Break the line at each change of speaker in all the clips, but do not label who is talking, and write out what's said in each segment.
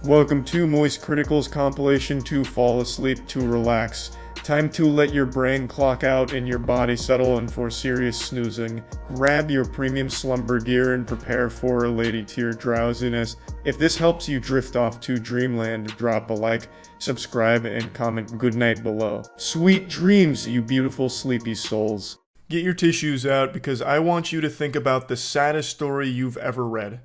Welcome to moistcritikal's compilation to fall asleep to relax. Time to let your brain clock out and your body settle in for serious snoozing. Grab your premium slumber gear and prepare for a lady tier drowsiness. If this helps you drift off to dreamland, drop a like, subscribe, and comment goodnight below. Sweet dreams, you beautiful sleepy souls. Get your tissues out because I want you to think about the saddest story you've ever read.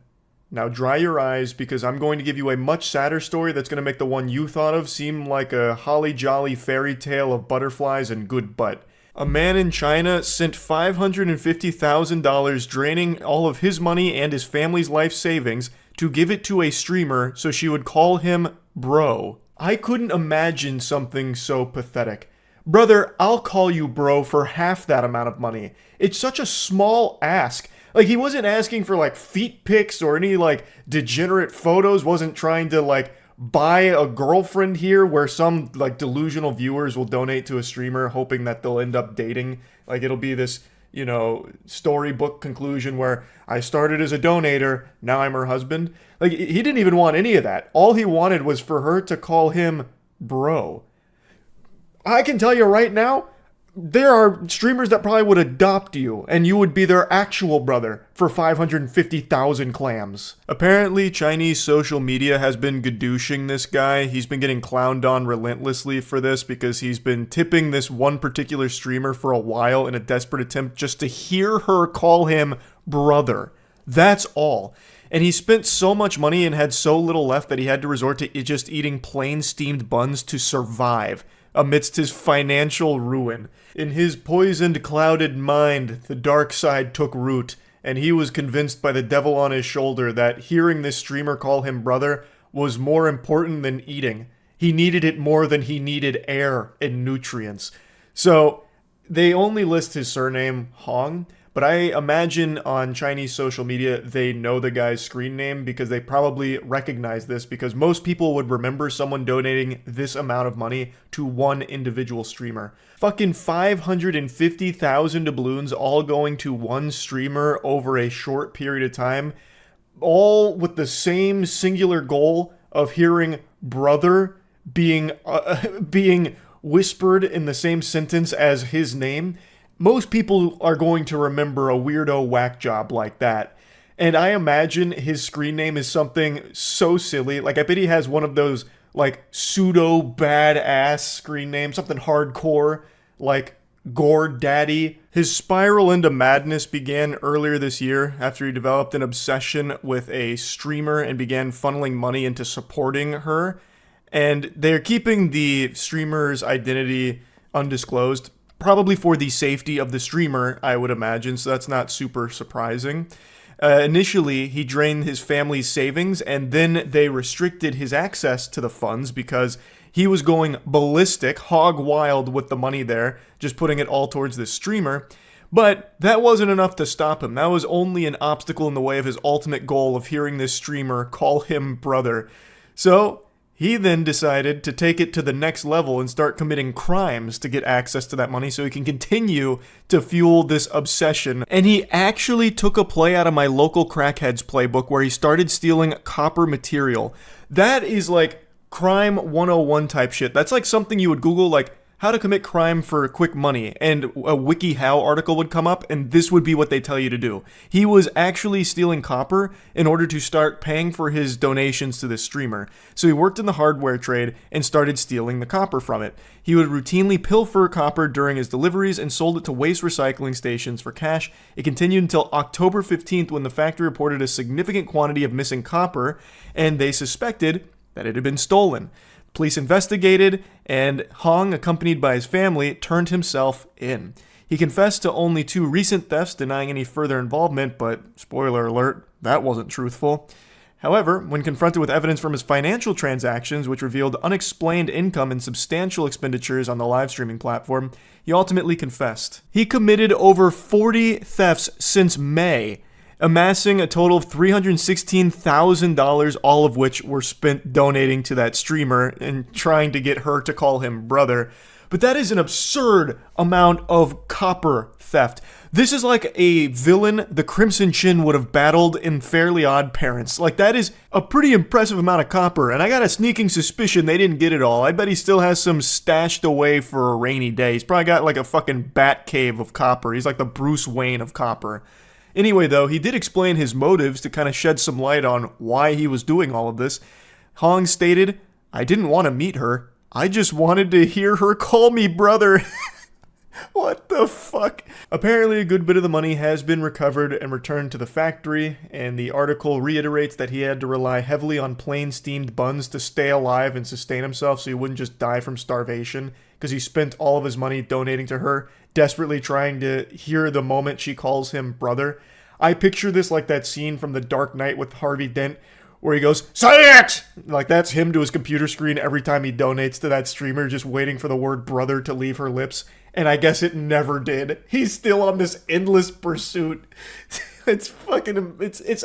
Now dry your eyes because I'm going to give you a much sadder story that's going to make the one you thought of seem like a holly jolly fairy tale of butterflies and good butt. A man in China sent $550,000 draining all of his money and his family's life savings to give it to a streamer so she would call him bro. I couldn't imagine something so pathetic. Brother, I'll call you bro for half that amount of money. It's such a small ask. Like, he wasn't asking for, like, feet pics or any, like, degenerate photos, wasn't trying to, like, buy a girlfriend here where some, like, delusional viewers will donate to a streamer hoping that they'll end up dating. Like, it'll be this, you know, storybook conclusion where I started as a donator, now I'm her husband. Like, he didn't even want any of that. All he wanted was for her to call him bro. I can tell you right now, there are streamers that probably would adopt you, and you would be their actual brother for 550,000 clams. Apparently, Chinese social media has been gadooshing this guy. He's been getting clowned on relentlessly for this because he's been tipping this one particular streamer for a while in a desperate attempt just to hear her call him brother. That's all. And he spent so much money and had so little left that he had to resort to just eating plain steamed buns to survive amidst his financial ruin. In his poisoned, clouded mind, the dark side took root, and he was convinced by the devil on his shoulder that hearing this streamer call him brother was more important than eating. He needed it more than he needed air and nutrients. So, they only list his surname, Hong, but I imagine on Chinese social media they know the guy's screen name because they probably recognize this because most people would remember someone donating this amount of money to one individual streamer. Fucking 550,000 doubloons all going to one streamer over a short period of time, all with the same singular goal of hearing brother being whispered in the same sentence as his name. Most people are going to remember a weirdo whack job like that. And I imagine his screen name is something so silly. Like, I bet he has one of those, like, pseudo badass screen names, something hardcore, like Gore Daddy. His spiral into madness began earlier this year after he developed an obsession with a streamer and began funneling money into supporting her. And they're keeping the streamer's identity undisclosed, probably for the safety of the streamer, I would imagine, so that's not super surprising. Initially, he drained his family's savings, and then they restricted his access to the funds because he was going ballistic, hog wild with the money there, just putting it all towards this streamer. But that wasn't enough to stop him. That was only an obstacle in the way of his ultimate goal of hearing this streamer call him brother. So he then decided to take it to the next level and start committing crimes to get access to that money so he can continue to fuel this obsession. And he actually took a play out of my local crackheads playbook where he started stealing copper material. That is like crime 101 type shit. That's like something you would Google, like, how to commit crime for quick money, and a WikiHow article would come up, and this would be what they tell you to do. He was actually stealing copper in order to start paying for his donations to this streamer. So he worked in the hardware trade and started stealing the copper from it. He would routinely pilfer copper during his deliveries and sold it to waste recycling stations for cash. It continued until October 15th when the factory reported a significant quantity of missing copper, and they suspected that it had been stolen. Police investigated, and Hong, accompanied by his family, turned himself in. He confessed to only 2 recent thefts, denying any further involvement, but, spoiler alert, that wasn't truthful. However, when confronted with evidence from his financial transactions, which revealed unexplained income and substantial expenditures on the live streaming platform, he ultimately confessed. He committed over 40 thefts since May, amassing a total of $316,000, all of which were spent donating to that streamer and trying to get her to call him brother. But that is an absurd amount of copper theft. This is like a villain the Crimson Chin would have battled in Fairly Odd Parents. Like, that is a pretty impressive amount of copper, and I got a sneaking suspicion they didn't get it all. I bet he still has some stashed away for a rainy day. He's probably got like a fucking bat cave of copper. He's like the Bruce Wayne of copper. Anyway, though, he did explain his motives to kind of shed some light on why he was doing all of this. Hong stated, "I didn't want to meet her. I just wanted to hear her call me brother." What the fuck? Apparently, a good bit of the money has been recovered and returned to the factory, and the article reiterates that he had to rely heavily on plain steamed buns to stay alive and sustain himself so he wouldn't just die from starvation, because he spent all of his money donating to her, desperately trying to hear the moment she calls him brother. I picture this like that scene from The Dark Knight with Harvey Dent, where he goes, "Say it!" Like, that's him to his computer screen every time he donates to that streamer, just waiting for the word brother to leave her lips. And I guess it never did. He's still on this endless pursuit. It's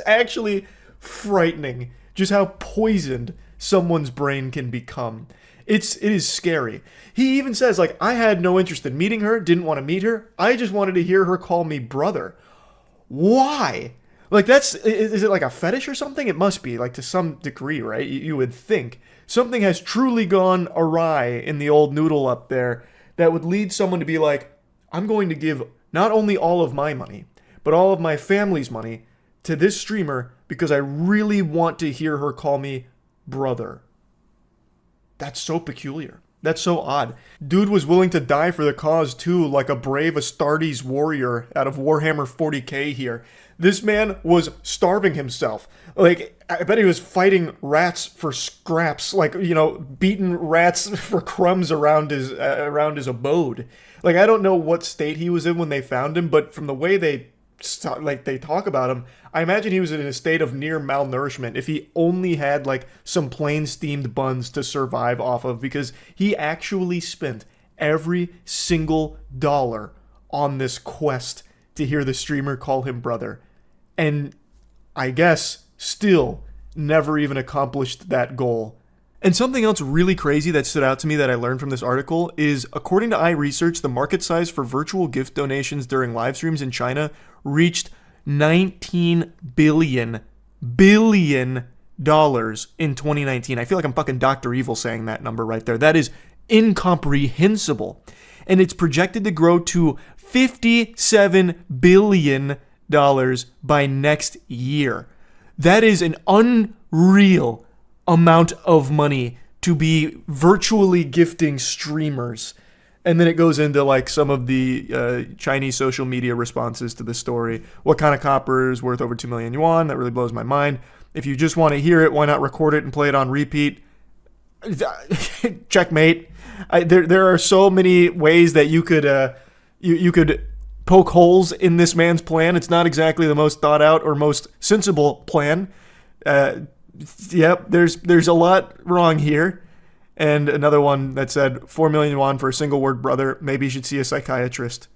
actually frightening just how poisoned someone's brain can become. It is scary. He even says, like, I had no interest in meeting her, didn't want to meet her. I just wanted to hear her call me brother. Why? Like, is it like a fetish or something? It must be, like, to some degree, right? You would think. Something has truly gone awry in the old noodle up there that would lead someone to be like, I'm going to give not only all of my money, but all of my family's money to this streamer because I really want to hear her call me brother. That's so peculiar. That's so odd. Dude was willing to die for the cause too, like a brave Astartes warrior out of Warhammer 40k here. This man was starving himself. Like, I bet he was fighting rats for scraps, like, beating rats for crumbs around his abode. Like, I don't know what state he was in when they found him, but from the way they talk about him, I imagine he was in a state of near malnourishment if he only had, like, some plain steamed buns to survive off of, because he actually spent every single dollar on this quest to hear the streamer call him brother. And I guess still never even accomplished that goal. And something else really crazy that stood out to me that I learned from this article is, according to iResearch, the market size for virtual gift donations during live streams in China reached $19 billion in 2019. I feel like I'm fucking Dr. Evil saying that number right there. That is incomprehensible. And it's projected to grow to $57 billion by next year. That is an unreal amount of money to be virtually gifting streamers. And then it goes into, like, some of the Chinese social media responses to the story. What kind of copper is worth over 2 million yuan? That really blows my mind. If you just want to hear it, why not record it and play it on repeat? Checkmate. There are so many ways that you could you could poke holes in this man's plan. It's not exactly the most thought out or most sensible plan. Yep, there's a lot wrong here. And another one that said 4 million yuan for a single word brother. Maybe you should see a psychiatrist.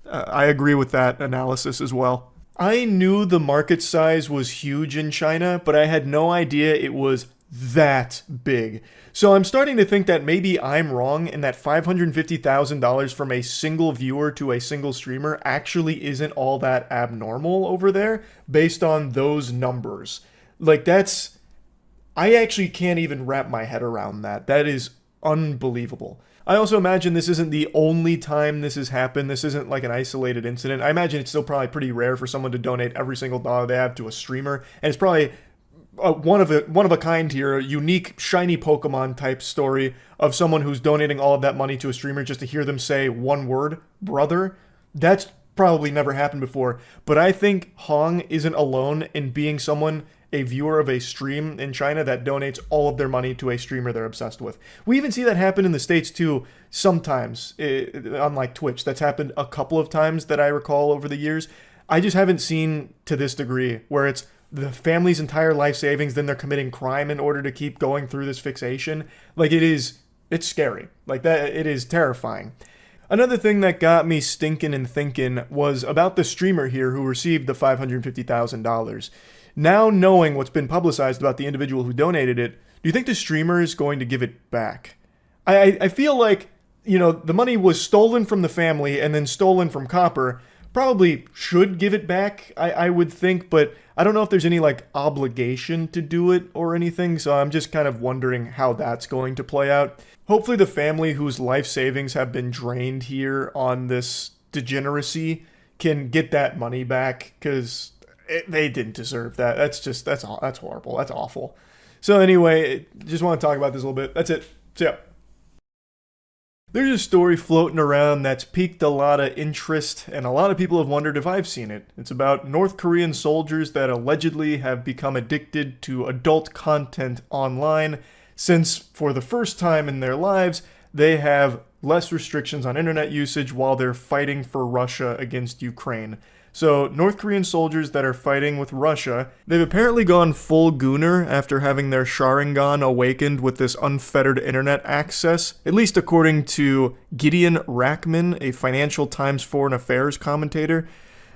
I agree with that analysis as well. I knew the market size was huge in China, but I had no idea it was that big. So I'm starting to think that maybe I'm wrong and that $550,000 from a single viewer to a single streamer actually isn't all that abnormal over there based on those numbers. Like, I actually can't even wrap my head around that. That is unbelievable. I also imagine this isn't the only time this has happened. This isn't like an isolated incident. I imagine it's still probably pretty rare for someone to donate every single dollar they have to a streamer, and it's probably one of a kind here, a unique shiny Pokemon type story of someone who's donating all of that money to a streamer just to hear them say one word, brother. That's probably never happened before. But I think Hong isn't alone in being a viewer of a stream in China that donates all of their money to a streamer they're obsessed with. We even see that happen in the States too, sometimes, unlike Twitch. That's happened a couple of times that I recall over the years. I just haven't seen to this degree, where it's the family's entire life savings, then they're committing crime in order to keep going through this fixation. Like, it's scary. Like, that, it is terrifying. Another thing that got me stinking and thinking was about the streamer here who received the $550,000. Now knowing what's been publicized about the individual who donated it, do you think the streamer is going to give it back? I feel like the money was stolen from the family and then stolen from Copper. Probably should give it back, I would think, but I don't know if there's any like obligation to do it or anything, so I'm just kind of wondering how that's going to play out. Hopefully the family whose life savings have been drained here on this degeneracy can get that money back, because they didn't deserve that. That's horrible. That's awful. So anyway, just want to talk about this a little bit. That's it. So yeah. There's a story floating around that's piqued a lot of interest, and a lot of people have wondered if I've seen it. It's about North Korean soldiers that allegedly have become addicted to adult content online, since for the first time in their lives, they have less restrictions on internet usage while they're fighting for Russia against Ukraine. So, North Korean soldiers that are fighting with Russia, they've apparently gone full gooner after having their Sharingan awakened with this unfettered internet access, at least according to Gideon Rackman, a Financial Times Foreign Affairs commentator.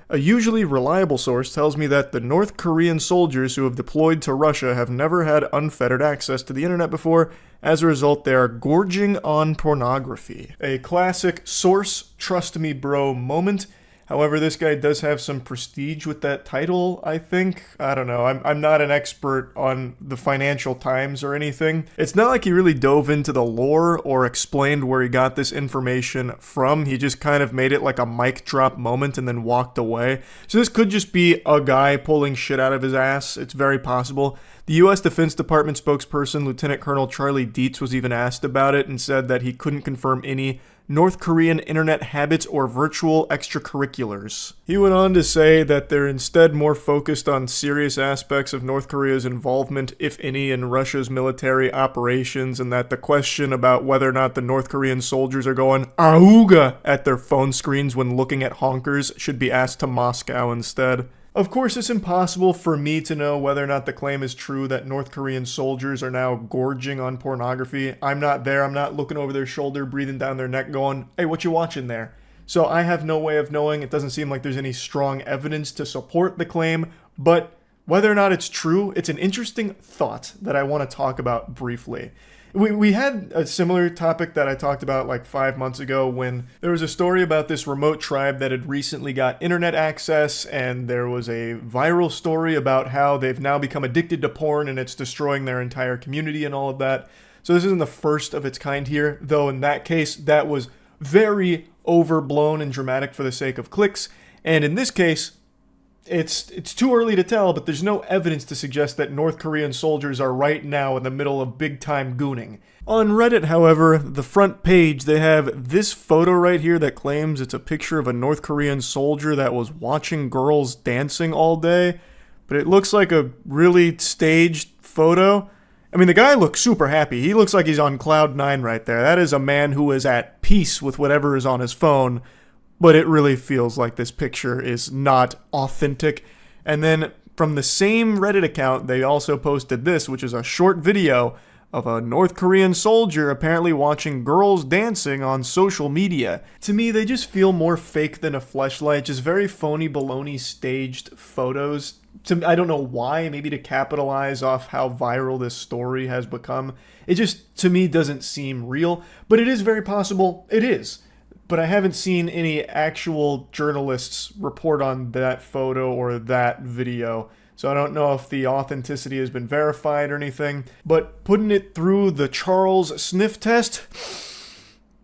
A usually reliable source tells me that the North Korean soldiers who have deployed to Russia have never had unfettered access to the internet before. As a result, they are gorging on pornography. A classic source, trust me bro moment. However, this guy does have some prestige with that title, I think. I don't know. I'm not an expert on the Financial Times or anything. It's not like he really dove into the lore or explained where he got this information from. He just kind of made it like a mic drop moment and then walked away. So this could just be a guy pulling shit out of his ass. It's very possible. The U.S. Defense Department spokesperson, Lieutenant Colonel Charlie Dietz, was even asked about it and said that he couldn't confirm any North Korean internet habits or virtual extracurriculars. He went on to say that they're instead more focused on serious aspects of North Korea's involvement, if any, in Russia's military operations, and that the question about whether or not the North Korean soldiers are going auga at their phone screens when looking at honkers should be asked to Moscow instead. Of course, it's impossible for me to know whether or not the claim is true that North Korean soldiers are now gorging on pornography. I'm not there. I'm not looking over their shoulder, breathing down their neck, going, hey, what you watching there? So I have no way of knowing. It doesn't seem like there's any strong evidence to support the claim, but whether or not it's true, it's an interesting thought that I want to talk about briefly. We had a similar topic that I talked about like 5 months ago when there was a story about this remote tribe that had recently got internet access, and there was a viral story about how they've now become addicted to porn and it's destroying their entire community and all of that. So this isn't the first of its kind here, though in that case that was very overblown and dramatic for the sake of clicks, and in this case it's too early to tell, but there's no evidence to suggest that North Korean soldiers are right now in the middle of big-time gooning. On Reddit, however, the front page, they have this photo right here that claims it's a picture of a North Korean soldier that was watching girls dancing all day, but it looks like a really staged photo. I mean, the guy looks super happy. He looks like he's on cloud nine right there. That is a man who is at peace with whatever is on his phone. But it really feels like this picture is not authentic. And then from the same Reddit account, they also posted this, which is a short video of a North Korean soldier apparently watching girls dancing on social media. To me, they just feel more fake than a fleshlight, just very phony baloney staged photos. I don't know why, maybe to capitalize off how viral this story has become. It just, to me, doesn't seem real, but it is very possible it is. But I haven't seen any actual journalists report on that photo or that video, so I don't know if the authenticity has been verified or anything. But putting it through the Charles sniff test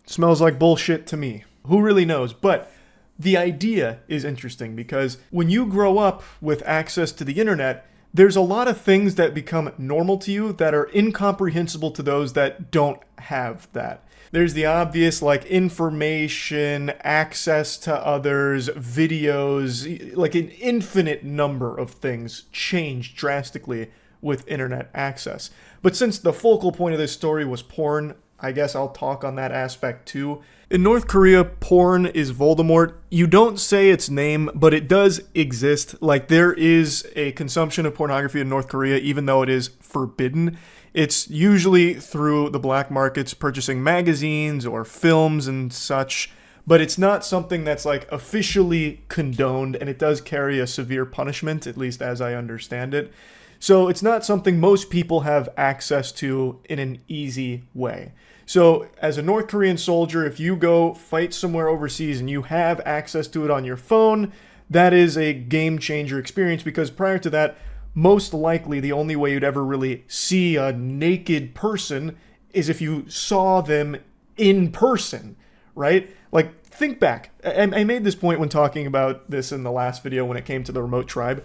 smells like bullshit to me. Who really knows? But the idea is interesting, because when you grow up with access to the internet, there's a lot of things that become normal to you that are incomprehensible to those that don't have that. There's the obvious, like, information, access to others, videos, like an infinite number of things change drastically with internet access. But since the focal point of this story was porn, I guess I'll talk on that aspect too. In North Korea, porn is Voldemort. You don't say its name, but it does exist. Like, there is a consumption of pornography in North Korea, even though it is forbidden. It's usually through the black markets, purchasing magazines or films and such, but it's not something that's like officially condoned, and it does carry a severe punishment, at least as I understand it. So it's not something most people have access to in an easy way. So, as a North Korean soldier, if you go fight somewhere overseas and you have access to it on your phone, that is a game changer experience, because prior to that, most likely the only way you'd ever really see a naked person is if you saw them in person, right? Like, think back. I made this point when talking about this in the last video when it came to the remote tribe.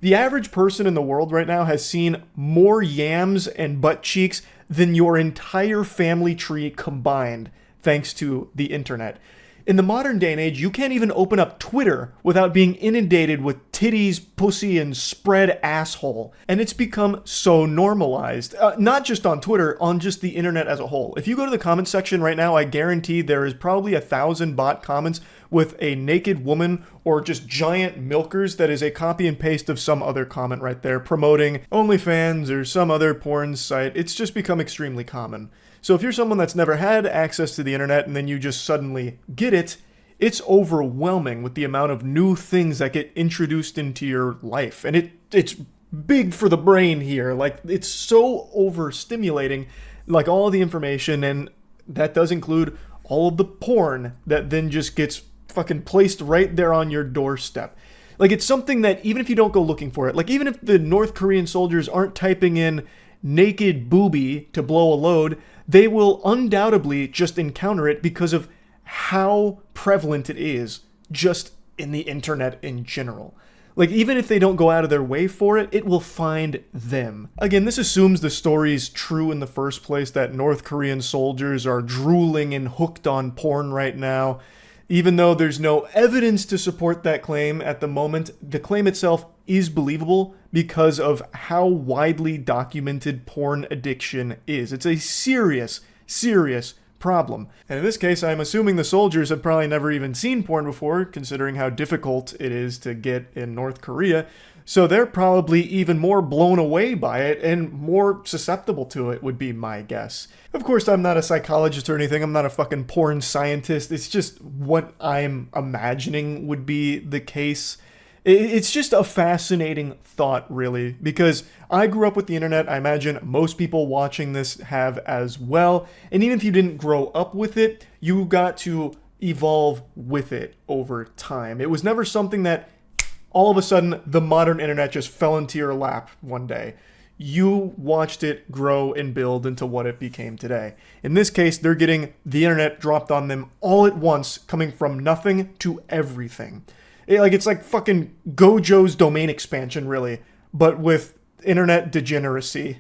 The average person in the world right now has seen more yams and butt cheeks than your entire family tree combined, thanks to the internet. In the modern day and age, you can't even open up Twitter without being inundated with titties, pussy, and spread asshole. And it's become so normalized. Not just on Twitter, on just the internet as a whole. If you go to the comment section right now, I guarantee there is probably 1,000 bot comments with a naked woman or just giant milkers that is a copy and paste of some other comment right there promoting OnlyFans or some other porn site. It's just become extremely common. So if you're someone that's never had access to the internet and then you just suddenly get it, it's overwhelming with the amount of new things that get introduced into your life. And it's big for the brain here. Like, it's so overstimulating, like all of the information, and that does include all of the porn that then just gets fucking placed right there on your doorstep. Like, it's something that even if you don't go looking for it, like even if the North Korean soldiers aren't typing in naked booby to blow a load, they will undoubtedly just encounter it because of how prevalent it is just in the internet in general. Like, even if they don't go out of their way for it, it will find them. Again, this assumes the story's true in the first place, that North Korean soldiers are drooling and hooked on porn right now. Even though there's no evidence to support that claim at the moment, the claim itself is believable because of how widely documented porn addiction is. It's a serious, serious problem. And in this case, I'm assuming the soldiers have probably never even seen porn before, considering how difficult it is to get in North Korea. So they're probably even more blown away by it and more susceptible to it, would be my guess. Of course, I'm not a psychologist or anything. I'm not a fucking porn scientist. It's just what I'm imagining would be the case. It's just a fascinating thought, really, because I grew up with the internet. I imagine most people watching this have as well. And even if you didn't grow up with it, you got to evolve with it over time. It was never something that all of a sudden the modern internet just fell into your lap one day. You watched it grow and build into what it became today. In this case, they're getting the internet dropped on them all at once, coming from nothing to everything. It's like fucking Gojo's domain expansion, really, but with internet degeneracy.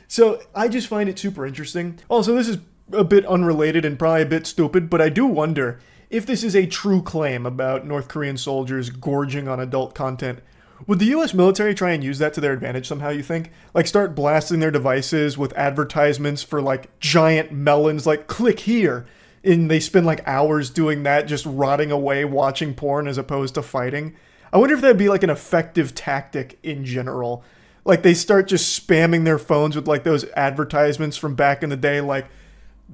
So I just find it super interesting. Also, this is a bit unrelated and probably a bit stupid, but I do wonder if this is a true claim about North Korean soldiers gorging on adult content. Would the US military try and use that to their advantage somehow, you think? Like, start blasting their devices with advertisements for, like, giant melons, like, click here. And they spend, like, hours doing that, just rotting away watching porn as opposed to fighting. I wonder if that'd be, like, an effective tactic in general. Like, they start just spamming their phones with, like, those advertisements from back in the day, like,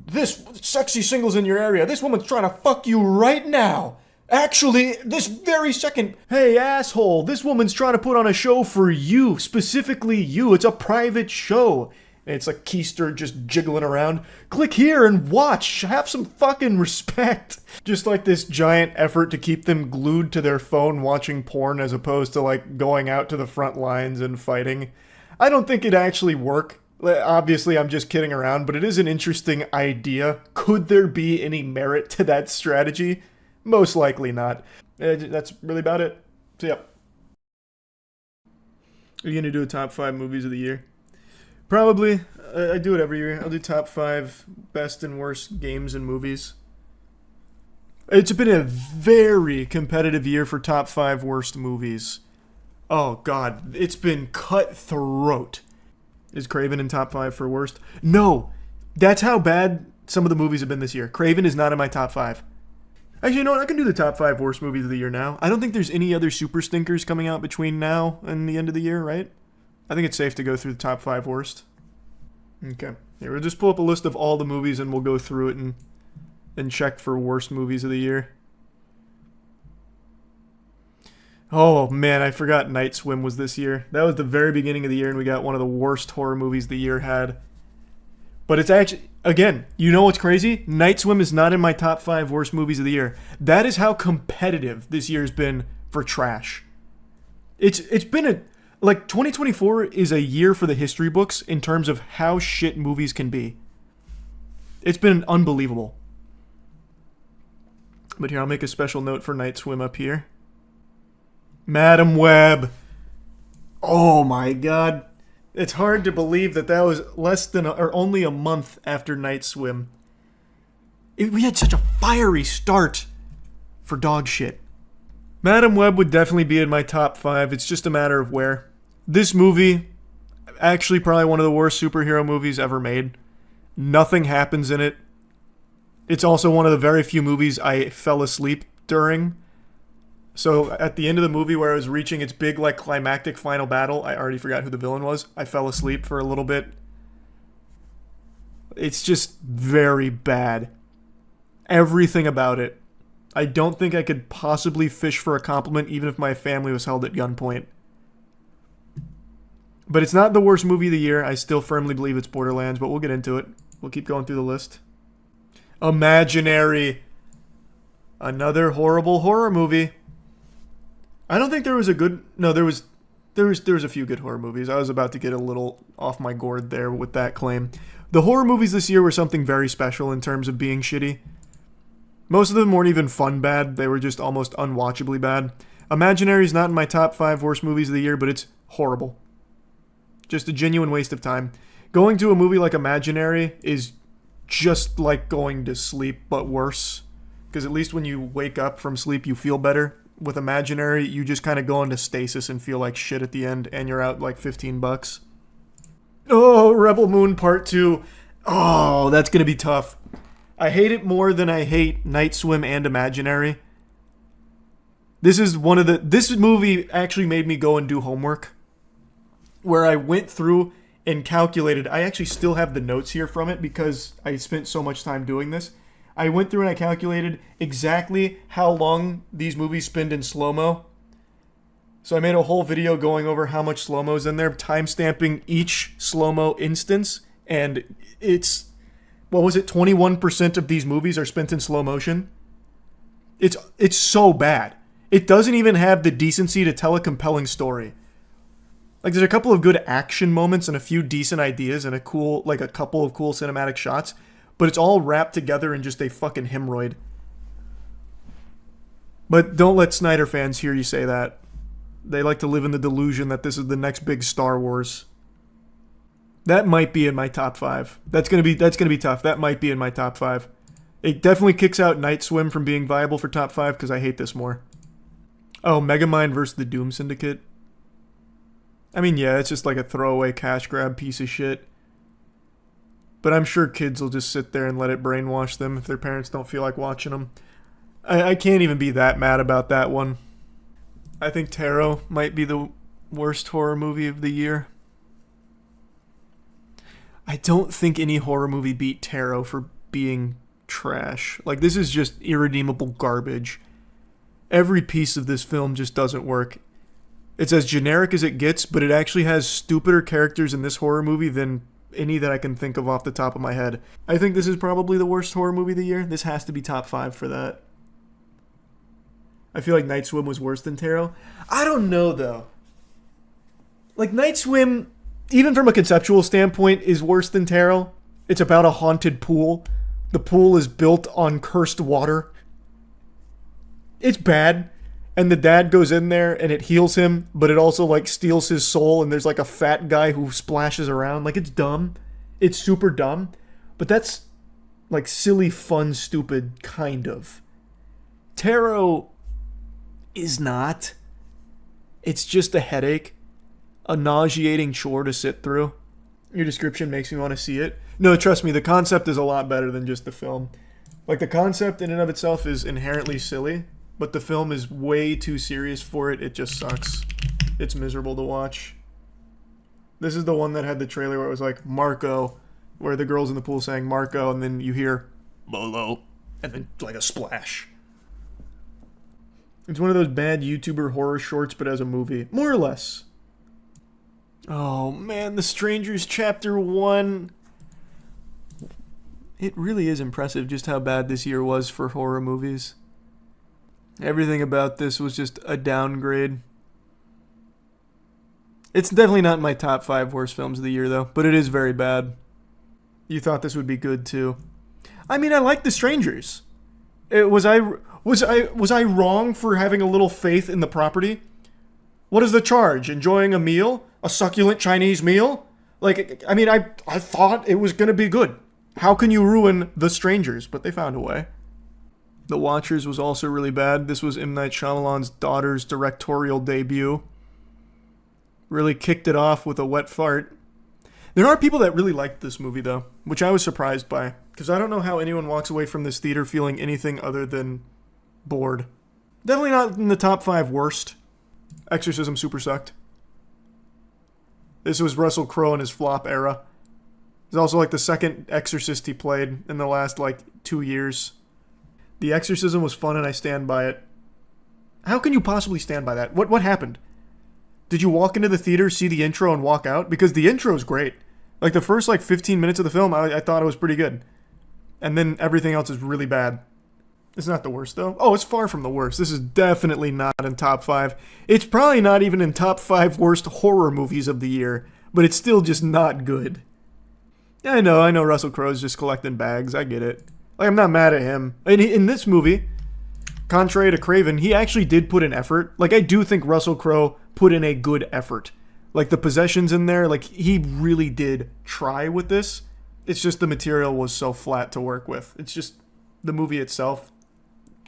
this sexy single's in your area. This woman's trying to fuck you right now. Actually, this very second. Hey, asshole, this woman's trying to put on a show for you, specifically you. It's a private show. And it's like Keister just jiggling around. Click here and watch. Have some fucking respect. Just like this giant effort to keep them glued to their phone watching porn as opposed to, like, going out to the front lines and fighting. I don't think it'd actually work. Obviously, I'm just kidding around, but it is an interesting idea. Could there be any merit to that strategy? Most likely not. That's really about it. So, yeah. Are you going to do a top 5 movies of the year? Probably. I do it every year. I'll do top 5 best and worst games and movies. It's been a very competitive year for top 5 worst movies. Oh, God. It's been cutthroat. Is Craven in top 5 for worst? No. That's how bad some of the movies have been this year. Craven is not in my top 5. Actually, you know what? I can do the top 5 worst movies of the year now. I don't think there's any other super stinkers coming out between now and the end of the year, right? I think it's safe to go through the top 5 worst. Okay. Here, we'll just pull up a list of all the movies and we'll go through it and check for worst movies of the year. Oh, man, I forgot Night Swim was this year. That was the very beginning of the year, and we got one of the worst horror movies the year had. But it's actually... Again, you know what's crazy? Night Swim is not in my top 5 worst movies of the year. That is how competitive this year's been for trash. It's been a... Like, 2024 is a year for the history books in terms of how shit movies can be. It's been unbelievable. But here, I'll make a special note for Night Swim up here. Madam Web. Oh my god. It's hard to believe that was less than or only a month after Night Swim. We had such a fiery start for dog shit. Madam Web would definitely be in my top 5. It's just a matter of where. This movie, actually probably one of the worst superhero movies ever made. Nothing happens in it. It's also one of the very few movies I fell asleep during. So at the end of the movie where I was reaching its big like climactic final battle, I already forgot who the villain was. I fell asleep for a little bit. It's just very bad. Everything about it. I don't think I could possibly fish for a compliment even if my family was held at gunpoint. But it's not the worst movie of the year. I still firmly believe it's Borderlands, but we'll get into it. We'll keep going through the list. Imaginary. Another horrible horror movie. I don't think there was a good... No, there was a few good horror movies. I was about to get a little off my gourd there with that claim. The horror movies this year were something very special in terms of being shitty. Most of them weren't even fun bad. They were just almost unwatchably bad. Imaginary is not in my top 5 worst movies of the year, but it's horrible. Just a genuine waste of time. Going to a movie like Imaginary is just like going to sleep, but worse. Because at least when you wake up from sleep, you feel better. With Imaginary, you just kind of go into stasis and feel like shit at the end, and you're out like $15. Oh, Rebel Moon Part 2. Oh, that's going to be tough. I hate it more than I hate Night Swim and Imaginary. This movie actually made me go and do homework. Where I went through and calculated. I actually still have the notes here from it because I spent so much time doing this. I went through and I calculated exactly how long these movies spend in slow-mo. So I made a whole video going over how much slow-mo's in there, timestamping each slow-mo instance, and it's... What was it? 21% of these movies are spent in slow motion. It's so bad. It doesn't even have the decency to tell a compelling story. Like, there's a couple of good action moments and a few decent ideas and a couple of cool cinematic shots, but it's all wrapped together in just a fucking hemorrhoid. But don't let Snyder fans hear you say that. They like to live in the delusion that this is the next big Star Wars. That might be in my top 5. That's gonna be tough. That might be in my top 5. It definitely kicks out Night Swim from being viable for top 5 because I hate this more. Oh, Megamind versus the Doom Syndicate. I mean, yeah, it's just like a throwaway cash grab piece of shit. But I'm sure kids will just sit there and let it brainwash them if their parents don't feel like watching them. I can't even be that mad about that one. I think Tarot might be the worst horror movie of the year. I don't think any horror movie beat Tarot for being trash. Like, this is just irredeemable garbage. Every piece of this film just doesn't work. It's as generic as it gets, but it actually has stupider characters in this horror movie than any that I can think of off the top of my head. I think this is probably the worst horror movie of the year. This has to be top 5 for that. I feel like Night Swim was worse than Tarot. I don't know, though. Like, Night Swim, even from a conceptual standpoint, is worse than Tarot. It's about a haunted pool. The pool is built on cursed water. It's bad. And the dad goes in there and it heals him, but it also like steals his soul, and there's like a fat guy who splashes around. Like, it's dumb. It's super dumb. But that's like silly, fun, stupid, kind of. Tarot is not. It's just a headache. A nauseating chore to sit through. Your description makes me want to see it. No, trust me, the concept is a lot better than just the film. Like, the concept in and of itself is inherently silly, but the film is way too serious for it. It just sucks. It's miserable to watch. This is the one that had the trailer where it was like, Marco, where the girl's in the pool saying Marco, and then you hear, Bolo, and then like a splash. It's one of those bad YouTuber horror shorts, but as a movie. More or less. Oh, man, The Strangers Chapter 1. It really is impressive just how bad this year was for horror movies. Everything about this was just a downgrade. It's definitely not in my top 5 worst films of the year, though, but it is very bad. You thought this would be good, too. I mean, I like The Strangers. Was I wrong for having a little faith in the property? What is the charge? Enjoying a meal? A succulent Chinese meal? Like, I mean, I thought it was going to be good. How can you ruin The Strangers? But they found a way. The Watchers was also really bad. This was M. Night Shyamalan's daughter's directorial debut. Really kicked it off with a wet fart. There are people that really liked this movie, though, which I was surprised by, because I don't know how anyone walks away from this theater feeling anything other than bored. Definitely not in the top 5 worst. Exorcism super sucked. This was Russell Crowe in his flop era. It's also like the second Exorcist he played in the last, 2 years. The Exorcism was fun and I stand by it. How can you possibly stand by that? What happened? Did you walk into the theater, see the intro, and walk out? Because the intro is great. Like, the first, 15 minutes of the film, I thought it was pretty good. And then everything else is really bad. It's not the worst, though. Oh, it's far from the worst. This is definitely not in top 5. It's probably not even in top 5 worst horror movies of the year. But it's still just not good. Yeah, I know Russell Crowe's just collecting bags. I get it. Like, I'm not mad at him. In this movie, contrary to Craven, he actually did put in effort. Like, I do think Russell Crowe put in a good effort. Like, the possessions in there, he really did try with this. It's just the material was so flat to work with. It's just the movie itself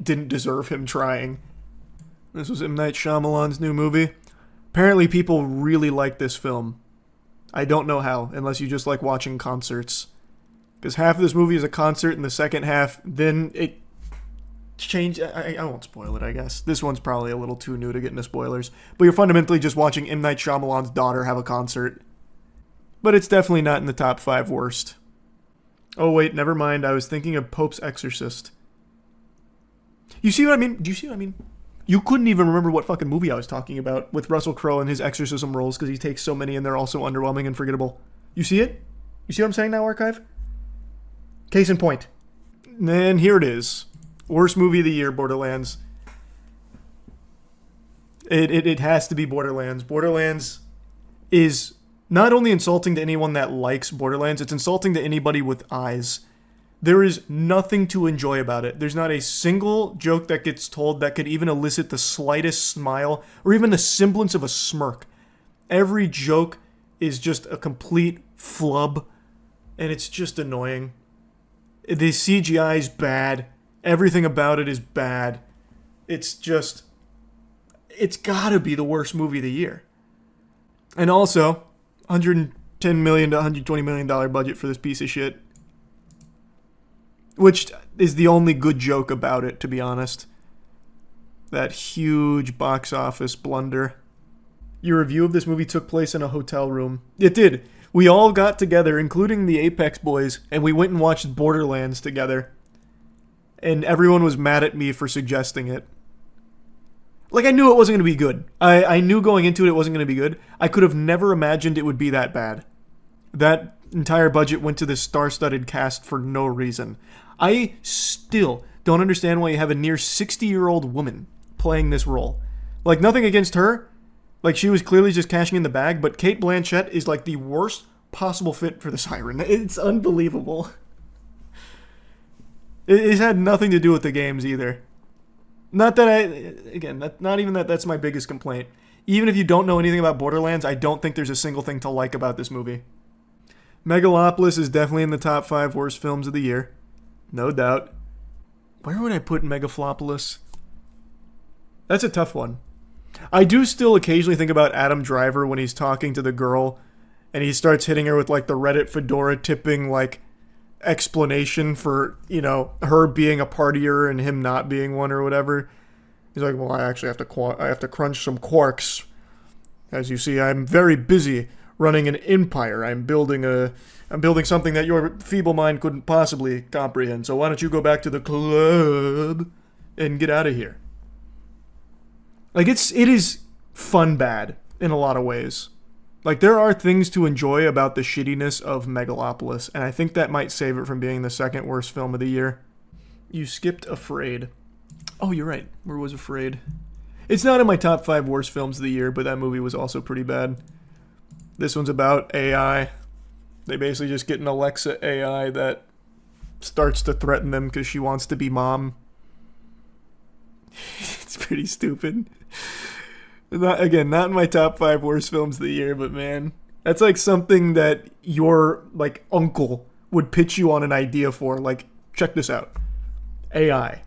didn't deserve him trying. This was M. Night Shyamalan's new movie. Apparently people really like this film. I don't know how, unless you just like watching concerts. Because half of this movie is a concert, and the second half, then it changed. I won't spoil it, I guess. This one's probably a little too new to get into spoilers. But you're fundamentally just watching M. Night Shyamalan's daughter have a concert. But it's definitely not in the top 5 worst. Oh wait, never mind. I was thinking of Pope's Exorcist. You see what I mean? Do you see what I mean? You couldn't even remember what fucking movie I was talking about with Russell Crowe and his exorcism roles because he takes so many and they're all so underwhelming and forgettable. You see it? You see what I'm saying now, Archive? Case in point. And here it is. Worst movie of the year, Borderlands. It has to be Borderlands. Borderlands is not only insulting to anyone that likes Borderlands, it's insulting to anybody with eyes. There is nothing to enjoy about it. There's not a single joke that gets told that could even elicit the slightest smile or even the semblance of a smirk. Every joke is just a complete flub, and it's just annoying. The CGI is bad. Everything about it is bad. It's gotta be the worst movie of the year. And also, $110 million to $120 million budget for this piece of shit. Which is the only good joke about it, to be honest. That huge box office blunder. Your review of this movie took place in a hotel room. It did. We all got together, including the Apex boys, and we went and watched Borderlands together. And everyone was mad at me for suggesting it. Like, I knew it wasn't going to be good. I knew going into it wasn't going to be good. I could have never imagined it would be that bad. That entire budget went to this star-studded cast for no reason. I still don't understand why you have a near 60-year-old woman playing this role. Like, nothing against her. Like, she was clearly just cashing in the bag, but Cate Blanchett is like the worst possible fit for the Siren. It's unbelievable. It's had nothing to do with the games either. Not that not even that's my biggest complaint. Even if you don't know anything about Borderlands, I don't think there's a single thing to like about this movie. Megalopolis is definitely in the top 5 worst films of the year. No doubt. Where would I put Megaflopolis? That's a tough one. I do still occasionally think about Adam Driver when he's talking to the girl and he starts hitting her with like the Reddit fedora tipping like explanation for, her being a partier and him not being one or whatever. He's like, well, I actually have to crunch some quarks. As you see, I'm very busy running an empire. I'm building something that your feeble mind couldn't possibly comprehend. So why don't you go back to the club and get out of here? Like, it is fun bad in a lot of ways. Like, there are things to enjoy about the shittiness of Megalopolis, and I think that might save it from being the second worst film of the year. You skipped Afraid. Oh, you're right. Where was Afraid? It's not in my top 5 worst films of the year, but that movie was also pretty bad. This one's about AI. They basically just get an Alexa AI that starts to threaten them because she wants to be mom. It's pretty stupid. Not in my top 5 worst films of the year, but man, that's like something that your like uncle would pitch you on an idea for. Like, check this out. AI.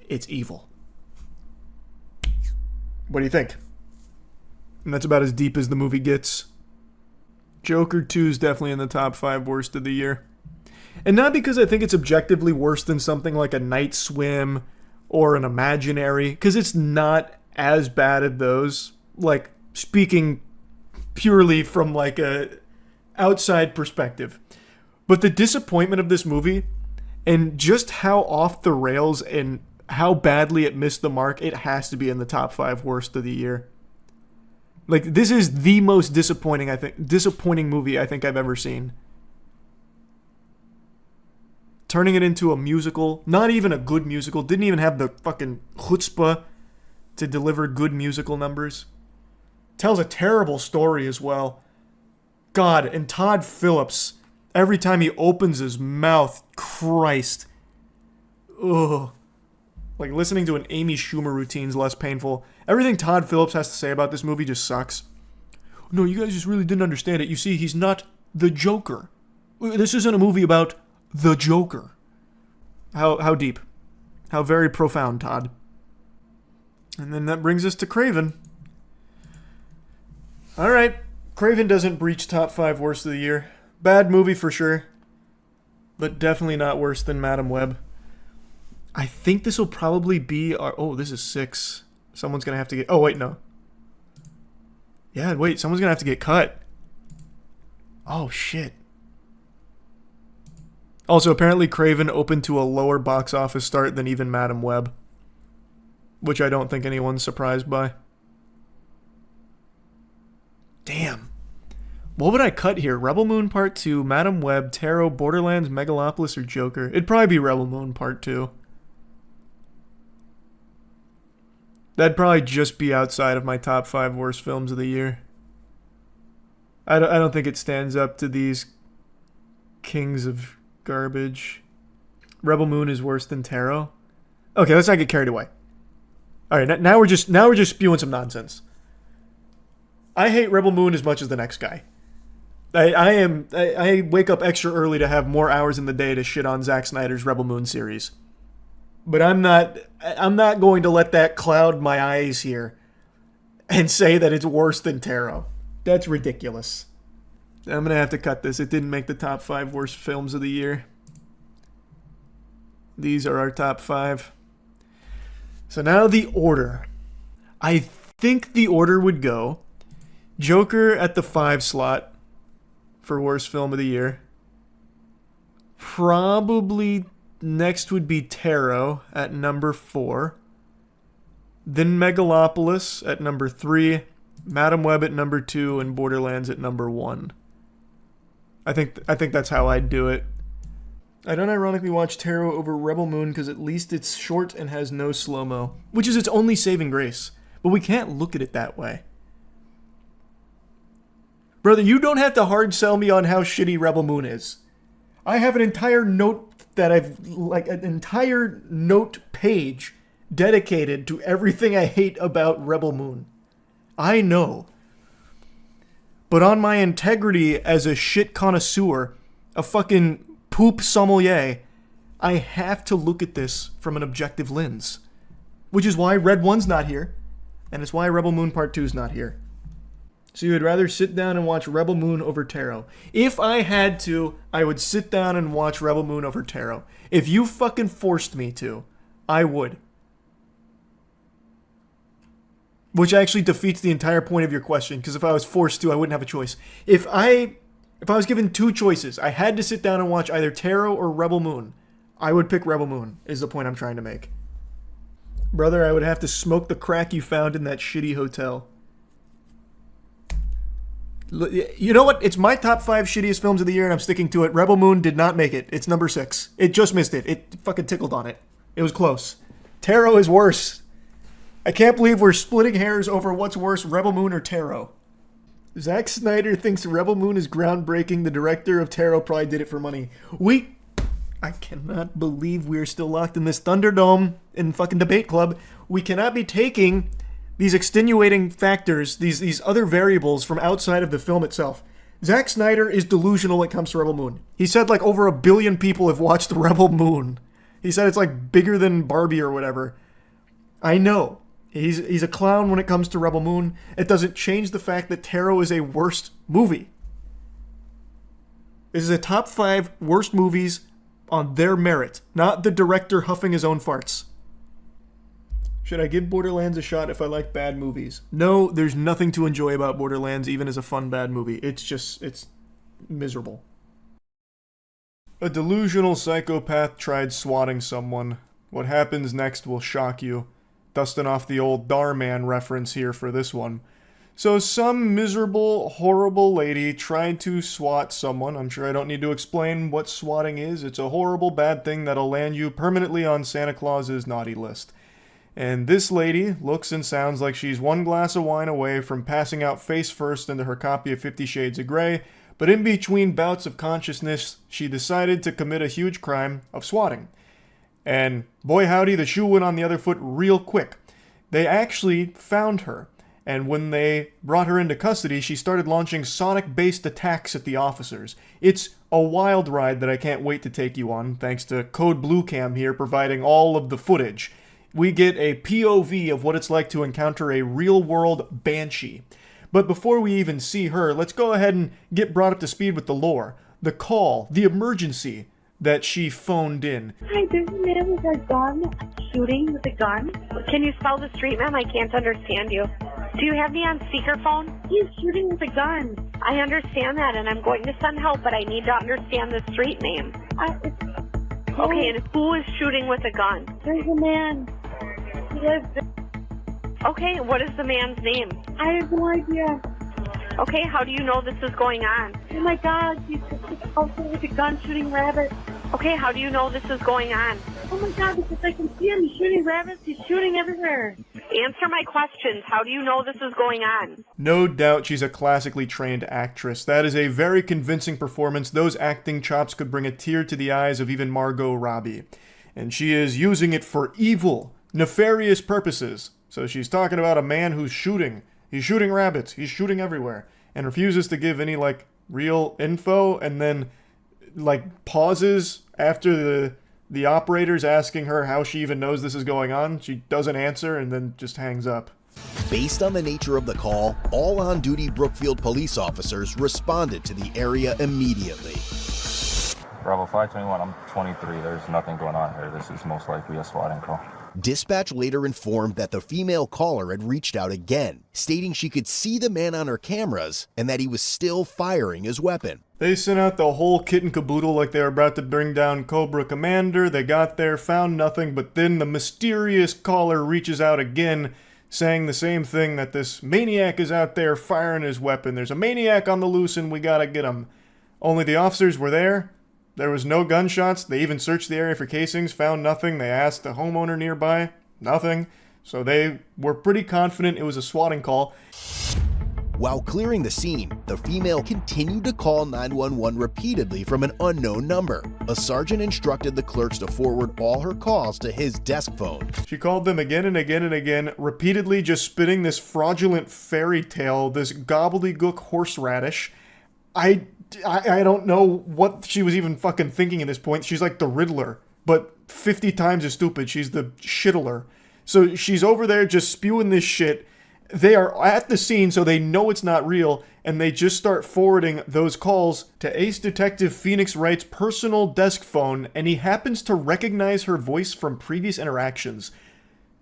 It's evil. What do you think? And that's about as deep as the movie gets. Joker 2 is definitely in the top 5 worst of the year. And not because I think it's objectively worse than something like A Night Swim or An Imaginary, because it's not as bad as those. Like, speaking purely from like a outside perspective. But the disappointment of this movie and just how off the rails and how badly it missed the mark, it has to be in the top 5 worst of the year. Like, this is the most disappointing movie I think I've ever seen. Turning it into a musical, not even a good musical, didn't even have the fucking chutzpah to deliver good musical numbers. Tells a terrible story as well. God, and Todd Phillips, every time he opens his mouth, Christ. Ugh. Like, listening to an Amy Schumer routine's less painful. Everything Todd Phillips has to say about this movie just sucks. No, you guys just really didn't understand it. You see, he's not the Joker. This isn't a movie about the Joker. How deep. How very profound, Todd. And then that brings us to Craven. Alright, Craven doesn't breach top 5 worst of the year. Bad movie for sure. But definitely not worse than Madam Web. I think this will probably be our... Oh, this is 6. Someone's going to have to get... Oh, wait, no. Yeah, wait, someone's going to have to get cut. Oh, shit. Also, apparently Craven opened to a lower box office start than even Madam Web. Which I don't think anyone's surprised by. Damn. What would I cut here? Rebel Moon Part 2, Madam Web, Tarot, Borderlands, Megalopolis, or Joker? It'd probably be Rebel Moon Part 2. That'd probably just be outside of my top 5 worst films of the year. I don't think it stands up to these kings of garbage. Rebel Moon is worse than Tarot. Okay, let's not get carried away. All right, now we're just spewing some nonsense. I hate Rebel Moon as much as the next guy. I wake up extra early to have more hours in the day to shit on Zack Snyder's Rebel Moon series. But I'm not going to let that cloud my eyes here and say that it's worse than Tarot. That's ridiculous. I'm going to have to cut this. It didn't make the top 5 worst films of the year. These are our top 5. So now the order. I think the order would go Joker at the 5 slot for worst film of the year. Probably next would be Tarot at number 4. Then Megalopolis at number 3. Madam Web at number 2. And Borderlands at number 1. I think that's how I'd do it. I don't ironically watch Tarot over Rebel Moon because at least it's short and has no slow-mo, which is its only saving grace. But we can't look at it that way. Brother, you don't have to hard sell me on how shitty Rebel Moon is. I have an entire note an entire note page dedicated to everything I hate about Rebel Moon. I know. But on my integrity as a shit connoisseur, a fucking poop sommelier, I have to look at this from an objective lens. Which is why Red 1's not here, and it's why Rebel Moon Part 2's not here. So you would rather sit down and watch Rebel Moon over Tarot. If I had to, I would sit down and watch Rebel Moon over Tarot. If you fucking forced me to, I would. Which actually defeats the entire point of your question, because if I was forced to, I wouldn't have a choice. If I was given 2 choices, I had to sit down and watch either Tarot or Rebel Moon, I would pick Rebel Moon, is the point I'm trying to make. Brother, I would have to smoke the crack you found in that shitty hotel. You know what? It's my top 5 shittiest films of the year, and I'm sticking to it. Rebel Moon did not make it. It's number 6. It just missed it. It fucking tickled on it. It was close. Tarot is worse. I can't believe we're splitting hairs over what's worse, Rebel Moon or Tarot. Zack Snyder thinks Rebel Moon is groundbreaking. The director of Tarot probably did it for money. I cannot believe we're still locked in this Thunderdome in fucking debate club. We cannot be taking these extenuating factors, these other variables from outside of the film itself. Zack Snyder is delusional when it comes to Rebel Moon. He said like over 1 billion people have watched Rebel Moon. He said it's like bigger than Barbie or whatever. I know. He's a clown when it comes to Rebel Moon. It doesn't change the fact that Tarot is a worst movie. This is a top 5 worst movies on their merit, not the director huffing his own farts. Should I give Borderlands a shot if I like bad movies? No, there's nothing to enjoy about Borderlands, even as a fun bad movie. It's miserable. A delusional psychopath tried swatting someone. What happens next will shock you. Dusting off the old Darman reference here for this one. So some miserable, horrible lady tried to swat someone. I'm sure I don't need to explain what swatting is. It's a horrible, bad thing that'll land you permanently on Santa Claus's naughty list. And this lady looks and sounds like she's 1 glass of wine away from passing out face first into her copy of 50 Shades of Grey, but in between bouts of consciousness, she decided to commit a huge crime of swatting. And boy howdy, the shoe went on the other foot real quick. They actually found her, and when they brought her into custody, she started launching sonic-based attacks at the officers. It's a wild ride that I can't wait to take you on, thanks to Code Blue Cam here providing all of the footage. We get a POV of what it's like to encounter a real-world banshee. But before we even see her, let's go ahead and get brought up to speed with the lore, the call, the emergency that she phoned in.
Hi, there's a man with a gun, shooting with a gun.
Can you spell the street, ma'am? I can't understand you. Do you have me on speakerphone?
He's shooting with a gun.
I understand that, and I'm going to send help, but I need to understand the street name. Okay, and who is shooting with a gun?
There's a man. He lives there.
Okay, what is the man's name?
I have no idea.
Okay, how do you know this is going on?
Oh my God, he's out there with a gun shooting rabbits.
Okay, how do you know this is going on?
Oh my God, because I can see him shooting rabbits. He's shooting everywhere.
Answer my questions. How do you know this is going on?
No doubt she's a classically trained actress. That is a very convincing performance. Those acting chops could bring a tear to the eyes of even Margot Robbie. And she is using it for evil, nefarious purposes. So she's talking about a man who's shooting. He's shooting rabbits. He's shooting everywhere. And refuses to give any, real info. And then, pauses after the operator's asking her how she even knows this is going on. She doesn't answer and then just hangs up.
Based on the nature of the call, all on-duty Brookfield police officers responded to the area immediately.
Bravo 521, I'm 23. There's nothing going on here. This is most likely a swatting call.
Dispatch later informed that the female caller had reached out again, stating she could see the man on her cameras and that he was still firing his weapon.
They sent out the whole kit and caboodle like they were about to bring down Cobra Commander. They got there, found nothing, but then the mysterious caller reaches out again, saying the same thing, that this maniac is out there firing his weapon. There's a maniac on the loose and we gotta get him. Only the officers were there. There was no gunshots. They even searched the area for casings, found nothing. They asked the homeowner nearby, nothing. So they were pretty confident it was a swatting call.
While clearing the scene, the female continued to call 911 repeatedly from an unknown number. A sergeant instructed the clerks to forward all her calls to his desk phone.
She called them again and again and again, repeatedly just spitting this fraudulent fairy tale, this gobbledygook horseradish. I don't know what she was even fucking thinking at this point. She's like the Riddler, but 50 times as stupid. She's the shittler. So she's over there just spewing this shit. They are at the scene, so they know it's not real, and they just start forwarding those calls to Ace Detective Phoenix Wright's personal desk phone, and he happens to recognize her voice from previous interactions.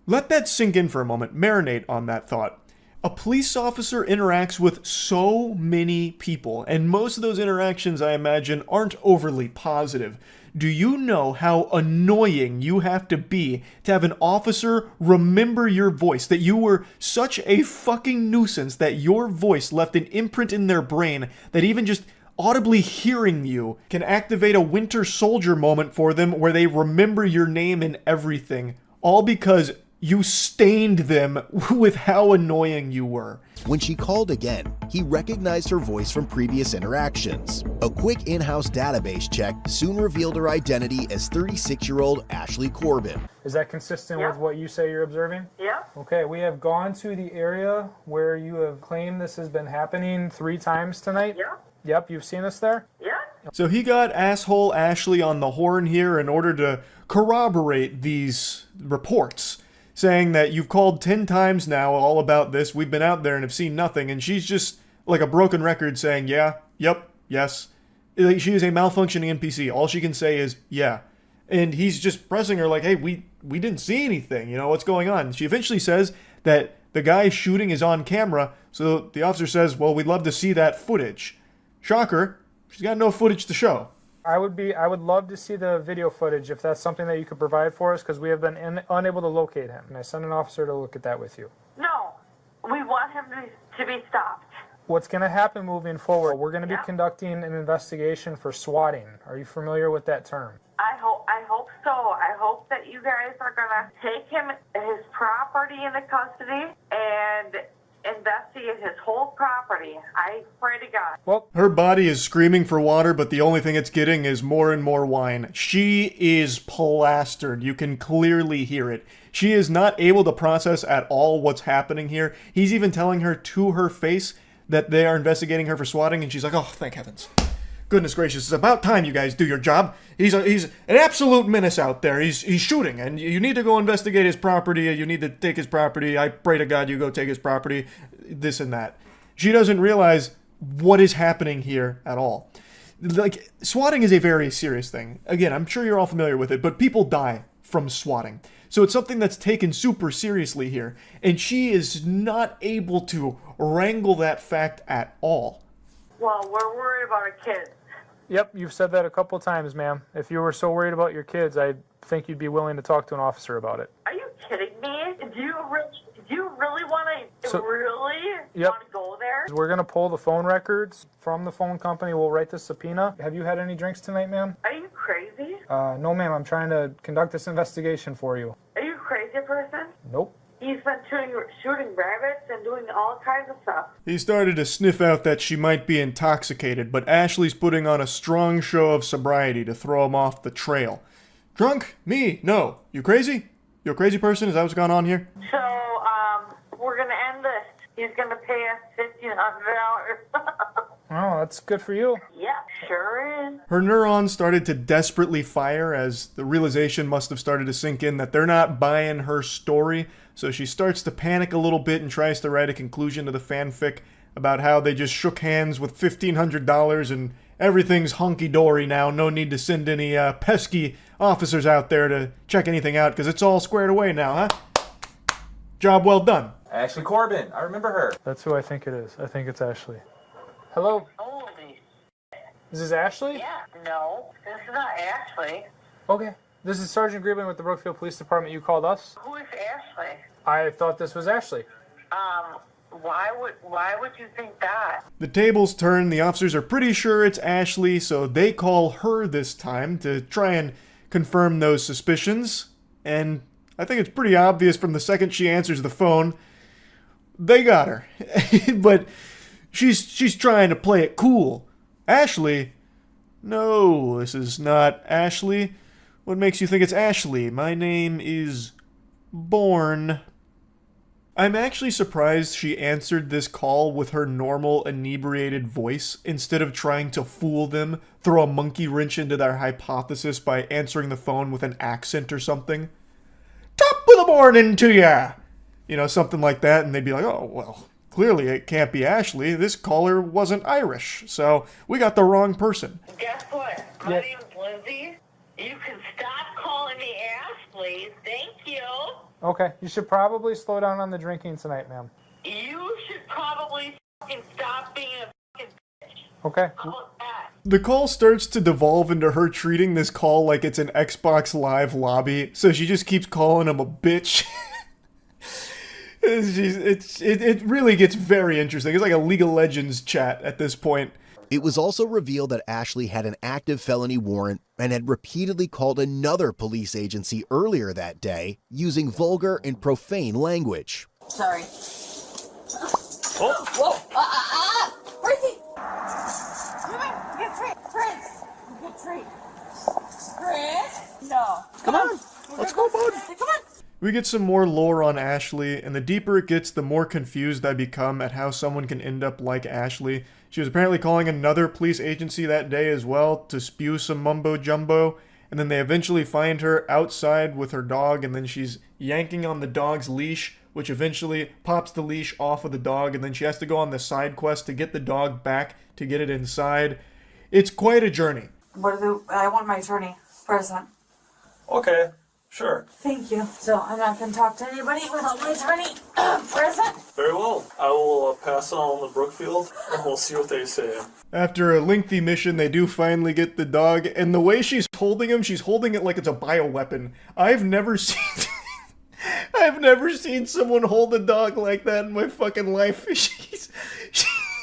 Let that sink in for a moment. Marinate on that thought. A police officer interacts with so many people, and most of those interactions, I imagine, aren't overly positive. Do you know how annoying you have to be to have an officer remember your voice? That you were such a fucking nuisance that your voice left an imprint in their brain that even just audibly hearing you can activate a Winter Soldier moment for them where they remember your name and everything. All because you stained them with how annoying you were.
When she called again, he recognized her voice from previous interactions. A quick in-house database check soon revealed her identity as 36-year-old Ashley Corbin.
Is that consistent with what you say you're observing?
Yeah.
Okay, we have gone to the area where you have claimed this has been happening 3 times tonight.
Yeah.
Yep, you've seen us there?
Yeah.
So he got asshole Ashley on the horn here in order to corroborate these reports, saying that you've called 10 times now all about this, we've been out there and have seen nothing, and she's just like a broken record saying, yeah, yep, yes. Like, she is a malfunctioning NPC. All she can say is, yeah. And he's just pressing her like, hey, we didn't see anything, you know, what's going on? She eventually says that the guy shooting is on camera, so the officer says, well, we'd love to see that footage. Shocker, she's got no footage to show.
I would love to see the video footage if that's something that you could provide for us, because we have been unable to locate him. And I sent an officer to look at that with you.
No. We want him to be stopped.
What's going to happen moving forward, we're going to be conducting an investigation for swatting. Are you familiar with that term?
I hope so. I hope that you guys are going to take his property into custody and investigate his whole property. I pray to God.
Well,
Her body is screaming for water, but the only thing it's getting is more and more wine. She is plastered. You can clearly hear it. She is not able to process at all what's happening here. He's even telling her to her face that they are investigating her for swatting, and she's like, oh, thank heavens. Goodness gracious, it's about time you guys do your job. He's an absolute menace out there. He's shooting, and you need to go investigate his property. You need to take his property. I pray to God you go take his property. This and that. She doesn't realize what is happening here at all. Like, swatting is a very serious thing. Again, I'm sure you're all familiar with it, but people die from swatting. So it's something that's taken super seriously here, and she is not able to wrangle that fact at all.
Well, we're worried about our kids.
yep, you've said that a couple times, ma'am. If you were so worried about your kids, I think you'd be willing to talk to an officer about it.
Are you kidding me? Do you really want to
Yep.
go there?
We're going to pull the phone records from the phone company. We'll write the subpoena. Have you had any drinks tonight, ma'am?
Are you crazy?
No, ma'am. I'm trying to conduct this investigation for you.
Are you a crazy person?
Nope.
He's been shooting rabbits and doing all kinds of stuff.
He started to sniff out that she might be intoxicated, but Ashley's putting on a strong show of sobriety to throw him off the trail. Drunk? Me? No. You crazy? You a crazy person? Is that what's going on here?
So, we're going to end this. He's going to pay us $1,500.
Oh, that's good for you.
Yeah, sure is.
Her neurons started to desperately fire as the realization must have started to sink in that they're not buying her story, so she starts to panic a little bit and tries to write a conclusion to the fanfic about how they just shook hands with $1,500 and everything's hunky-dory now, no need to send any pesky officers out there to check anything out because it's all squared away now, huh? Job well done.
Ashley Corbin, I remember her.
That's who I think it is. I think it's Ashley. Hello?
Holy.
Is this Ashley?
Yeah, no, this is not Ashley.
Okay. This is Sergeant Griebling with the Brookfield Police Department. You called us?
Who is Ashley?
I thought this was Ashley.
Why would you think that?
The tables turn, the officers are pretty sure it's Ashley, so they call her this time to try and confirm those suspicions, and I think it's pretty obvious from the second she answers the phone, they got her. But she's trying to play it cool. Ashley? No, this is not Ashley. What makes you think it's Ashley? My name is Bourne. I'm actually surprised she answered this call with her normal inebriated voice instead of trying to fool them, throw a monkey wrench into their hypothesis by answering the phone with an accent or something. Top of the morning to ya! You know, something like that, and they'd be like, oh, well, clearly it can't be Ashley. This caller wasn't Irish, so we got the wrong person.
Guess what? My name's Lindsay. You can stop calling me Ashley. Thank you.
Okay. You should probably slow down on the drinking tonight, ma'am.
You should probably fucking stop being a fucking bitch.
Okay.
How about that?
The call starts to devolve into her treating this call like it's an Xbox Live lobby, so she just keeps calling him a bitch. It really gets very interesting. It's like a League of Legends chat at this point.
It was also revealed that Ashley had an active felony warrant and had repeatedly called another police agency earlier that day using vulgar and profane language.
Sorry. Whoa! Where's he? Come on, get a treat. Prince! Get a treat. Prince? No.
Come on, let's go, bud.
Come on.
We get some more lore on Ashley, and the deeper it gets, the more confused I become at how someone can end up like Ashley. She was apparently calling another police agency that day as well to spew some mumbo-jumbo, and then they eventually find her outside with her dog, and then she's yanking on the dog's leash, which eventually pops the leash off of the dog, and then she has to go on the side quest to get the dog back to get it inside. It's quite a journey.
I want my attorney present.
Okay, sure.
Thank you. So I'm not going to talk to anybody without my attorney present.
Very well. I will pass on the Brookfield, and we'll see what they say.
After a lengthy mission, they do finally get the dog, and the way she's holding him, she's holding it like it's a bioweapon. I've never seen someone hold a dog like that in my fucking life.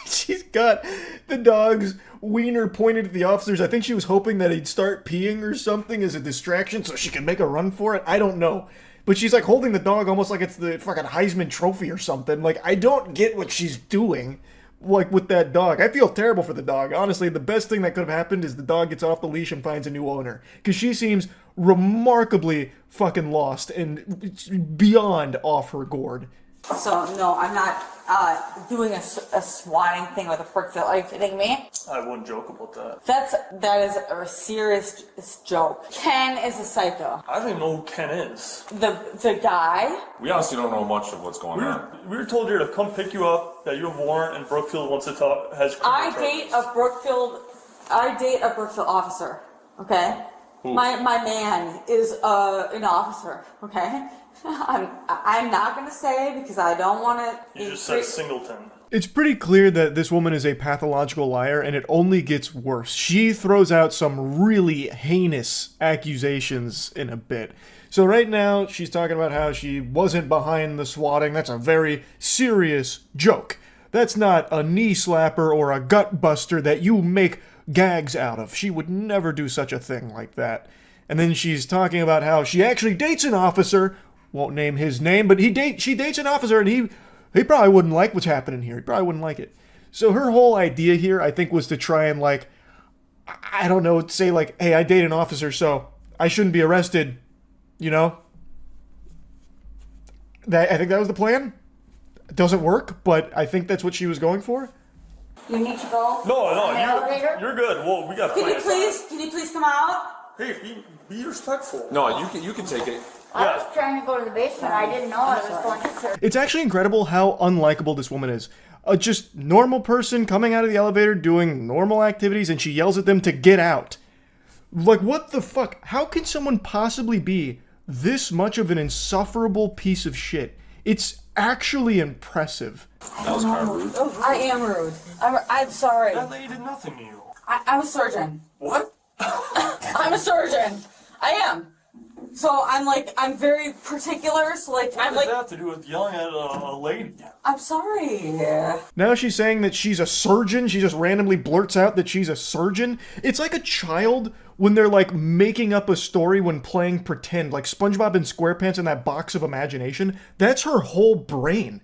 She's got the dog's wiener pointed at the officers. I think she was hoping that he'd start peeing or something as a distraction so she can make a run for it. I don't know. But she's like holding the dog almost like it's the fucking Heisman Trophy or something. Like, I don't get what she's doing, like, with that dog. I feel terrible for the dog. Honestly, the best thing that could have happened is the dog gets off the leash and finds a new owner. Because she seems remarkably fucking lost and beyond off her gourd.
So, no, I'm not doing a swatting thing with a Brookfield. Are you kidding me?
I wouldn't joke about that.
That is a serious joke. Ken is a psycho.
I don't even know who Ken is.
The guy?
We honestly don't know much of what's going on.
We were told here to come pick you up, that you have a warrant, and Brookfield wants to talk, has criminal charges.
I date a Brookfield officer, okay?
Who?
My man is an officer, okay? I'm not going to say because I don't want to...
You just said Singleton.
It's pretty clear that this woman is a pathological liar, and it only gets worse. She throws out some really heinous accusations in a bit. So right now, she's talking about how she wasn't behind the swatting. That's a very serious joke. That's not a knee slapper or a gut buster that you make gags out of. She would never do such a thing like that. And then she's talking about how she actually dates an officer. Won't name his name, but she dates an officer, and he probably wouldn't like what's happening here. He probably wouldn't like it. So her whole idea here, I think, was to try and, like, I don't know, say, like, hey, I date an officer, so I shouldn't be arrested, you know? I think that was the plan. It doesn't work, but I think that's what she was going for.
You need to go?
No, you're good. Well, we got plans.
Can you please come out?
Hey, be respectful.
No, you can take it.
I was trying to go to the basement. I didn't know I was going to church.
It's actually incredible how unlikable this woman is. A just normal person coming out of the elevator doing normal activities, and she yells at them to get out. Like, what the fuck? How can someone possibly be this much of an insufferable piece of shit? It's actually impressive.
That was kind of rude.
I am rude. I'm sorry.
That lady did nothing to you.
I'm a surgeon.
What?
I'm a surgeon. I am. So I'm very particular. So
What does that have to do with yelling at a lady?
I'm sorry.
Now she's saying that she's a surgeon. She just randomly blurts out that she's a surgeon. It's like a child when they're like making up a story when playing pretend, like SpongeBob and SquarePants in that box of imagination. That's her whole brain.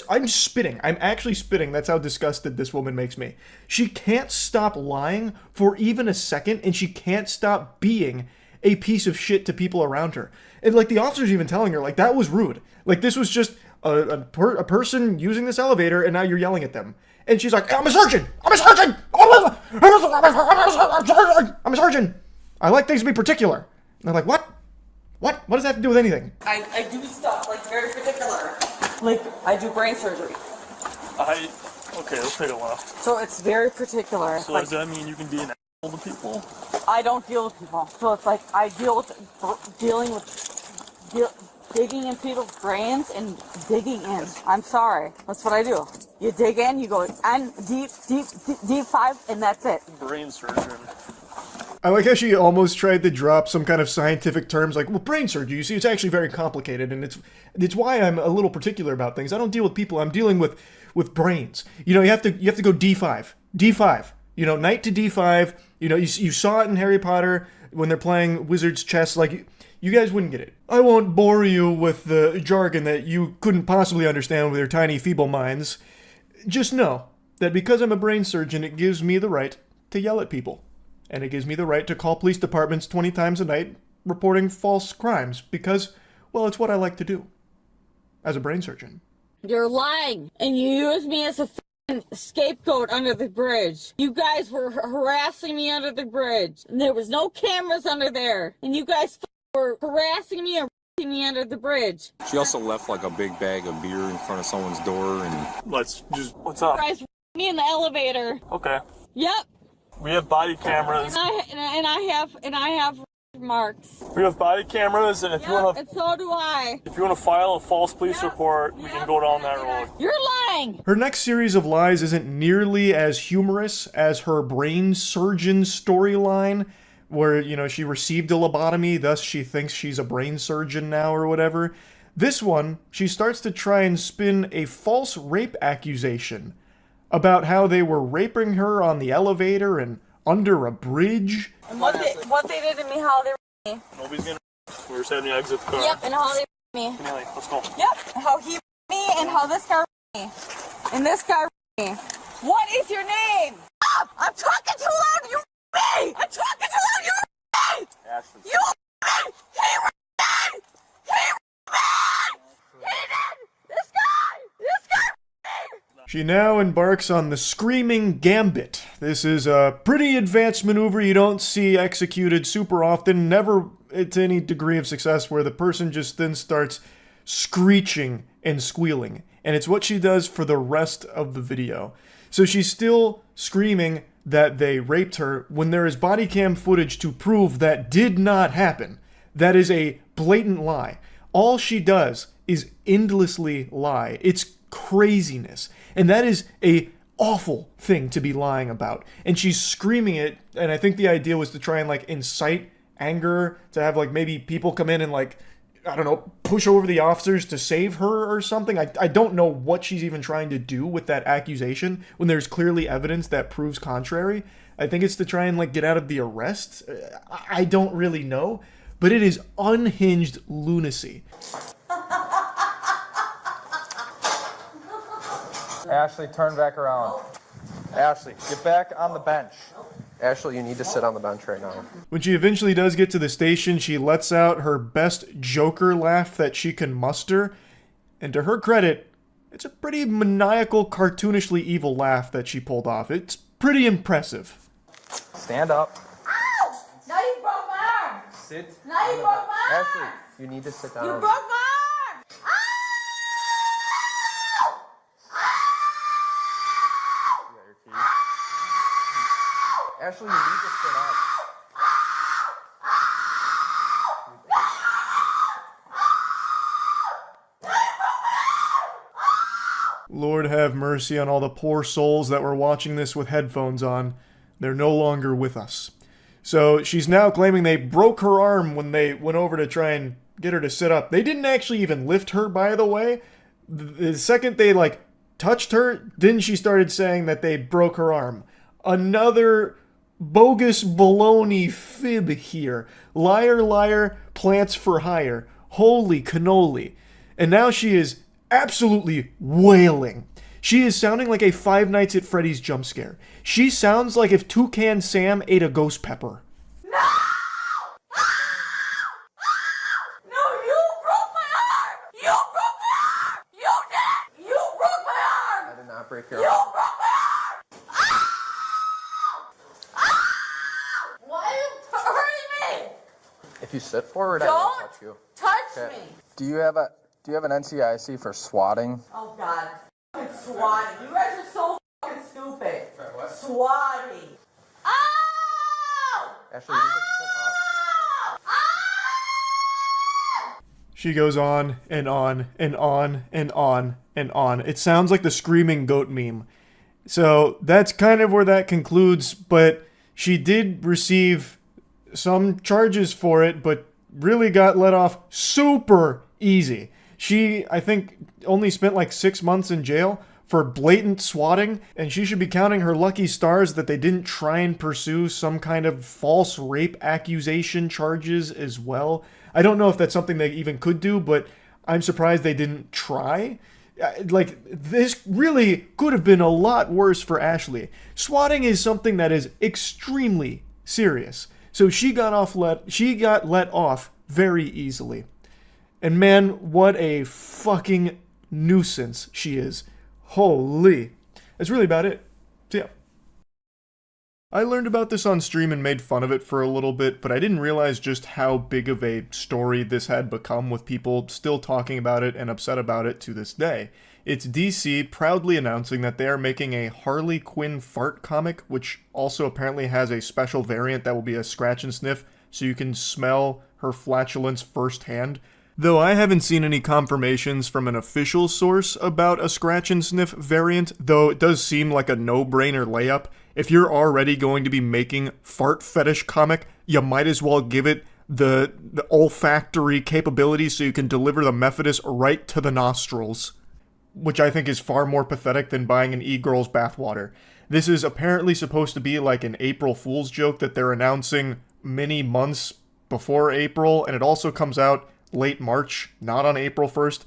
I'm spitting. I'm actually spitting. That's how disgusted this woman makes me. She can't stop lying for even a second, and she can't stop being a piece of shit to people around her. And like the officer's even telling her, like, that was rude. Like, this was just a person using this elevator, and now you're yelling at them. And she's like, I'm a surgeon! I'm a surgeon! I'm a surgeon! I like things to be particular. And they're like, what? What? What does that have to do with anything?
I do stuff, like, very particular. Like, I do brain surgery.
Okay, let's take a left.
So it's very particular.
So does that mean you can be an asshole to people?
I don't deal with people. So it's like, I deal with, digging in people's brains and digging in. I'm sorry. That's what I do. You dig in, you go in deep 5, and that's it.
Brain surgeon.
I like how she almost tried to drop some kind of scientific terms like, well, brain surgery, you see, it's actually very complicated, and it's why I'm a little particular about things. I don't deal with people, I'm dealing with brains. You know, you have to go D5. D5. You know, knight to D5. You know, you saw it in Harry Potter when they're playing wizard's chess. Like, you guys wouldn't get it. I won't bore you with the jargon that you couldn't possibly understand with your tiny, feeble minds. Just know that because I'm a brain surgeon, it gives me the right to yell at people. And it gives me the right to call police departments 20 times a night reporting false crimes because, well, it's what I like to do as a brain surgeon.
You're lying, and you use me as a scapegoat under the bridge. You guys were harassing me under the bridge, and there was no cameras under there, and you guys were harassing me and me under the bridge.
She also left like a big bag of beer in front of someone's door and...
What's up?
You guys me in the elevator.
Okay.
Yep.
We have body cameras.
And I have marks.
We have body cameras, and if you want to,
and so do I.
if you want to file a false police report, we can go down that road.
You're lying.
Her next series of lies isn't nearly as humorous as her brain surgeon storyline, where, you know, she received a lobotomy, thus she thinks she's a brain surgeon now or whatever. This one, she starts to try and spin a false rape accusation about how they were raping her on the elevator and under a bridge.
And what they did to me, how they raped me.
Nobody's gonna. We're just having to exit the car.
Yep, and how they raped me.
Neely, let's go.
Yep, how he raped me and how this guy raped me. And this guy raped me. What is your name? Stop! I'm talking too loud, you raped me! I'm talking too loud, you raped me!
Ashley.
You raped me! He raped me! He raped me! He did! This guy raped me!
She now embarks on the Screaming Gambit. This is a pretty advanced maneuver you don't see executed super often, never to any degree of success, where the person just then starts screeching and squealing. And it's what she does for the rest of the video. So she's still screaming that they raped her when there is body cam footage to prove that did not happen. That is a blatant lie. All she does is endlessly lie. It's craziness. And that is a awful thing to be lying about. And she's screaming it, and I think the idea was to try and, like, incite anger, to have, like, maybe people come in and, like, I don't know, push over the officers to save her or something. I don't know what she's even trying to do with that accusation when there's clearly evidence that proves contrary. I think it's to try and, like, get out of the arrest. I don't really know, but it is unhinged lunacy.
Ashley, turn back around. Ashley, get back on the bench. Ashley, you need to sit on the bench right now.
When she eventually does get to the station, she lets out her best Joker laugh that she can muster. And to her credit, it's a pretty maniacal, cartoonishly evil laugh that she pulled off. It's pretty impressive.
Stand up.
Ow! Now you broke my arm!
Sit.
Now you broke my arm!
Ashley, you need to sit down.
You broke my arm! Ow!
You got your keys. Ashley, you need to sit up.
Lord have mercy on all the poor souls that were watching this with headphones on. They're no longer with us. So she's now claiming they broke her arm when they went over to try and get her to sit up. They didn't actually even lift her, by the way. The second they, like, touched her, then she started saying that they broke her arm. Another bogus baloney fib here. Liar, liar, plants for hire. Holy cannoli. And now she is absolutely wailing. She is sounding like a Five Nights at Freddy's jump scare. She sounds like if Toucan Sam ate a ghost pepper.
No! No, you broke my arm! You broke my arm! You did! You broke my arm!
I did not break your
You
arm.
broke my arm! Why are you hurting me?
If you sit forward, I won't
Don't
touch you.
touch me!
Do you have an NCIC for swatting?
Oh God. Swatting. You guys are so fucking stupid. Swatting. Ow!
Ashley, you need to sit up.
She goes on and on and on and on and on. It sounds like the screaming goat meme. So that's kind of where that concludes, but she did receive some charges for it, but really got let off super easy. She, I think, only spent like 6 months in jail for blatant swatting, and she should be counting her lucky stars that they didn't try and pursue some kind of false rape accusation charges as well. I don't know if that's something they even could do, but I'm surprised they didn't try. Like, this really could have been a lot worse for Ashley. Swatting is something that is extremely serious. So she got let off very easily. And man, what a fucking nuisance she is. Holy. That's really about it. So yeah. I learned about this on stream and made fun of it for a little bit, but I didn't realize just how big of a story this had become, with people still talking about it and upset about it to this day. It's DC proudly announcing that they are making a Harley Quinn fart comic, which also apparently has a special variant that will be a scratch and sniff, so you can smell her flatulence firsthand. Though I haven't seen any confirmations from an official source about a scratch and sniff variant, though it does seem like a no-brainer layup. If you're already going to be making fart fetish comic, you might as well give it the olfactory capability so you can deliver the Methodist right to the nostrils, which I think is far more pathetic than buying an e-girl's bathwater. This is apparently supposed to be like an April Fool's joke that they're announcing many months before April, and it also comes out late March, not on April 1st,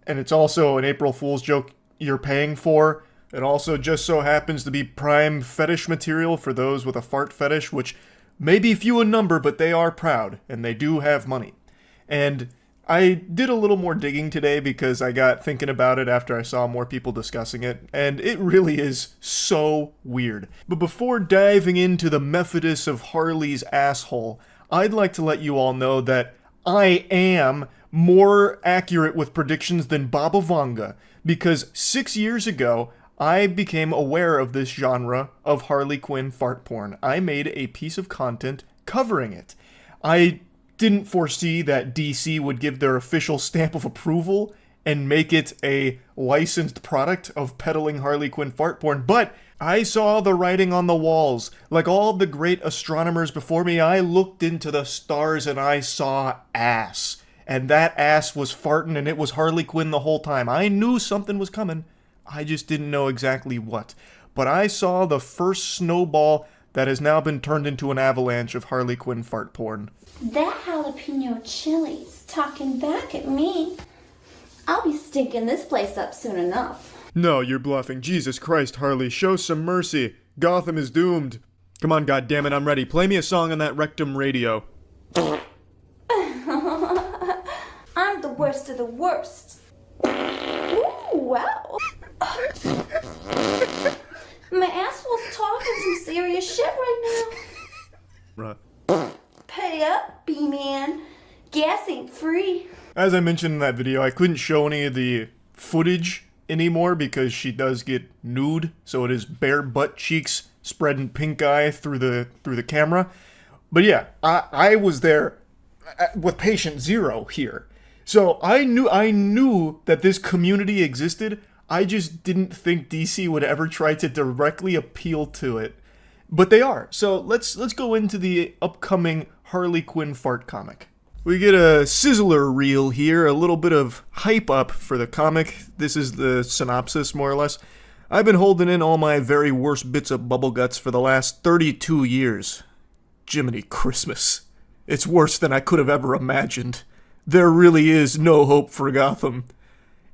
and it's also an April Fool's joke you're paying for. It also just so happens to be prime fetish material for those with a fart fetish, which may be few in number, but they are proud, and they do have money. And I did a little more digging today because I got thinking about it after I saw more people discussing it, and it really is so weird. But before diving into the Methodist of Harley's asshole, I'd like to let you all know that I am more accurate with predictions than Baba Vanga, because 6 years ago, I became aware of this genre of Harley Quinn fart porn. I made a piece of content covering it. I didn't foresee that DC would give their official stamp of approval and make it a licensed product of peddling Harley Quinn fart porn, but I saw the writing on the walls. Like all the great astronomers before me, I looked into the stars and I saw ass. And that ass was farting, and it was Harley Quinn the whole time. I knew something was coming. I just didn't know exactly what. But I saw the first snowball that has now been turned into an avalanche of Harley Quinn fart porn.
That jalapeno chili's talking back at me. I'll be stinking this place up soon enough.
No, you're bluffing. Jesus Christ, Harley, show some mercy. Gotham is doomed. Come on, goddammit, I'm ready. Play me a song on that rectum radio.
I'm the worst of the worst. Ooh, wow. My asshole's talking some serious shit right now.
Right.
Pay up, B-man. Gas ain't free.
As I mentioned in that video, I couldn't show any of the footage anymore because she does get nude, so it is bare butt cheeks spreading pink eye through the camera. But yeah, I was there with patient zero here. So I knew that this community existed. I just didn't think DC would ever try to directly appeal to it. But they are. So let's go into the upcoming Harley Quinn fart comic. We get a sizzler reel here, a little bit of hype up for the comic. This is the synopsis, more or less. I've been holding in all my very worst bits of bubble guts for the last 32 years. Jiminy Christmas. It's worse than I could have ever imagined. There really is no hope for Gotham.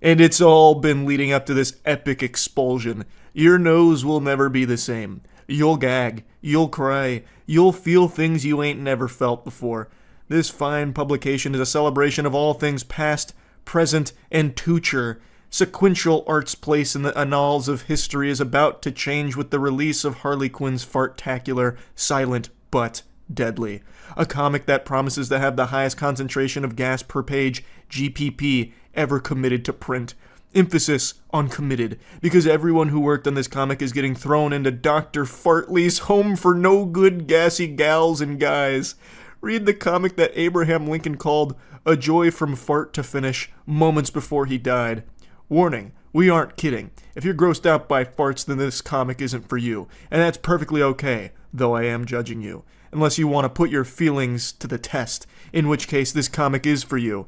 And it's all been leading up to this epic expulsion. Your nose will never be the same. You'll gag. You'll cry. You'll feel things you ain't never felt before. This fine publication is a celebration of all things past, present, and future. Sequential art's place in the annals of history is about to change with the release of Harley Quinn's Fartacular, Silent But Deadly. A comic that promises to have the highest concentration of gas per page, GPP, ever committed to print. Emphasis on committed, because everyone who worked on this comic is getting thrown into Dr. Fartley's home for no good gassy gals and guys. Read the comic that Abraham Lincoln called A Joy from Fart to Finish moments before he died. Warning, we aren't kidding. If you're grossed out by farts, then this comic isn't for you. And that's perfectly okay, though I am judging you. Unless you want to put your feelings to the test, in which case this comic is for you.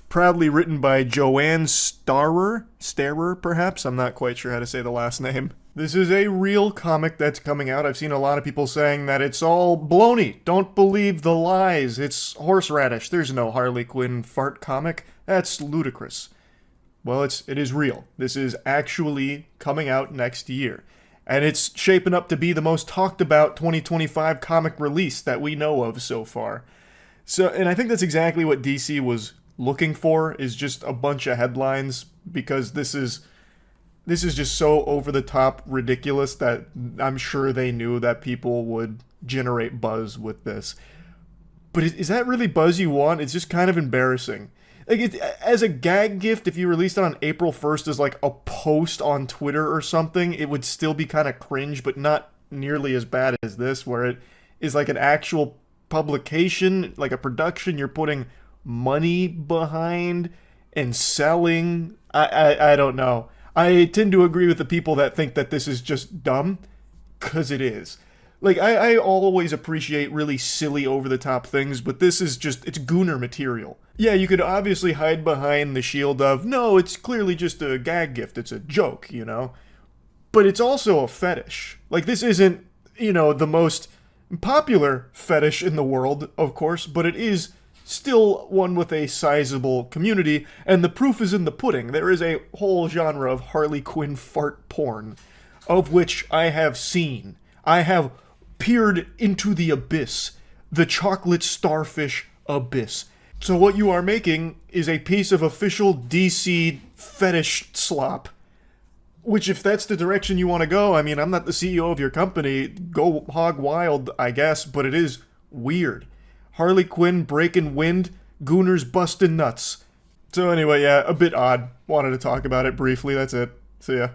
Proudly written by Joanne Starer, perhaps? I'm not quite sure how to say the last name. This is a real comic that's coming out. I've seen a lot of people saying that it's all baloney. Don't believe the lies. It's horseradish. There's no Harley Quinn fart comic. That's ludicrous. Well, it is real. This is actually coming out next year. And it's shaping up to be the most talked about 2025 comic release that we know of so far. And I think that's exactly what DC was looking for, is just a bunch of headlines, because this is just so over-the-top ridiculous that I'm sure they knew that people would generate buzz with this. But is that really buzz you want? It's just kind of embarrassing. Like, as a gag gift, if you released it on April 1st as like a post on Twitter or something, it would still be kind of cringe, but not nearly as bad as this, where it is like an actual publication, like a production you're putting money behind and selling. I don't know. I tend to agree with the people that think that this is just dumb, because it is. Like, I always appreciate really silly, over-the-top things, but this is just, it's gooner material. Yeah, you could obviously hide behind the shield of, no, it's clearly just a gag gift, it's a joke, you know? But it's also a fetish. Like, this isn't, the most popular fetish in the world, of course, but it is still one with a sizable community, and the proof is in the pudding. There is a whole genre of Harley Quinn fart porn, of which I have seen. I have peered into the abyss, the chocolate starfish abyss. So what you are making is a piece of official DC fetish slop, which, if that's the direction you want to go, I mean, I'm not the CEO of your company, go hog wild, I guess, but it is weird. Harley Quinn breaking wind, Gooners busting nuts. So anyway, yeah, a bit odd. Wanted to talk about it briefly, that's it. See ya.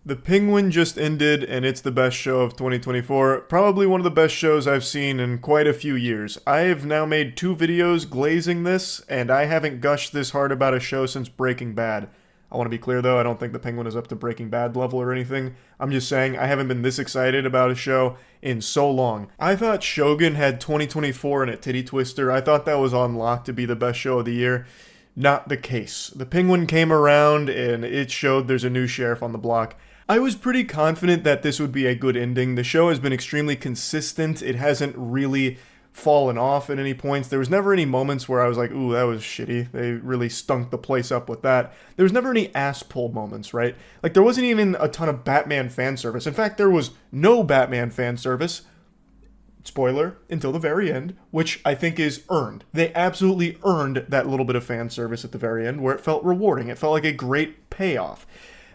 The Penguin just ended, and it's the best show of 2024. Probably one of the best shows I've seen in quite a few years. I have now made 2 videos glazing this, and I haven't gushed this hard about a show since Breaking Bad. I want to be clear, though, I don't think The Penguin is up to Breaking Bad level or anything. I'm just saying I haven't been this excited about a show in so long. I thought Shogun had 2024 in a titty twister. I thought that was on lock to be the best show of the year. Not the case. The Penguin came around, and it showed there's a new sheriff on the block. I was pretty confident that this would be a good ending. The show has been extremely consistent. It hasn't really fallen off at any points. There was never any moments where I was like, ooh, that was shitty. They really stunk the place up with that. There was never any ass pull moments, right? Like, there wasn't even a ton of Batman fan service. In fact, there was no Batman fan service, spoiler, until the very end, which I think is earned. They absolutely earned that little bit of fan service at the very end, where it felt rewarding. It felt like a great payoff.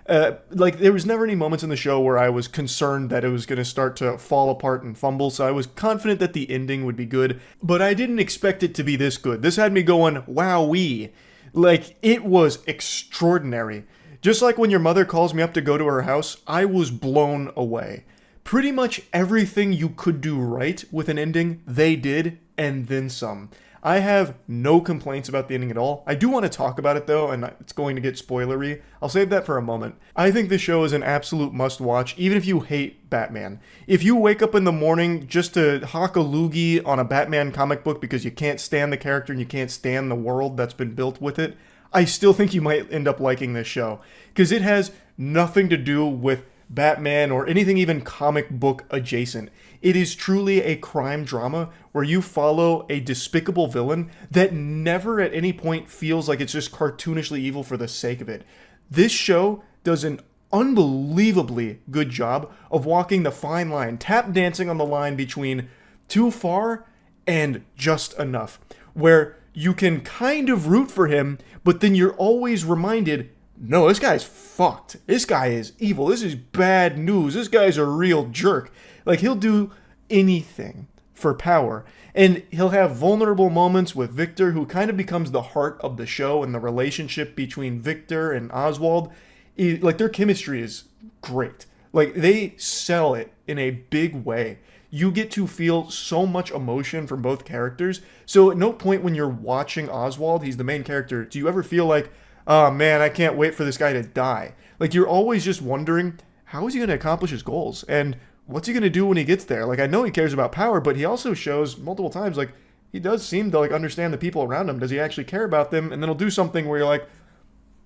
There was never any moments in the show where I was concerned that it was going to start to fall apart and fumble, so I was confident that the ending would be good, but I didn't expect it to be this good. This had me going, wowee. Like, it was extraordinary. Just like when your mother calls me up to go to her house, I was blown away. Pretty much everything you could do right with an ending, they did, and then some. I have no complaints about the ending at all. I do want to talk about it, though, and it's going to get spoilery. I'll save that for a moment. I think this show is an absolute must-watch, even if you hate Batman. If you wake up in the morning just to hawk a loogie on a Batman comic book because you can't stand the character and you can't stand the world that's been built with it, I still think you might end up liking this show. Because it has nothing to do with Batman or anything even comic book adjacent. It is truly a crime drama where you follow a despicable villain that never at any point feels like it's just cartoonishly evil for the sake of it. This show does an unbelievably good job of walking the fine line, tap dancing on the line between too far and just enough, where you can kind of root for him, but then you're always reminded, no, this guy's fucked. This guy is evil. This is bad news. This guy's a real jerk. Like, he'll do anything for power. And he'll have vulnerable moments with Victor, who kind of becomes the heart of the show, and the relationship between Victor and Oswald. Like, their chemistry is great. Like, they sell it in a big way. you get to feel so much emotion from both characters. So at no point when you're watching Oswald, he's the main character, do you ever feel like, oh man, I can't wait for this guy to die. Like, you're always just wondering, how is he going to accomplish his goals? And what's he going to do when he gets there? Like, I know he cares about power, but he also shows multiple times, like, he does seem to, like, understand the people around him. Does he actually care about them? And then he'll do something where you're like,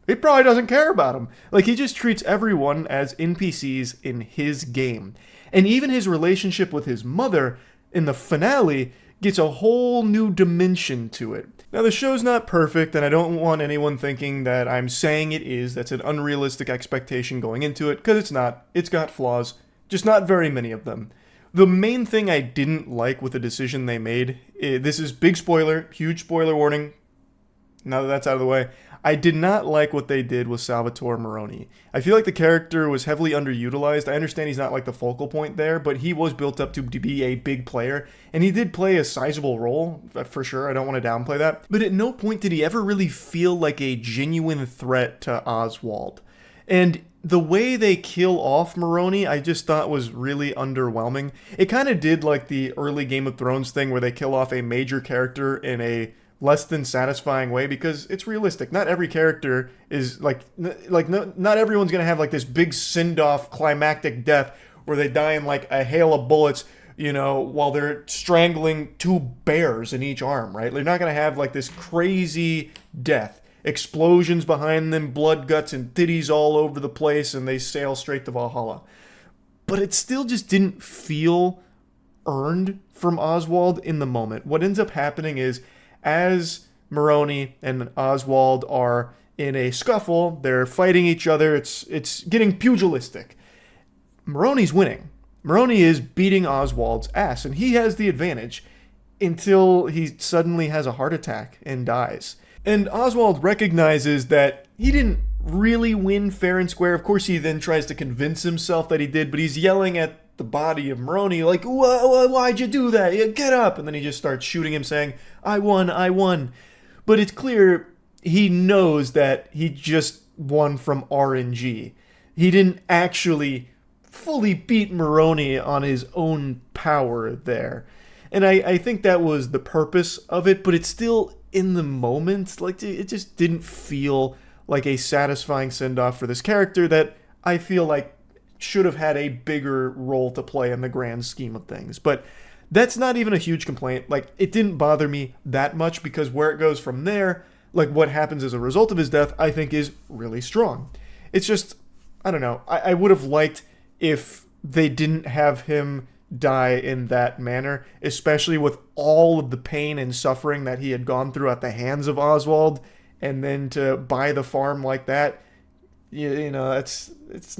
he probably doesn't care about them. Like, he just treats everyone as NPCs in his game. And even his relationship with his mother in the finale gets a whole new dimension to it. Now, the show's not perfect, and I don't want anyone thinking that I'm saying it is. That's an unrealistic expectation going into it, because it's not. It's got flaws, just not very many of them. The main thing I didn't like with the decision they made, this is big spoiler, huge spoiler warning, now that that's out of the way, I did not like what they did with Salvatore Maroni. I feel like the character was heavily underutilized. I understand he's not like the focal point there, but he was built up to be a big player, and he did play a sizable role, for sure. I don't want to downplay that. But at no point did he ever really feel like a genuine threat to Oswald. And the way they kill off Maroni, I just thought was really underwhelming. It kind of did like the early Game of Thrones thing where they kill off a major character in a less than satisfying way, because it's realistic. Not every character is not everyone's gonna have like this big send-off climactic death where they die in like a hail of bullets, you know, while they're strangling 2 bears in each arm, right? They're not gonna have like this crazy death. Explosions behind them, blood, guts, and titties all over the place, and they sail straight to Valhalla. But it still just didn't feel earned from Oswald in the moment. What ends up happening is, as Maroni and Oswald are in a scuffle, they're fighting each other, it's getting pugilistic. Maroni's winning. Maroni is beating Oswald's ass, and he has the advantage until he suddenly has a heart attack and dies. And Oswald recognizes that he didn't really win fair and square. Of course, he then tries to convince himself that he did, but he's yelling at the body of Maroni like, why'd you do that? Get up! And then he just starts shooting him saying, I won, I won. But it's clear he knows that he just won from RNG. He didn't actually fully beat Maroni on his own power there. And I think that was the purpose of it, but it's still, in the moment, like, it just didn't feel like a satisfying send-off for this character that I feel like should have had a bigger role to play in the grand scheme of things. But that's not even a huge complaint. Like, it didn't bother me that much, because where it goes from there, like what happens as a result of his death, I think is really strong. It's just, I don't know, I would have liked if they didn't have him die in that manner, especially with all of the pain and suffering that he had gone through at the hands of Oswald, and then to buy the farm like that, you know, it's just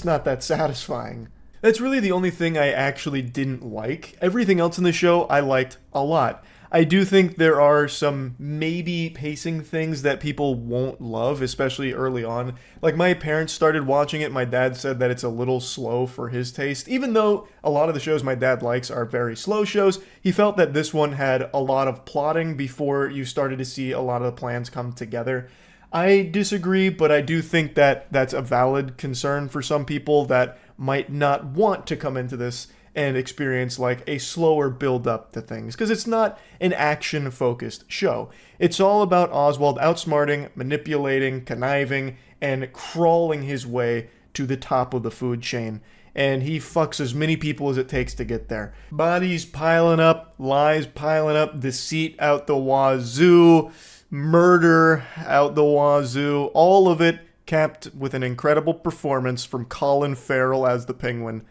not that satisfying. That's really the only thing I actually didn't like. Everything else in the show I liked a lot. I do think there are some maybe pacing things that people won't love, especially early on. Like, my parents started watching it, my dad said that it's a little slow for his taste. Even though a lot of the shows my dad likes are very slow shows, he felt that this one had a lot of plotting before you started to see a lot of the plans come together. I disagree, but I do think that that's a valid concern for some people that might not want to come into this and experience like a slower build up to things, because it's not an action focused show. It's all about Oswald outsmarting, manipulating, conniving, and crawling his way to the top of the food chain. And he fucks as many people as it takes to get there. Bodies piling up, lies piling up, deceit out the wazoo, murder out the wazoo, all of it capped with an incredible performance from Colin Farrell as the Penguin.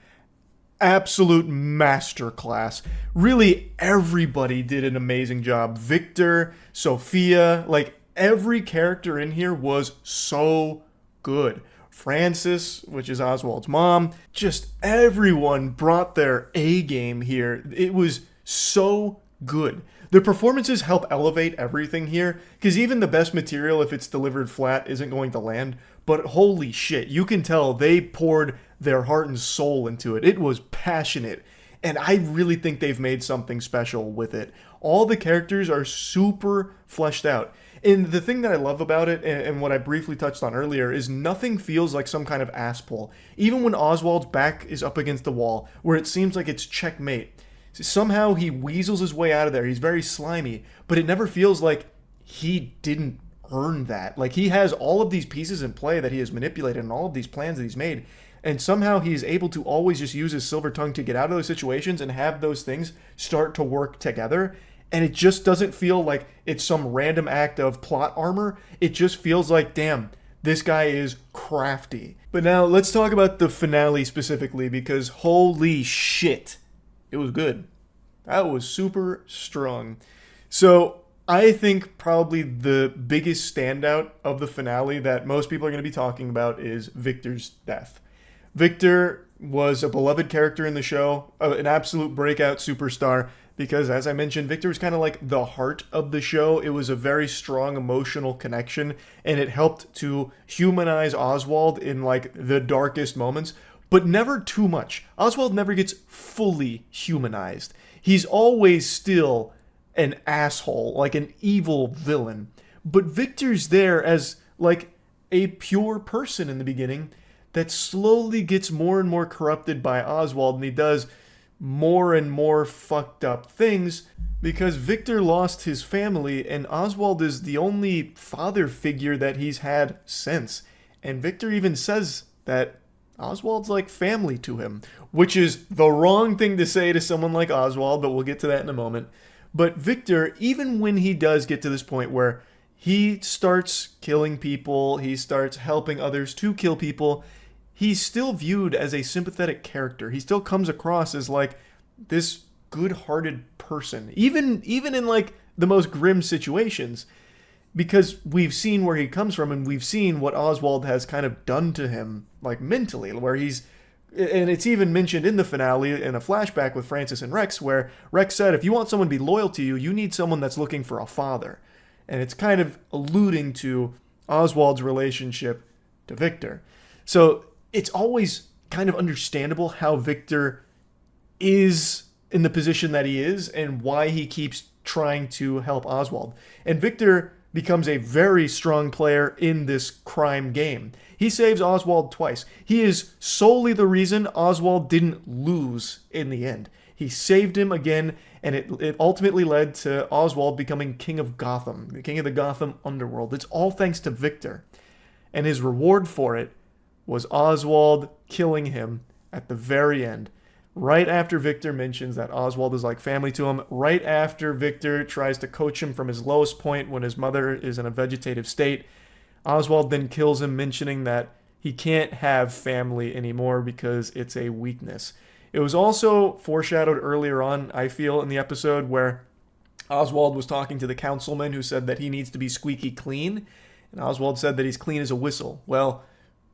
Absolute masterclass. Really, everybody did an amazing job. Victor, Sophia, like, every character in here was so good. Frances, which is Oswald's mom, just everyone brought their A game here. It was so good. The performances help elevate everything here, because even the best material, if it's delivered flat, isn't going to land. But holy shit, you can tell they poured their heart and soul into it. It was passionate, and I really think they've made something special with it. All the characters are super fleshed out, And the thing that I love about it, and what I briefly touched on earlier, is nothing feels like some kind of ass pull. Even when Oswald's back is up against the wall, where it seems like it's checkmate, somehow he weasels his way out of there. He's very slimy, but it never feels like he didn't earn that. Like, he has all of these pieces in play that he has manipulated and all of these plans that he's made, and somehow he's able to always just use his silver tongue to get out of those situations and have those things start to work together. And it just doesn't feel like it's some random act of plot armor. It just feels like, damn, this guy is crafty. But now let's talk about the finale specifically, because holy shit, it was good. That was super strong. So I think probably the biggest standout of the finale that most people are going to be talking about is Victor's death. Victor was a beloved character in the show, an absolute breakout superstar, because, as I mentioned, Victor was kind of like the heart of the show. It was a very strong emotional connection, and it helped to humanize Oswald in, like, the darkest moments, but never too much. Oswald never gets fully humanized. He's always still an asshole, like an evil villain. But Victor's there as, like, a pure person in the beginning that slowly gets more and more corrupted by Oswald, and he does more and more fucked up things because Victor lost his family, and Oswald is the only father figure that he's had since. And Victor even says that Oswald's like family to him, which is the wrong thing to say to someone like Oswald, but we'll get to that in a moment. But Victor, even when he does get to this point where he starts killing people, he starts helping others to kill people, he's still viewed as a sympathetic character. He still comes across as like this good-hearted person, even in like the most grim situations, because we've seen where he comes from and we've seen what Oswald has kind of done to him, like mentally, where he's, and it's even mentioned in the finale in a flashback with Francis and Rex, where Rex said, if you want someone to be loyal to you, you need someone that's looking for a father. And it's kind of alluding to Oswald's relationship to Victor. So it's always kind of understandable how Victor is in the position that he is and why he keeps trying to help Oswald. And Victor becomes a very strong player in this crime game. He saves Oswald twice. He is solely the reason Oswald didn't lose in the end. He saved him again, and it ultimately led to Oswald becoming king of Gotham, the king of the Gotham underworld. It's all thanks to Victor. And his reward for it was Oswald killing him at the very end. Right after Victor mentions that Oswald is like family to him, right after Victor tries to coach him from his lowest point when his mother is in a vegetative state, Oswald then kills him, mentioning that he can't have family anymore because it's a weakness. It was also foreshadowed earlier on, I feel, in the episode where Oswald was talking to the councilman who said that he needs to be squeaky clean, and Oswald said that he's clean as a whistle. Well,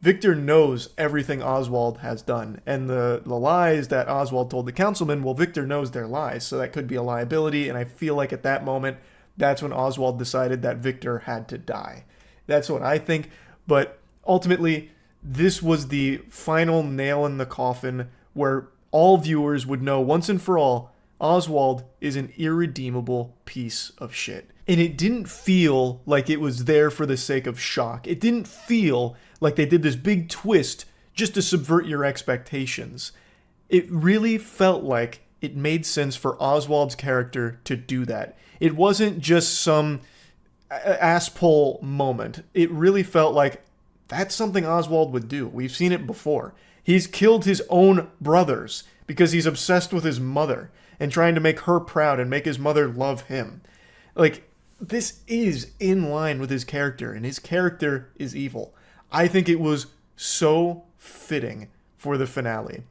Victor knows everything Oswald has done, and the lies that Oswald told the councilman, well, Victor knows they're lies, so that could be a liability, and I feel like at that moment, that's when Oswald decided that Victor had to die. That's what I think, but ultimately, this was the final nail in the coffin where all viewers would know once and for all, Oswald is an irredeemable piece of shit. And it didn't feel like it was there for the sake of shock. It didn't feel like they did this big twist just to subvert your expectations. It really felt like it made sense for Oswald's character to do that. It wasn't just some ass-pull moment. It really felt like that's something Oswald would do. We've seen it before. He's killed his own brothers because he's obsessed with his mother and trying to make her proud and make his mother love him. Like, this is in line with his character, and his character is evil. I think it was so fitting for the finale.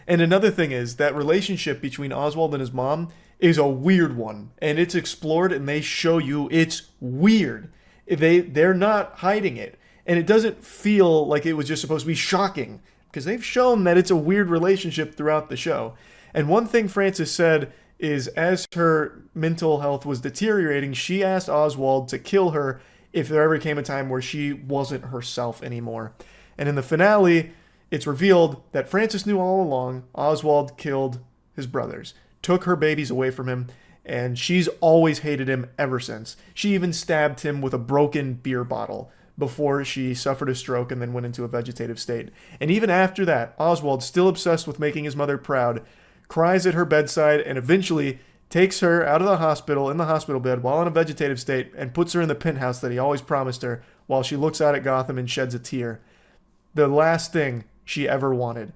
And another thing is that relationship between Oswald and his mom is a weird one, and it's explored, and they show you it's weird. They're not hiding it, and it doesn't feel like it was just supposed to be shocking, because they've shown that it's a weird relationship throughout the show. And one thing Frances said is, as her mental health was deteriorating, she asked Oswald to kill her if there ever came a time where she wasn't herself anymore. And in the finale, it's revealed that Frances knew all along Oswald killed his brothers, took her babies away from him, and she's always hated him ever since. She even stabbed him with a broken beer bottle before she suffered a stroke and then went into a vegetative state. And even after that, Oswald, still obsessed with making his mother proud, cries at her bedside and eventually takes her out of the hospital in the hospital bed while in a vegetative state and puts her in the penthouse that he always promised her while she looks out at Gotham and sheds a tear. The last thing she ever wanted.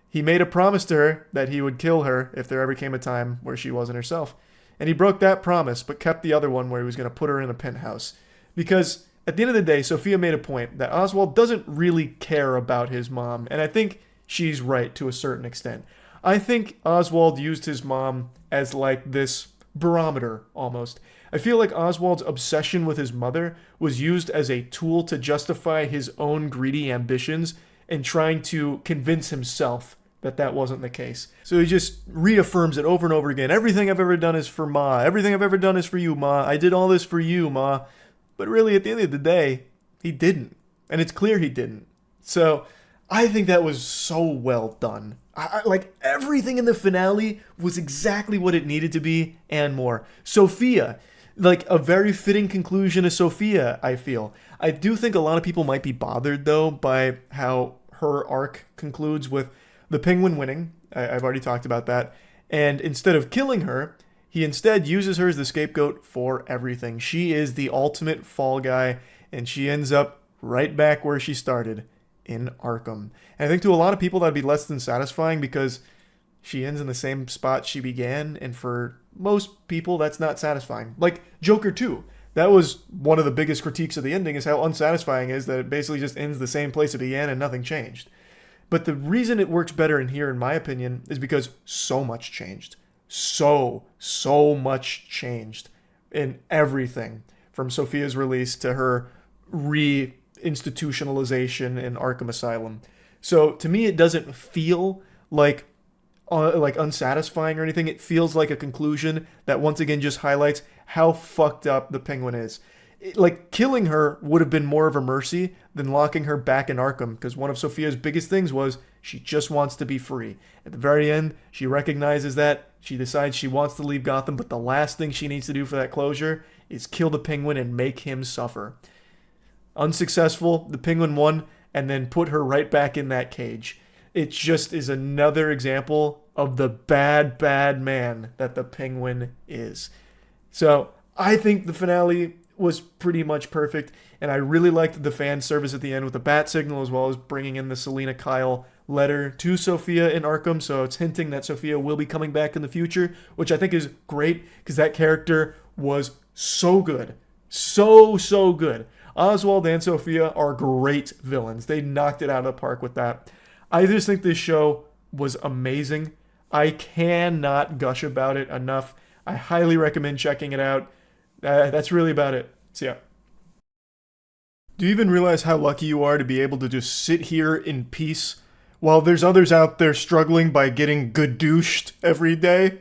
He made a promise to her that he would kill her if there ever came a time where she wasn't herself. And he broke that promise, but kept the other one where he was going to put her in a penthouse. Because at the end of the day, Sophia made a point that Oswald doesn't really care about his mom, and I think she's right to a certain extent. I think Oswald used his mom as like this barometer, almost. I feel like Oswald's obsession with his mother was used as a tool to justify his own greedy ambitions and trying to convince himself that that wasn't the case. So he just reaffirms it over and over again. Everything I've ever done is for Ma. Everything I've ever done is for you, Ma. I did all this for you, Ma. But really, at the end of the day, he didn't. And it's clear he didn't. So I think that was so well done. Like, everything in the finale was exactly what it needed to be and more. Sophia, like a very fitting conclusion to Sophia, I feel. I do think a lot of people might be bothered, though, by how her arc concludes with the Penguin winning. I've already talked about that. And instead of killing her, he instead uses her as the scapegoat for everything. She is the ultimate fall guy, and she ends up right back where she started, in Arkham. And I think to a lot of people that'd be less than satisfying because she ends in the same spot she began, and for most people that's not satisfying. Like Joker 2. That was one of the biggest critiques of the ending, is how unsatisfying it is that it basically just ends the same place it began and nothing changed. But the reason it works better in here, in my opinion, is because so much changed. So much changed in everything. From Sophia's release to her re-institutionalization in Arkham Asylum. So to me, it doesn't feel like unsatisfying or anything. It feels like a conclusion that once again just highlights how fucked up the Penguin is. Like, killing her would have been more of a mercy than locking her back in Arkham, because one of Sophia's biggest things was she just wants to be free. At the very end, she recognizes that. She decides she wants to leave Gotham, but the last thing she needs to do for that closure is kill the Penguin and make him suffer. Unsuccessful, the Penguin won, and then put her right back in that cage. It just is another example of the bad man that the Penguin is. So, I think the finale was pretty much perfect, and I really liked the fan service at the end with the bat signal, as well as bringing in the Selina Kyle letter to Sophia in Arkham, so it's hinting that Sophia will be coming back in the future, which I think is great, because that character was so good. So good. Oswald and Sophia are great villains. They knocked it out of the park with that. I just think this show was amazing. I cannot gush about it enough. I highly recommend checking it out. That's really about it. So yeah. Do you even realize how lucky you are to be able to just sit here in peace while there's others out there struggling by getting gadooshed every day?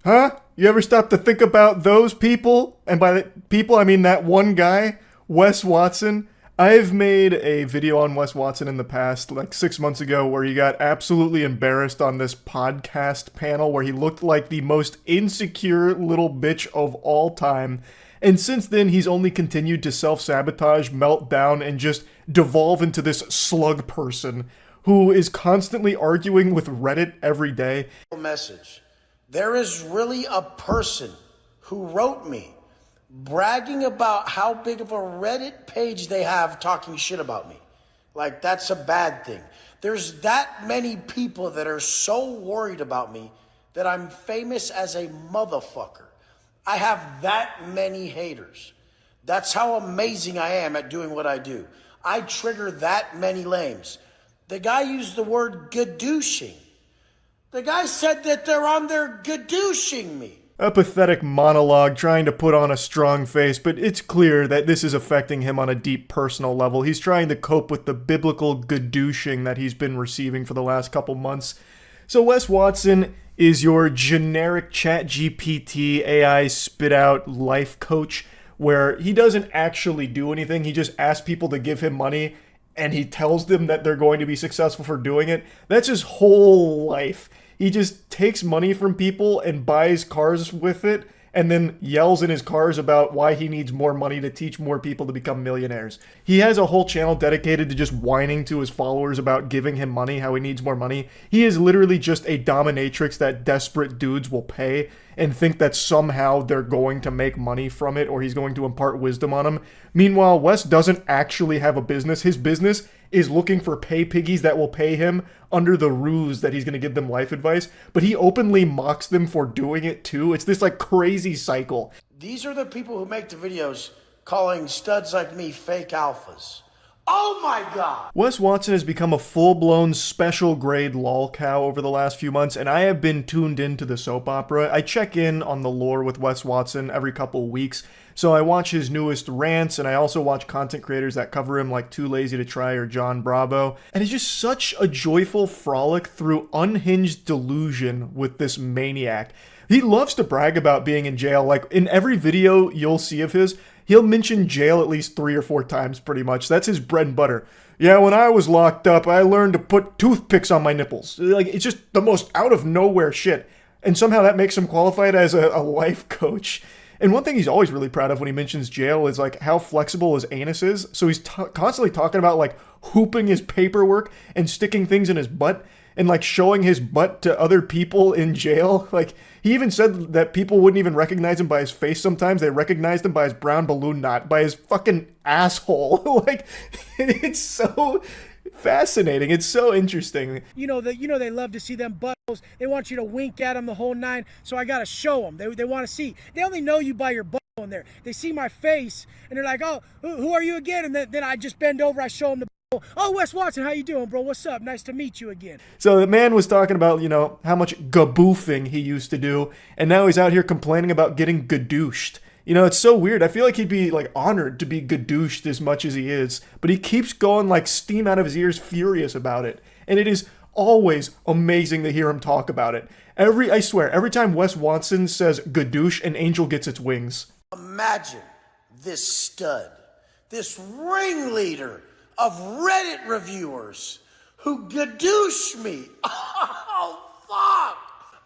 Huh? You ever stop to think about those people? And by the people, I mean that one guy, Wes Watson. I've made a video on Wes Watson in the past, like 6 months ago, where he got absolutely embarrassed on this podcast panel where he looked like the most insecure little bitch of all time. And since then, he's only continued to self-sabotage, melt down, and just devolve into this slug person who is constantly arguing with Reddit every day.
Message. There is really a person who wrote me bragging about how big of a Reddit page they have talking shit about me. Like, that's a bad thing. There's that many people that are so worried about me that I'm famous as a motherfucker. I have that many haters. That's how amazing I am at doing what I do. I trigger that many lames. The guy used the word gadooshing. The guy said that they're on there gadooshing me.
A pathetic monologue trying to put on a strong face, but it's clear that this is affecting him on a deep personal level. He's trying to cope with the biblical gadooshing that he's been receiving for the last couple months. So Wes Watson is your generic ChatGPT AI spit out life coach, where he doesn't actually do anything. He just asks people to give him money, and he tells them that they're going to be successful for doing it. That's his whole life. He just takes money from people and buys cars with it, and then yells in his cars about why he needs more money to teach more people to become millionaires. He has a whole channel dedicated to just whining to his followers about giving him money, how he needs more money. He is literally just a dominatrix that desperate dudes will pay and think that somehow they're going to make money from it or he's going to impart wisdom on them. Meanwhile, Wes doesn't actually have a business. His business is looking for pay piggies that will pay him under the ruse that he's going to give them life advice, but he openly mocks them for doing it too. It's this like crazy cycle.
These are the people who make the videos calling studs like me fake alphas. Oh my God!
Wes Watson has become a full-blown special grade lol cow over the last few months, and I have been tuned into the soap opera. I check in on the lore with Wes Watson every couple weeks, so I watch his newest rants, and I also watch content creators that cover him like Too Lazy to Try or John Bravo. And it's just such a joyful frolic through unhinged delusion with this maniac. He loves to brag about being in jail. Like, in every video you'll see of his, he'll mention jail at least 3 or 4 times pretty much. That's his bread and butter. Yeah, when I was locked up, I learned to put toothpicks on my nipples. Like, it's just the most out of nowhere shit. And somehow that makes him qualified as a life coach. And one thing he's always really proud of when he mentions jail is like how flexible his anus is. So he's constantly talking about like hooping his paperwork and sticking things in his butt and like showing his butt to other people in jail. Like, he even said that people wouldn't even recognize him by his face sometimes. They recognized him by his brown balloon knot, by his fucking asshole. Like, it's so fascinating. It's so interesting.
You know they love to see them buttholes. They want you to wink at them the whole nine, so I gotta show them. They want to see. They only know you by your butthole in there. They see my face, and they're like, oh, who are you again? And then I just bend over, I show them the butthole. Oh, Wes Watson, how you doing, bro? What's up? Nice to meet you again.
So the man was talking about, you know, how much gaboofing he used to do, and now he's out here complaining about getting gadooshed. You know, it's so weird. I feel like he'd be, like, honored to be gadooshed as much as he is. But he keeps going, like, steam out of his ears, furious about it. And it is always amazing to hear him talk about it. I swear, every time Wes Watson says gadoosh, an angel gets its wings.
Imagine this stud, this ringleader of Reddit reviewers who gadoosh me. Oh, fuck.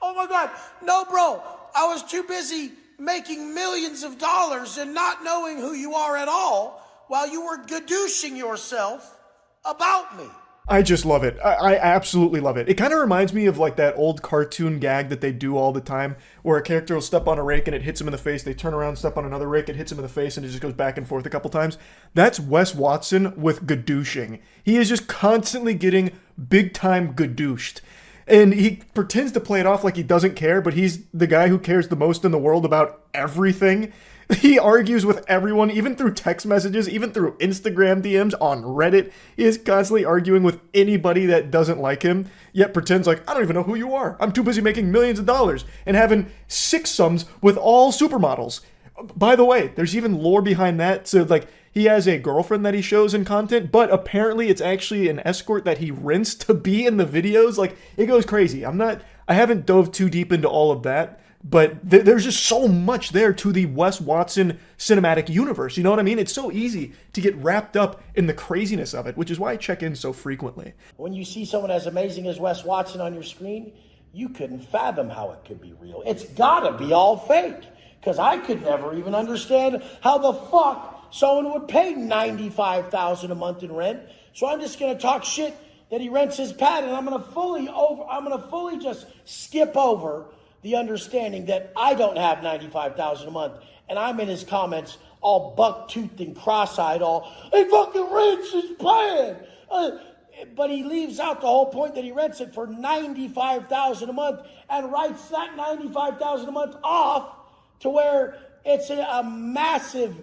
Oh, my God. No, bro. I was too busy making millions of dollars and not knowing who you are at all while you were gadooshing yourself about me.
I just love it. I absolutely love it. It kind of reminds me of like that old cartoon gag that they do all the time where a character will step on a rake and it hits him in the face. They turn around, step on another rake, it hits him in the face, and it just goes back and forth a couple times. That's Wes Watson with gadooshing. He is just constantly getting big time gadooshed. And he pretends to play it off like he doesn't care, but he's the guy who cares the most in the world about everything. He argues with everyone, even through text messages, even through Instagram DMs, on Reddit. He is constantly arguing with anybody that doesn't like him, yet pretends like, I don't even know who you are. I'm too busy making millions of dollars and having 6 sums with all supermodels. By the way, there's even lore behind that. So, like, he has a girlfriend that he shows in content, but apparently it's actually an escort that he rents to be in the videos. Like, it goes crazy. I haven't dove too deep into all of that, but there's just so much there to the Wes Watson cinematic universe. You know what I mean? It's so easy to get wrapped up in the craziness of it, which is why I check in so frequently.
When you see someone as amazing as Wes Watson on your screen, you couldn't fathom how it could be real. It's gotta be all fake, because I could never even understand how the fuck someone would pay $95,000 a month in rent. So I'm just gonna talk shit that he rents his pad, and I'm gonna fully just skip over the understanding that I don't have $95,000 a month, and I'm in his comments all buck-toothed and cross-eyed, all, he fucking rents his pad. But he leaves out the whole point that he rents it for $95,000 a month and writes that $95,000 a month off to where it's a massive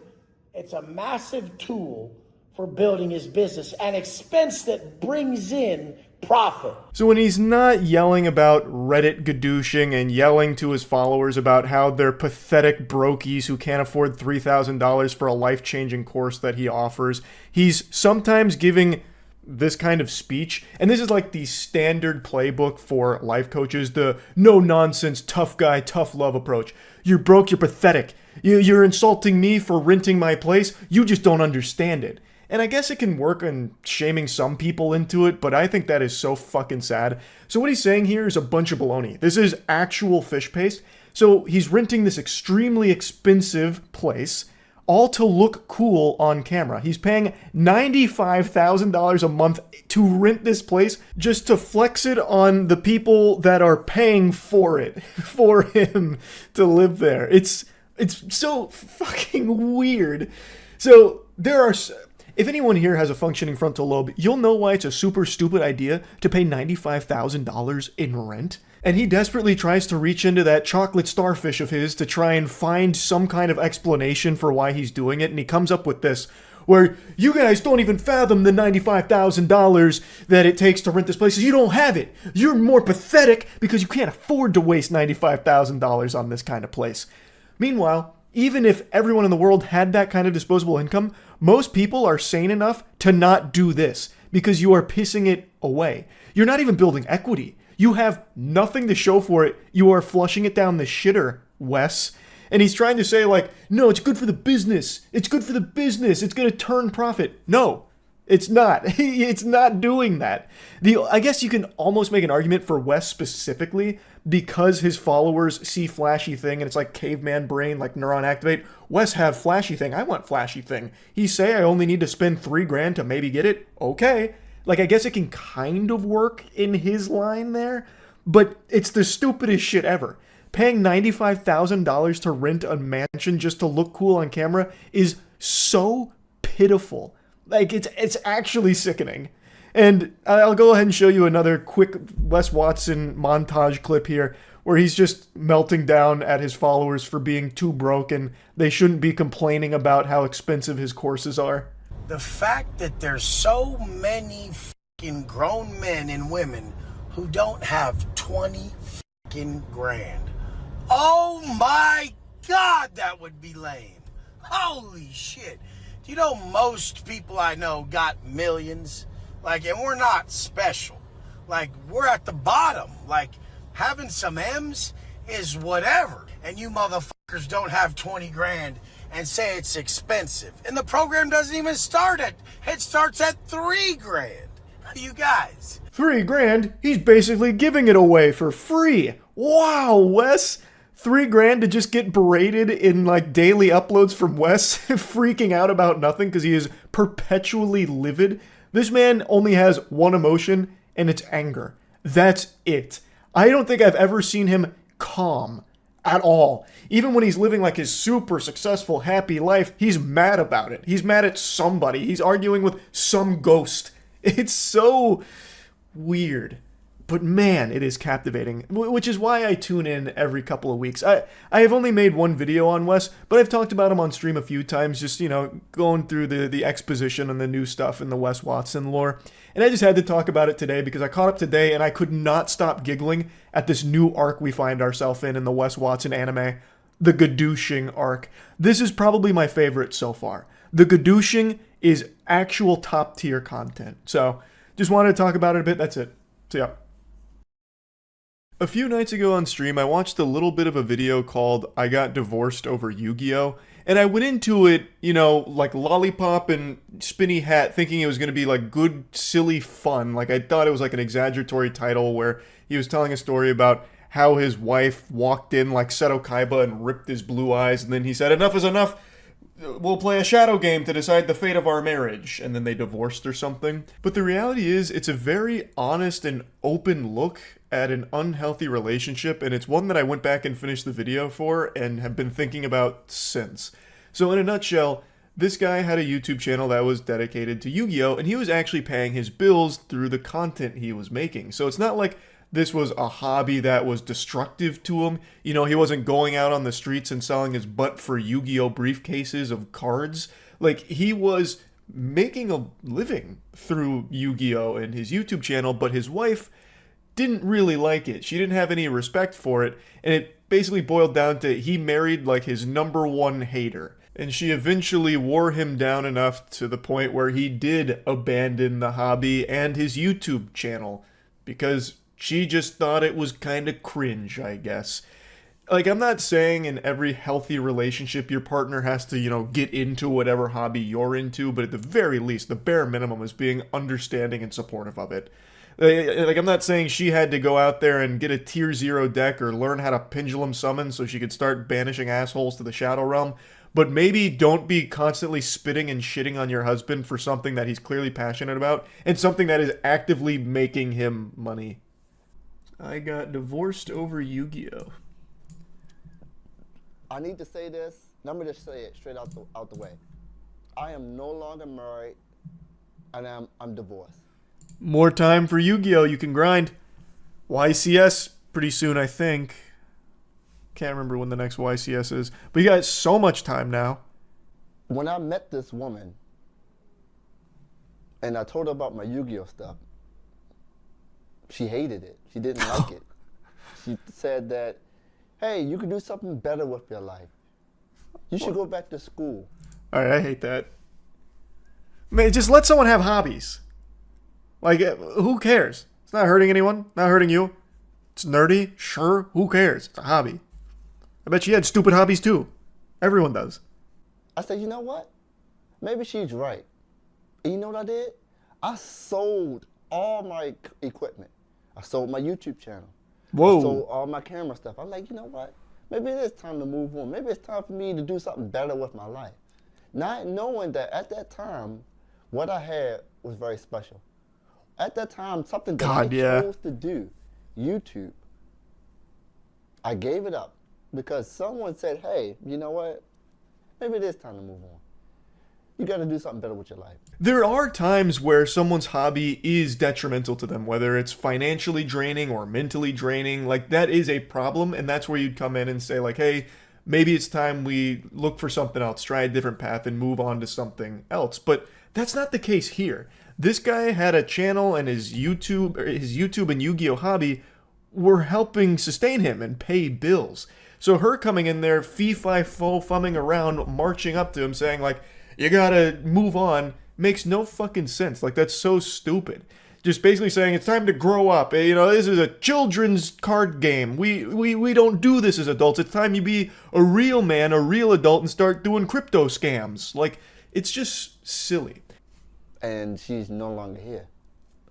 tool for building his business, an expense that brings in profit.
So when he's not yelling about Reddit gadooshing and yelling to his followers about how they're pathetic brokies who can't afford $3,000 for a life-changing course that he offers, he's sometimes giving this kind of speech, and this is like the standard playbook for life coaches, the no-nonsense, tough guy, tough love approach. You're broke, you're pathetic. You're insulting me for renting my place, you just don't understand it. And I guess it can work on shaming some people into it, but I think that is so fucking sad. So what he's saying here is a bunch of baloney. This is actual fish paste. So he's renting this extremely expensive place, all to look cool on camera. He's paying $95,000 a month to rent this place just to flex it on the people that are paying for it, for him to live there. It's so fucking weird. So there are... If anyone here has a functioning frontal lobe, you'll know why it's a super stupid idea to pay $95,000 in rent. And he desperately tries to reach into that chocolate starfish of his to try and find some kind of explanation for why he's doing it. And he comes up with this, where you guys don't even fathom the $95,000 that it takes to rent this place. You don't have it. You're more pathetic because you can't afford to waste $95,000 on this kind of place. Meanwhile, even if everyone in the world had that kind of disposable income, most people are sane enough to not do this because you are pissing it away. You're not even building equity. You have nothing to show for it. You are flushing it down the shitter, Wes. And he's trying to say, like, no, it's good for the business. It's good for the business. It's going to turn profit. No, it's not. It's not doing that. I guess you can almost make an argument for Wes specifically because his followers see flashy thing and it's like caveman brain, like neuron activate. Wes have flashy thing. I want flashy thing. He say I only need to spend $3,000 to maybe get it. Okay. Like, I guess it can kind of work in his line there, but it's the stupidest shit ever. Paying $95,000 to rent a mansion just to look cool on camera is so pitiful. Like, it's actually sickening. And I'll go ahead and show you another quick Wes Watson montage clip here where he's just melting down at his followers for being too broke and they shouldn't be complaining about how expensive his courses are.
The fact that there's so many fucking grown men and women who don't have 20 fucking grand. Oh my God, that would be lame. Holy shit. Do you know most people I know got millions? Like, and we're not special. Like, we're at the bottom. Like, having some M's is whatever. And you motherfuckers don't have 20 grand and say it's expensive. And the program doesn't even start at, it starts at $3,000. You guys.
$3,000? He's basically giving it away for free. Wow, Wes. $3,000 to just get berated in like daily uploads from Wes, freaking out about nothing because he is perpetually livid. This man only has one emotion, and it's anger. That's it. I don't think I've ever seen him calm at all. Even when he's living like his super successful, happy life, he's mad about it. He's mad at somebody. He's arguing with some ghost. It's so weird. But man, it is captivating, which is why I tune in every couple of weeks. I have only made one video on Wes, but I've talked about him on stream a few times, just, you know, going through the exposition and the new stuff in the Wes Watson lore. And I just had to talk about it today because I caught up today and I could not stop giggling at this new arc we find ourselves in the Wes Watson anime, the Gadooshing arc. This is probably my favorite so far. The Gadooshing is actual top tier content. So just wanted to talk about it a bit. That's it. So yeah. A few nights ago on stream, I watched a little bit of a video called I Got Divorced Over Yu-Gi-Oh! And I went into it, you know, like lollipop and spinny hat, thinking it was going to be like good, silly fun. Like I thought it was like an exaggeratory title where he was telling a story about how his wife walked in like Seto Kaiba and ripped his blue eyes. And then he said, enough is enough. We'll play a shadow game to decide the fate of our marriage. And then they divorced or something. But the reality is, it's a very honest and open look at an unhealthy relationship, and it's one that I went back and finished the video for and have been thinking about since. So in a nutshell, this guy had a YouTube channel that was dedicated to Yu-Gi-Oh! And he was actually paying his bills through the content he was making. So it's not like this was a hobby that was destructive to him. You know, he wasn't going out on the streets and selling his butt for Yu-Gi-Oh! Briefcases of cards. Like, he was making a living through Yu-Gi-Oh! And his YouTube channel, but his wife didn't really like it. She didn't have any respect for it, and it basically boiled down to he married like his #1 hater. And she eventually wore him down enough to the point where he did abandon the hobby and his YouTube channel because she just thought it was kind of cringe, I guess. Like, I'm not saying in every healthy relationship your partner has to, you know, get into whatever hobby you're into, but at the very least, the bare minimum is being understanding and supportive of it. Like, I'm not saying she had to go out there and get a tier 0 deck or learn how to pendulum summon so she could start banishing assholes to the Shadow Realm, but maybe don't be constantly spitting and shitting on your husband for something that he's clearly passionate about and something that is actively making him money. I got divorced over Yu-Gi-Oh!
I need to say this. Let me just say it straight out the way. I am no longer married, and I'm divorced.
More time for Yu-Gi-Oh! You can grind. YCS pretty soon, I think. Can't remember when the next YCS is. But you got so much time now.
When I met this woman, and I told her about my Yu-Gi-Oh! Stuff, she hated it. She didn't like it. She said that, hey, you can do something better with your life. You should go back to school.
Alright, I hate that. Man, just let someone have hobbies. Like, who cares? It's not hurting anyone. Not hurting you. It's nerdy. Sure. Who cares? It's a hobby. I bet she had stupid hobbies too. Everyone does.
I said, you know what? Maybe she's right. And you know what I did? I sold all my equipment. I sold my YouTube channel.
Whoa.
I sold all my camera stuff. I'm like, you know what? Maybe it is time to move on. Maybe it's time for me to do something better with my life. Not knowing that at that time, what I had was very special. At that time, something that I chose to do, YouTube, I gave it up because someone said, hey, you know what? Maybe it is time to move on. You got to do something better with your life.
There are times where someone's hobby is detrimental to them, whether it's financially draining or mentally draining. Like, that is a problem, and that's where you'd come in and say, like, hey, maybe it's time we look for something else, try a different path, and move on to something else. But that's not the case here. This guy had a channel, and his YouTube and Yu-Gi-Oh! Hobby were helping sustain him and pay bills. So her coming in there, fee-fi-fo-fumming around, marching up to him, saying, like, you gotta move on, makes no fucking sense. Like, that's so stupid. Just basically saying it's time to grow up. You know, this is a children's card game. We don't do this as adults. It's time you be a real man, a real adult, and start doing crypto scams. Like, it's just silly.
And she's no longer here.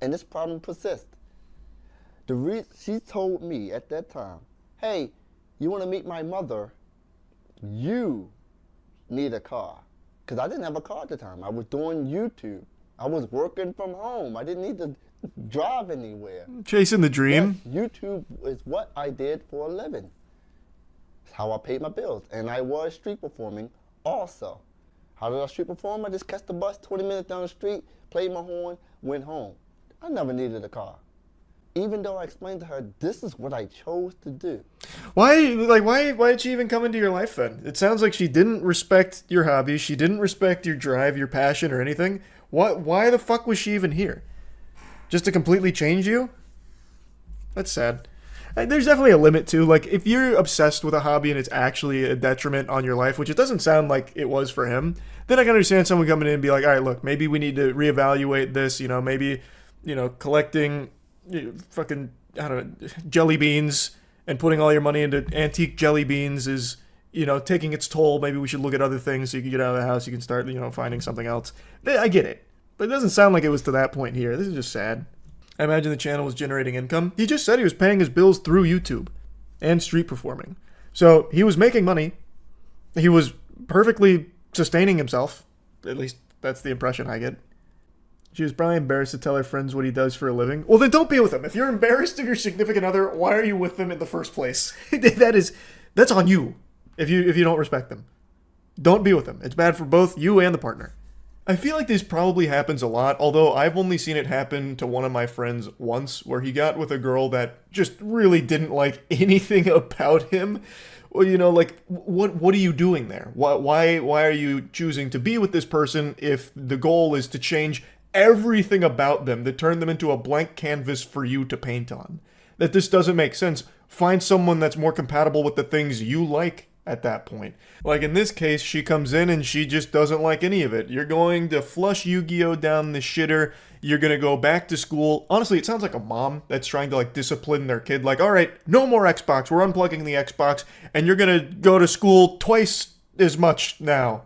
And this problem persists. She told me at that time, hey, you want to meet my mother? You need a car. Because I didn't have a car at the time. I was doing YouTube. I was working from home. I didn't need to drive anywhere.
Chasing the dream.
Yes, YouTube is what I did for a living. It's how I paid my bills. And I was street performing also. How did I street perform? I just catch the bus 20 minutes down the street, played my horn, went home. I never needed a car. Even though I explained to her, this is what I chose to do.
Why did she even come into your life then? It sounds like she didn't respect your hobby. She didn't respect your drive, your passion, or anything. Why the fuck was she even here? Just to completely change you? That's sad. There's definitely a limit too. Like, if you're obsessed with a hobby and it's actually a detriment on your life, which it doesn't sound like it was for him, then I can understand someone coming in and be like, all right, look, maybe we need to reevaluate this. You know, maybe, you know, collecting fucking, I don't know, jelly beans and putting all your money into antique jelly beans is, you know, taking its toll. Maybe we should look at other things so you can get out of the house. You can start, you know, finding something else. I get it. But it doesn't sound like it was to that point here. This is just sad. I imagine the channel was generating income. He just said he was paying his bills through YouTube and street performing. So he was making money. He was perfectly sustaining himself. At least that's the impression I get. She was probably embarrassed to tell her friends what he does for a living. Well, then don't be with him. If you're embarrassed of your significant other, why are you with them in the first place? That's on you if you don't respect them. Don't be with them. It's bad for both you and the partner. I feel like this probably happens a lot, although I've only seen it happen to one of my friends once, where he got with a girl that just really didn't like anything about him. Well, you know, like, what are you doing there? Why are you choosing to be with this person if the goal is to change everything about them, to turn them into a blank canvas for you to paint on? That this doesn't make sense. Find someone that's more compatible with the things you like at that point. Like in this case, she comes in and she just doesn't like any of it. You're going to flush Yu-Gi-Oh! Down the shitter. You're going to go back to school. Honestly, it sounds like a mom that's trying to like discipline their kid. Like, all right, no more Xbox. We're unplugging the Xbox and you're going to go to school twice as much now.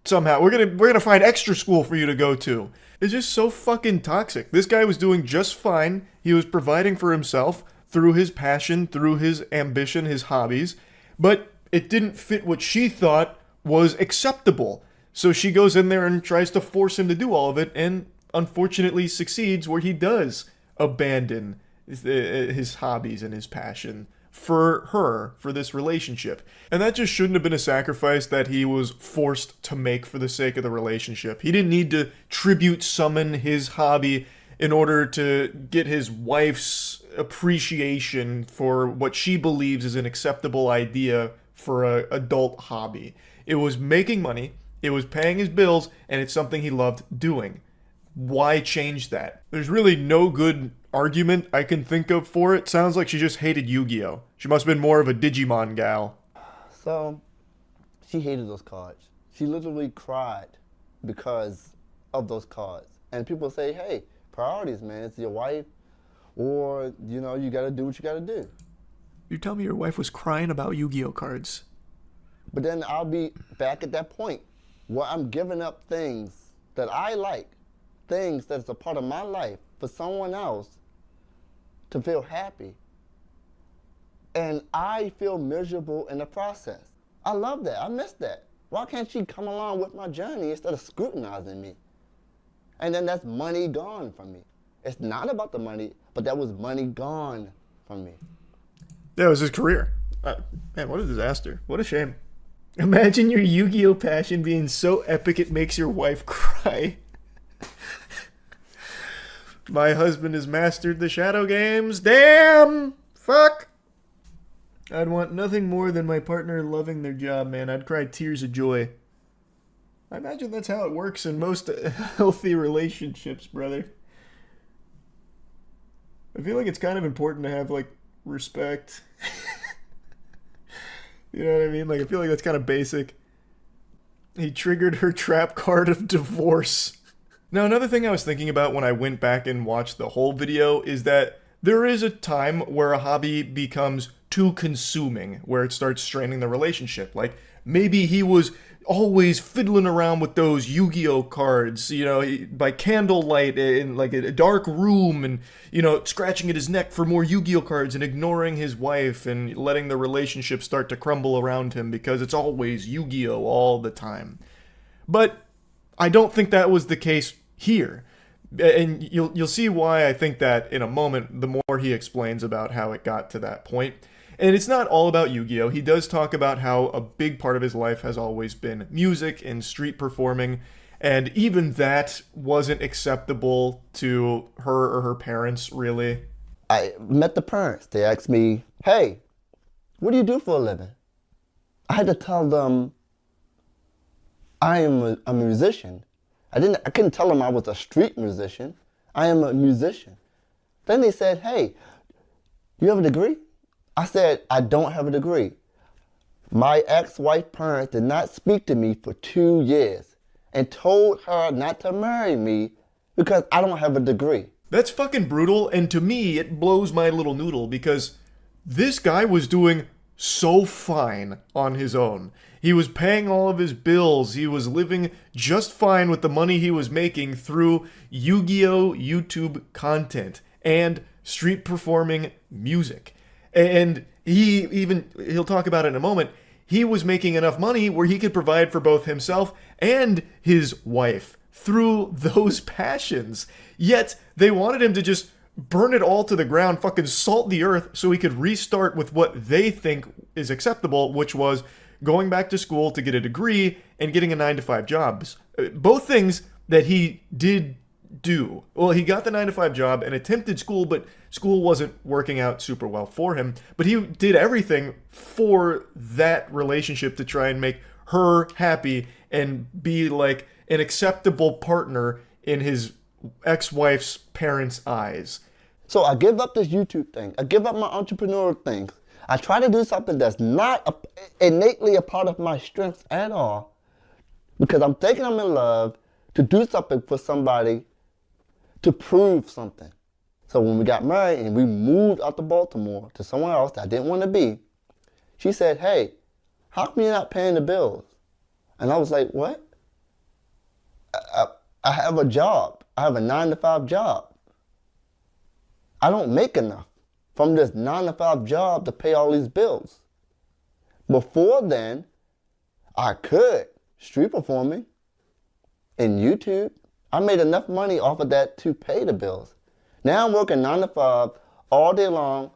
Somehow. We're going to find extra school for you to go to. It's just so fucking toxic. This guy was doing just fine. He was providing for himself through his passion, through his ambition, his hobbies, but it didn't fit what she thought was acceptable. So she goes in there and tries to force him to do all of it, and unfortunately succeeds where he does abandon his hobbies and his passion for her, for this relationship. And that just shouldn't have been a sacrifice that he was forced to make for the sake of the relationship. He didn't need to tribute summon his hobby in order to get his wife's appreciation for what she believes is an acceptable idea for an adult hobby. It was making money, it was paying his bills, and it's something he loved doing. Why change that? There's really no good argument I can think of for it. Sounds like she just hated Yu-Gi-Oh! She must have been more of a Digimon gal.
So, she hated those cards. She literally cried because of those cards. And people say, hey, priorities, man. It's your wife, or, you know, you gotta do what you gotta do.
You tell me your wife was crying about Yu-Gi-Oh! Cards.
But then I'll be back at that point where I'm giving up things that I like, things that's a part of my life, for someone else to feel happy. And I feel miserable in the process. I love that. I miss that. Why can't she come along with my journey instead of scrutinizing me? And then that's money gone from me. It's not about the money, but that was money gone from me.
That was his career. Man, what a disaster. What a shame. Imagine your Yu-Gi-Oh! Passion being so epic it makes your wife cry. My husband has mastered the shadow games. Damn! Fuck! I'd want nothing more than my partner loving their job, man. I'd cry tears of joy. I imagine that's how it works in most healthy relationships, brother. I feel like it's kind of important to have, like, respect. You know what I mean? Like, I feel like that's kind of basic. He triggered her trap card of divorce. Now, another thing I was thinking about when I went back and watched the whole video is that there is a time where a hobby becomes too consuming, where it starts straining the relationship. Like, maybe he was always fiddling around with those Yu-Gi-Oh! Cards, you know, by candlelight in like a dark room, and, you know, scratching at his neck for more Yu-Gi-Oh! Cards and ignoring his wife and letting the relationship start to crumble around him because it's always Yu-Gi-Oh! All the time. But I don't think that was the case here. And you'll see why I think that in a moment, the more he explains about how it got to that point. And it's not all about Yu-Gi-Oh! He does talk about how a big part of his life has always been music and street performing, and even that wasn't acceptable to her or her parents, really.
I met the parents. They asked me, hey, what do you do for a living? I had to tell them I am a musician. I couldn't tell them I was a street musician. I am a musician. Then they said, hey, you have a degree? I said, I don't have a degree. My ex-wife parents did not speak to me for 2 years and told her not to marry me because I don't have a degree.
That's fucking brutal, and to me, it blows my little noodle because this guy was doing so fine on his own. He was paying all of his bills. He was living just fine with the money he was making through Yu-Gi-Oh! YouTube content and street performing music. And he'll talk about it in a moment, he was making enough money where he could provide for both himself and his wife through those passions. Yet, they wanted him to just burn it all to the ground, fucking salt the earth, so he could restart with what they think is acceptable, which was going back to school to get a degree and getting a 9-to-5 job. Both things that he did do. Well, he got the 9-to-5 job and attempted school, but school wasn't working out super well for him. But he did everything for that relationship to try and make her happy and be like an acceptable partner in his ex-wife's parents' eyes.
So I give up this YouTube thing. I give up my entrepreneurial things. I try to do something that's not innately a part of my strengths at all because I'm thinking I'm in love to do something for somebody to prove something. So when we got married and we moved out to Baltimore to somewhere else that I didn't want to be, she said, hey, how come you're not paying the bills? And I was like, what? I have a job. I have a 9-to-5 job. I don't make enough from this 9-to-5 job to pay all these bills. Before then, I could street performing in YouTube. I made enough money off of that to pay the bills. Now I'm working 9 to 5 all day long,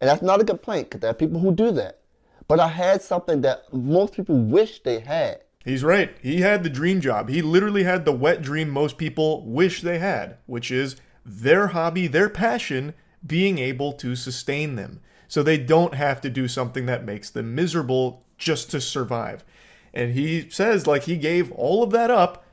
and that's not a complaint because there are people who do that. But I had something that most people wish they had.
He's right. He had the dream job. He literally had the wet dream most people wish they had, which is their hobby, their passion, being able to sustain them. So they don't have to do something that makes them miserable just to survive. And he says, like, he gave all of that up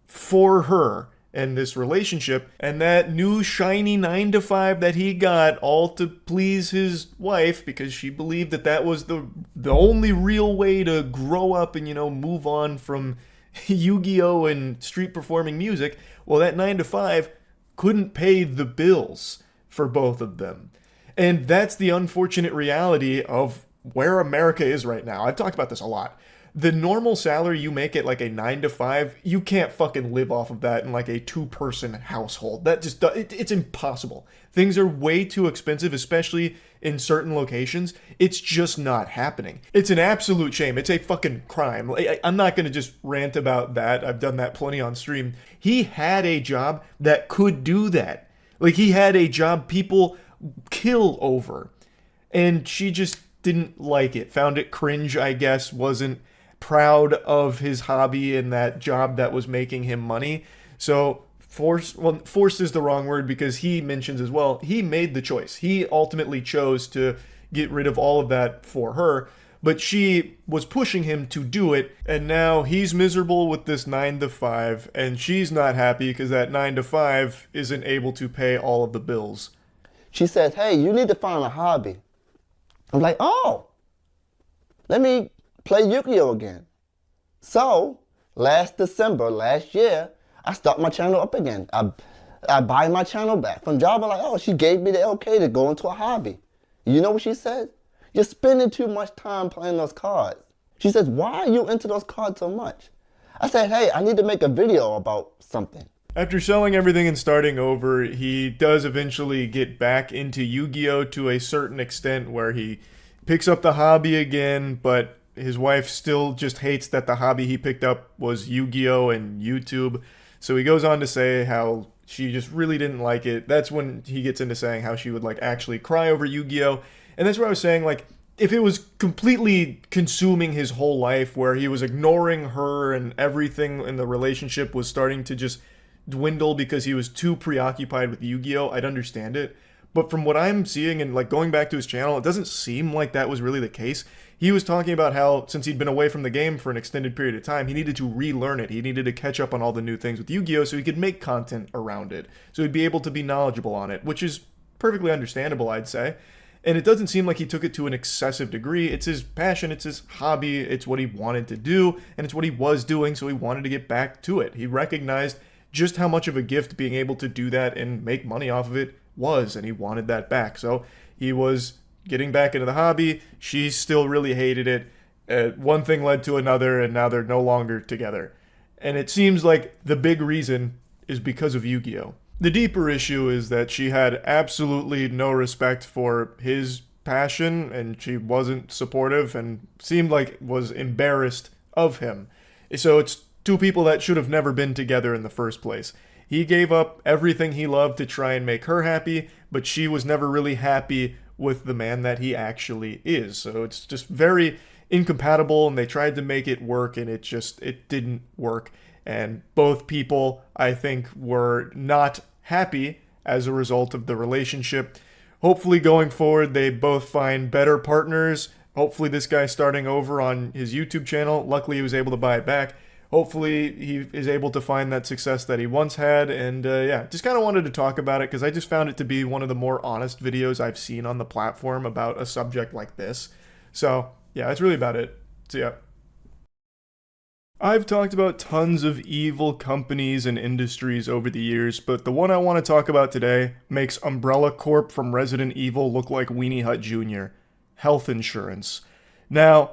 for her and this relationship, and that new shiny 9-to-5 that he got, all to please his wife, because she believed that that was the only real way to grow up and, you know, move on from Yu-Gi-Oh! And street performing music. Well, that 9-to-5 couldn't pay the bills for both of them. And that's the unfortunate reality of where America is right now. I've talked about this a lot. The normal salary you make at like a 9-to-5, you can't fucking live off of that in like a 2-person household. That just, it's impossible. Things are way too expensive, especially in certain locations. It's just not happening. It's an absolute shame. It's a fucking crime. I'm not going to just rant about that. I've done that plenty on stream. He had a job that could do that. Like, he had a job people kill over. And she just didn't like it. Found it cringe, I guess. Wasn't proud of his hobby and that job that was making him money. So forced is the wrong word, because he mentions as well, he made the choice. He ultimately chose to get rid of all of that for her, but she was pushing him to do it, and now he's miserable with this 9-to-5, and she's not happy because that 9-to-5 isn't able to pay all of the bills.
She says, hey, you need to find a hobby. I'm like, oh, let me play Yu-Gi-Oh! Again. So, last December, last year, I start my channel up again. I buy my channel back from Java. Like, oh, she gave me the okay to go into a hobby. You know what she said? You're spending too much time playing those cards. She says, why are you into those cards so much? I said, hey, I need to make a video about something.
After selling everything and starting over, he does eventually get back into Yu-Gi-Oh! To a certain extent, where he picks up the hobby again, but his wife still just hates that the hobby he picked up was Yu-Gi-Oh! And YouTube. So he goes on to say how she just really didn't like it. That's when he gets into saying how she would like actually cry over Yu-Gi-Oh! And that's where I was saying, like, if it was completely consuming his whole life, where he was ignoring her and everything in the relationship was starting to just dwindle because he was too preoccupied with Yu-Gi-Oh!, I'd understand it. But from what I'm seeing and like going back to his channel, it doesn't seem like that was really the case. He was talking about how since he'd been away from the game for an extended period of time, he needed to relearn it. He needed to catch up on all the new things with Yu-Gi-Oh! So he could make content around it. So he'd be able to be knowledgeable on it, which is perfectly understandable, I'd say. And it doesn't seem like he took it to an excessive degree. It's his passion, it's his hobby, it's what he wanted to do, and it's what he was doing, so he wanted to get back to it. He recognized just how much of a gift being able to do that and make money off of it was, and he wanted that back. So he was getting back into the hobby. She still really hated it. One thing led to another, and now they're no longer together. And it seems like the big reason is because of Yu-Gi-Oh! The deeper issue is that she had absolutely no respect for his passion, and she wasn't supportive and seemed like was embarrassed of him. So it's two people that should have never been together in the first place. He gave up everything he loved to try and make her happy, but she was never really happy with the man that he actually is. So it's just very incompatible, and they tried to make it work, and it didn't work. And both people, I think, were not happy as a result of the relationship. Hopefully going forward, they both find better partners. Hopefully this guy's starting over on his YouTube channel. Luckily, he was able to buy it back. Hopefully he is able to find that success that he once had. And yeah, just kind of wanted to talk about it because I just found it to be one of the more honest videos I've seen on the platform about a subject like this. So yeah, that's really about it. So yeah. I've talked about tons of evil companies and industries over the years, but the one I want to talk about today makes Umbrella Corp from Resident Evil look like Weenie Hut Jr. Health insurance. Now,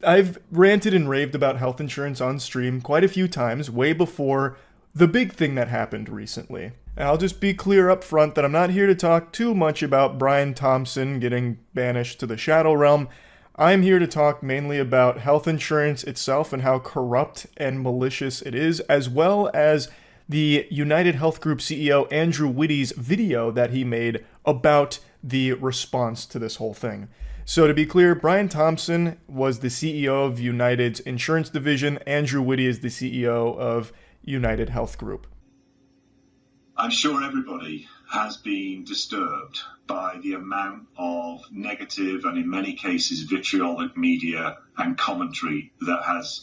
I've ranted and raved about health insurance on stream quite a few times, way before the big thing that happened recently. And I'll just be clear up front that I'm not here to talk too much about Brian Thompson getting banished to the Shadow Realm. I'm here to talk mainly about health insurance itself and how corrupt and malicious it is, as well as the United Health Group CEO Andrew Whitty's video that he made about the response to this whole thing. So to be clear, Brian Thompson was the CEO of United's insurance division. Andrew Whitty is the CEO of United Health Group.
I'm sure everybody has been disturbed by the amount of negative and in many cases vitriolic media and commentary that has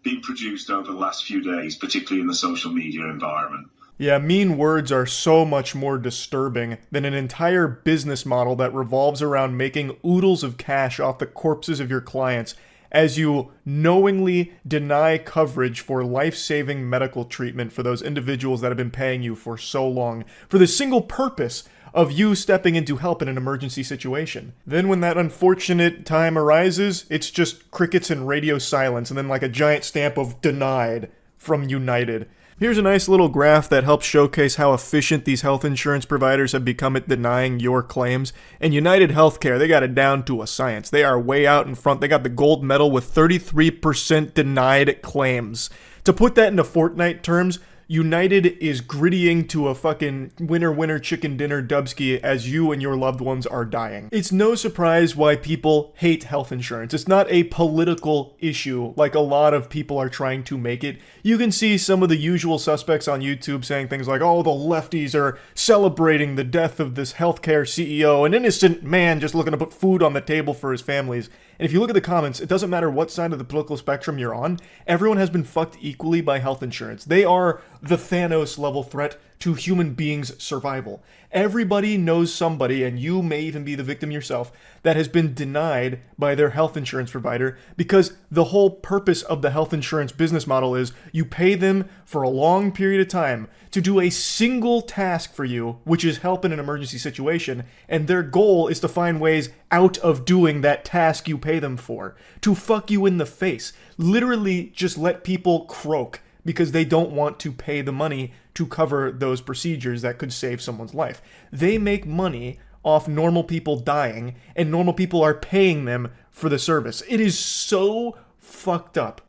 been produced over the last few days, particularly in the social media environment.
Yeah, mean words are so much more disturbing than an entire business model that revolves around making oodles of cash off the corpses of your clients as you knowingly deny coverage for life-saving medical treatment for those individuals that have been paying you for so long for the single purpose of you stepping in to help in an emergency situation. Then when that unfortunate time arises, it's just crickets and radio silence and then like a giant stamp of denied from United. Here's a nice little graph that helps showcase how efficient these health insurance providers have become at denying your claims. And United Healthcare, they got it down to a science. They are way out in front. They got the gold medal with 33% denied claims. To put that into Fortnite terms, United is grittying to a fucking winner chicken dinner dubski as you and your loved ones are dying. It's no surprise why people hate health insurance. It's not a political issue like a lot of people are trying to make it. You can see some of the usual suspects on YouTube saying things like, oh, the lefties are celebrating the death of this healthcare CEO, an innocent man just looking to put food on the table for his families. And if you look at the comments, it doesn't matter what side of the political spectrum you're on, everyone has been fucked equally by health insurance. They are the Thanos level threat to human beings' survival. Everybody knows somebody, and you may even be the victim yourself, that has been denied by their health insurance provider because the whole purpose of the health insurance business model is you pay them for a long period of time to do a single task for you, which is help in an emergency situation, and their goal is to find ways out of doing that task you pay them for, to fuck you in the face, literally just let people croak because they don't want to pay the money to cover those procedures that could save someone's life. They make money off normal people dying, and normal people are paying them for the service. It is so fucked up.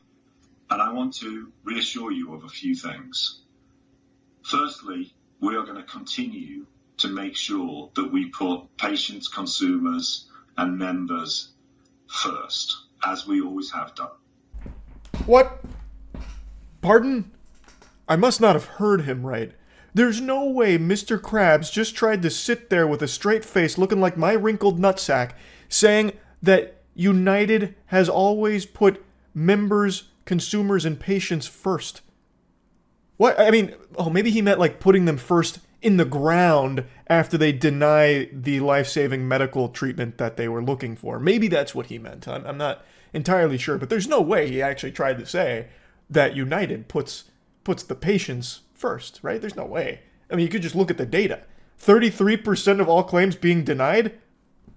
And I want to reassure you of a few things. Firstly, we are going to continue to make sure that we put patients, consumers, and members first, as we always have done.
What? Pardon? I must not have heard him right. There's no way Mr. Krabs just tried to sit there with a straight face looking like my wrinkled nutsack saying that United has always put members, consumers, and patients first. What? I mean, oh, maybe he meant like putting them first in the ground after they deny the life-saving medical treatment that they were looking for. Maybe that's what he meant. I'm not entirely sure, but there's no way he actually tried to say that United puts the patients first, right? There's no way. I mean, you could just look at the data. 33% of all claims being denied?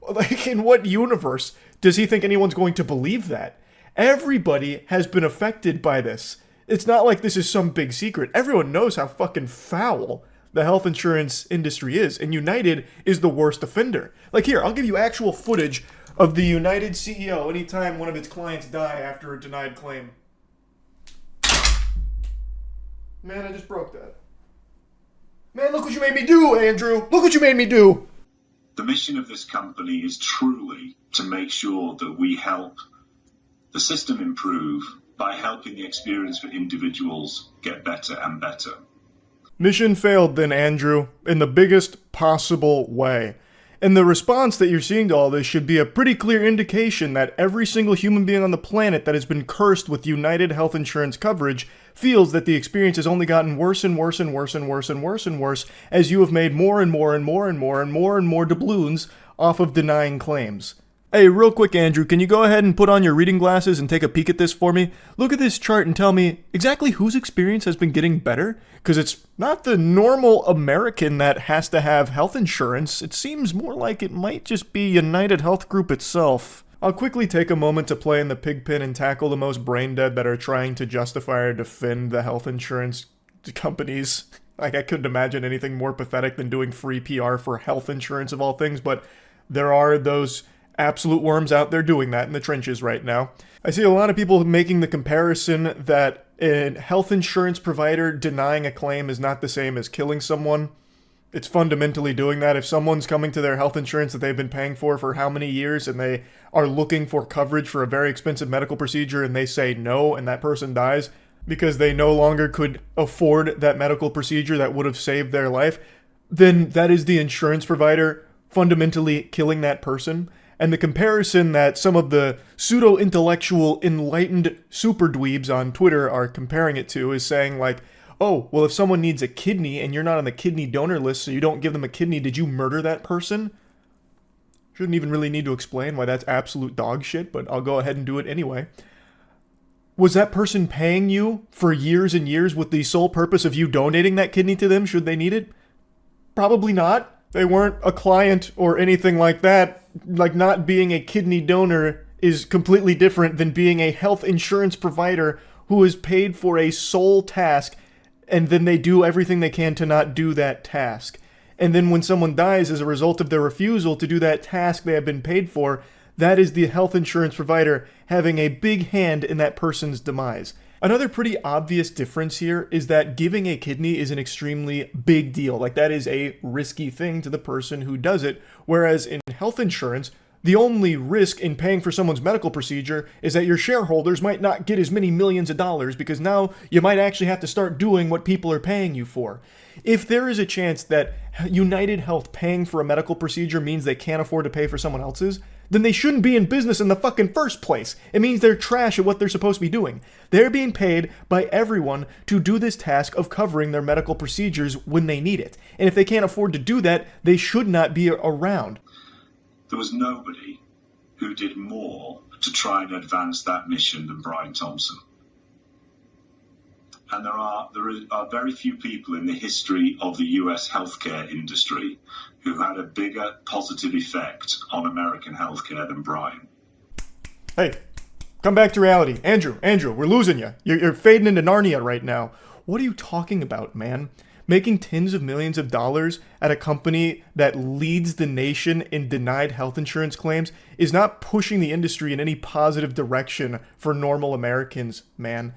Like, in what universe does he think anyone's going to believe that? Everybody has been affected by this. It's not like this is some big secret. Everyone knows how fucking foul the health insurance industry is, and United is the worst offender. Like, here, I'll give you actual footage of the United CEO anytime one of its clients die after a denied claim. Man, I just broke that. Man, look what you made me do, Andrew! Look what you made me do!
The mission of this company is truly to make sure that we help the system improve by helping the experience for individuals get better and better.
Mission failed then, Andrew, in the biggest possible way. And the response that you're seeing to all this should be a pretty clear indication that every single human being on the planet that has been cursed with United health insurance coverage feels that the experience has only gotten worse and worse and worse and worse and worse and worse as you have made more and more and more and more and more and more doubloons off of denying claims. Hey, real quick, Andrew, can you go ahead and put on your reading glasses and take a peek at this for me? Look at this chart and tell me exactly whose experience has been getting better? Because it's not the normal American that has to have health insurance. It seems more like it might just be United Health Group itself. I'll quickly take a moment to play in the pig pen and tackle the most brain dead that are trying to justify or defend the health insurance companies. Like, I couldn't imagine anything more pathetic than doing free PR for health insurance of all things, but there are those absolute worms out there doing that in the trenches right now. I see a lot of people making the comparison that a health insurance provider denying a claim is not the same as killing someone. It's fundamentally doing that. If someone's coming to their health insurance that they've been paying for how many years, and they are looking for coverage for a very expensive medical procedure, and they say no, and that person dies because they no longer could afford that medical procedure that would have saved their life, then that is the insurance provider fundamentally killing that person. And the comparison that some of the pseudo-intellectual enlightened super dweebs on Twitter are comparing it to is saying like, oh, well, if someone needs a kidney and you're not on the kidney donor list, so you don't give them a kidney, did you murder that person? Shouldn't even really need to explain why that's absolute dog shit, but I'll go ahead and do it anyway. Was that person paying you for years and years with the sole purpose of you donating that kidney to them should they need it? Probably not. They weren't a client or anything like that. Like, not being a kidney donor is completely different than being a health insurance provider who is paid for a sole task, and then they do everything they can to not do that task. And then when someone dies as a result of their refusal to do that task they have been paid for, that is the health insurance provider having a big hand in that person's demise. Another pretty obvious difference here is that giving a kidney is an extremely big deal. Like, that is a risky thing to the person who does it, whereas in health insurance, the only risk in paying for someone's medical procedure is that your shareholders might not get as many millions of dollars because now you might actually have to start doing what people are paying you for. If there is a chance that United Health paying for a medical procedure means they can't afford to pay for someone else's, then they shouldn't be in business in the fucking first place. It means they're trash at what they're supposed to be doing. They're being paid by everyone to do this task of covering their medical procedures when they need it. And if they can't afford to do that, they should not be around.
There was nobody who did more to try and advance that mission than Brian Thompson. And there are very few people in the history of the US healthcare industry who had a bigger positive effect on American healthcare than Brian.
Hey, come back to reality. Andrew, we're losing you. You're fading into Narnia right now. What are you talking about, man? Making tens of millions of dollars at a company that leads the nation in denied health insurance claims is not pushing the industry in any positive direction for normal Americans, man.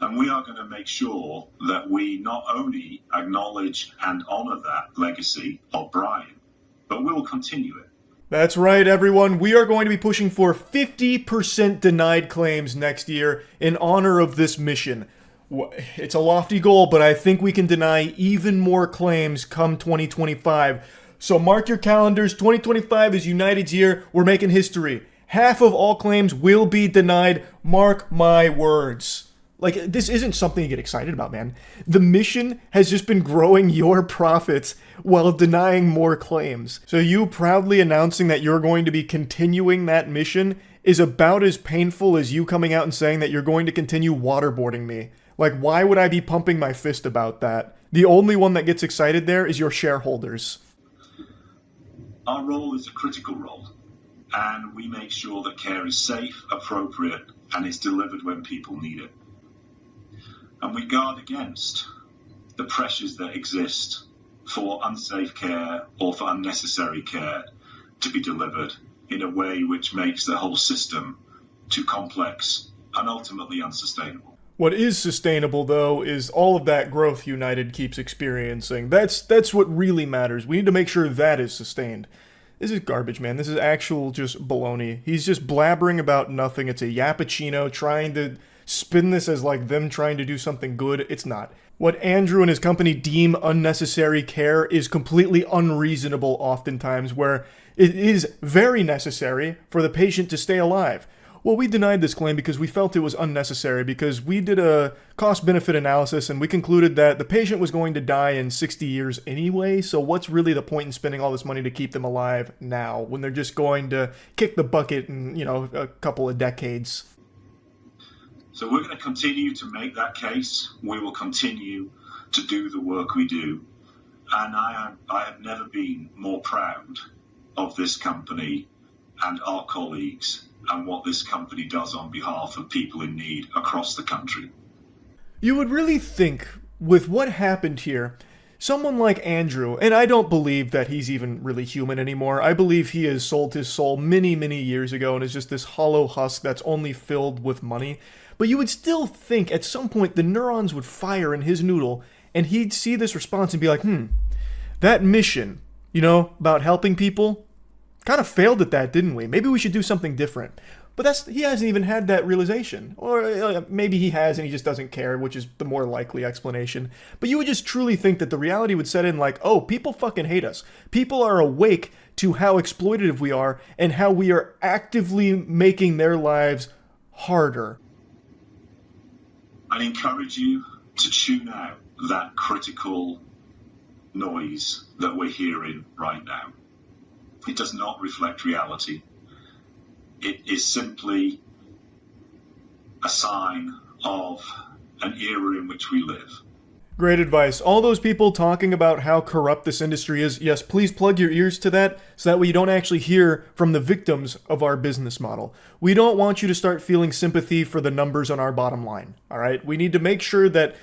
And we are going to make sure that we not only acknowledge and honor that legacy of Brian, but we will continue it.
That's right, everyone. We are going to be pushing for 50% denied claims next year in honor of this mission. It's a lofty goal, but I think we can deny even more claims come 2025. So mark your calendars. 2025 is United's year. We're making history. Half of all claims will be denied. Mark my words. Like, this isn't something to get excited about, man. The mission has just been growing your profits while denying more claims. So you proudly announcing that you're going to be continuing that mission is about as painful as you coming out and saying that you're going to continue waterboarding me. Like, why would I be pumping my fist about that? The only one that gets excited there is your shareholders.
Our role is a critical role, and we make sure that care is safe, appropriate, and is delivered when people need it. And we guard against the pressures that exist for unsafe care or for unnecessary care to be delivered in a way which makes the whole system too complex and ultimately unsustainable.
What is sustainable, though, is all of that growth United keeps experiencing. That's what really matters. We need to make sure that is sustained. This is garbage, man. This is actual just baloney. He's just blabbering about nothing. It's a yappuccino trying to spin this as like them trying to do something good. It's not. What Andrew and his company deem unnecessary care is completely unreasonable oftentimes, where it is very necessary for the patient to stay alive. Well, we denied this claim because we felt it was unnecessary, because we did a cost-benefit analysis and we concluded that the patient was going to die in 60 years anyway, so what's really the point in spending all this money to keep them alive now, when they're just going to kick the bucket in, a couple of decades?
So we're going to continue to make that case. We will continue to do the work we do. And I have never been more proud of this company and our colleagues and what this company does on behalf of people in need across the country.
You would really think with what happened here, someone like Andrew, and I don't believe that he's even really human anymore. I believe he has sold his soul many, many years ago and is just this hollow husk that's only filled with money. But you would still think at some point the neurons would fire in his noodle and he'd see this response and be like, that mission, about helping people, kind of failed at that, didn't we? Maybe we should do something different. But he hasn't even had that realization. Or maybe he has and he just doesn't care, which is the more likely explanation. But you would just truly think that the reality would set in like, oh, people fucking hate us. People are awake to how exploitative we are and how we are actively making their lives harder.
I encourage you to tune out that critical noise that we're hearing right now. It does not reflect reality. It is simply a sign of an era in which we live.
Great advice. All those people talking about how corrupt this industry is, yes, please plug your ears to that so that way you don't actually hear from the victims of our business model. We don't want you to start feeling sympathy for the numbers on our bottom line, all right? We need to make sure that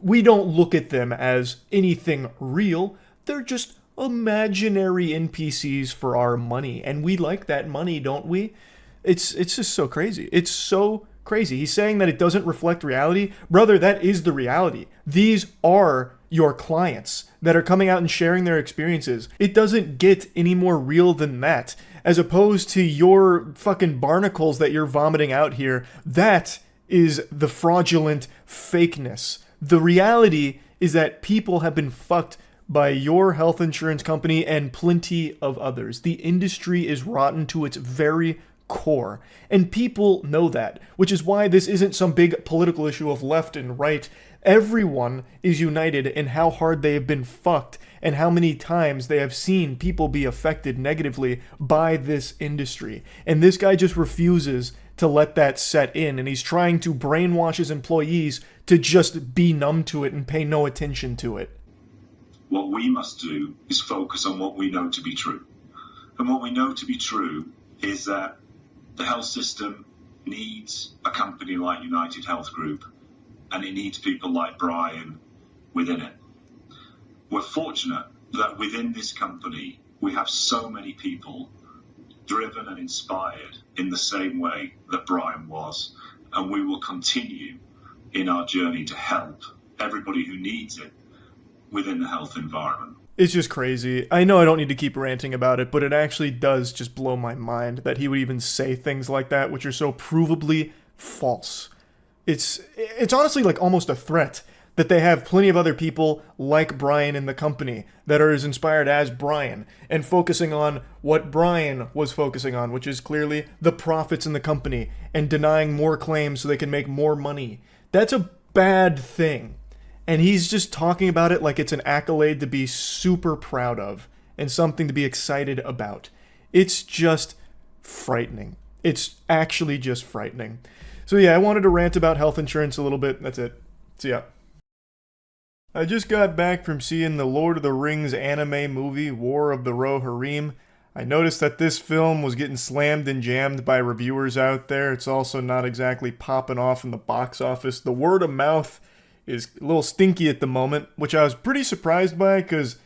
we don't look at them as anything real. They're just imaginary NPCs for our money, and we like that money, don't we? It's just so crazy. It's so crazy. He's saying that it doesn't reflect reality. Brother, that is the reality. These are your clients that are coming out and sharing their experiences. It doesn't get any more real than that. As opposed to your fucking barnacles that you're vomiting out here, that is the fraudulent fakeness. The reality is that people have been fucked by your health insurance company and plenty of others. The industry is rotten to its very core. And people know that, which is why this isn't some big political issue of left and right. Everyone is united in how hard they have been fucked and how many times they have seen people be affected negatively by this industry. And this guy just refuses to let that set in, and he's trying to brainwash his employees to just be numb to it and pay no attention to it.
What we must do is focus on what we know to be true. And what we know to be true is that the health system needs a company like United Health Group, and it needs people like Brian within it. We're fortunate that within this company, we have so many people driven and inspired in the same way that Brian was, and we will continue in our journey to help everybody who needs it within the health environment.
It's just crazy. I know I don't need to keep ranting about it, but it actually does just blow my mind that he would even say things like that, which are so provably false. It's honestly like almost a threat that they have plenty of other people like Brian in the company that are as inspired as Brian and focusing on what Brian was focusing on, which is clearly the profits in the company and denying more claims so they can make more money. That's a bad thing. And he's just talking about it like it's an accolade to be super proud of and something to be excited about. It's just frightening. It's actually just frightening. So yeah, I wanted to rant about health insurance a little bit. That's it. See ya. I just got back from seeing the Lord of the Rings anime movie, War of the Rohirrim. I noticed that this film was getting slammed and jammed by reviewers out there. It's also not exactly popping off in the box office. The word of mouth is a little stinky at the moment, which I was pretty surprised by because,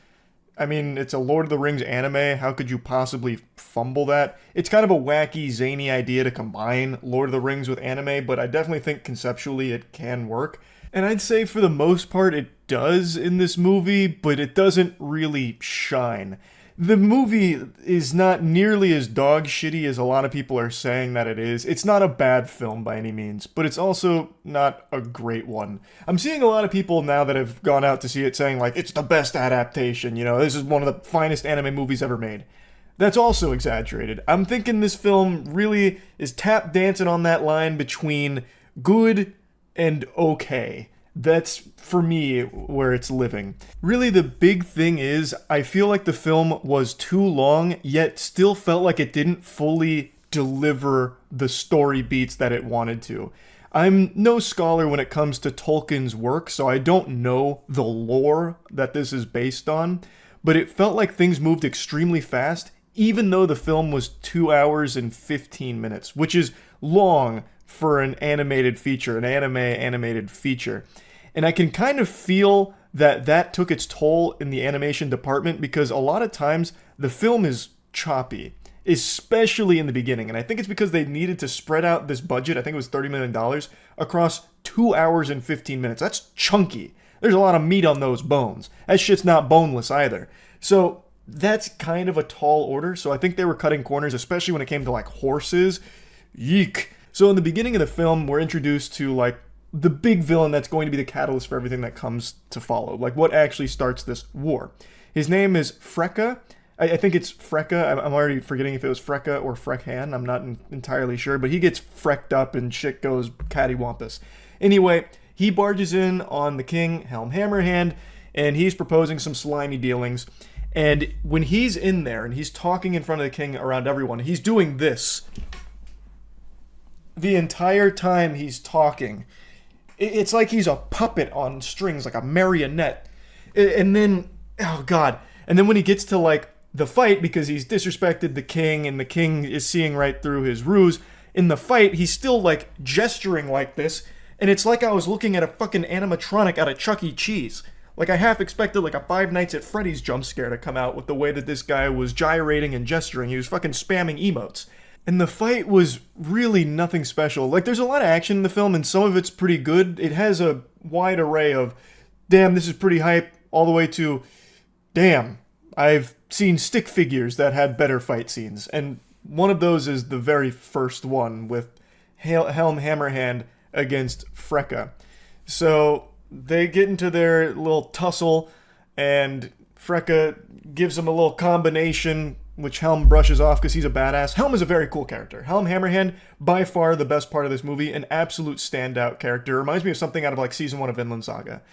I mean, it's a Lord of the Rings anime. How could you possibly fumble that? It's kind of a wacky, zany idea to combine Lord of the Rings with anime, but I definitely think conceptually it can work. And I'd say for the most part it does in this movie, but it doesn't really shine. The movie is not nearly as dog shitty as a lot of people are saying that it is. It's not a bad film by any means, but it's also not a great one. I'm seeing a lot of people now that have gone out to see it saying like, it's the best adaptation, this is one of the finest anime movies ever made. That's also exaggerated. I'm thinking this film really is tap dancing on that line between good and okay. That's, for me, where it's living. Really, the big thing is, I feel like the film was too long, yet still felt like it didn't fully deliver the story beats that it wanted to. I'm no scholar when it comes to Tolkien's work, so I don't know the lore that this is based on, but it felt like things moved extremely fast, even though the film was 2 hours and 15 minutes, which is long for an animated feature, an anime animated feature. And I can kind of feel that took its toll in the animation department, because a lot of times the film is choppy, especially in the beginning. And I think it's because they needed to spread out this budget, I think it was $30 million, across 2 hours and 15 minutes. That's chunky. There's a lot of meat on those bones. That shit's not boneless either. So that's kind of a tall order. So I think they were cutting corners, especially when it came to like horses. Yeek. So in the beginning of the film, we're introduced to like the big villain that's going to be the catalyst for everything that comes to follow. Like what actually starts this war. His name is Frecka. I think it's Frecka. I'm already forgetting if it was Frecka or Freckhan. I'm not entirely sure, but he gets frecked up and shit goes cattywampus. Anyway, he barges in on the king, Helm Hammerhand, and he's proposing some slimy dealings. And when he's in there and he's talking in front of the king around everyone, he's doing this. The entire time he's talking. It's like he's a puppet on strings, like a marionette. And then, oh God. And then when he gets to like the fight, because he's disrespected the king and the king is seeing right through his ruse, in the fight, he's still like gesturing like this. And it's like I was looking at a fucking animatronic out of Chuck E. Cheese. Like I half expected like a Five Nights at Freddy's jump scare to come out with the way that this guy was gyrating and gesturing. He was fucking spamming emotes. And the fight was really nothing special. Like there's a lot of action in the film and some of it's pretty good. It has a wide array of, damn, this is pretty hype, all the way to, damn, I've seen stick figures that had better fight scenes. And one of those is the very first one with Helm Hammerhand against Frecka. So they get into their little tussle and Frecka gives him a little combination, which Helm brushes off because he's a badass. Helm is a very cool character. Helm Hammerhand, by far the best part of this movie, an absolute standout character. Reminds me of something out of like season 1 of Vinland Saga.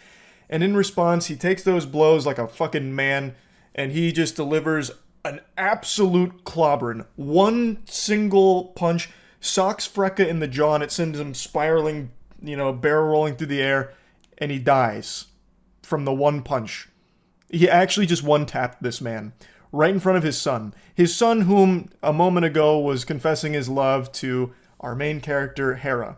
And in response, he takes those blows like a fucking man, and he just delivers an absolute clobberin'. One single punch socks Frecka in the jaw, and it sends him spiraling, barrel rolling through the air, and he dies from the one punch. He actually just one-tapped this man right in front of his son. His son, whom a moment ago was confessing his love to our main character, Hera.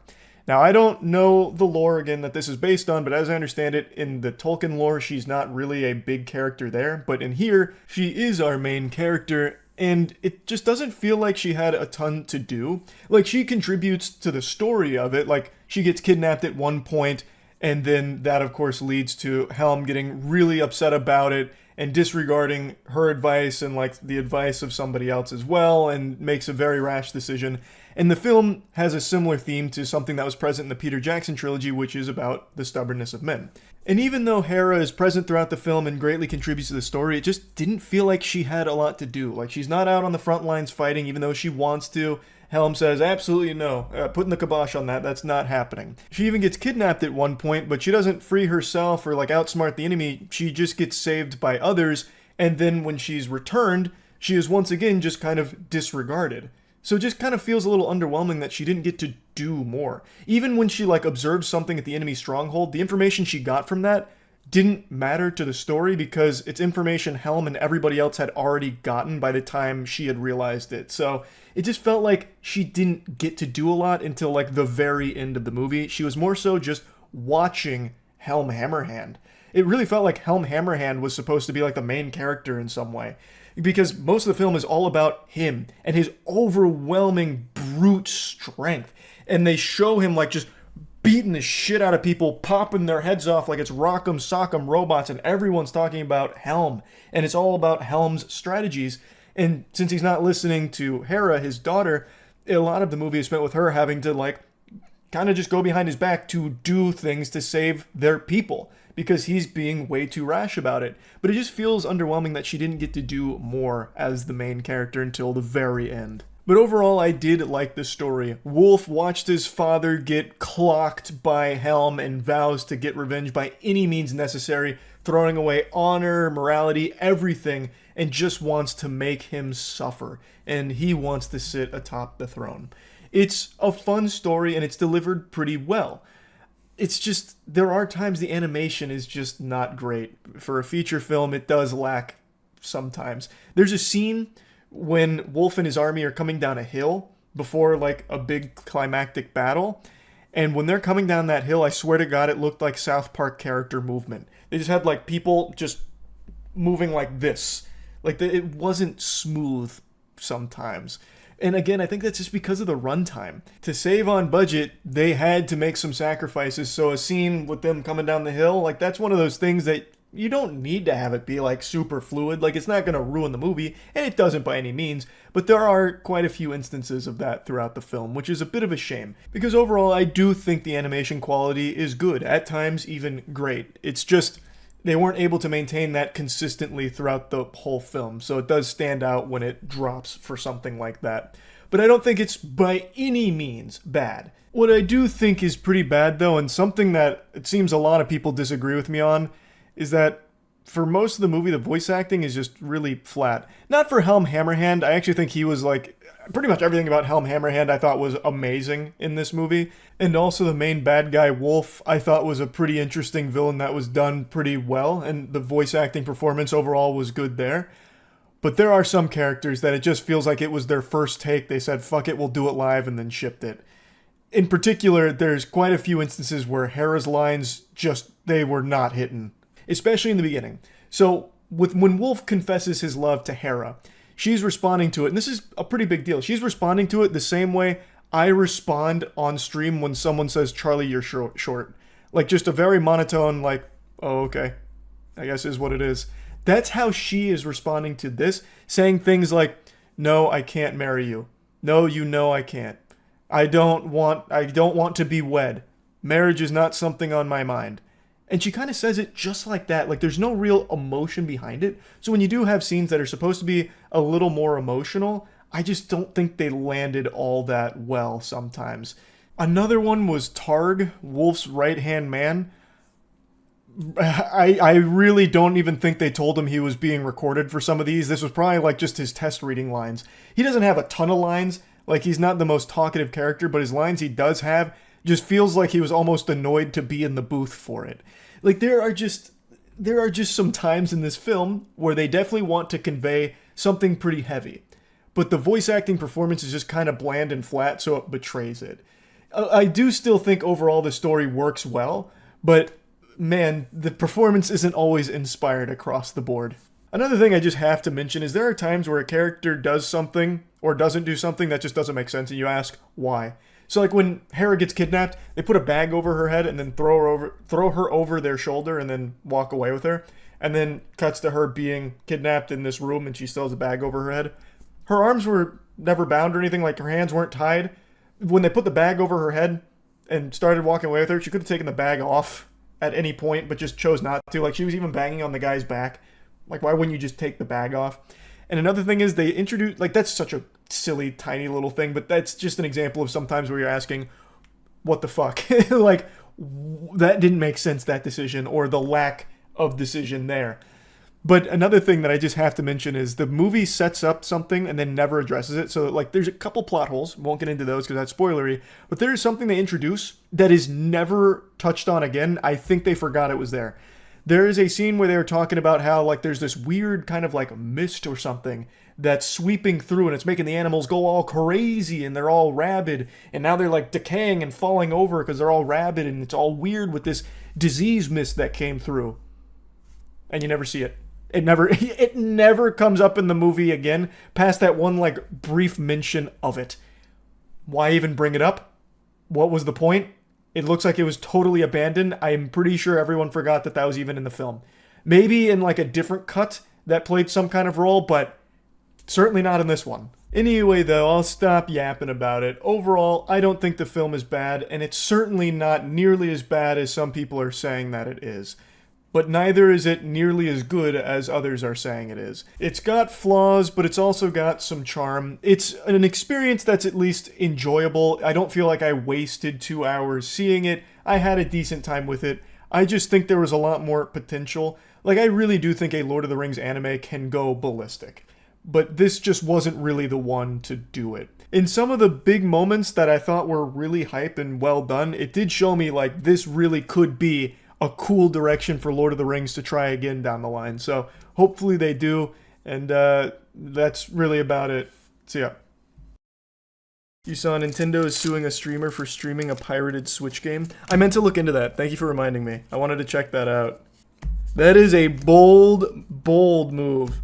Now, I don't know the lore, again, that this is based on, but as I understand it, in the Tolkien lore, she's not really a big character there. But in here, she is our main character, and it just doesn't feel like she had a ton to do. Like, she contributes to the story of it. Like, she gets kidnapped at one point, and then that, of course, leads to Helm getting really upset about it and disregarding her advice and, like, the advice of somebody else as well, and makes a very rash decision. And the film has a similar theme to something that was present in the Peter Jackson trilogy, which is about the stubbornness of men. And even though Hera is present throughout the film and greatly contributes to the story, it just didn't feel like she had a lot to do. Like, she's not out on the front lines fighting, even though she wants to. Helm says, absolutely no, putting the kibosh on that, that's not happening. She even gets kidnapped at one point, but she doesn't free herself or, like, outsmart the enemy. She just gets saved by others, and then when she's returned, she is once again just kind of disregarded. So it just kind of feels a little underwhelming that she didn't get to do more. Even when she, like, observed something at the enemy stronghold, the information she got from that didn't matter to the story because it's information Helm and everybody else had already gotten by the time she had realized it. So it just felt like she didn't get to do a lot until, like, the very end of the movie. She was more so just watching Helm Hammerhand. It really felt like Helm Hammerhand was supposed to be, like, the main character in some way. Because most of the film is all about him and his overwhelming brute strength. And they show him, like, just beating the shit out of people, popping their heads off like it's Rock'em Sock'em robots, and everyone's talking about Helm. And it's all about Helm's strategies. And since he's not listening to Hera, his daughter, a lot of the movie is spent with her having to, like, kind of just go behind his back to do things to save their people, because he's being way too rash about it. But it just feels underwhelming that she didn't get to do more as the main character until the very end. But overall, I did like the story. Wolf watched his father get clocked by Helm and vows to get revenge by any means necessary, throwing away honor, morality, everything, and just wants to make him suffer. And he wants to sit atop the throne. It's a fun story, and it's delivered pretty well. It's just, there are times the animation is just not great. For a feature film, it does lack sometimes. There's a scene when Wolf and his army are coming down a hill before, like, a big climactic battle, And when they're coming down that hill, I swear to God, it looked like South Park character movement. They just had like people just moving like this. Like it wasn't smooth sometimes. And again, I think that's just because of the runtime. To save on budget, they had to make some sacrifices. So a scene with them coming down the hill, like that's one of those things that you don't need to have it be like super fluid. Like it's not going to ruin the movie, and it doesn't by any means. But there are quite a few instances of that throughout the film, which is a bit of a shame. Because overall, I do think the animation quality is good. At times, even great. It's just they weren't able to maintain that consistently throughout the whole film, so it does stand out when it drops for something like that. But I don't think it's by any means bad. What I do think is pretty bad, though, and something that it seems a lot of people disagree with me on, is that for most of the movie, the voice acting is just really flat. Not for Helm Hammerhand. I actually think he was like... Pretty much everything about Helm Hammerhand I thought was amazing in this movie. And also the main bad guy, Wolf, I thought was a pretty interesting villain that was done pretty well. And the voice acting performance overall was good there. But there are some characters that it just feels like it was their first take. They said, fuck it, we'll do it live, and then shipped it. In particular, there's quite a few instances where Hera's lines they were not hitting. Especially in the beginning. So, when Wolf confesses his love to Hera, she's responding to it, and this is a pretty big deal. She's responding to it the same way I respond on stream when someone says, Charlie, you're short. Like, just a very monotone, like, oh, okay. I guess is what it is. That's how she is responding to this, saying things like, no, I can't marry you. No, you know I can't. I don't want to be wed. Marriage is not something on my mind. And she kind of says it just like that. Like, there's no real emotion behind it. So when you do have scenes that are supposed to be a little more emotional, I just don't think they landed all that well sometimes. Another one was Targ, Wolf's right-hand man. I really don't even think they told him he was being recorded for some of these. This was probably like just his test reading lines. He doesn't have a ton of lines. Like, he's not the most talkative character, but his lines he does have just feels like he was almost annoyed to be in the booth for it. Like, there are just some times in this film where they definitely want to convey something pretty heavy. But the voice acting performance is just kind of bland and flat, so it betrays it. I do still think overall the story works well, but man, the performance isn't always inspired across the board. Another thing I just have to mention is there are times where a character does something or doesn't do something that just doesn't make sense, and you ask why. So like when Hera gets kidnapped, they put a bag over her head and then throw her over their shoulder and then walk away with her. And then cuts to her being kidnapped in this room and she still has a bag over her head. Her arms were never bound or anything, like her hands weren't tied. When they put the bag over her head and started walking away with her, she could have taken the bag off at any point, but just chose not to. Like, she was even banging on the guy's back. Like, why wouldn't you just take the bag off? And another thing is they introduced, like, that's such a silly, tiny little thing, but that's just an example of sometimes where you're asking, what the fuck? Like, that didn't make sense, that decision, or the lack of decision there. But another thing that I just have to mention is the movie sets up something and then never addresses it. So, like, there's a couple plot holes. Won't get into those because that's spoilery. But there is something they introduce that is never touched on again. I think they forgot it was there. There is a scene where they were talking about how, like, there's this weird kind of, like, mist or something that's sweeping through and it's making the animals go all crazy and they're all rabid. And now they're, like, decaying and falling over because they're all rabid and it's all weird with this disease mist that came through. And you never see it. It never comes up in the movie again past that one, like, brief mention of it. Why even bring it up? What was the point? It looks like it was totally abandoned. I'm pretty sure everyone forgot that that was even in the film. Maybe in, like, a different cut that played some kind of role, but certainly not in this one. Anyway, though, I'll stop yapping about it. Overall, I don't think the film is bad, and it's certainly not nearly as bad as some people are saying that it is. But neither is it nearly as good as others are saying it is. It's got flaws, but it's also got some charm. It's an experience that's at least enjoyable. I don't feel like I wasted 2 hours seeing it. I had a decent time with it. I just think there was a lot more potential. Like, I really do think a Lord of the Rings anime can go ballistic. But this just wasn't really the one to do it. In some of the big moments that I thought were really hype and well done, it did show me, like, this really could be a cool direction for Lord of the Rings to try again down the line. So hopefully they do, and that's really about it. See ya. You saw Nintendo is suing a streamer for streaming a pirated Switch game? I meant to look into that. Thank you for reminding me. I wanted to check that out. That is a bold, bold move.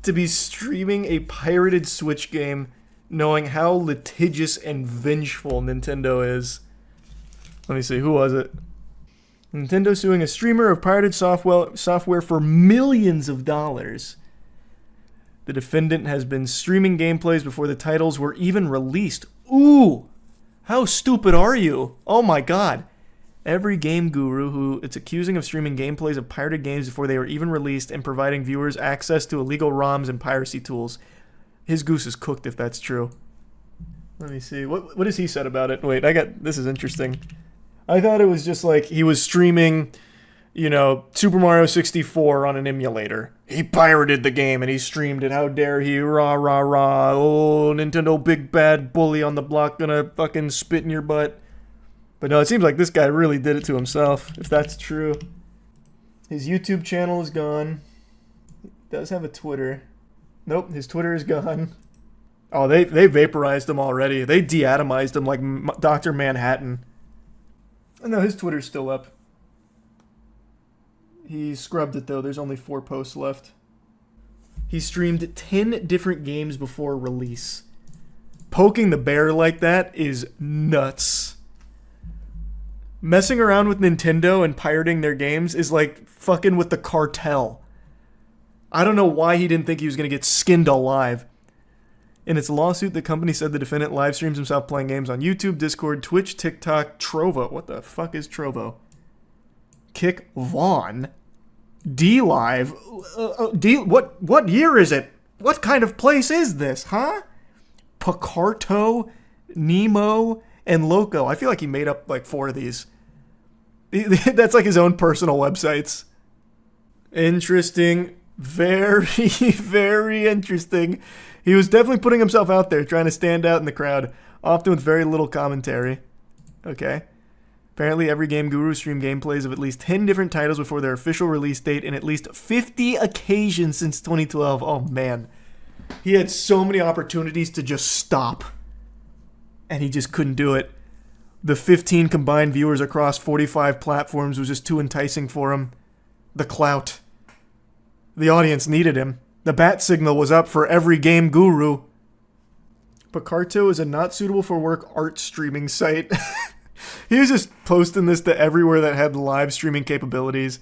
To be streaming a pirated Switch game, knowing how litigious and vengeful Nintendo is. Let me see, who was it? Nintendo suing a streamer of pirated software for millions of dollars. The defendant has been streaming gameplays before the titles were even released. Ooh! How stupid are you? Oh my god. Every game guru who it's accusing of streaming gameplays of pirated games before they were even released and providing viewers access to illegal ROMs and piracy tools. His goose is cooked if that's true. Let me see. What has he said about it? Wait, this is interesting. I thought it was just like he was streaming, you know, Super Mario 64 on an emulator. He pirated the game and he streamed it. How dare he? Rah, rah, rah. Oh, Nintendo big bad bully on the block gonna fucking spit in your butt. But no, it seems like this guy really did it to himself, if that's true. His YouTube channel is gone. He does have a Twitter. Nope, his Twitter is gone. Oh, they vaporized him already. They de-atomized him like Dr. Manhattan. Oh, no, his Twitter's still up. He scrubbed it, though. There's only 4 posts left. He streamed 10 different games before release. Poking the bear like that is nuts. Messing around with Nintendo and pirating their games is like fucking with the cartel. I don't know why he didn't think he was going to get skinned alive. In its lawsuit, the company said the defendant live streams himself playing games on YouTube, Discord, Twitch, TikTok, Trovo. What the fuck is Trovo? Kick Vaughn? D-Live? What year is it? What kind of place is this, huh? Picarto, Nemo, and Loco. I feel like he made up like 4 of these. That's like his own personal websites. Interesting. Very, very interesting. He was definitely putting himself out there, trying to stand out in the crowd, often with very little commentary. Okay. Apparently, every game guru streamed gameplays of at least 10 different titles before their official release date in at least 50 occasions since 2012. Oh, man. He had so many opportunities to just stop. And he just couldn't do it. The 15 combined viewers across 45 platforms was just too enticing for him. The clout. The audience needed him. The bat signal was up for every game guru. Picarto is a not suitable for work art streaming site. He was just posting this to everywhere that had live streaming capabilities.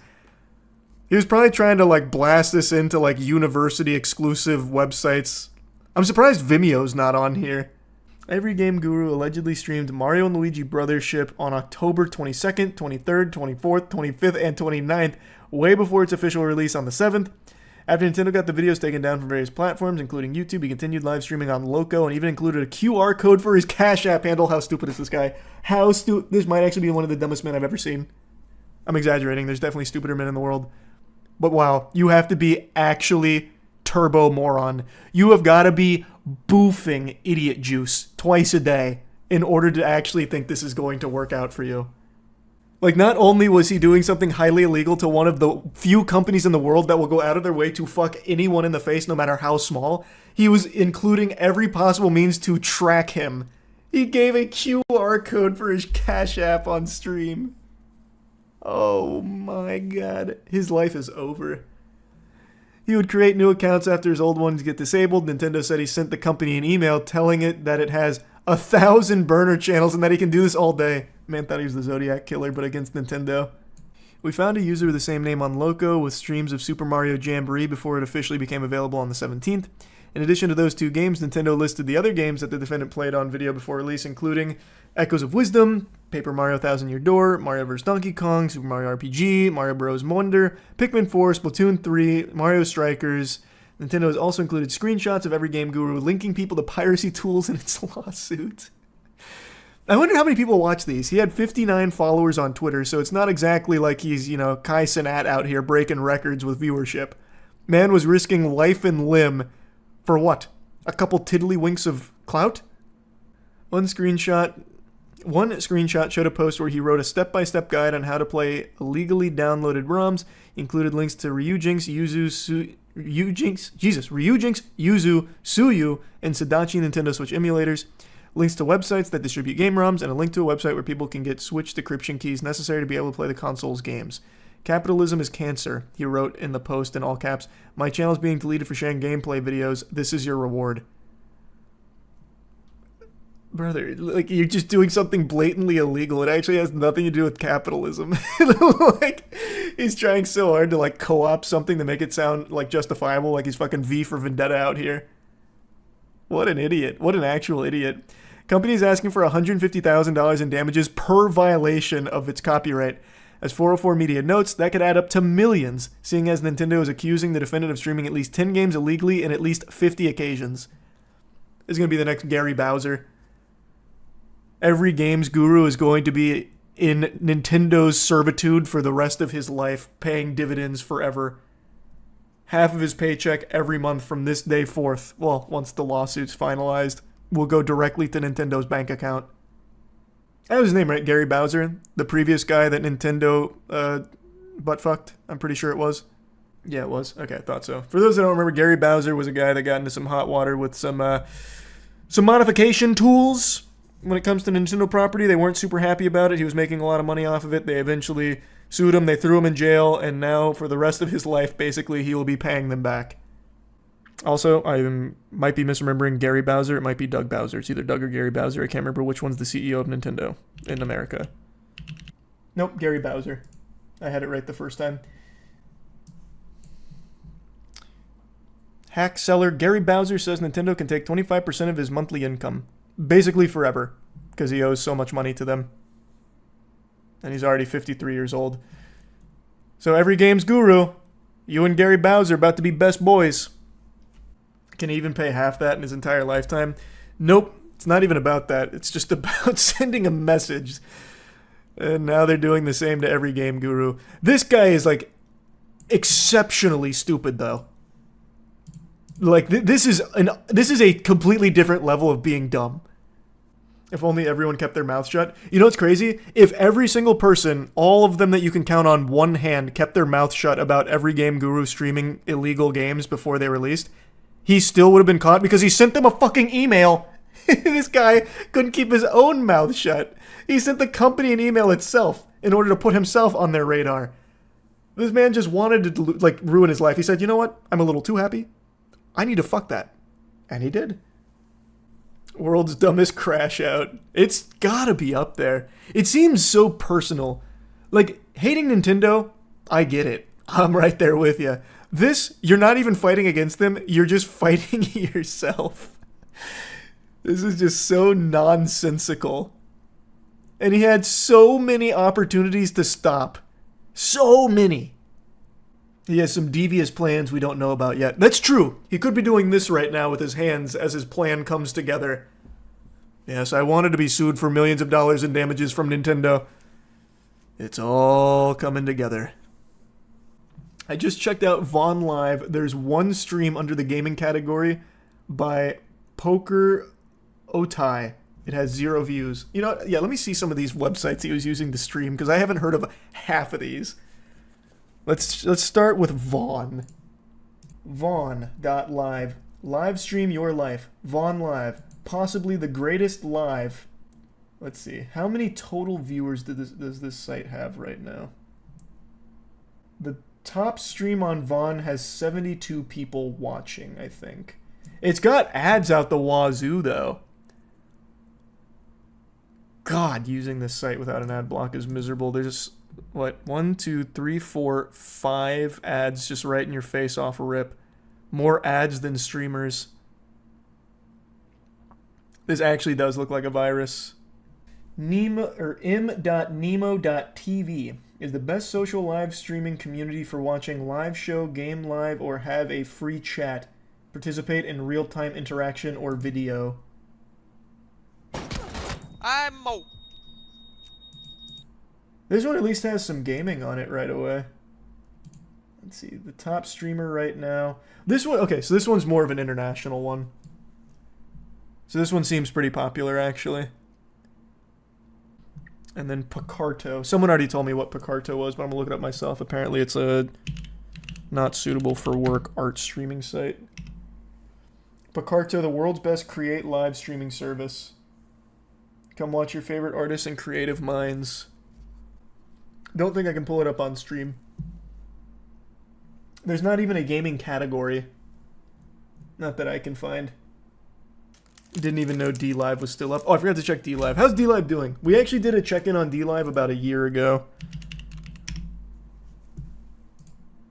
He was probably trying to like blast this into like university exclusive websites. I'm surprised Vimeo's not on here. Every game guru allegedly streamed Mario & Luigi Brothership on October 22nd, 23rd, 24th, 25th, and 29th, way before its official release on the 7th. After Nintendo got the videos taken down from various platforms, including YouTube, he continued live streaming on Loco and even included a QR code for his Cash App handle. How stupid is this guy? This might actually be one of the dumbest men I've ever seen. I'm exaggerating. There's definitely stupider men in the world. But wow, you have to be actually turbo moron. You have got to be boofing idiot juice twice a day in order to actually think this is going to work out for you. Like, not only was he doing something highly illegal to one of the few companies in the world that will go out of their way to fuck anyone in the face, no matter how small, he was including every possible means to track him. He gave a QR code for his Cash App on stream. Oh my god. His life is over. He would create new accounts after his old ones get disabled. Nintendo said he sent the company an email telling it that it has 1,000 burner channels and that he can do this all day. Man thought he was the Zodiac Killer, but against Nintendo. We found a user with the same name on Loco with streams of Super Mario Jamboree before it officially became available on the 17th. In addition to those 2 games, Nintendo listed the other games that the defendant played on video before release, including Echoes of Wisdom, Paper Mario Thousand Year Door, Mario vs. Donkey Kong, Super Mario RPG, Mario Bros. Wonder, Pikmin 4, Splatoon 3, Mario Strikers. Nintendo has also included screenshots of every game guru linking people to piracy tools in its lawsuit. I wonder how many people watch these. He had 59 followers on Twitter, so it's not exactly like he's, Kai Cenat out here breaking records with viewership. Man was risking life and limb for what? A couple tiddlywinks of clout? One screenshot showed a post where he wrote a step-by-step guide on how to play illegally downloaded ROMs. He included links to Ryujinx, Yuzu, Suyu, and Sadachi Nintendo Switch emulators. links to websites that distribute game ROMs, and a link to a website where people can get Switch decryption keys necessary to be able to play the console's games. Capitalism is cancer, he wrote in the post in all caps. My channel is being deleted for sharing gameplay videos. This is your reward. Brother, like, you're just doing something blatantly illegal. It actually has nothing to do with capitalism. Like, he's trying so hard to, like, co-opt something to make it sound, like, justifiable, like he's fucking V for Vendetta out here. What an idiot. What an actual idiot. Company is asking for $150,000 in damages per violation of its copyright. As 404 Media notes, that could add up to millions, seeing as Nintendo is accusing the defendant of streaming at least 10 games illegally in at least 50 occasions. This is going to be the next Gary Bowser. Every games guru is going to be in Nintendo's servitude for the rest of his life, paying dividends forever. Half of his paycheck every month from this day forth, well, once the lawsuit's finalized, will go directly to Nintendo's bank account. That was his name, right? Gary Bowser? The previous guy that Nintendo butt-fucked? I'm pretty sure it was. Yeah, it was. Okay, I thought so. For those that don't remember, Gary Bowser was a guy that got into some hot water with some modification tools. When it comes to Nintendo property, they weren't super happy about it. He was making a lot of money off of it. They eventually sued him. They threw him in jail. And now, for the rest of his life, basically, he will be paying them back. Also, I might be misremembering Gary Bowser. It might be Doug Bowser. It's either Doug or Gary Bowser. I can't remember which one's the CEO of Nintendo in America. Nope, Gary Bowser. I had it right the first time. Hack seller Gary Bowser says Nintendo can take 25% of his monthly income. Basically forever, because he owes so much money to them. And he's already 53 years old. So every game's guru, you and Gary Bowser about to be best boys. Can he even pay half that in his entire lifetime? Nope, it's not even about that. It's just about sending a message. And now they're doing the same to every game guru. This guy is, like, exceptionally stupid, though. Like, this is a completely different level of being dumb. If only everyone kept their mouth shut. You know what's crazy? If every single person, all of them that you can count on one hand, kept their mouth shut about every game guru streaming illegal games before they released, he still would have been caught because he sent them a fucking email. This guy couldn't keep his own mouth shut. He sent the company an email itself in order to put himself on their radar. This man just wanted to, like, ruin his life. He said, you know what? I'm a little too happy. I need to fuck that. And he did. World's dumbest crash out. It's gotta be up there. It seems so personal. Like, hating Nintendo, I get it. I'm right there with you. This, you're not even fighting against them. You're just fighting yourself. This is just so nonsensical. And he had so many opportunities to stop. So many. He has some devious plans we don't know about yet. That's true. He could be doing this right now with his hands as his plan comes together. Yes, I wanted to be sued for millions of dollars in damages from Nintendo. It's all coming together. I just checked out Vaughn Live. There's one stream under the gaming category by Poker Otai. It has 0 views. You know, yeah, let me see some of these websites he was using to stream, because I haven't heard of half of these. Let's start with Vaughn. Vaughn.live. Live stream your life. Vaughn Live. Possibly the greatest live. Let's see. How many total viewers does this site have right now? The top stream on Vaughn has 72 people watching, I think. It's got ads out the wazoo, though. God, using this site without an ad block is miserable. There's, what, 1, 2, 3, 4, 5 ads just right in your face off a rip. More ads than streamers. This actually does look like a virus. m.nemo.tv is the best social live streaming community for watching live show, game live, or have a free chat. Participate in real-time interaction or video. This one at least has some gaming on it right away. Let's see, the top streamer right now. This one, okay, so this one's more of an international one. So this one seems pretty popular, actually. And then Picarto. Someone already told me what Picarto was, but I'm gonna look it up myself. Apparently it's a not suitable for work art streaming site. Picarto, the world's best create live streaming service. Come watch your favorite artists and creative minds. Don't think I can pull it up on stream. There's not even a gaming category. Not that I can find. Didn't even know DLive was still up. Oh, I forgot to check DLive. How's DLive doing? We actually did a check-in on DLive about a year ago.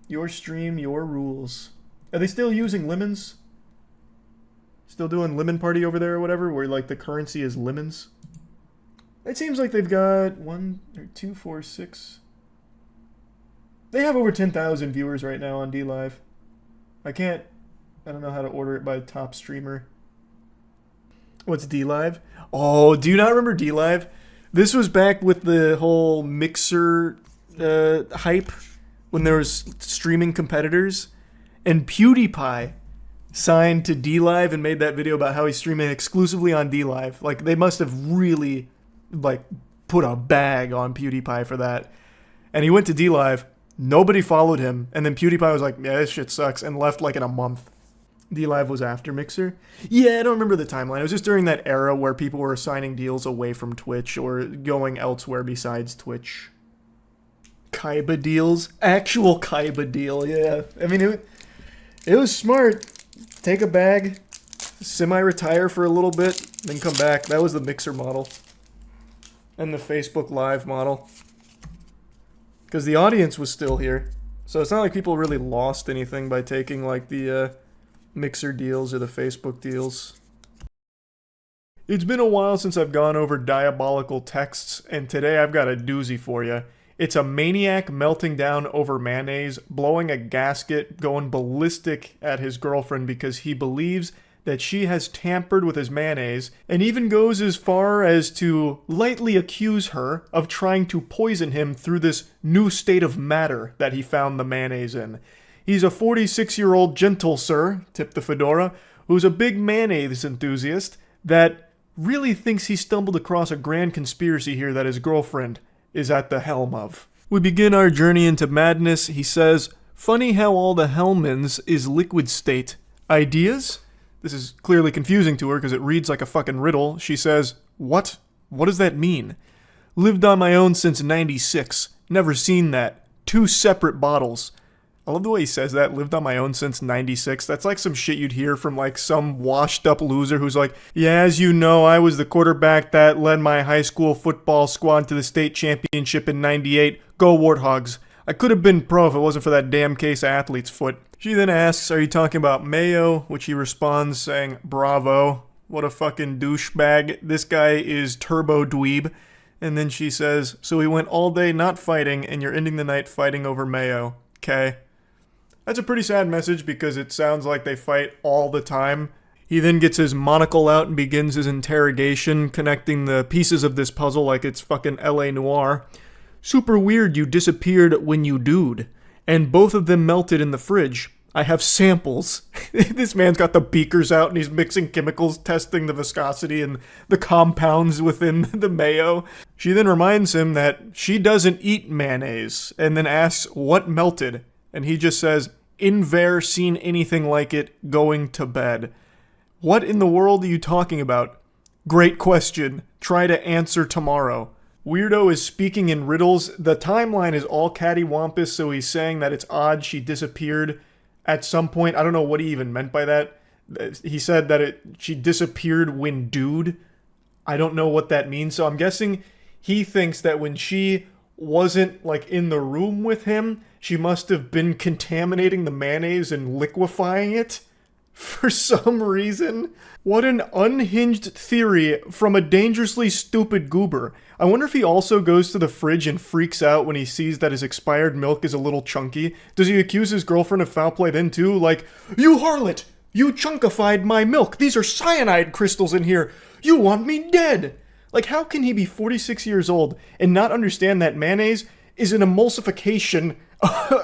Your stream, your rules. Are they still using lemons? Still doing lemon party over there or whatever, where like the currency is lemons? It seems like they've got 1 or 2, 4, 6. They have over 10,000 viewers right now on DLive. I don't know how to order it by top streamer. What's DLive? Oh, do you not remember DLive? This was back with the whole Mixer hype when there was streaming competitors. And PewDiePie signed to DLive and made that video about how he's streaming exclusively on DLive. Like, they must have really, like, put a bag on PewDiePie for that. And he went to DLive. Nobody followed him. And then PewDiePie was like, yeah, this shit sucks. And left, like, in a month. DLive was after Mixer. Yeah, I don't remember the timeline. It was just during that era where people were signing deals away from Twitch or going elsewhere besides Twitch. Kaiba deals? Actual Kaiba deal, yeah. I mean, it was smart. Take a bag, semi-retire for a little bit, then come back. That was the Mixer model. And the Facebook Live model. Because the audience was still here. So it's not like people really lost anything by taking, like, the Mixer deals or the Facebook deals. It's been a while since I've gone over diabolical texts, and today I've got a doozy for you. It's a maniac melting down over mayonnaise, blowing a gasket, going ballistic at his girlfriend because he believes that she has tampered with his mayonnaise, and even goes as far as to lightly accuse her of trying to poison him through this new state of matter that he found the mayonnaise in. He's a 46-year-old gentle sir, tip the fedora, who's a big mayonnaise enthusiast that really thinks he stumbled across a grand conspiracy here that his girlfriend is at the helm of. We begin our journey into madness. He says, funny how all the Hellmans is liquid state. Ideas? This is clearly confusing to her because it reads like a fucking riddle. She says, what? What does that mean? Lived on my own since 96. Never seen that. 2 separate bottles. I love the way he says that, lived on my own since 96. That's like some shit you'd hear from like some washed up loser who's like, yeah, as you know, I was the quarterback that led my high school football squad to the state championship in 98. Go Warthogs. I could have been pro if it wasn't for that damn case of athlete's foot. She then asks, are you talking about mayo? Which he responds saying, bravo. What a fucking douchebag. This guy is turbo dweeb. And then she says, so we went all day not fighting and you're ending the night fighting over mayo. Okay. That's a pretty sad message because it sounds like they fight all the time. He then gets his monocle out and begins his interrogation, connecting the pieces of this puzzle like it's fucking LA Noire. Super weird you disappeared when you dude. And both of them melted in the fridge. I have samples. This man's got the beakers out and he's mixing chemicals, testing the viscosity and the compounds within the mayo. She then reminds him that she doesn't eat mayonnaise and then asks what melted. And he just says, "Inver seen anything like it, going to bed." What in the world are you talking about? Great question. Try to answer tomorrow. Weirdo is speaking in riddles. The timeline is all cattywampus, so he's saying that it's odd she disappeared at some point. I don't know what he even meant by that. He said that she disappeared when dude. I don't know what that means, so I'm guessing he thinks that when she wasn't like in the room with him, she must have been contaminating the mayonnaise and liquefying it for some reason. What an unhinged theory from a dangerously stupid goober. I wonder if he also goes to the fridge and freaks out when he sees that his expired milk is a little chunky. Does he accuse his girlfriend of foul play then too? Like, you harlot! You chunkified my milk! These are cyanide crystals in here! You want me dead! Like, how can he be 46 years old and not understand that mayonnaise is an emulsification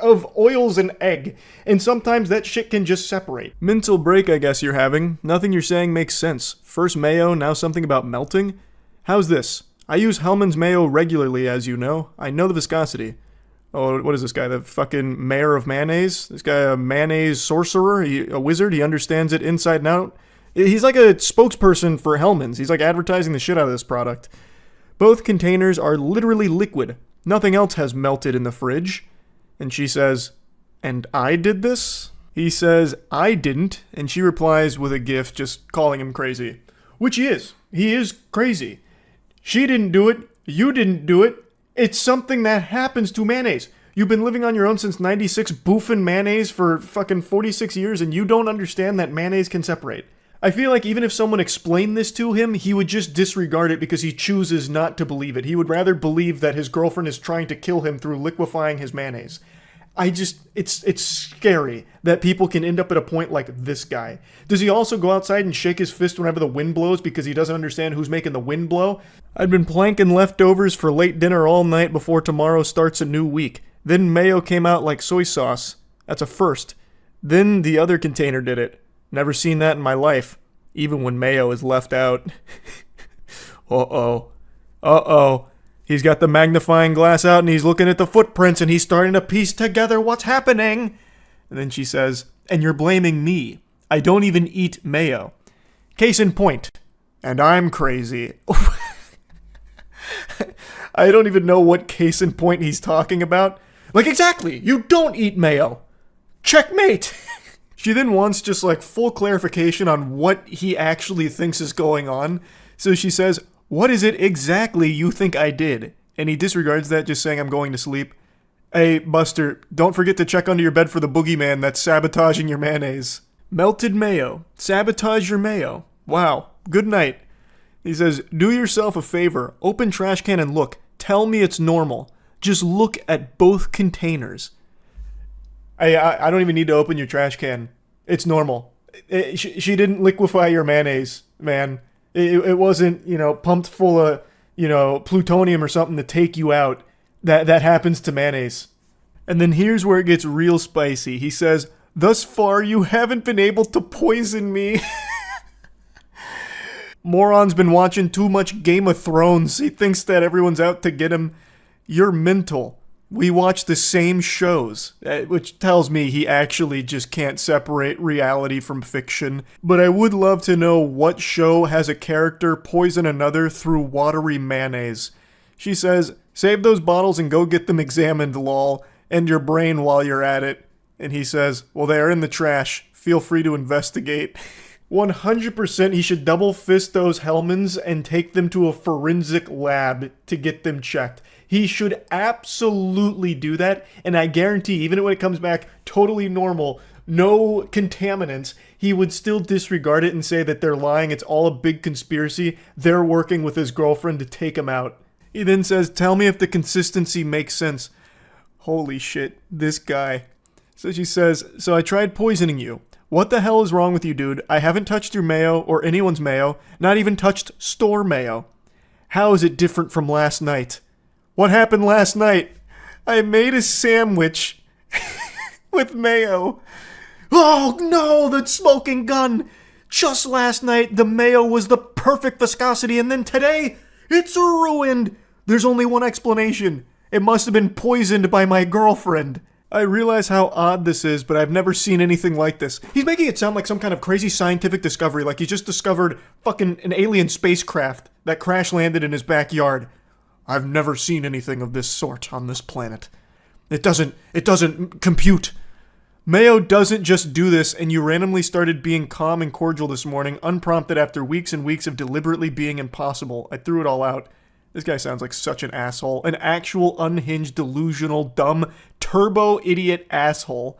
of oils and egg, and sometimes that shit can just separate? Mental break, I guess you're having. Nothing you're saying makes sense. First mayo, now something about melting? How's this? I use Hellman's mayo regularly, as you know. I know the viscosity. Oh, what is this guy? The fucking mayor of mayonnaise? This guy a mayonnaise sorcerer? A wizard? He understands it inside and out? He's like a spokesperson for Hellmann's. He's like advertising the shit out of this product. Both containers are literally liquid. Nothing else has melted in the fridge. And she says, "And I did this?" He says, "I didn't." And she replies with a gif just calling him crazy. Which he is. He is crazy. She didn't do it. You didn't do it. It's something that happens to mayonnaise. You've been living on your own since 96, boofing mayonnaise for fucking 46 years, and you don't understand that mayonnaise can separate. I feel like even if someone explained this to him, he would just disregard it because he chooses not to believe it. He would rather believe that his girlfriend is trying to kill him through liquefying his mayonnaise. It's scary that people can end up at a point like this guy. Does he also go outside and shake his fist whenever the wind blows because he doesn't understand who's making the wind blow? I'd been planking leftovers for late dinner all night before tomorrow starts a new week. Then mayo came out like soy sauce. That's a first. Then the other container did it. Never seen that in my life. Even when mayo is left out. Uh-oh. Uh-oh. He's got the magnifying glass out and he's looking at the footprints and he's starting to piece together what's happening. And then she says, "And you're blaming me. I don't even eat mayo. Case in point. And I'm crazy." I don't even know what case in point he's talking about. Like, exactly. You don't eat mayo. Checkmate. She then wants just like full clarification on what he actually thinks is going on. So she says, "What is it exactly you think I did?" And he disregards that, just saying, "I'm going to sleep." Hey, Buster, don't forget to check under your bed for the boogeyman that's sabotaging your mayonnaise. Melted mayo. Sabotage your mayo. Wow. Good night. He says, "Do yourself a favor. Open trash can and look. Tell me it's normal. Just look at both containers." I don't even need to open your trash can. It's normal. She didn't liquefy your mayonnaise, man. It wasn't, pumped full of, plutonium or something to take you out. That happens to mayonnaise. And then here's where it gets real spicy. He says, "Thus far, you haven't been able to poison me." Moron's been watching too much Game of Thrones. He thinks that everyone's out to get him. You're mental. We watch the same shows, which tells me he actually just can't separate reality from fiction. But I would love to know what show has a character poison another through watery mayonnaise. She says, "Save those bottles and go get them examined, lol, and your brain while you're at it." And he says, "Well, they are in the trash. Feel free to investigate." 100% he should double fist those Hellmann's and take them to a forensic lab to get them checked. He should absolutely do that, and I guarantee, even when it comes back totally normal, no contaminants, he would still disregard it and say that they're lying, it's all a big conspiracy, they're working with his girlfriend to take him out. He then says, "Tell me if the consistency makes sense." Holy shit, this guy. So she says, "So I tried poisoning you. What the hell is wrong with you, dude? I haven't touched your mayo or anyone's mayo, not even touched store mayo. How is it different from last night? What happened last night? I made a sandwich with mayo. Oh no, the smoking gun! Just last night, the mayo was the perfect viscosity, and then today, it's ruined. There's only one explanation. It must have been poisoned by my girlfriend." I realize how odd this is, but I've never seen anything like this. He's making it sound like some kind of crazy scientific discovery, like he just discovered fucking an alien spacecraft that crash landed in his backyard. I've never seen anything of this sort on this planet. It doesn't compute. Mayo doesn't just do this, and you randomly started being calm and cordial this morning, unprompted after weeks and weeks of deliberately being impossible. I threw it all out. This guy sounds like such an asshole. An actual unhinged, delusional, dumb, turbo-idiot asshole.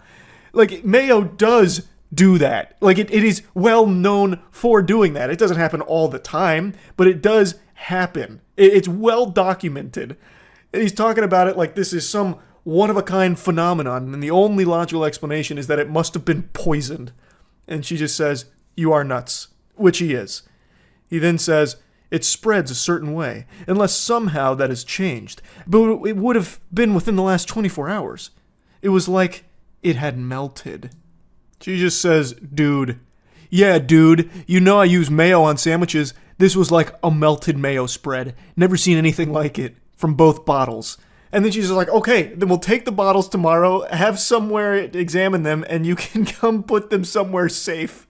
Like, Mayo does do that. Like, it is well known for doing that. It doesn't happen all the time, but it does happen. It's well documented. And he's talking about it like this is some one-of-a-kind phenomenon, and the only logical explanation is that it must have been poisoned. And she just says, "You are nuts," which he is. He then says, "It spreads a certain way, unless somehow that has changed. But it would have been within the last 24 hours. It was like it had melted." She just says, "Dude. Yeah, dude. You know I use mayo on sandwiches. This was like a melted mayo spread. Never seen anything like it. From both bottles." And then she's just like, "Okay, then we'll take the bottles tomorrow, have somewhere examine them, and you can come put them somewhere safe.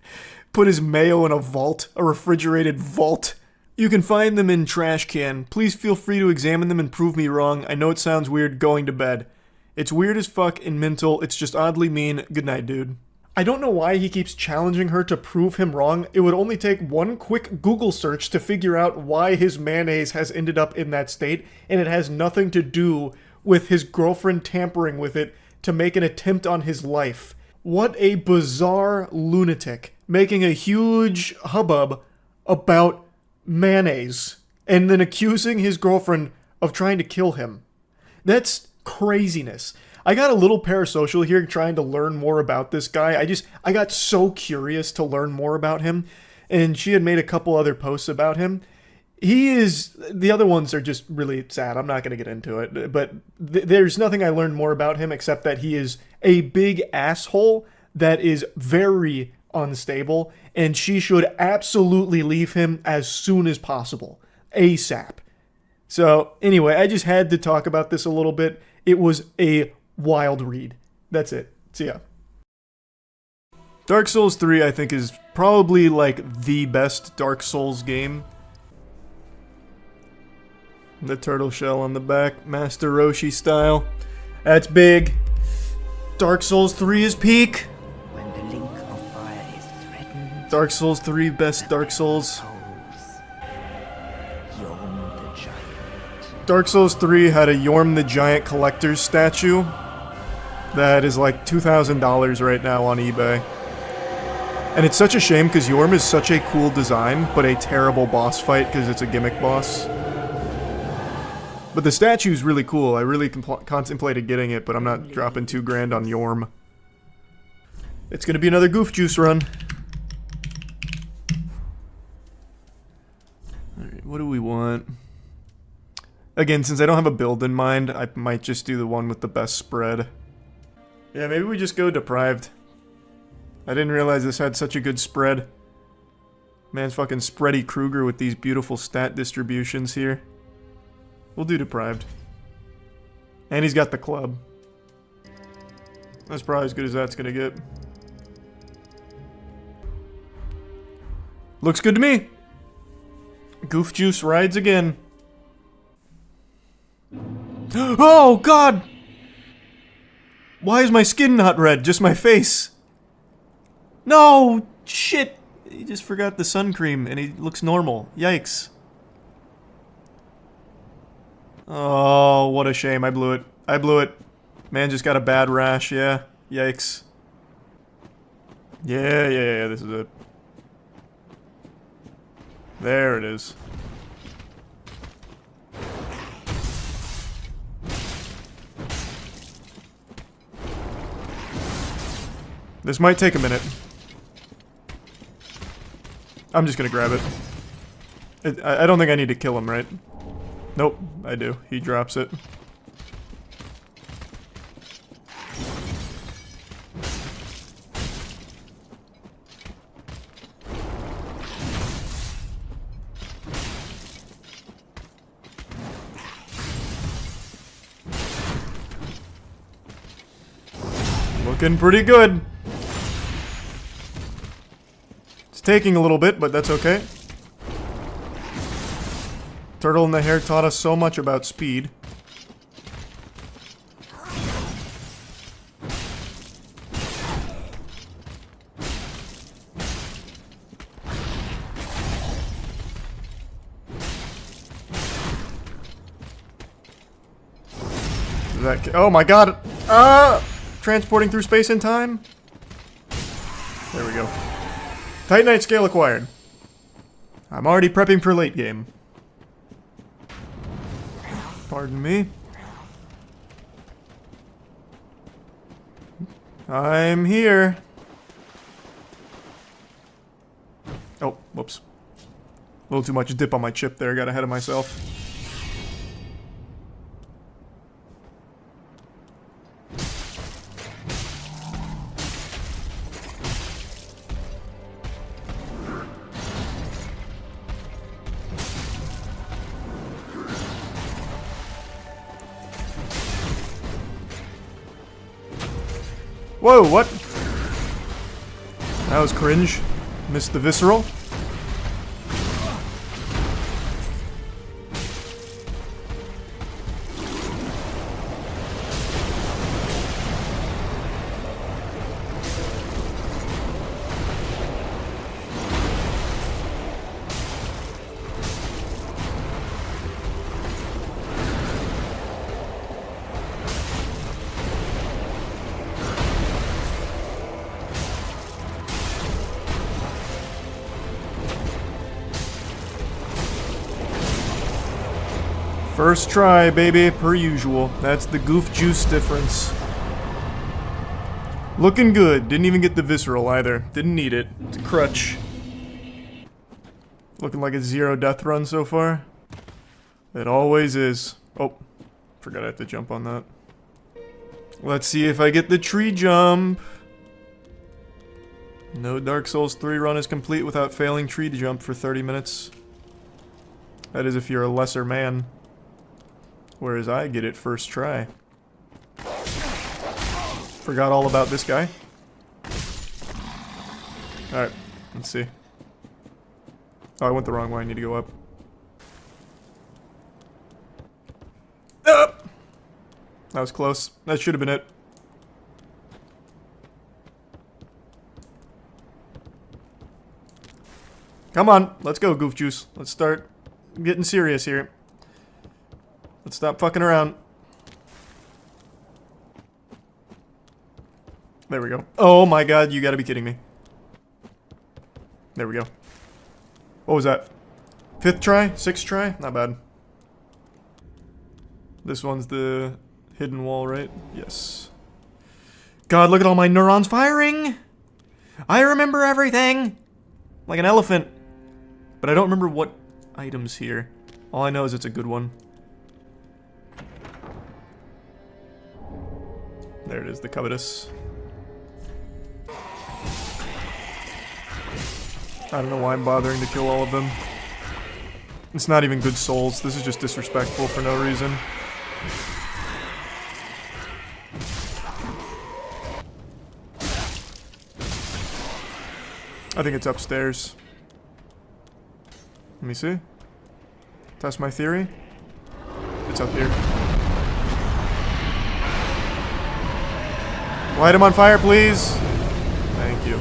Put his mayo in a vault, a refrigerated vault. You can find them in trash can. Please feel free to examine them and prove me wrong. I know it sounds weird, going to bed. It's weird as fuck and mental. It's just oddly mean. Good night, dude. I don't know why he keeps challenging her to prove him wrong. It would only take one quick Google search to figure out why his mayonnaise has ended up in that state, and it has nothing to do with his girlfriend tampering with it to make an attempt on his life. What a bizarre lunatic, making a huge hubbub about mayonnaise, and then accusing his girlfriend of trying to kill him. That's craziness. I got a little parasocial here trying to learn more about this guy. I got so curious to learn more about him, and she had made a couple other posts about him. The other ones are just really sad. I'm not going to get into it, but there's nothing I learned more about him except that he is a big asshole that is very unstable, and she should absolutely leave him as soon as possible. ASAP. So, anyway, I just had to talk about this a little bit. It was a wild read. That's it. See ya. Dark Souls 3, I think, is probably, like, the best Dark Souls game. The turtle shell on the back, Master Roshi style. That's big. Dark Souls 3 is peak.
When the link of fire is threatened,
Dark Souls 3, best Dark Souls.
Yorm the Giant.
Dark Souls 3 had a Yorm the Giant collector's statue that is like $2,000 right now on eBay. And it's such a shame because Yorm is such a cool design, but a terrible boss fight because it's a gimmick boss. But the statue's really cool. I really contemplated getting it, but I'm not dropping $2,000 on Yorm. It's gonna be another Goof Juice run. Alright, what do we want? Again, since I don't have a build in mind, I might just do the one with the best spread. Yeah, maybe we just go Deprived. I didn't realize this had such a good spread. Man's fucking Spready Kruger with these beautiful stat distributions here. We'll do Deprived. And he's got the club. That's probably as good as that's gonna get. Looks good to me. Goof Juice rides again. Oh, God! Why is my skin not red? Just my face. No! Shit! He just forgot the sun cream and he looks normal. Yikes. Oh, what a shame. I blew it. I blew it. Man just got a bad rash, yeah. Yikes. Yeah, this is it. There it is. This might take a minute. I'm just gonna grab it. I don't think I need to kill him, right? Nope, I do. He drops it. Looking pretty good. It's taking a little bit, but that's okay. Turtle in the Hair taught us so much about speed. Oh my god! Transporting through space and time? There we go. Titanite scale acquired. I'm already prepping for late game. Pardon me. I'm here. Oh, whoops. A little too much dip on my chip there, got ahead of myself. Whoa, what? That was cringe. Missed the visceral. First try, baby, per usual. That's the goof juice difference. Looking good. Didn't even get the visceral either. Didn't need it. It's a crutch. Looking like a 0 death run so far. It always is. Oh, forgot I have to jump on that. Let's see if I get the tree jump. No Dark Souls 3 run is complete without failing tree jump for 30 minutes. That is if you're a lesser man. Whereas I get it first try. Forgot all about this guy. Alright, let's see. Oh, I went the wrong way. I need to go up. Up! That was close. That should have been it. Come on, let's go, Goof Juice. Let's start getting serious here. Let's stop fucking around. There we go. Oh my god, you gotta be kidding me. There we go. What was that? 5th try? 6th try? Not bad. This one's the hidden wall, right? Yes. God, look at all my neurons firing! I remember everything! Like an elephant. But I don't remember what items here. All I know is it's a good one. There it is, the covetous. I don't know why I'm bothering to kill all of them. It's not even good souls. This is just disrespectful for no reason. I think it's upstairs. Let me see. Test my theory. It's up here. Light him on fire, please. Thank you.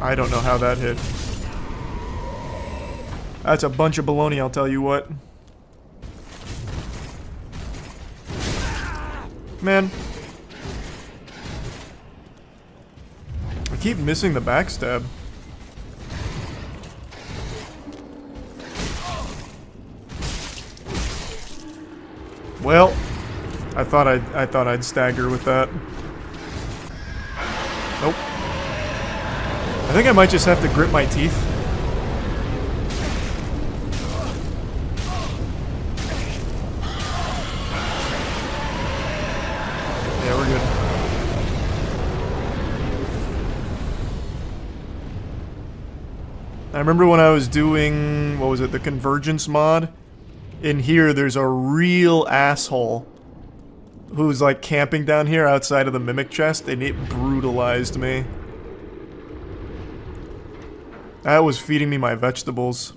I don't know how that hit. That's a bunch of baloney, I'll tell you what. Man. I keep missing the backstab. Well, I thought I'd stagger with that. Nope. I think I might just have to grit my teeth. Yeah, we're good. I remember when I was doing, what was it, the Convergence mod? In here, there's a real asshole who's like camping down here outside of the mimic chest, and it brutalized me. That was feeding me my vegetables.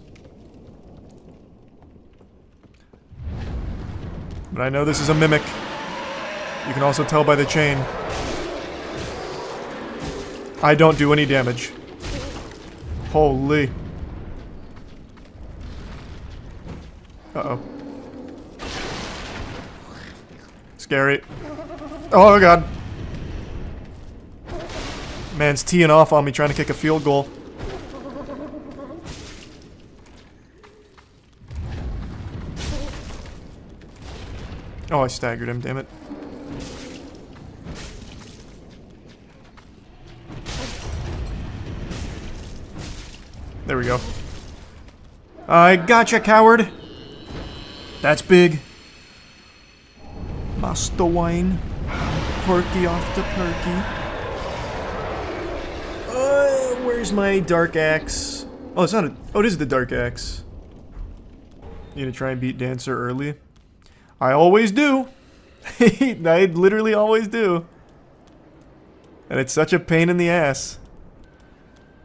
But I know this is a mimic. You can also tell by the chain. I don't do any damage. Holy. Uh-oh. Scary. Oh god. Man's teeing off on me trying to kick a field goal. Oh, I staggered him, damn it. There we go. I gotcha, coward. That's big. Master wine. Porky off the perky. Where's my dark axe? Oh, it's not a... Oh, it is the dark axe. You gonna try and beat Dancer early? I always do. I literally always do. And it's such a pain in the ass.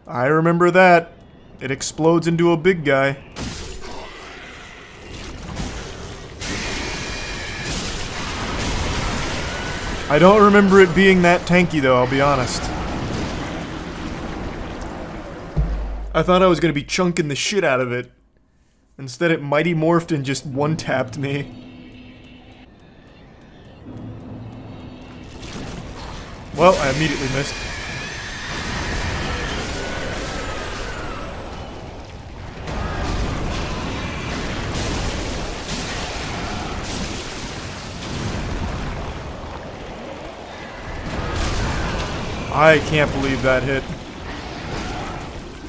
I remember that. It explodes into a big guy. I don't remember it being that tanky though, I'll be honest. I thought I was gonna be chunking the shit out of it. Instead it mighty morphed and just one-tapped me. Well, I immediately missed. I can't believe that hit.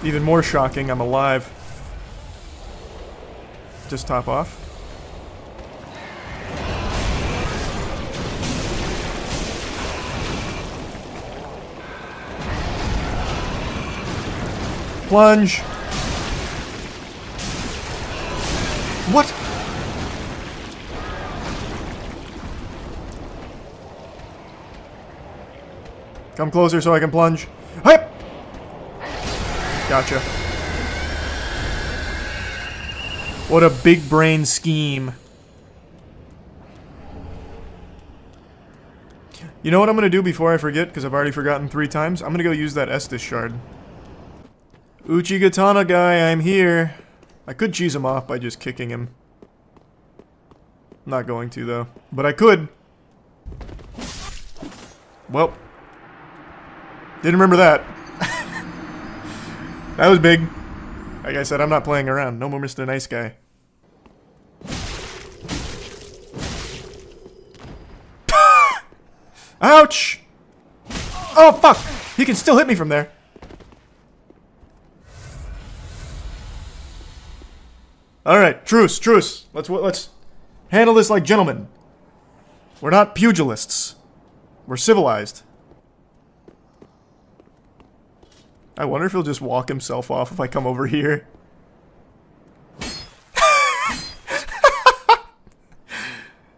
Even more shocking, I'm alive. Just top off. Plunge. What? Come closer so I can plunge. Hype! Gotcha. What a big brain scheme. You know what I'm gonna do before I forget, because I've already forgotten 3 times? I'm gonna go use that Estus shard. Uchigatana guy, I'm here. I could cheese him off by just kicking him. I'm not going to, though. But I could. Well. Didn't remember that. That was big. Like I said, I'm not playing around. No more Mr. Nice Guy. Ouch! Oh, fuck! He can still hit me from there. Alright, truce, truce. Let's handle this like gentlemen. We're not pugilists. We're civilized. I wonder if he'll just walk himself off if I come over here.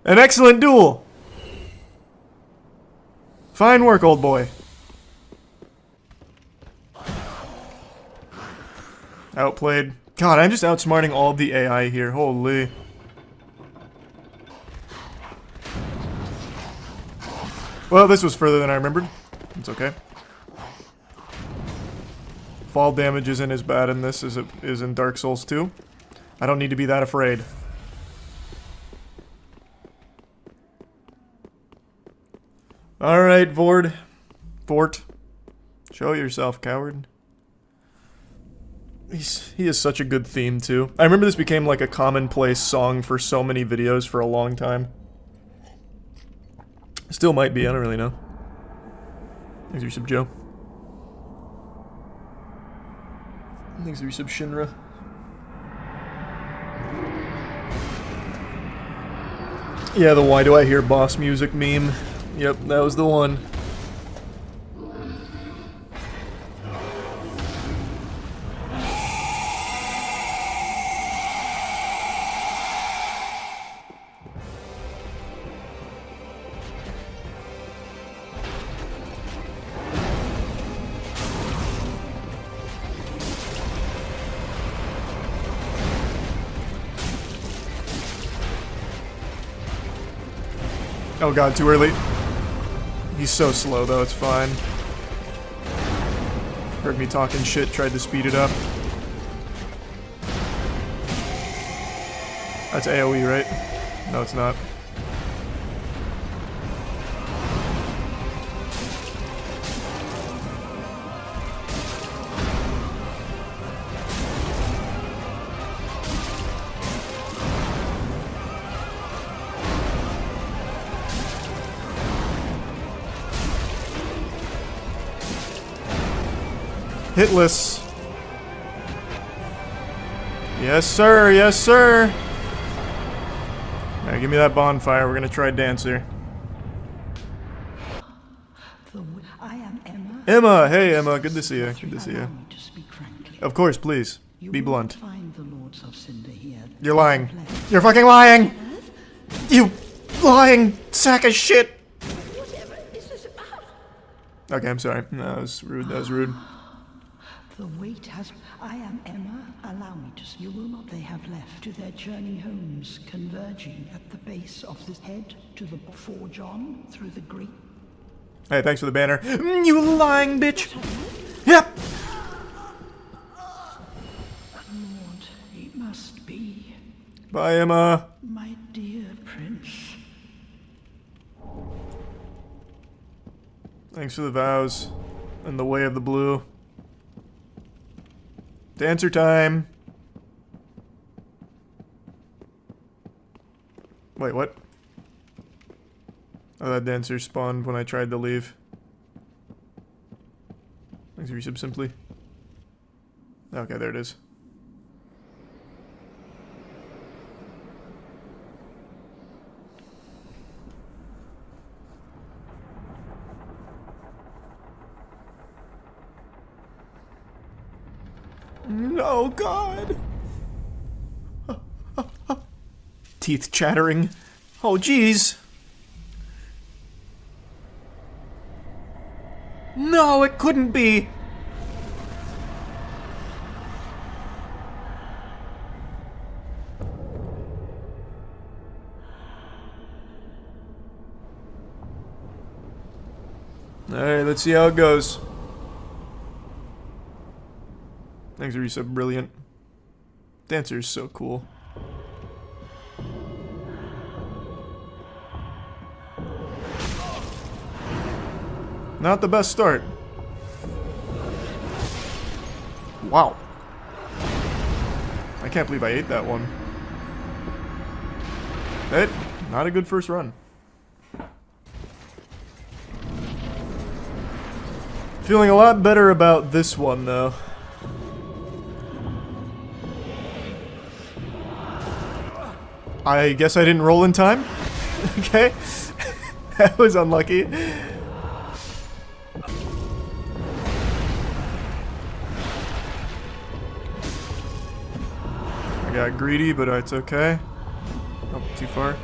An excellent duel! Fine work, old boy. Outplayed. God, I'm just outsmarting all of the AI here. Holy. Well, this was further than I remembered. It's okay. Fall damage isn't as bad in this as it is in Dark Souls 2. I don't need to be that afraid. Alright, Fort. Show yourself, coward. He has such a good theme, too. I remember this became like a commonplace song for so many videos for a long time. Still might be, I don't really know. Thanks for resub, Joe. Thanks for resub, Shinra. Yeah, the why do I hear boss music meme. Yep, that was the one. Oh god, too early. He's so slow though, it's fine. Heard me talking shit, tried to speed it up. That's AoE, right? No, it's not. Hitless. Yes, sir. Yes, sir. Now give me that bonfire. We're gonna try Dancer.
I am Emma.
Emma. Hey, Emma. Good to see you. Good to see you. Of course, please. Be blunt. You're lying. You're fucking lying. You lying sack of shit.
Whatever is this about?
Okay, I'm sorry. No, that was rude. That was rude.
The wait has... I am Emma. Allow me to... You will not... They have left to their journey homes, converging at the base of this head to the before John through the great...
Hey, thanks for the banner. You lying bitch! Yep!
Lord, it must be...
Bye, Emma.
My dear prince.
Thanks for the vows. And the way of the blue. Dancer time! Wait, what? Oh, that dancer spawned when I tried to leave. Thanks for resub simply. Okay, there it is. No, God! Teeth chattering. Oh, jeez. No, it couldn't be. Alright, let's see how it goes. Thanks, Risa. Brilliant. Dancer's so cool. Not the best start. Wow. I can't believe I ate that one. Not a good first run. Feeling a lot better about this one, though. I guess I didn't roll in time. Okay. That was unlucky. I got greedy, but it's okay. Oh, too far.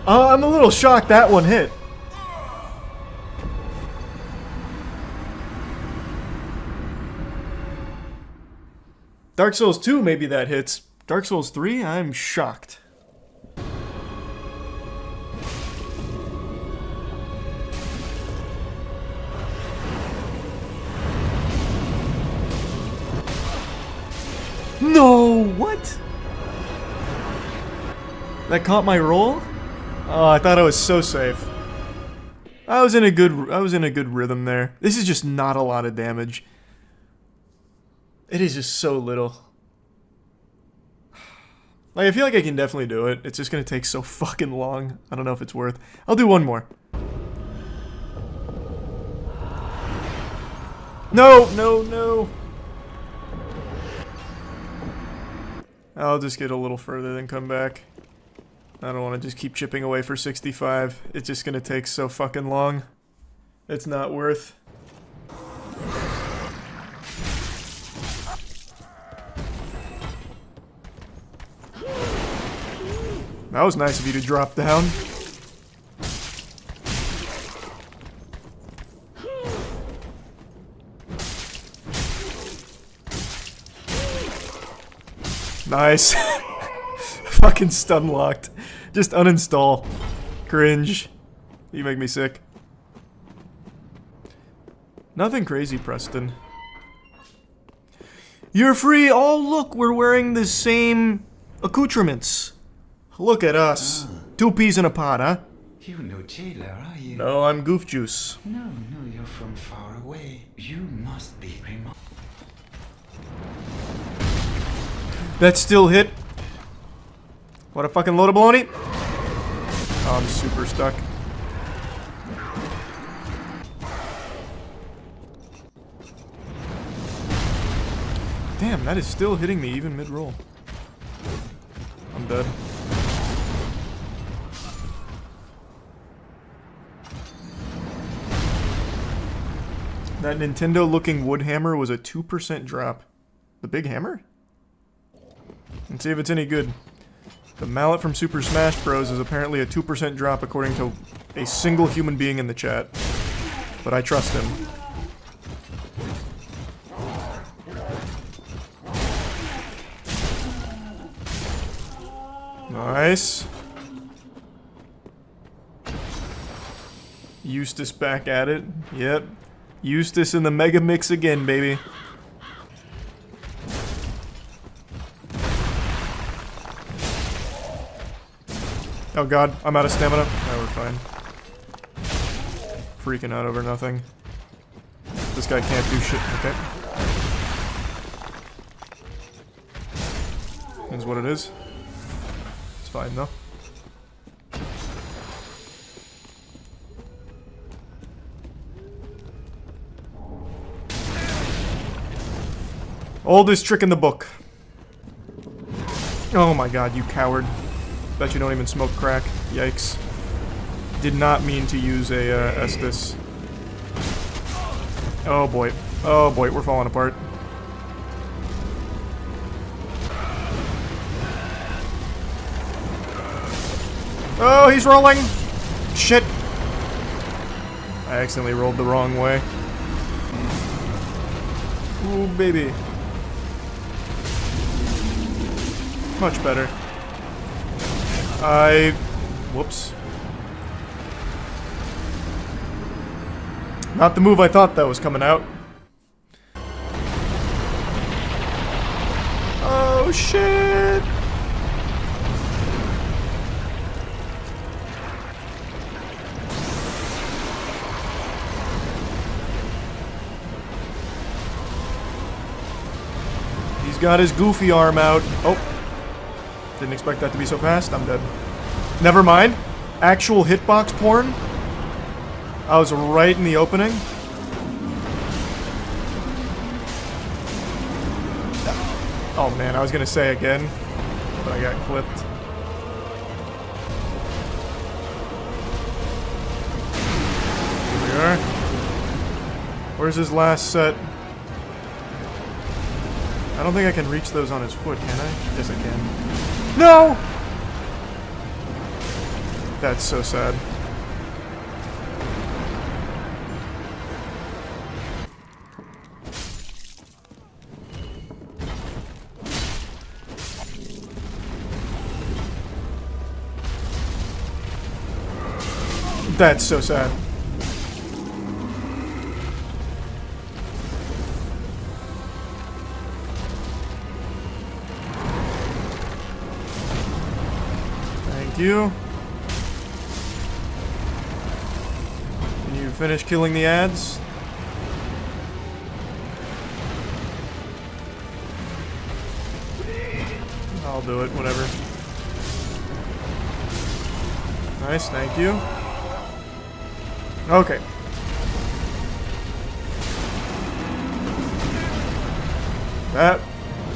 I'm a little shocked that one hit. Dark Souls 2, maybe that hits. Dark Souls 3, I'm shocked. No, what? That caught my roll? Oh, I thought I was so safe. I was in a good rhythm there. This is just not a lot of damage. It is just so little. Like, I feel like I can definitely do it. It's just gonna take so fucking long. I don't know if it's worth. I'll do one more. No, no, no. I'll just get a little further then come back. I don't want to just keep chipping away for 65. It's just gonna take so fucking long. It's not worth. That was nice of you to drop down. Nice. Fucking stun locked. Just uninstall. Cringe. You make me sick. Nothing crazy, Preston. You're free. Oh, look, we're wearing the same accoutrements. Look at us. 2 peas in a pod, huh?
You're no jailer, are you?
No, I'm Goof Juice.
No, no, you're from far away. You must be remote.
That still hit. What a fucking load of baloney. Oh, I'm super stuck. Damn, that is still hitting me even mid-roll. I'm dead. That Nintendo-looking wood hammer was a 2% drop. The big hammer? Let's see if it's any good. The mallet from Super Smash Bros. Is apparently a 2% drop according to a single human being in the chat. But I trust him. Nice. Eustace back at it. Yep. Eustace in the mega mix again, baby. Oh god, I'm out of stamina. No, we're fine. Freaking out over nothing. This guy can't do shit. Okay. Is what it is. It's fine though. Oldest trick in the book. Oh my god, you coward. Bet you don't even smoke crack. Yikes. Did not mean to use a Estus. Oh boy. Oh boy, we're falling apart. Oh, he's rolling! Shit! I accidentally rolled the wrong way. Ooh, baby. Much better. Whoops. Not the move I thought that was coming out. Oh, shit! He's got his goofy arm out. Oh. Didn't expect that to be so fast. I'm dead. Never mind. Actual hitbox porn. I was right in the opening. Oh man, I was gonna say again, but I got clipped. Here we are. Where's his last set? I don't think I can reach those on his foot, can I? Yes, I can. No! That's so sad. That's so sad. Thank you. Can you finish killing the ads? I'll do it, whatever. Nice, thank you. Okay. That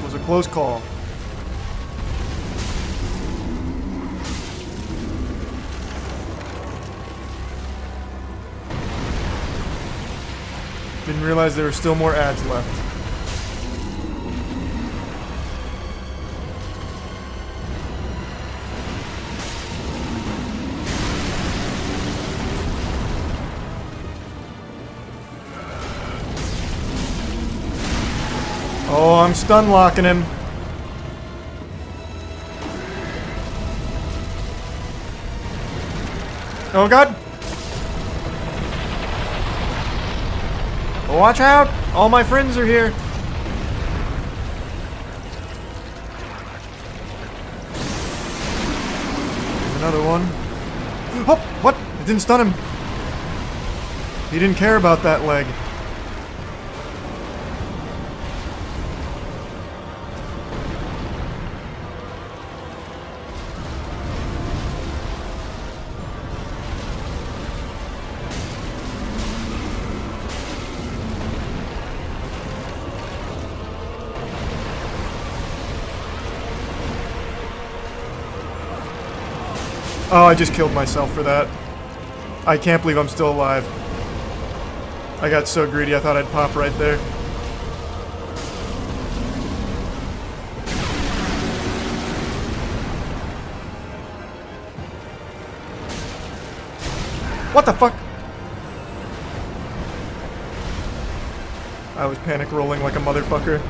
was a close call. Didn't realize there were still more ads left. Oh, I'm stun locking him. Oh god. Watch out! All my friends are here. Another one. Oh, what? It didn't stun him. He didn't care about that leg. Oh, I just killed myself for that. I can't believe I'm still alive. I got so greedy, I thought I'd pop right there. What the fuck? I was panic rolling like a motherfucker.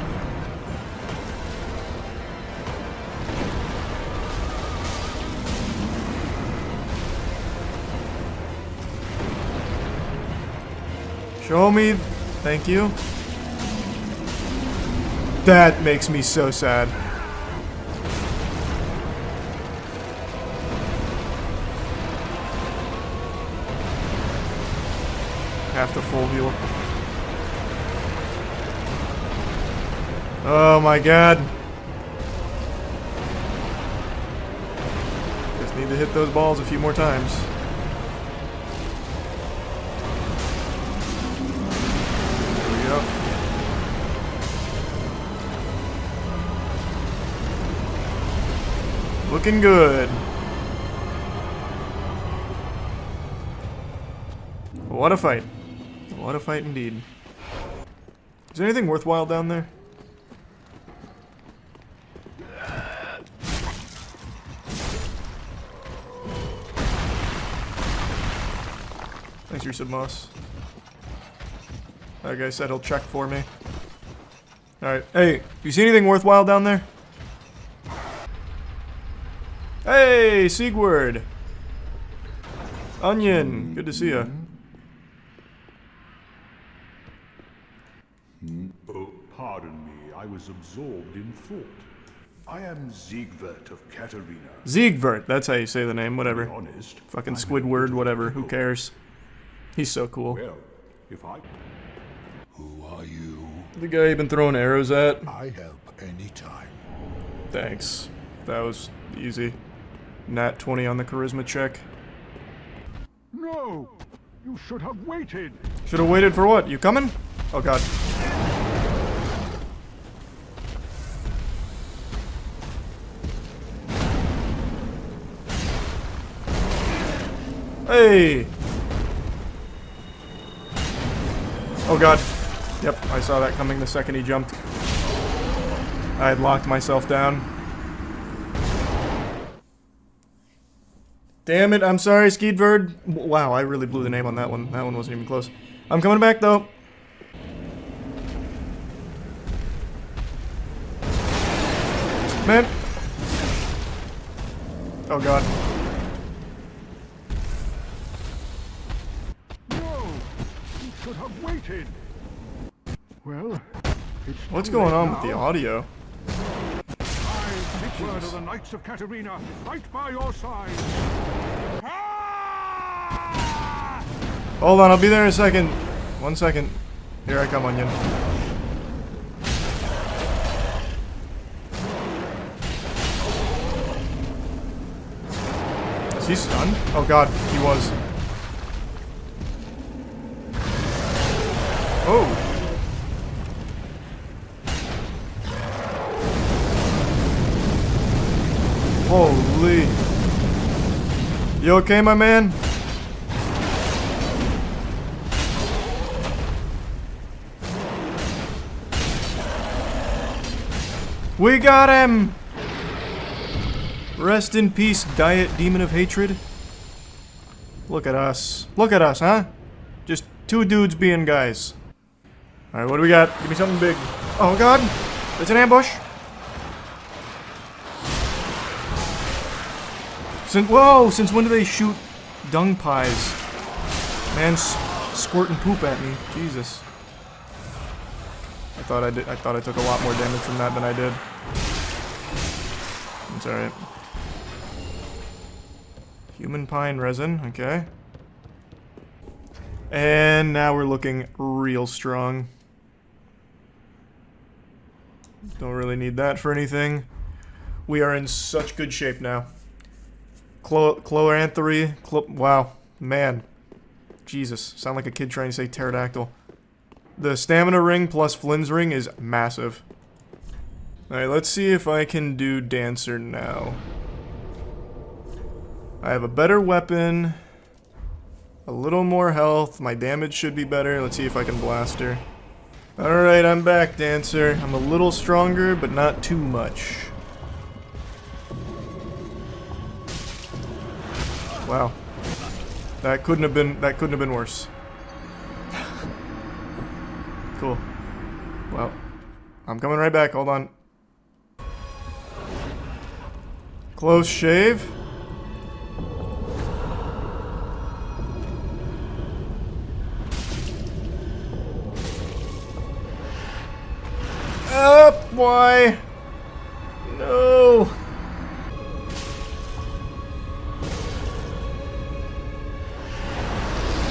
Show me. Thank you. That makes me so sad. Have to full heal. Oh my god. Just need to hit those balls a few more times. There we go. Looking good. What a fight. What a fight indeed. Is there anything worthwhile down there? Thanks, your moss. That guy said he'll check for me. Alright. Hey, you see anything worthwhile down there? Hey, Sigurd! Onion! Good to see ya.
Oh, pardon me, I was absorbed in thought. I am Siegwart of Katarina.
Siegwart, that's how you say the name, whatever.
Honest,
fucking Squidward, whatever, who cares? He's so cool.
Well, if I... Who are you?
The guy you've been throwing arrows at?
I help anytime.
Thanks. That was easy. Nat 20 on the charisma check.
No! You should have waited!
Should have waited for what? You coming? Oh god. Hey! Oh god. Yep, I saw that coming the second he jumped. I had locked myself down. Damn it, I'm sorry, Skeedverd. Wow, I really blew the name on that one. That one wasn't even close. I'm coming back, though. Man. Oh, God.
No! You should have waited! Well, it's
What's
too
going
late
on
now.
with the audio?
Word of the Knights of Katarina, right by your side.
Hold on, I'll be there in a second. 1 second. Here I come, Onion. Is he stunned? Oh god, he was. Oh. Holy. You okay, my man? We got him! Rest in peace, Diet Demon of Hatred. Look at us. Look at us, huh? Just two dudes being guys. Alright, what do we got? Give me something big. Oh god! It's an ambush! Whoa! Since when do they shoot dung pies? Man, squirting poop at me. Jesus. I thought I took a lot more damage from that than I did. It's alright. Human pine resin, okay. And now we're looking real strong. Don't really need that for anything. We are in such good shape now. Chloranthy. Wow. Man. Jesus. Sound like a kid trying to say pterodactyl. The stamina ring plus Flynn's ring is massive. Alright, let's see if I can do Dancer now. I have a better weapon. A little more health. My damage should be better. Let's see if I can blast her. Alright, I'm back, Dancer. I'm a little stronger, but not too much. Wow. That couldn't have been worse. Cool. Well, I'm coming right back. Hold on. Close shave. Up, why? No.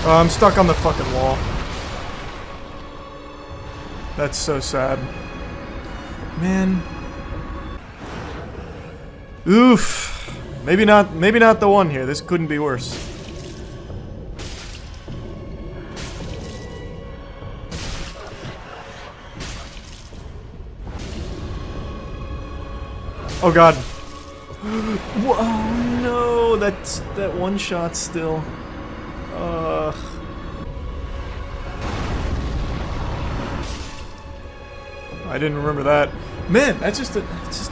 Oh, I'm stuck on the fucking wall. That's so sad. Man. Oof. Maybe not the one here. This couldn't be worse. Oh god. Oh no, that one shot still. Ugh. I didn't remember that. Man, it's just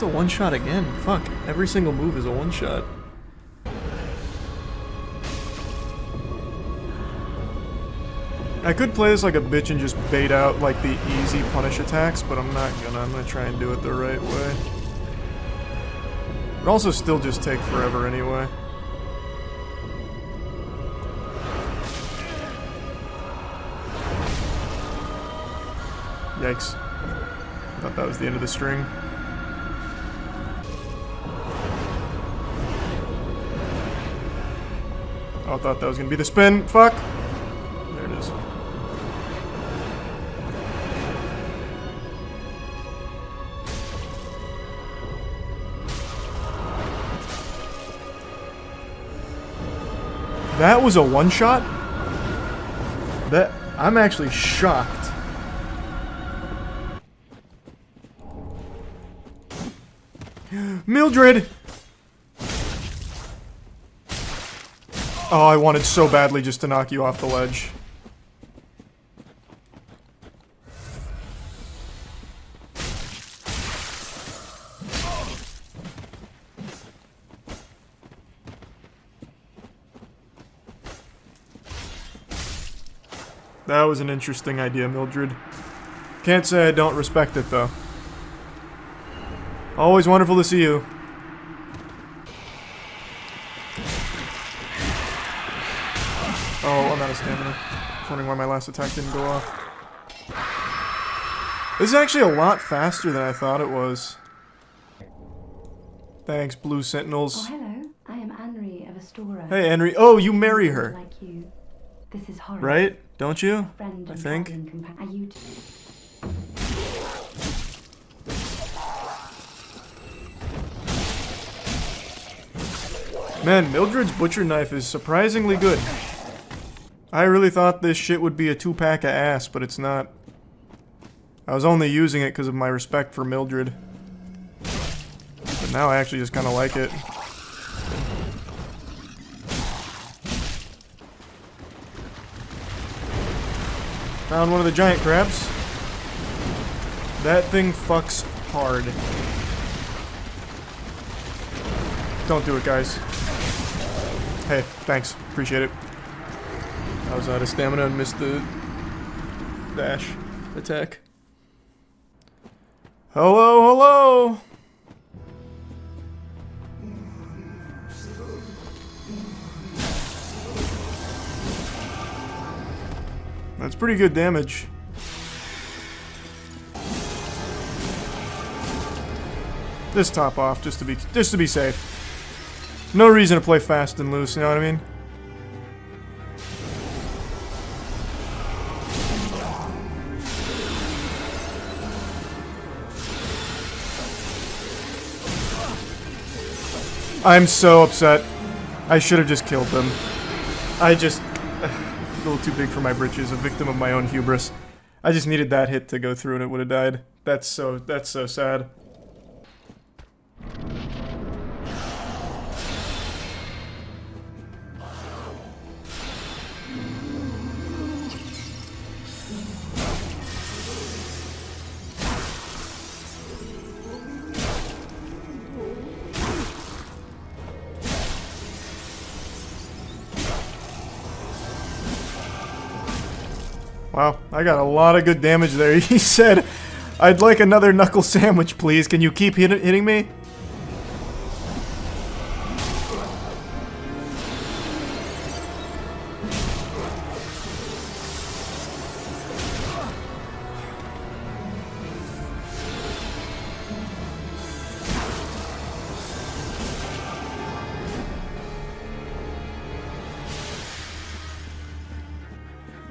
a one shot again. Fuck. Every single move is a one shot. I could play this like a bitch and just bait out like the easy punish attacks, but I'm not gonna. I'm gonna try and do it the right way. It'd also still just take forever anyway. Yikes. I thought that was the end of the string. Oh, I thought that was gonna be the spin. Fuck! There it is. That was a one-shot? I'm actually shocked. Mildred! Oh, I wanted so badly just to knock you off the ledge. That was an interesting idea, Mildred. Can't say I don't respect it, though. Always wonderful to see you. Oh, I'm out of stamina. I was wondering why my last attack didn't go off. This is actually a lot faster than I thought it was. Thanks, Blue Sentinels.
Oh, hello. I am Henry of Astoria.
Hey, Henry. Oh, you marry her.
Like you. This is horrible.
Right? Don't you?
Friend
I think.
Are you
Man, Mildred's butcher knife is surprisingly good. I really thought this shit would be a 2-pack of ass, but it's not. I was only using it because of my respect for Mildred. But now I actually just kind of like it. Found one of the giant crabs. That thing fucks hard. Don't do it, guys. Hey, thanks. Appreciate it. I was out of stamina and missed the dash attack. Hello, hello! That's pretty good damage. Just top off, just to be safe. No reason to play fast and loose, you know what I mean? I'm so upset. I should have just killed them. A little too big for my britches, a victim of my own hubris. I just needed that hit to go through and it would have died. That's so sad. Wow, I got a lot of good damage there. He said, I'd like another knuckle sandwich, please. Can you keep hitting me?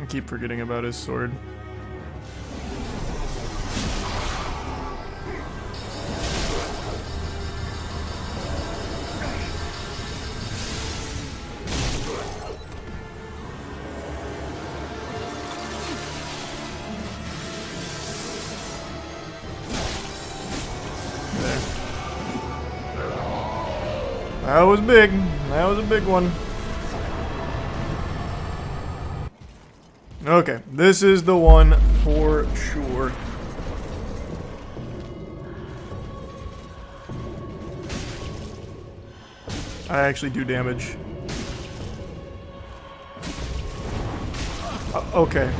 I keep forgetting about his sword. There. That was big. That was a big one. Okay, this is the one for sure. I actually do damage. Okay.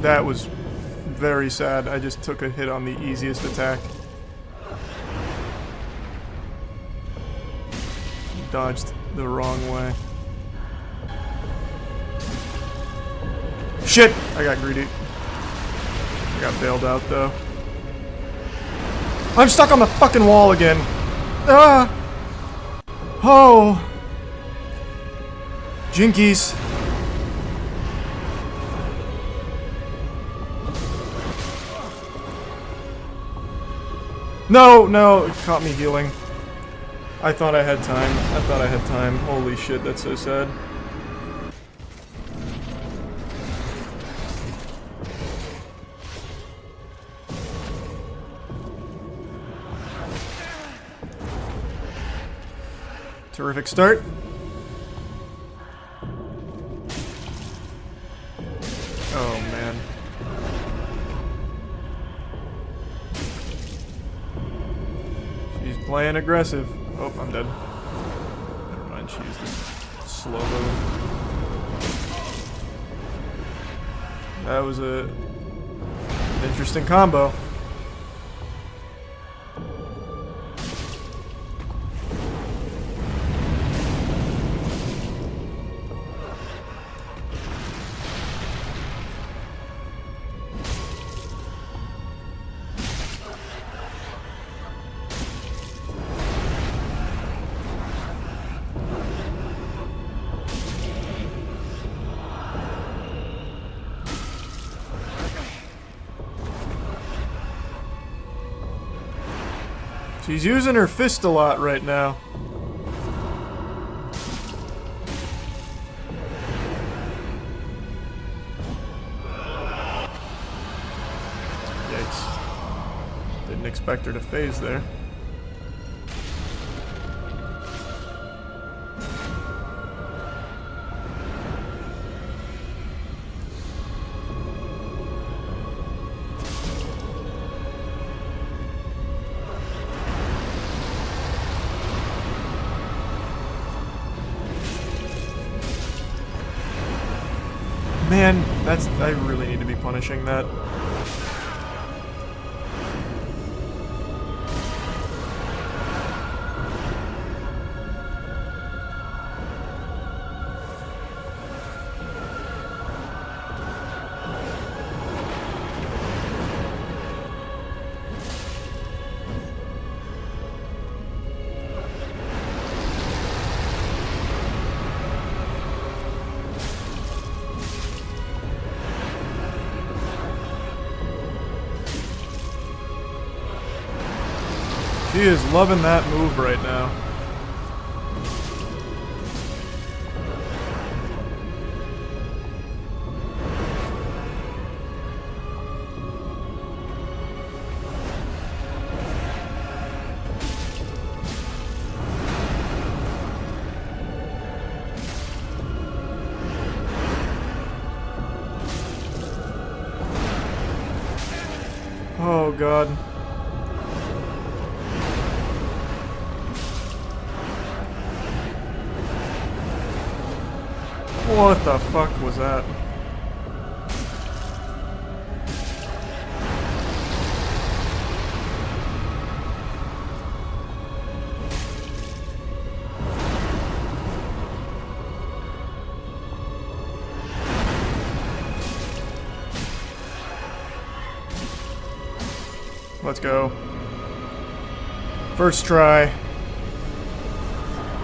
That was very sad. I just took a hit on the easiest attack. Dodged the wrong way. Shit! I got greedy. I got bailed out though. I'm stuck on the fucking wall again. Ah! Oh! Jinkies. No, no, it caught me healing. I thought I had time. I thought I had time. Holy shit, that's so sad. Terrific start. Oh, man. She's playing aggressive. Oh, I'm dead. Never mind, she used the slow move. That was an interesting combo. She's using her fist a lot right now. Yikes. Didn't expect her to phase there. Man, I really need to be punishing that. She is loving that move right now. Oh God. What the fuck was that? Let's go. First try.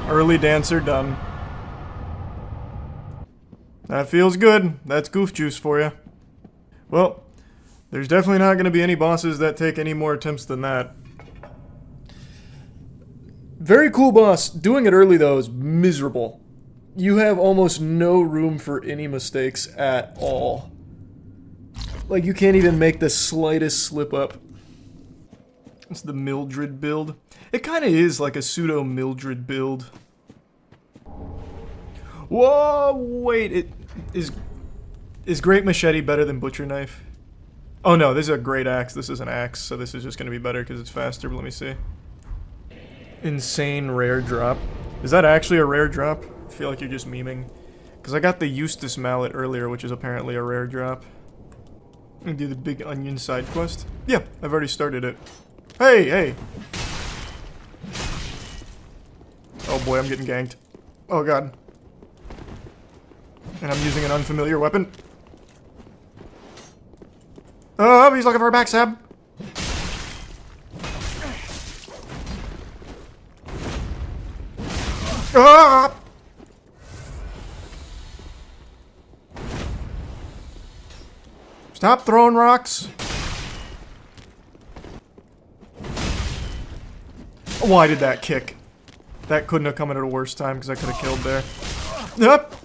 Early dancer done. That feels good. That's goof juice for you. Well, there's definitely not going to be any bosses that take any more attempts than that. Very cool boss. Doing it early, though, is miserable. You have almost no room for any mistakes at all. Like, you can't even make the slightest slip up. It's the Mildred build. It kind of is like a pseudo-Mildred build. Whoa, wait, is Great Machete better than Butcher Knife? Oh no, this is a Great Axe, this is an axe, so this is just gonna be better because it's faster, but let me see. Insane rare drop. Is that actually a rare drop? I feel like you're just memeing. Because I got the Eustace Mallet earlier, which is apparently a rare drop. And do the Big Onion side quest. Yeah, I've already started it. Hey, hey! Oh boy, I'm getting ganked. Oh god. And I'm using an unfamiliar weapon. Oh, he's looking for a backstab. Ah! Stop throwing rocks. Why did that kick? That couldn't have come at a worse time because I could have killed there. Yep.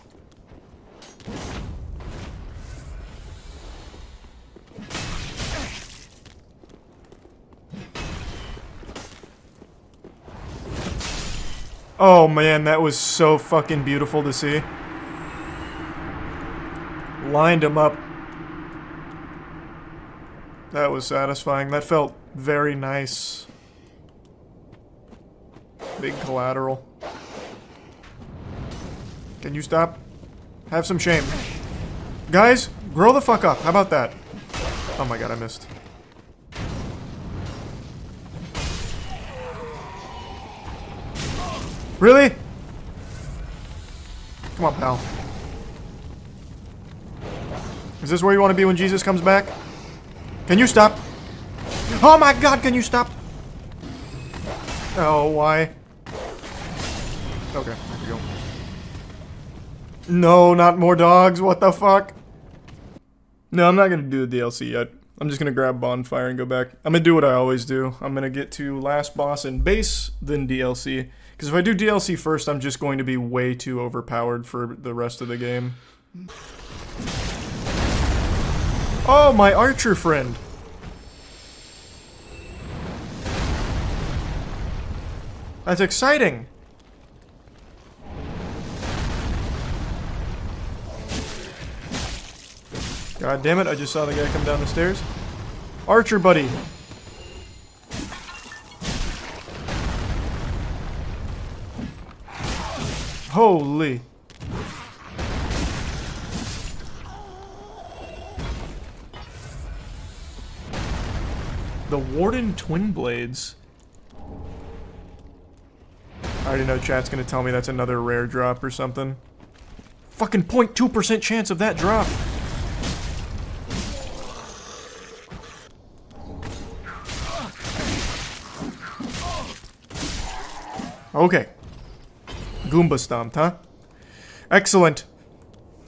Oh man, that was so fucking beautiful to see. Lined him up. That was satisfying. That felt very nice. Big collateral. Can you stop? Have some shame. Guys, grow the fuck up. How about that? Oh my god, I missed. Really? Come on, pal. Is this where you want to be when Jesus comes back? Can you stop? Oh my god, can you stop? Oh, why? Okay, there we go. No, not more dogs, what the fuck? No, I'm not gonna do the DLC yet. I'm just gonna grab Bonfire and go back. I'm gonna do what I always do. I'm gonna get to last boss and base, then DLC. Because if I do DLC first, I'm just going to be way too overpowered for the rest of the game. Oh, my archer friend! That's exciting! God damn it, I just saw the guy come down the stairs. Archer buddy! Holy! The Warden Twin Blades. I already know chat's gonna tell me that's another rare drop or something. Fucking 0.2% chance of that drop. Okay. Goomba stomped, huh? Excellent.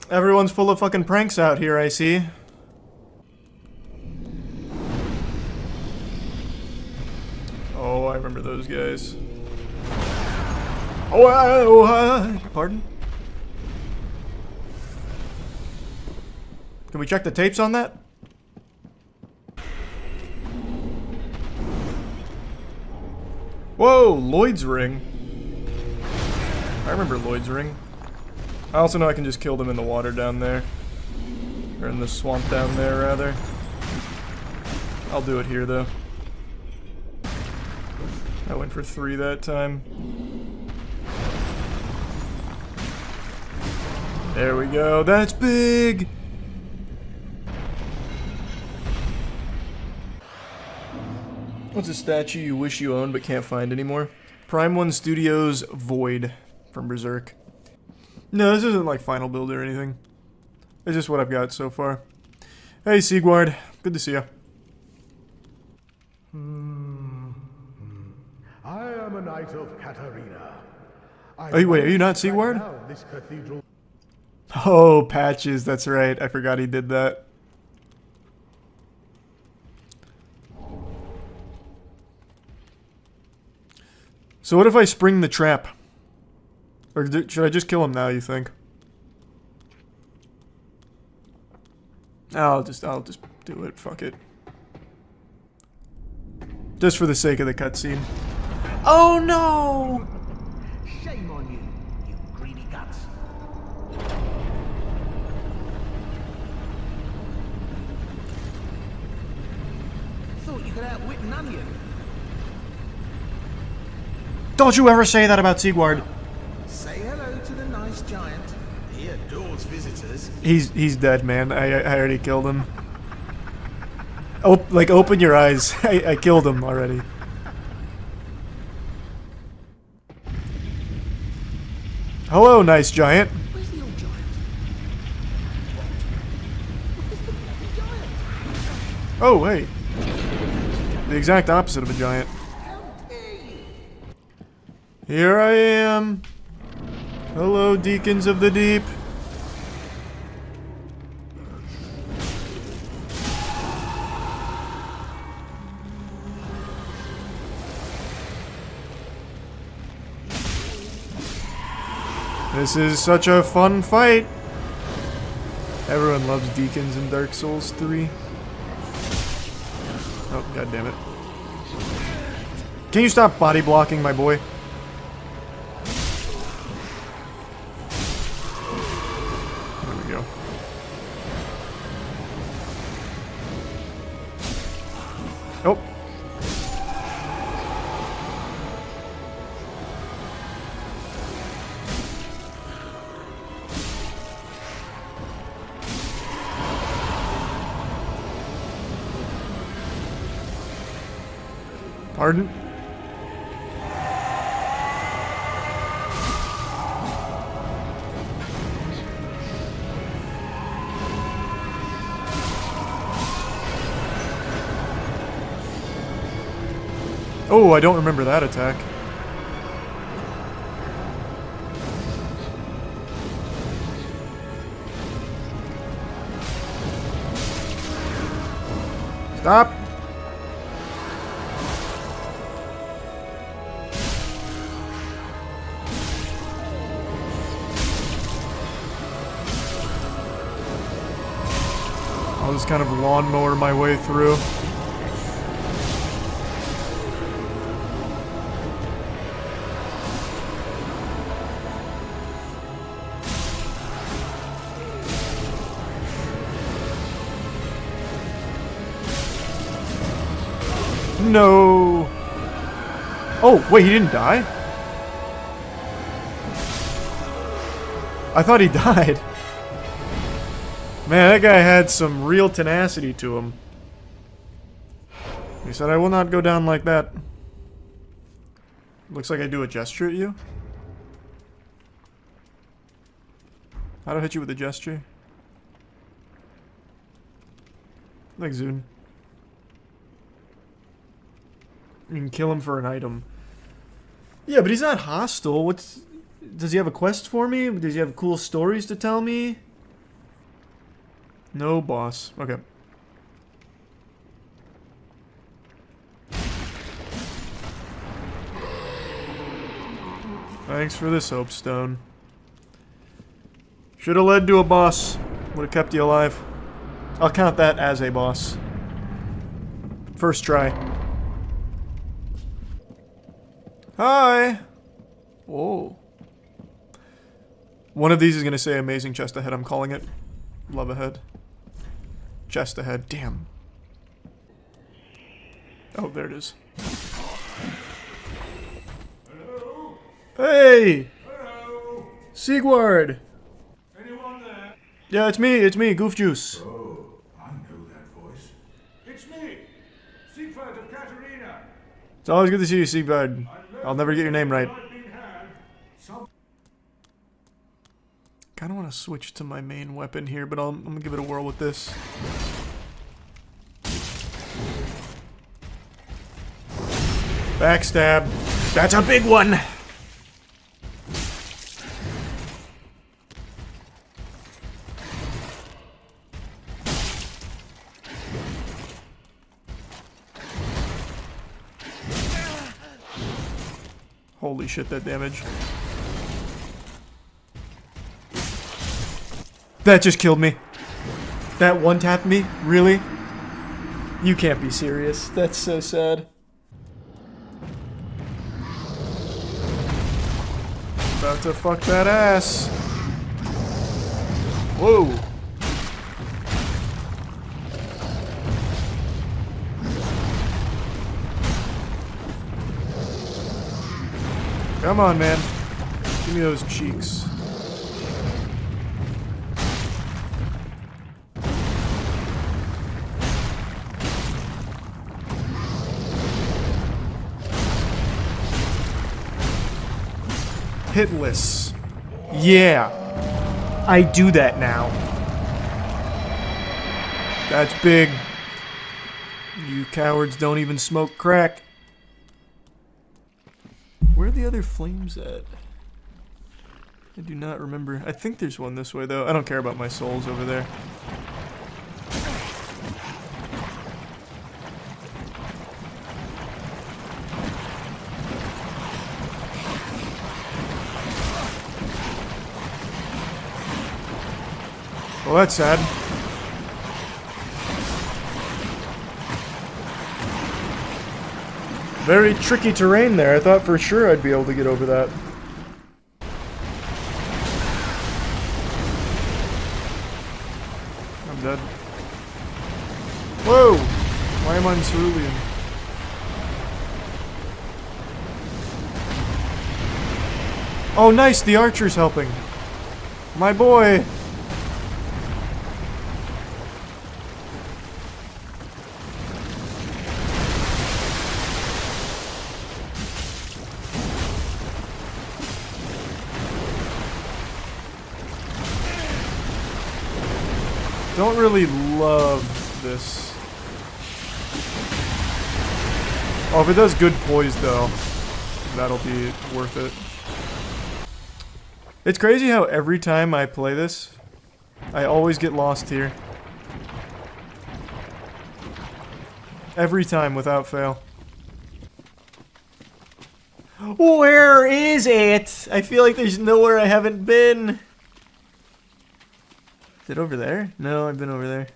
Everyone's full of fucking pranks out here, I see. Oh, I remember those guys. Pardon? Can we check the tapes on that? Whoa, Lloyd's ring. I remember Lloyd's ring. I also know I can just kill them in the water down there. Or in the swamp down there, rather. I'll do it here, though. I went for 3 that time. There we go. That's big! What's a statue you wish you owned but can't find anymore? Prime 1 Studios Void from Berserk. No, this isn't like final build or anything. It's just what I've got so far. Hey, Sigward. Good to see ya.
I am a knight of Katarina.
Oh, wait, are you not Sigward?
This cathedral.
Oh, Patches, that's right. I forgot he did that. So what if I spring the trap? Or should I just kill him now, you think? I'll just do it. Fuck it. Just for the sake of the cutscene. Oh no!
Shame on you, you greedy guts. Thought you could outwit an onion.
Don't you ever say that about Sigward.
Say hello to the nice giant. He adores visitors.
He's dead, man. I already killed him. Oh, like open your eyes. I killed him already. Hello, nice giant.
Where's the old giant?
Oh, hey. The exact opposite of a giant. Here I am. Hello, deacons of the deep. This is such a fun fight. Everyone loves deacons in Dark Souls 3. Oh, god damn it. Can you stop body blocking, my boy? There we go. Oh. Pardon? Oh, I don't remember that attack. Stop! I'll just kind of lawnmower my way through. No! Oh, wait, he didn't die? I thought he died. Man, that guy had some real tenacity to him. He said, I will not go down like that. Looks like I do a gesture at you. How do I hit you with a gesture? Like Zune. You can kill him for an item. Yeah, but he's not hostile. What's... Does he have a quest for me? Does he have cool stories to tell me? No boss. Okay. Thanks for this, Hopestone. Should have led to a boss. Would have kept you alive. I'll count that as a boss. First try. Hi! Whoa. One of these is going to say amazing chest ahead, I'm calling it. Love ahead. Chest ahead. Damn. Oh, there it is.
Hello?
Hey!
Hello?
Sigward!
Anyone there?
Yeah, it's me, Goof Juice.
Oh, I know that voice. It's me, Siegfried of Katarina.
It's always good to see you, Sigvard. I'll never get your name right. Kinda wanna switch to my main weapon here, but I'm gonna give it a whirl with this. Backstab. That's a big one! Holy shit, that damage. That just killed me. That one-tapped me? Really? You can't be serious. That's so sad. About to fuck that ass. Whoa. Come on, man. Give me those cheeks. Hitless. Yeah. I do that now. That's big. You cowards don't even smoke crack. Where are the other flames at? I do not remember. I think there's one this way, though. I don't care about my souls over there. Well, that's sad. Very tricky terrain there. I thought for sure I'd be able to get over that. I'm dead. Whoa! Why am I in cerulean? Oh, nice! The archer's helping. My boy! Don't really love this. Oh, if it does good poise though, that'll be worth it. It's crazy how every time I play this, I always get lost here. Every time without fail. Where is it? I feel like there's nowhere I haven't been. Is it over there? No, I've been over there.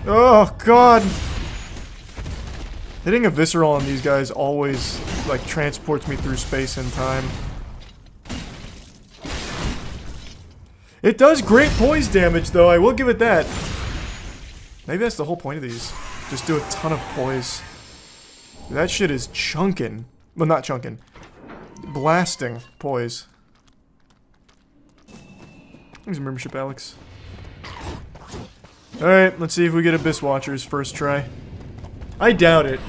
Oh, God! Hitting a visceral on these guys always, like, transports me through space and time. It does great poise damage, though, I will give it that. Maybe that's the whole point of these. Just do a ton of poise. That shit is chunkin'. Well, not chunkin'. Blasting poise. Thanks for membership, Alex. Alright, let's see if we get Abyss Watchers first try. I doubt it.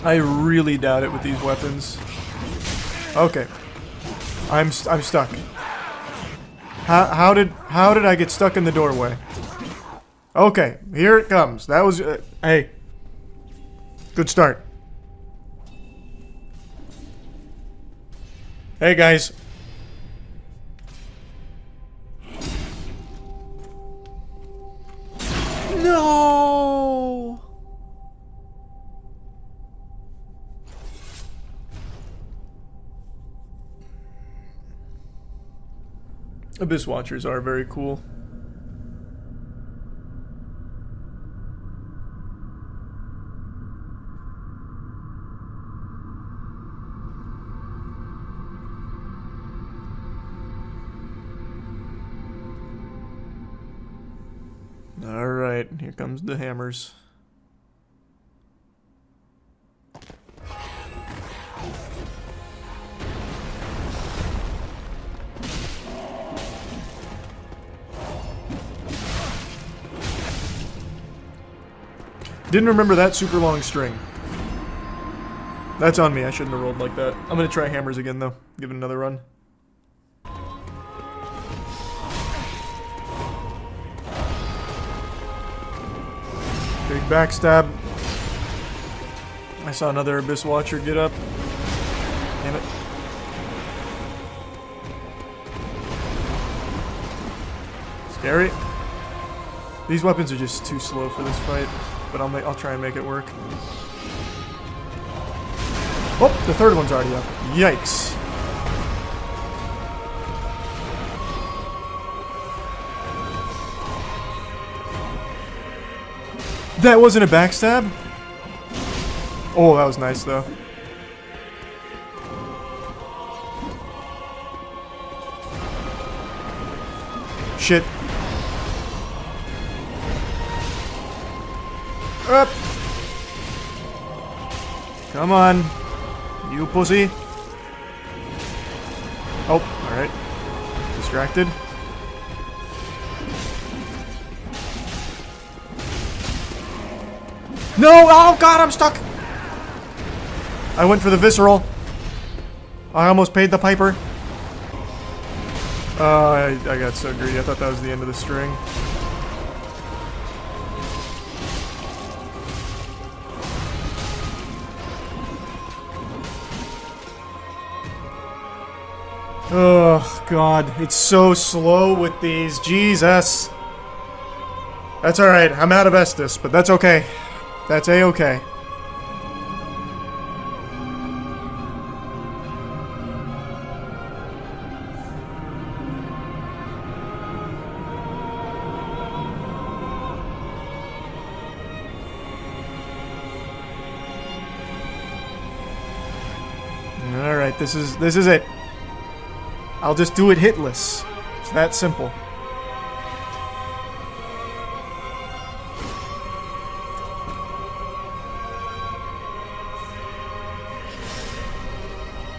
I really doubt it with these weapons. Okay. I'm stuck. How did I get stuck in the doorway? Okay, here it comes. That was hey. Good start. Hey guys. No. Abyss Watchers are very cool. Alright, here comes the hammers. Didn't remember that super long string. That's on me, I shouldn't have rolled like that. I'm gonna try hammers again though. Give it another run. Big backstab. I saw another Abyss Watcher get up. Damn it. Scary. These weapons are just too slow for this fight, but I'll try and make it work. Oh, the third one's already up. Yikes. That wasn't a backstab? Oh, that was nice though. Shit. Up. Come on. You pussy. Oh, alright. Distracted. No! Oh god, I'm stuck! I went for the visceral. I almost paid the piper. I got so greedy. I thought that was the end of the string. Oh god, it's so slow with these. Jesus. That's alright. I'm out of Estus, but that's okay. That's a-okay. Alright, this is it. I'll just do it hitless. It's that simple.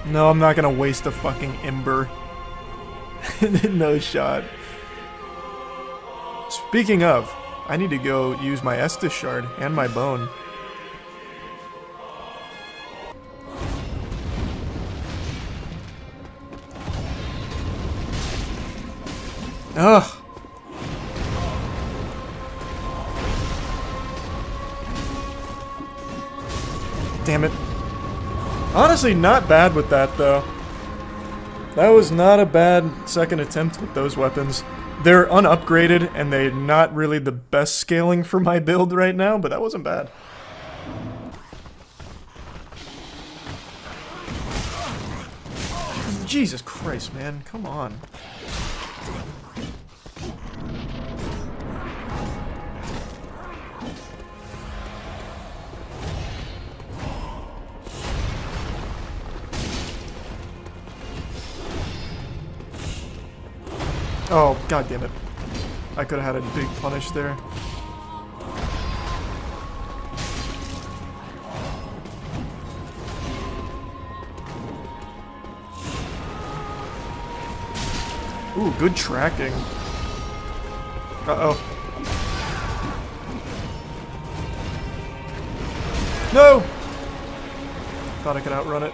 No, I'm not gonna waste a fucking ember. No shot. Speaking of, I need to go use my Estus shard and my bone. Ugh. Damn it. Honestly, not bad with that, though. That was not a bad second attempt with those weapons. They're unupgraded, and they're not really the best scaling for my build right now, but that wasn't bad. Jesus Christ, man. Come on. Oh, god damn it. I could have had a big punish there. Ooh, good tracking. Uh-oh. No! Thought I could outrun it.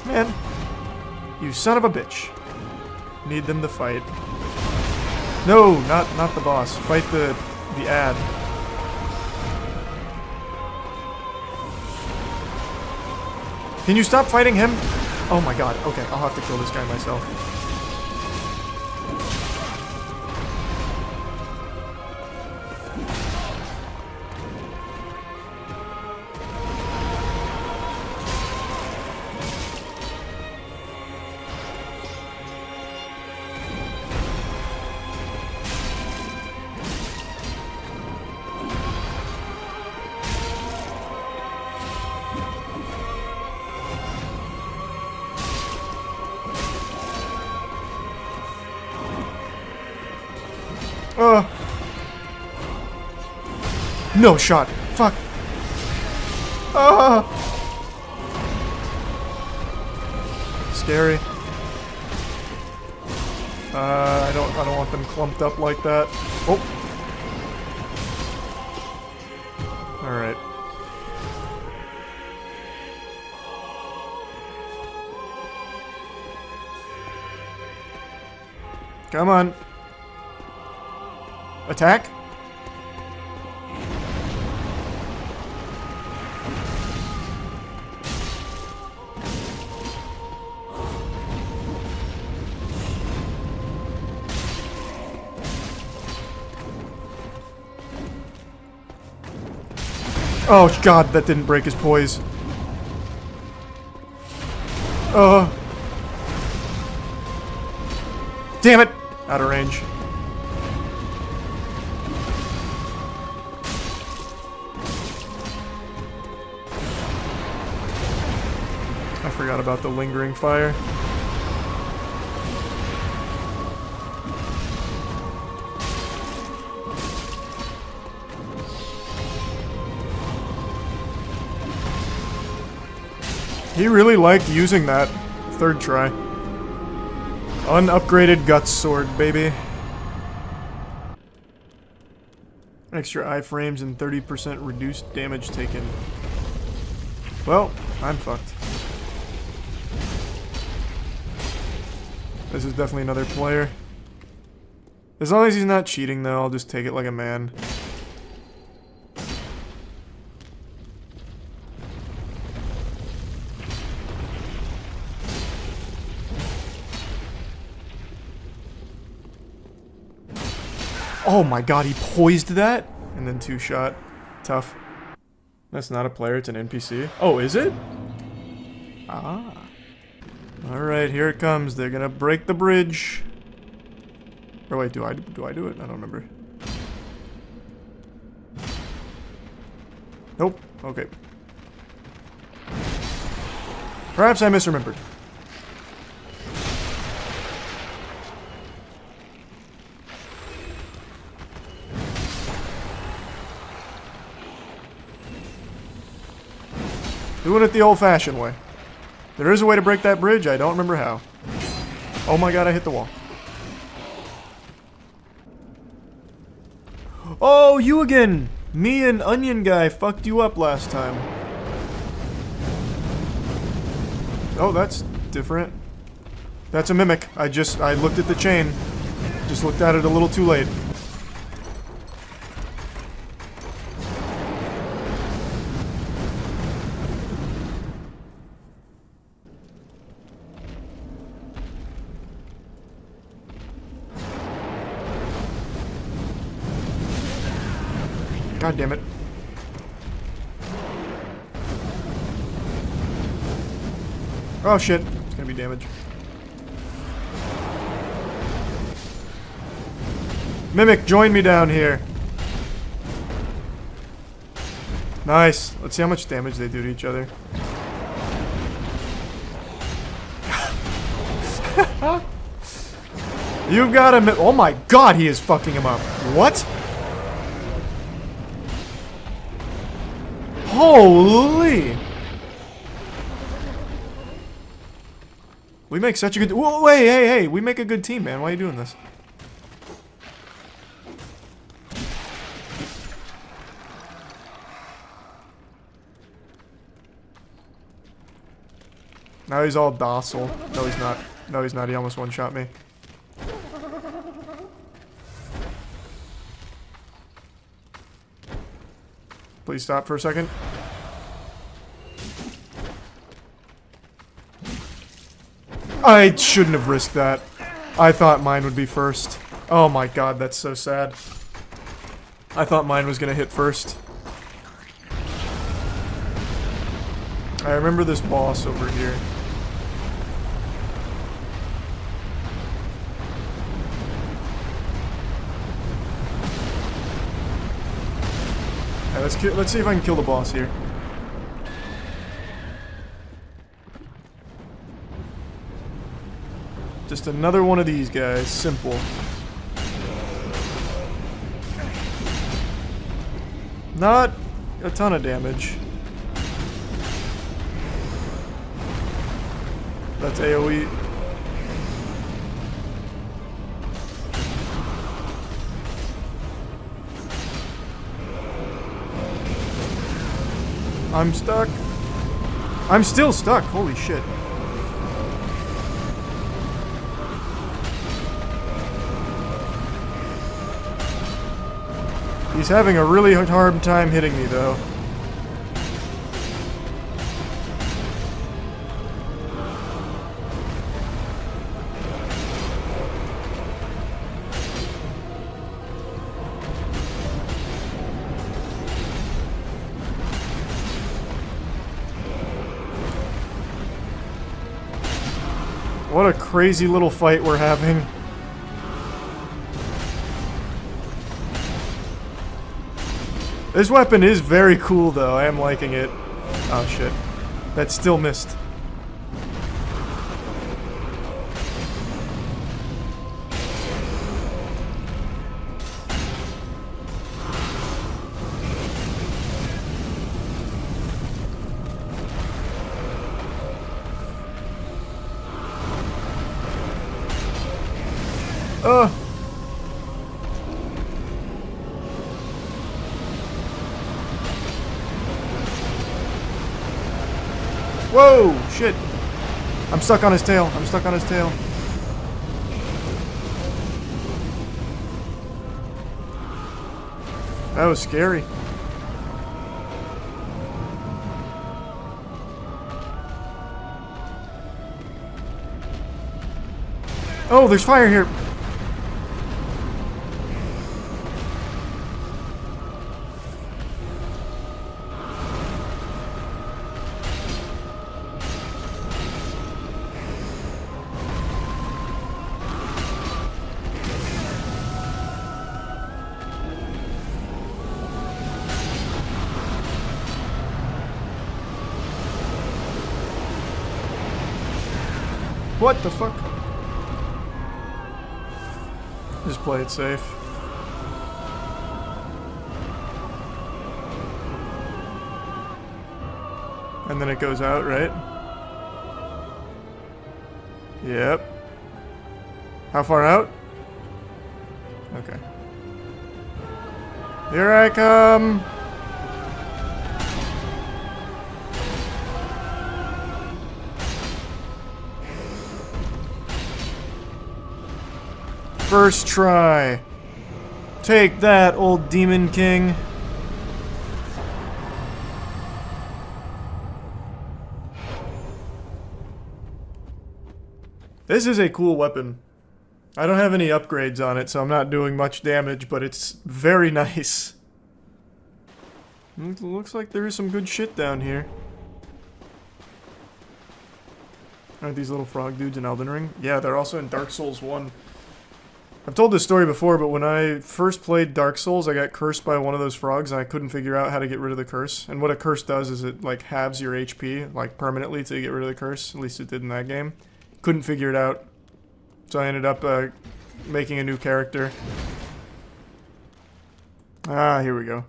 Man, you son of a bitch. Need them to fight. No, not the boss. Fight the ad. Can you stop fighting him? Oh my god. Okay, I'll have to kill this guy myself. No shot. Fuck. Scary. I don't want them clumped up like that. Oh. All right. Come on. Attack? Oh god, that didn't break his poise. Damn it! Out of range. I forgot about the lingering fire. He really liked using that. Third try. Unupgraded Guts Sword, baby. Extra iframes and 30% reduced damage taken. Well, I'm fucked. This is definitely another player. As long as he's not cheating, though, I'll just take it like a man. Oh my god, he poised that? And then two-shot. Tough. That's not a player, it's an NPC. Oh, is it? Ah. Alright, here it comes. They're gonna break the bridge. Or wait, do I do it? I don't remember. Nope. Okay. Perhaps I misremembered. Doing it the old-fashioned way. There is a way to break that bridge, I don't remember how. Oh my god, I hit the wall. Oh, you again! Me and Onion Guy fucked you up last time. Oh, that's different. That's a mimic. I looked at the chain. Just looked at it a little too late. God damn it. Oh shit, it's gonna be damage. Mimic, join me down here. Nice. Let's see how much damage they do to each other. You've got him. Oh my god, he is fucking him up. What? Holy! We make such a good. Whoa, wait, hey, we make a good team, man. Why are you doing this? Now he's all docile. No, he's not. No, he's not. He almost one-shot me. Please stop for a second. I shouldn't have risked that. I thought mine would be first. Oh my god, that's so sad. I thought mine was gonna hit first. I remember this boss over here. Let's see if I can kill the boss here. Just another one of these guys. Simple. Not a ton of damage. That's AoE. I'm stuck. I'm still stuck. Holy shit. He's having a really hard time hitting me, though. What a crazy little fight we're having. This weapon is very cool, though. I am liking it. Oh, shit. That still missed. Whoa! Shit! I'm stuck on his tail. I'm stuck on his tail. That was scary. Oh, there's fire here! What the fuck? Just play it safe. And then it goes out, right? Yep. How far out? Okay. Here I come! First try. Take that, old Demon King. This is a cool weapon. I don't have any upgrades on it, so I'm not doing much damage, but it's very nice. It looks like there is some good shit down here. Aren't these little frog dudes in Elden Ring? Yeah, they're also in Dark Souls 1. I've told this story before, but when I first played Dark Souls, I got cursed by one of those frogs, and I couldn't figure out how to get rid of the curse. And what a curse does is it, like, halves your HP, like, permanently to get rid of the curse. At least it did in that game. Couldn't figure it out. So I ended up, making a new character. Ah, here we go.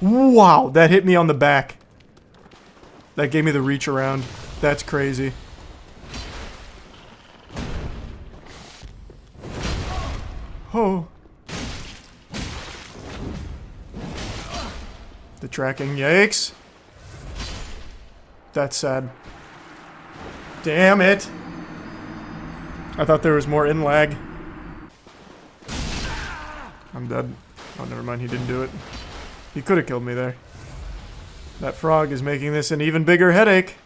Wow, that hit me on the back. That gave me the reach around. That's crazy. Oh. The tracking, yikes. That's sad. Damn it. I thought there was more in lag. I'm dead. Oh, never mind, he didn't do it. He could have killed me there. That frog is making this an even bigger headache.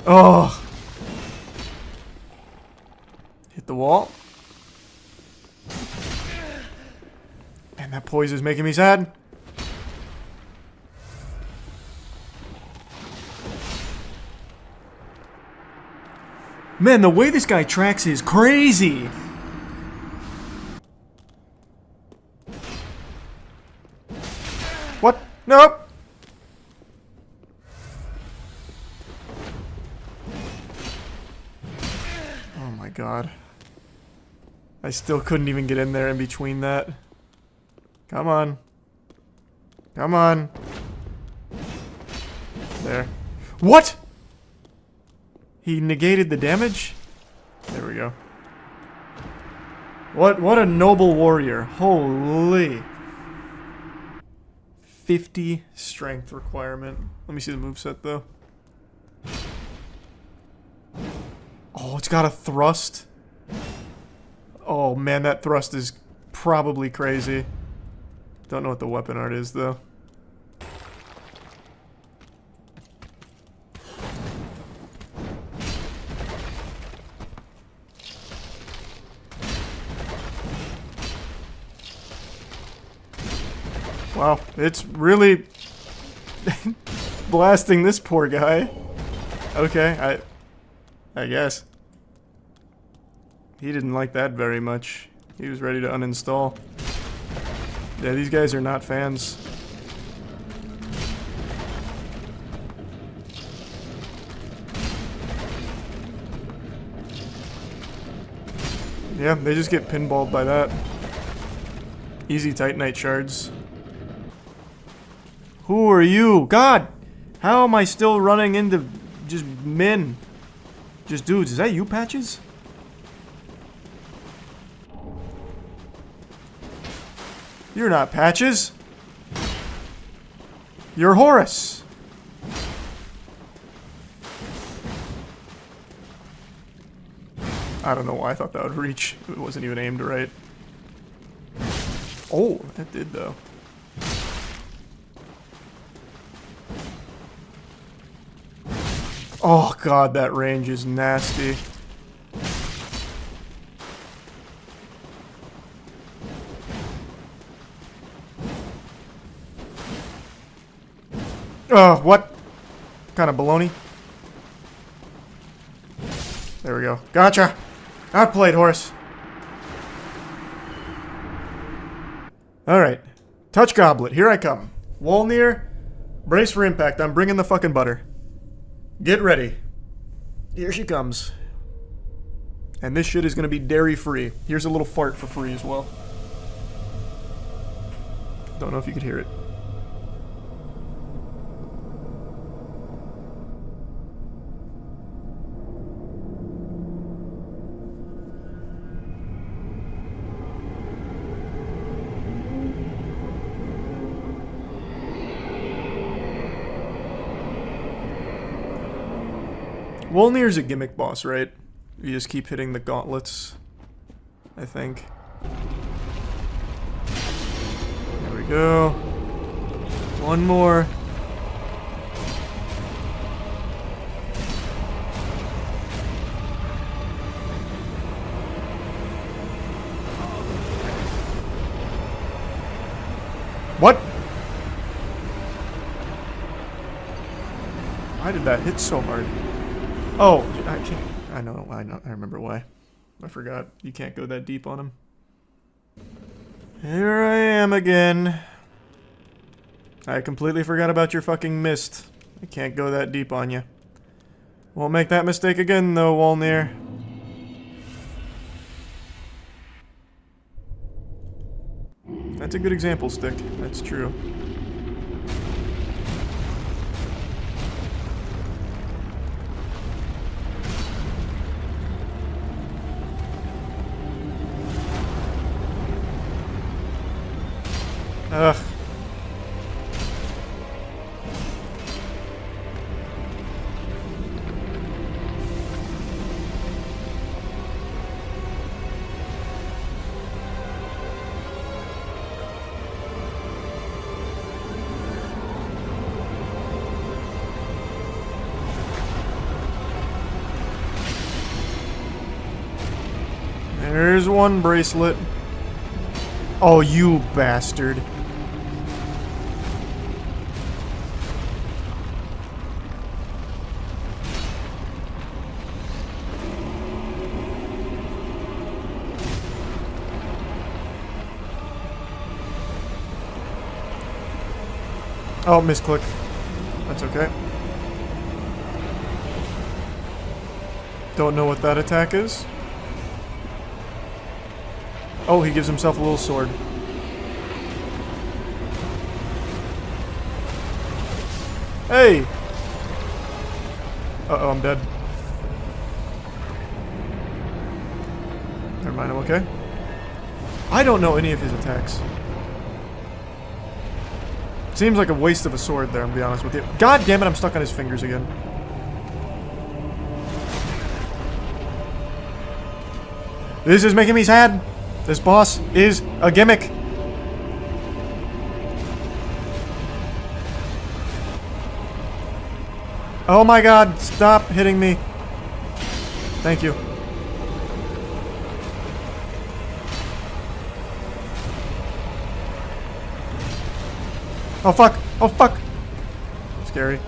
Oh. Hit the wall. And that poise is making me sad. Man, the way this guy tracks is crazy. What? Nope. Oh my god. I still couldn't even get in there in between that. Come on. Come on. There. What? He negated the damage? There we go. What a noble warrior. Holy. 50 strength requirement. Let me see the moveset though. Oh, it's got a thrust. Oh man, that thrust is probably crazy. Don't know what the weapon art is though. Wow, it's really blasting this poor guy. Okay, I guess. He didn't like that very much. He was ready to uninstall. Yeah, these guys are not fans. Yeah, they just get pinballed by that. Easy Titanite shards. Who are you? God! How am I still running into just men? Just dudes. Is that you, Patches? You're not Patches. You're Horace. I don't know why I thought that would reach. It wasn't even aimed right. Oh, that did though. Oh god, that range is nasty. What kind of baloney? There we go. Gotcha! Outplayed, Horace. Alright. Touch goblet. Here I come. Wolnir, brace for impact. I'm bringing the fucking butter. Get ready. Here she comes. And this shit is gonna be dairy free. Here's a little fart for free as well. Don't know if you could hear it. Wolnir's a gimmick boss, right? You just keep hitting the gauntlets, I think. There we go. One more. What? Why did that hit so hard? Oh, I can't. I know. I remember why. I forgot. You can't go that deep on him. Here I am again. I completely forgot about your fucking mist. I can't go that deep on you. Won't make that mistake again, though, Wolnir. That's a good example stick. That's true. Ugh. There's one bracelet. Oh, you bastard. Oh, misclick. That's okay. Don't know what that attack is. Oh, he gives himself a little sword. Hey! Uh-oh, I'm dead. Never mind, I'm okay. I don't know any of his attacks. Seems like a waste of a sword there, I'm gonna be honest with you. God damn it, I'm stuck on his fingers again. This is making me sad. This boss is a gimmick. Oh my god, stop hitting me. Thank you. Oh fuck! Oh fuck! Scary.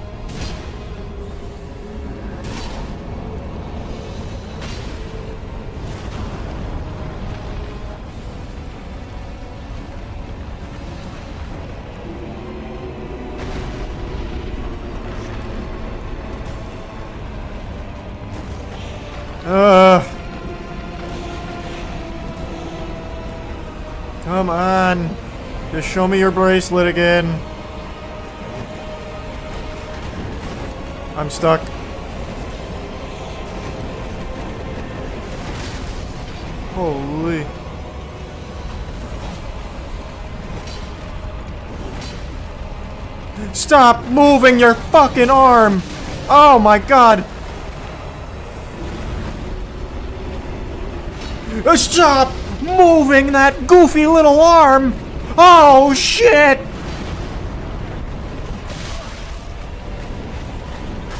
Come on. Just show me your bracelet again. I'm stuck. Holy. Stop moving your fucking arm! Oh my god! Stop moving that goofy little arm! Oh shit!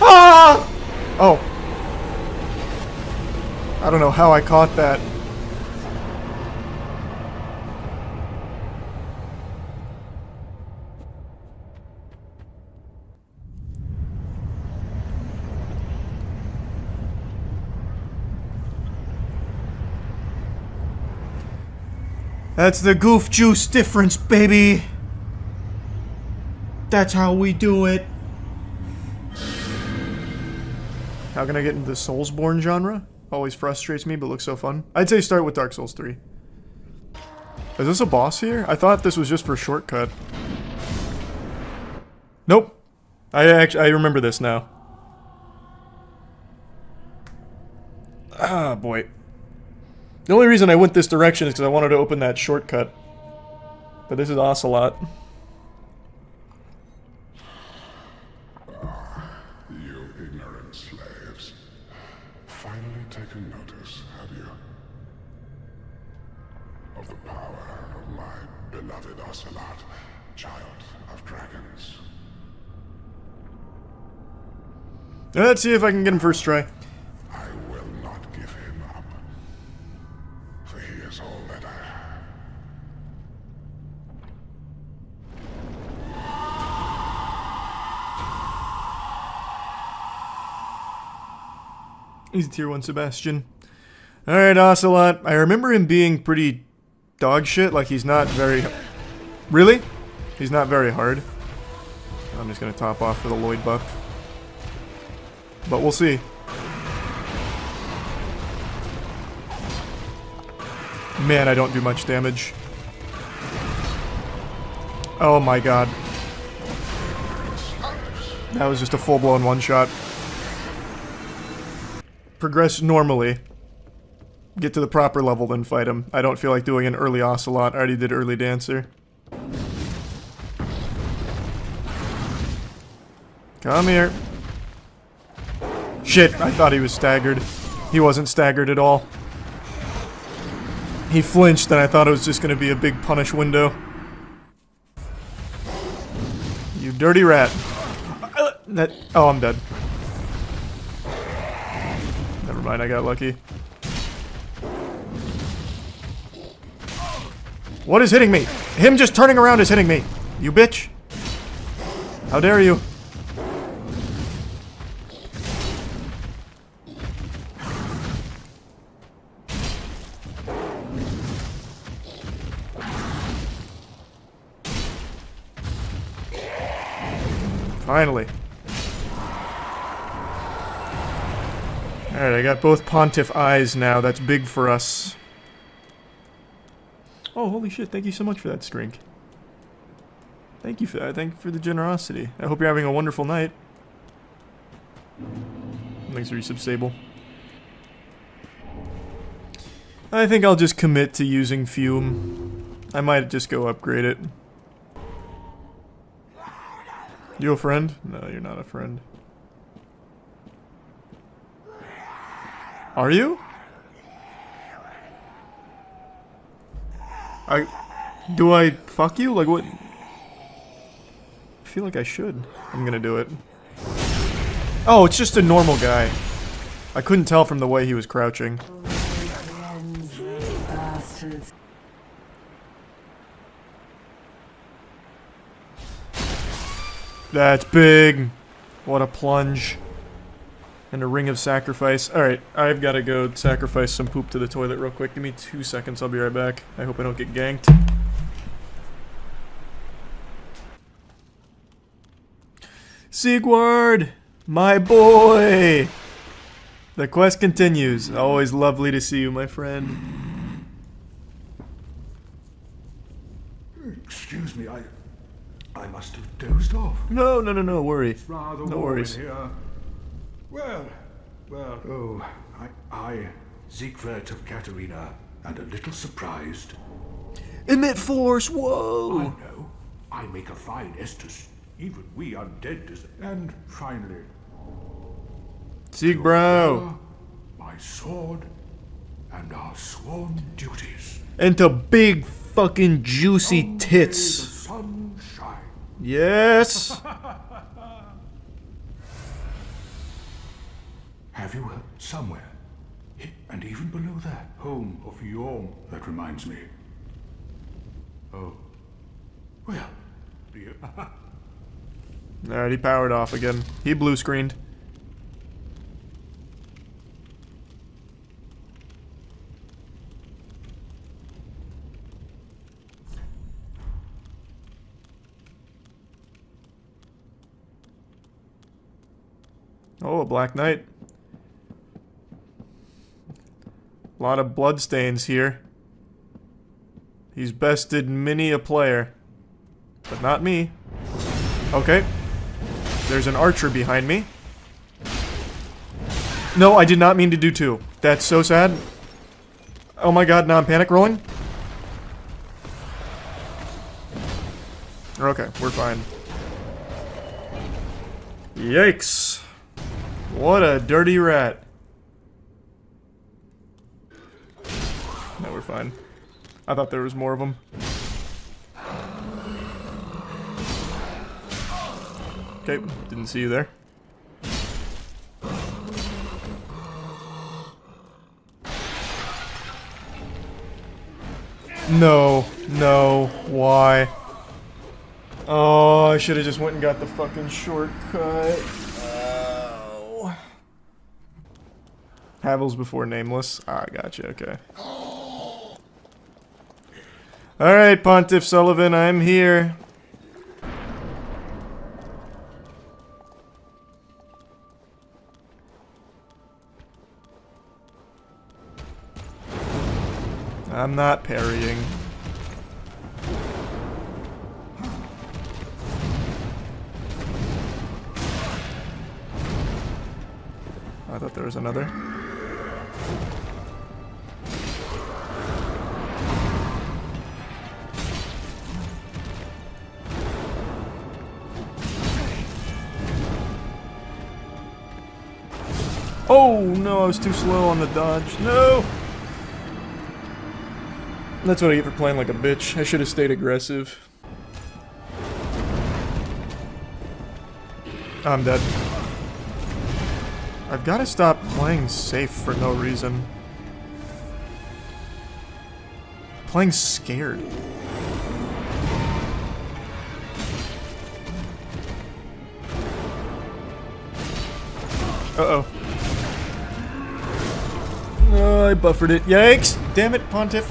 Ah! Oh. I don't know how I caught that. That's the goof juice difference, baby. That's how we do it. How can I get into the Soulsborne genre? Always frustrates me, but looks so fun. I'd say start with Dark Souls 3. Is this a boss here? I thought this was just for shortcut. Nope. I remember this now. Ah, boy. The only reason I went this direction is because I wanted to open that shortcut. But this is Ocelot.
You ignorant slaves. Finally taken notice, have you? Of the power of my beloved Ocelot, child of dragons.
Let's see if I can get him first try.
I will not give him up. For he is all that I have.
He's a tier 1 Sebastian. Alright, Ocelot. I remember him being pretty dog shit, like he's not very... Really? He's not very hard. I'm just gonna top off for the Lloyd buff. But we'll see. Man, I don't do much damage. Oh my god. That was just a full-blown one-shot. Progress normally. Get to the proper level, then fight him. I don't feel like doing an early Ocelot. I already did early Dancer. Come here. Shit, I thought he was staggered. He wasn't staggered at all. He flinched and I thought it was just gonna be a big punish window. You dirty rat. Oh, I'm dead. Never mind, I got lucky. What is hitting me? Him just turning around is hitting me. You bitch. How dare you? Finally. Alright, I got both Pontiff eyes now. That's big for us. Oh, holy shit. Thank you so much for that, Strink. Thank you for that. Thank you for the generosity. I hope you're having a wonderful night. Thanks for your sub, Sable. I think I'll just commit to using Fume. I might just go upgrade it. You a friend? No, you're not a friend. Are you? Do I fuck you? Like, what? I feel like I should. I'm gonna do it. Oh, it's just a normal guy. I couldn't tell from the way he was crouching. That's big. What a plunge. And a ring of sacrifice. Alright, I've got to go sacrifice some poop to the toilet real quick. Give me 2 seconds, I'll be right back. I hope I don't get ganked. Sigward! My boy! The quest continues. Always lovely to see you, my friend.
Excuse me, I must have dozed off.
No worry.
It's rather
No
warm
worries.
in here. Well, oh, I, Siegward of Katarina, and a little surprised.
Emit force, whoa!
I know. I make a fine Estus. Even we undead deserve. And finally,
Siegbro!
my sword, and our sworn duties.
And to big fucking juicy tits.
Sunshine.
Yes!
Have you heard somewhere, and even below that, home of Yorm, that reminds me. Oh, well,
Alright, he powered off again. He blue screened. Oh, a Black Knight. A lot of bloodstains here. He's bested many a player. But not me. Okay. There's an archer behind me. No, I did not mean to do 2. That's so sad. Oh my god, now I'm panic rolling. Okay, we're fine. Yikes. What a dirty rat. No, we're fine. I thought there was more of them. Okay, didn't see you there. No, why? Oh, I should have just went and got the fucking shortcut. Oh. Havels before nameless. Ah, gotcha, okay. Alright, Pontiff Sullivan, I'm here. I'm not parrying. I thought there was another. Oh no, I was too slow on the dodge. No! That's what I get for playing like a bitch. I should have stayed aggressive. I'm dead. I've got to stop playing safe for no reason. Playing scared. Uh-oh. Oh, I buffered it. Yikes! Damn it, Pontiff.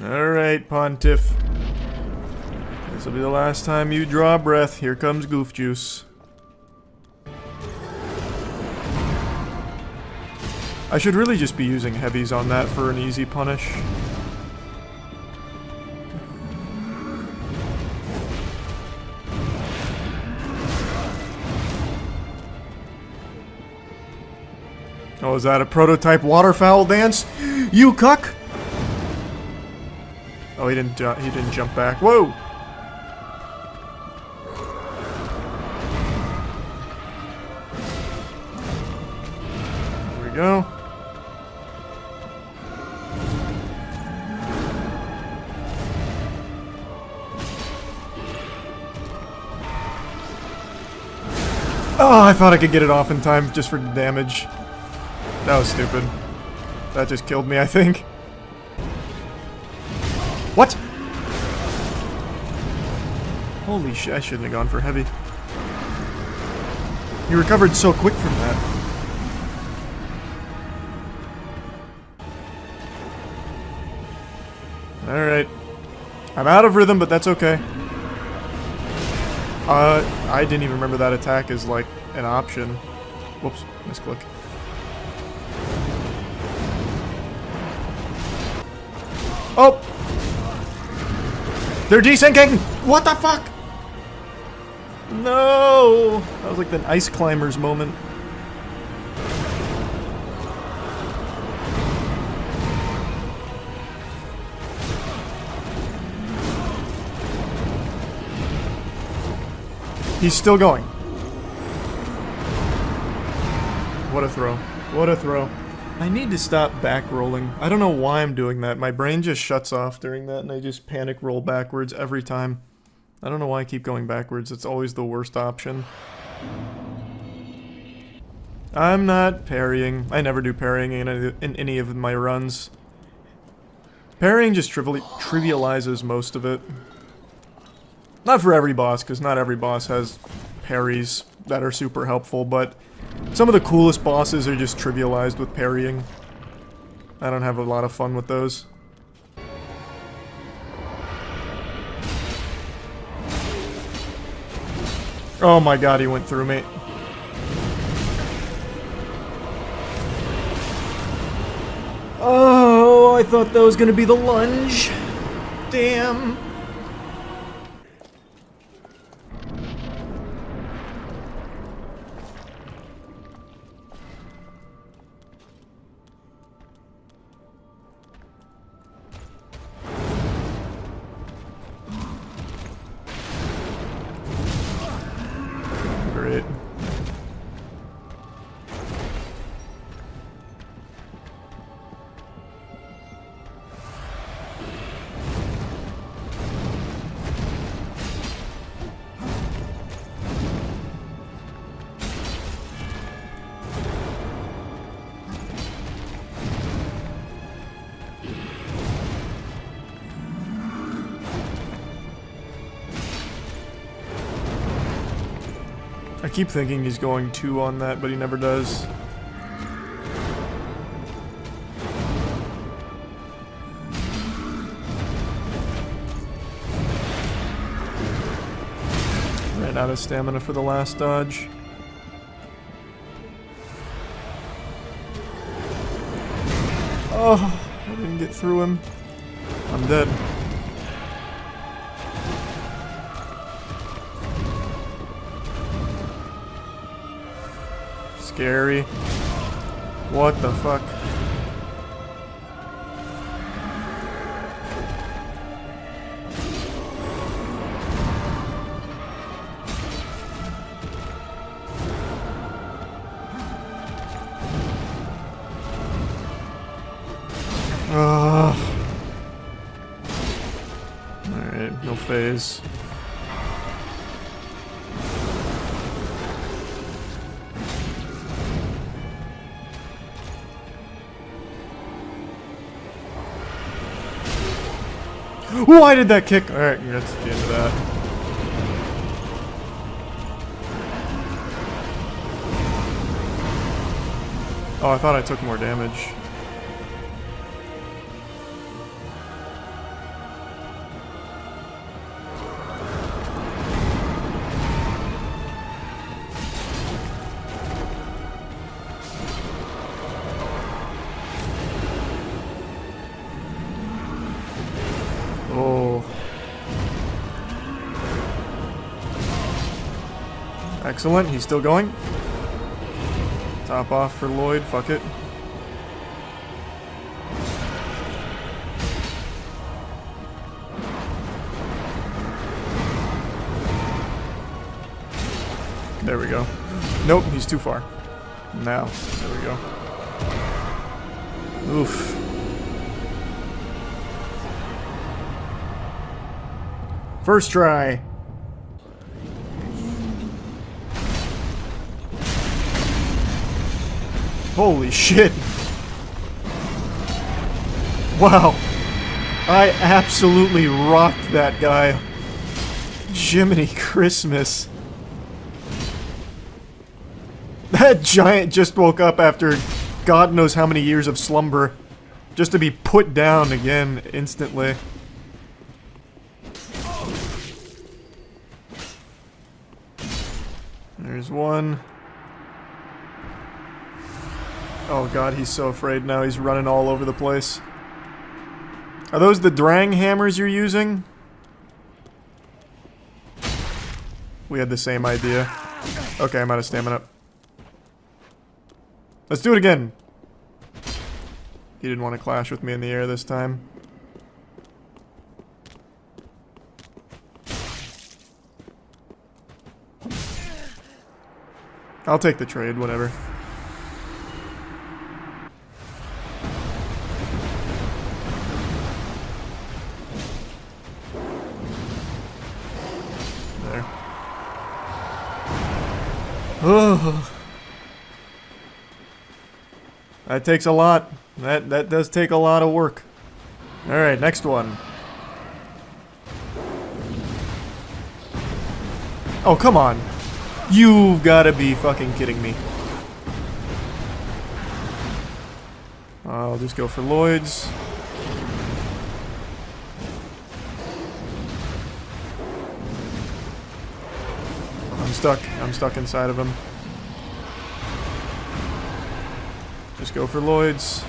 Alright, Pontiff. This will be the last time you draw breath. Here comes Goof Juice. I should really just be using heavies on that for an easy punish. Oh, is that a prototype waterfowl dance? You cuck! Oh, he didn't jump back. Whoa! There we go. I thought I could get it off in time just for damage. That was stupid. That just killed me, I think. What? Holy shit, I shouldn't have gone for heavy. You recovered so quick from that. Alright. I'm out of rhythm, but that's okay. I didn't even remember that attack is like an option. Whoops, misclick. Oh! They're desyncing! What the fuck? No! That was like the ice climbers moment. He's still going. What a throw. What a throw. I need to stop back rolling. I don't know why I'm doing that. My brain just shuts off during that and I just panic roll backwards every time. I don't know why I keep going backwards. It's always the worst option. I'm not parrying. I never do parrying in any of my runs. Parrying just trivializes most of it. Not for every boss, because not every boss has parries that are super helpful, but some of the coolest bosses are just trivialized with parrying. I don't have a lot of fun with those. Oh my god, he went through me. Oh, I thought that was gonna be the lunge. Damn. Great. I keep thinking he's going 2 on that, but he never does. Ran out of stamina for the last dodge. Oh, I didn't get through him. I'm dead. Scary. What the fuck? Alright, no phase. Why did that kick? Alright, that's the end of that. Oh, I thought I took more damage. Oh. Excellent, he's still going. Top off for Lloyd, fuck it. There we go. Nope, he's too far. Now, there we go. Oof. First try. Holy shit. Wow. I absolutely rocked that guy. Jiminy Christmas. That giant just woke up after God knows how many years of slumber. Just to be put down again instantly. There's one. Oh god, he's so afraid now. He's running all over the place. Are those the Drang hammers you're using? We had the same idea. Okay, I'm out of stamina. Let's do it again. He didn't want to clash with me in the air this time. I'll take the trade, whatever. There. Oh. That takes a lot. That does take a lot of work. Alright, next one. Oh, come on. You've gotta be fucking kidding me. I'll just go for Lloyd's. I'm stuck. I'm stuck inside of him. Just go for Lloyd's.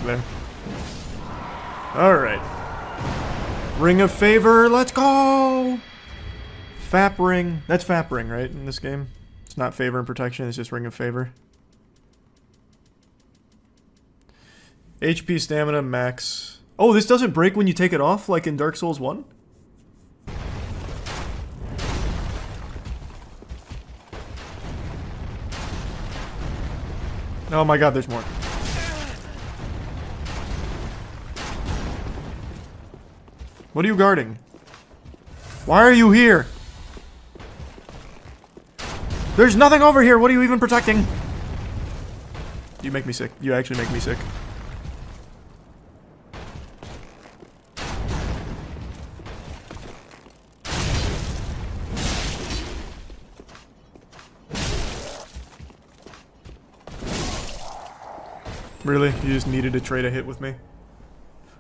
There. Alright. Ring of Favor, let's go! Fap Ring. That's Fap Ring, right, in this game? It's not Favor and Protection, it's just Ring of Favor. HP, Stamina, Max. Oh, this doesn't break when you take it off, like in Dark Souls 1? Oh my god, there's more. What are you guarding? Why are you here? There's nothing over here. What are you even protecting? You make me sick. You actually make me sick. Really? You just needed to trade a hit with me?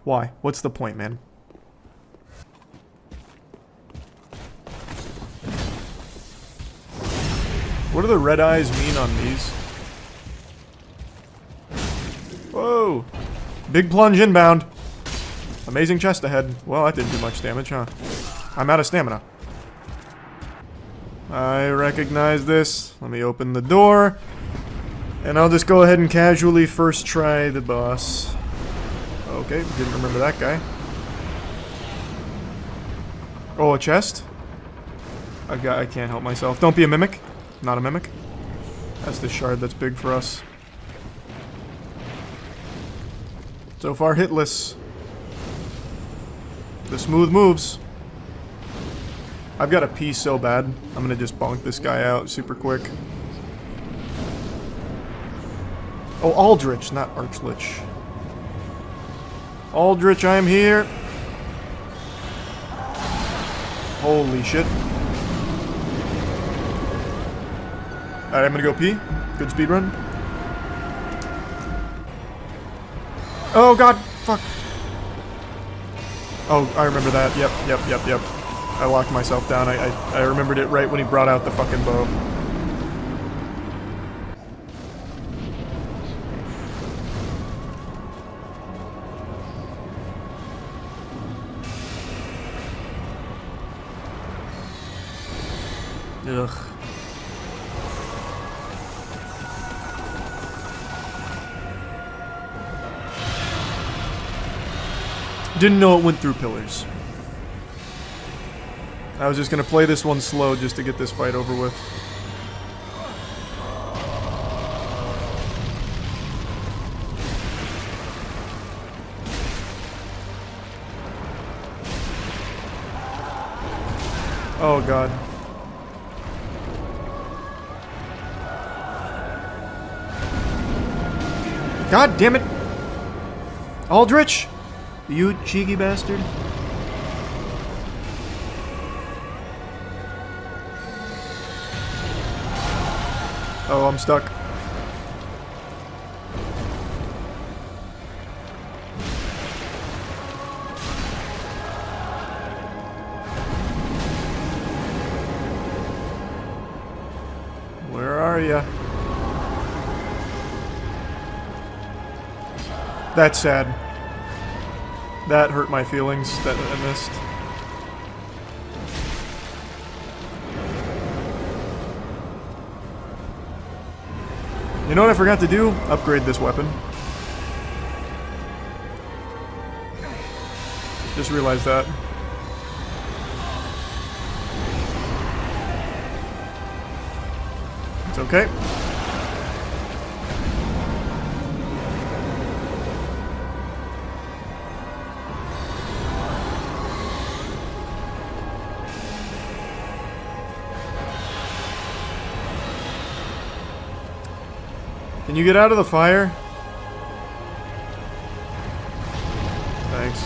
Why? What's the point, man? What do the red eyes mean on these? Whoa! Big plunge inbound. Amazing chest ahead. Well, that didn't do much damage, huh? I'm out of stamina. I recognize this. Let me open the door. And I'll just go ahead and casually first try the boss. Okay, didn't remember that guy. Oh, a chest? I can't help myself. Don't be a mimic. Not a mimic. That's the shard that's big for us. So far hitless. The smooth moves. I've got to pee so bad. I'm gonna just bonk this guy out super quick. Oh, Aldrich, not Archlich. Aldrich, I'm here. Holy shit. Alright, I'm gonna go pee. Good speed run. Oh god, fuck. Oh, I remember that. Yep. I locked myself down. I remembered it right when he brought out the fucking bow. Ugh. Didn't know it went through pillars. I was just gonna play this one slow just to get this fight over with. Oh god. God damn it! Aldrich! You cheeky bastard. Oh, I'm stuck. Where are ya? That's sad. That hurt my feelings that I missed. You know what I forgot to do? Upgrade this weapon. Just realized that. It's okay. Can you get out of the fire? Thanks.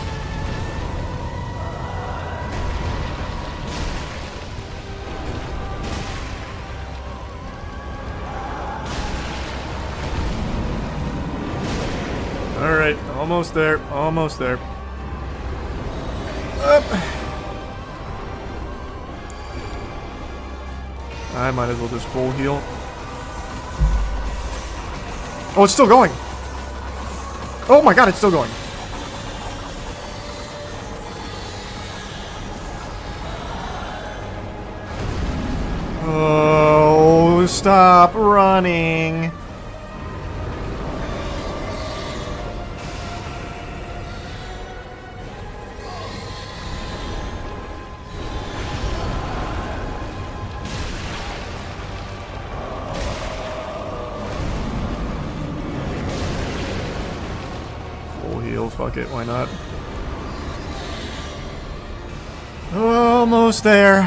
Alright, almost there, almost there. Up. I might as well just full heal. Oh, it's still going! Oh my god, it's still going! Oh, stop running! Fuck it, why not? Almost there.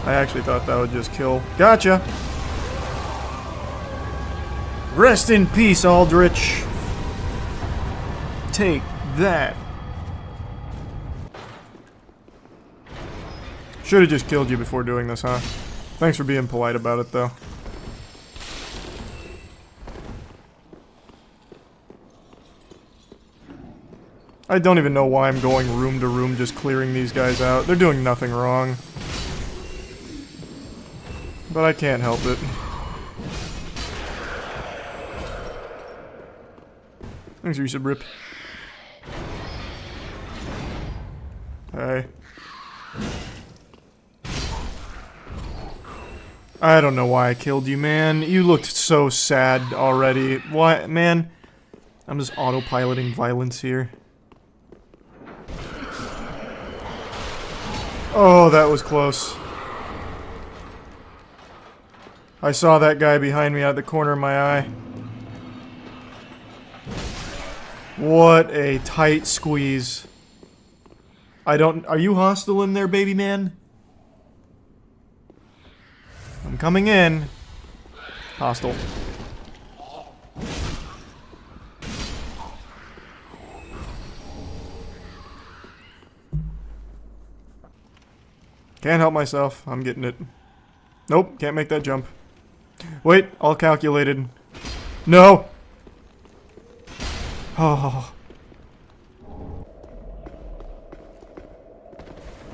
I actually thought that would just kill. Gotcha! Rest in peace, Aldrich. Take that. Should have just killed you before doing this, huh? Thanks for being polite about it, though. I don't even know why I'm going room to room just clearing these guys out. They're doing nothing wrong. But I can't help it. Thanks, Resub Rip. Hey. I don't know why I killed you, man. You looked so sad already. What, man? I'm just autopiloting violence here. Oh, that was close. I saw that guy behind me out of the corner of my eye. What a tight squeeze. Are you hostile in there, baby man? I'm coming in. Hostile. Can't help myself. I'm getting it. Nope, can't make that jump. Wait, all calculated. No! Oh.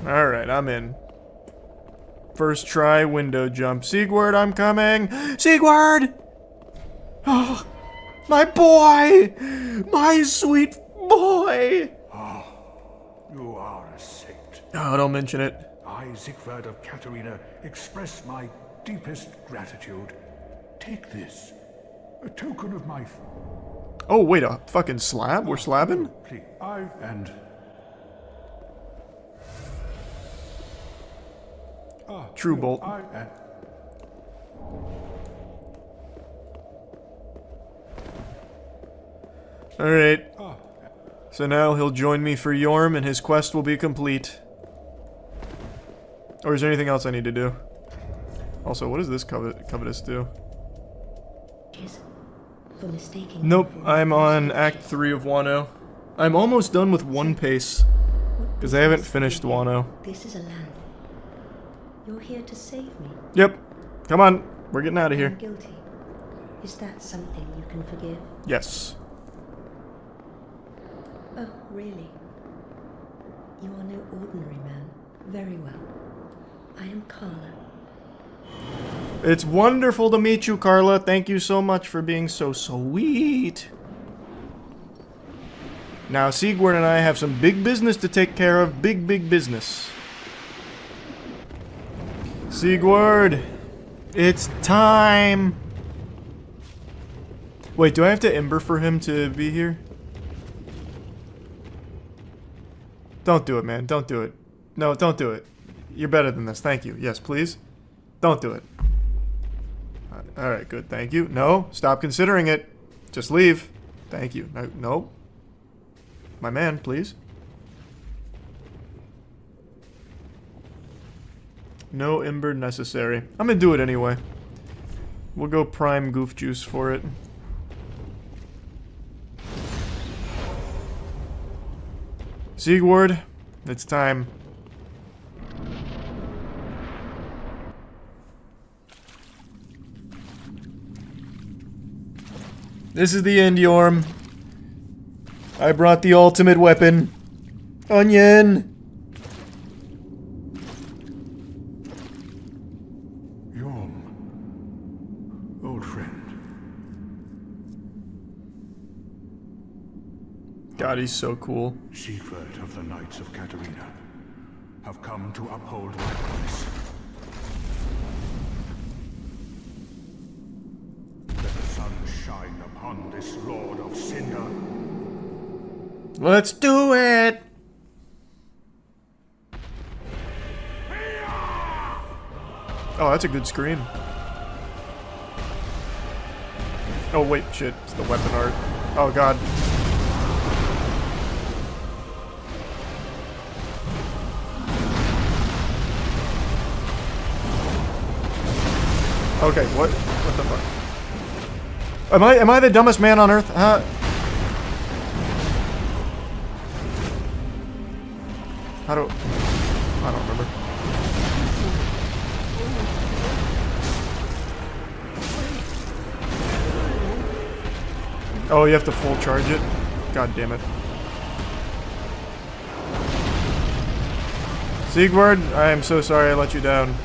Alright, I'm in. First try, window jump. Sigurd, I'm coming! Sigurd! Oh, my boy! My sweet boy!
Oh, you are a saint.
Oh, don't mention it.
I, Siegfried of Katarina, express my deepest gratitude. Take this. A token of my...
Oh, wait, a fucking slab? We're slabbing?
Please,
True bolt. Alright. So now he'll join me for Yorm and his quest will be complete. Or is there anything else I need to do? Also, what does this covetous do? Nope, I'm on Act 3 of Wano. I'm almost done with One Pace. Because I haven't finished Wano.
This is a land. You're here to save me.
Yep. Come on. We're getting out of here.
I'm guilty. Is that something you can forgive?
Yes.
Oh, really? You are no ordinary man. Very well. I am Carla.
It's wonderful to meet you, Carla. Thank you so much for being so sweet. Now, Sigurd and I have some big business to take care of. Big business. Sigurd, it's time. Wait, do I have to ember for him to be here? Don't do it, man. Don't do it. No, don't do it. You're better than this. Thank you. Yes, please. Don't do it. Alright, good. Thank you. No, stop considering it. Just leave. Thank you. No. My man, please. No ember necessary. I'm gonna do it anyway. We'll go prime goof juice for it. Sigurd, it's time. This is the end, Yorm. I brought the ultimate weapon. Onion!
Yorm. Old friend.
God, he's so cool.
Siegfried of the Knights of Katarina have come to uphold my promise. Let the sun shine upon this Lord of Cinder.
Let's do it! Oh, that's a good scream. Oh wait, shit, it's the weapon art. Oh god. Okay, what the fuck? Am I the dumbest man on earth? Huh? I don't remember. Oh, you have to full charge it? God damn it. Sigurd, I am so sorry I let you down.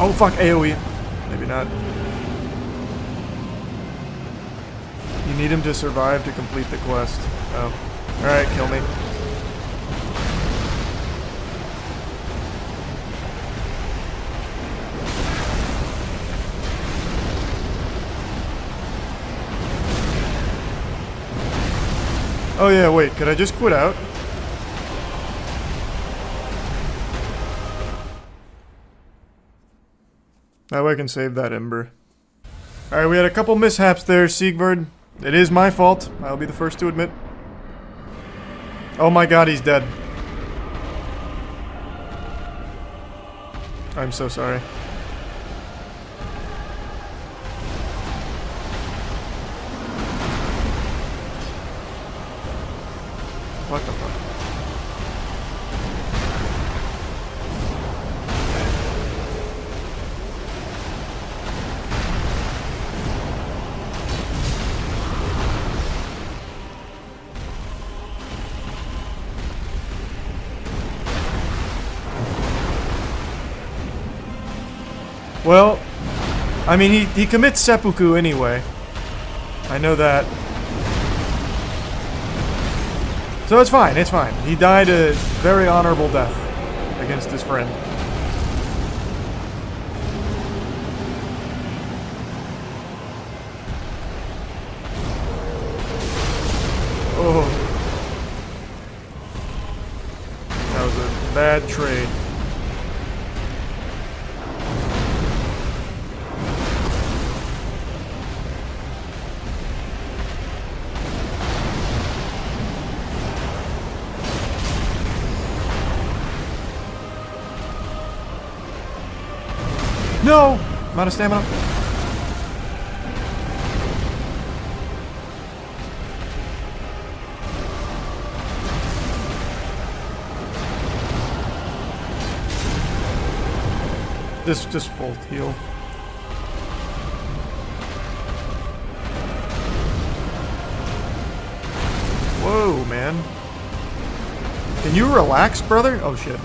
Oh fuck, AoE. Maybe not. You need him to survive to complete the quest. Oh. Alright, kill me. Oh yeah, wait, could I just quit out? That way I can save that ember. Alright, we had a couple mishaps there, Sigurd. It is my fault. I'll be the first to admit. Oh my god, he's dead. I'm so sorry. What the fuck? Well, I mean, he commits seppuku anyway. I know that. So it's fine, it's fine. He died a very honorable death against his friend. bad trade. No! I'm out of stamina. Just full heal. Whoa, man. Can you relax, brother? Oh, shit.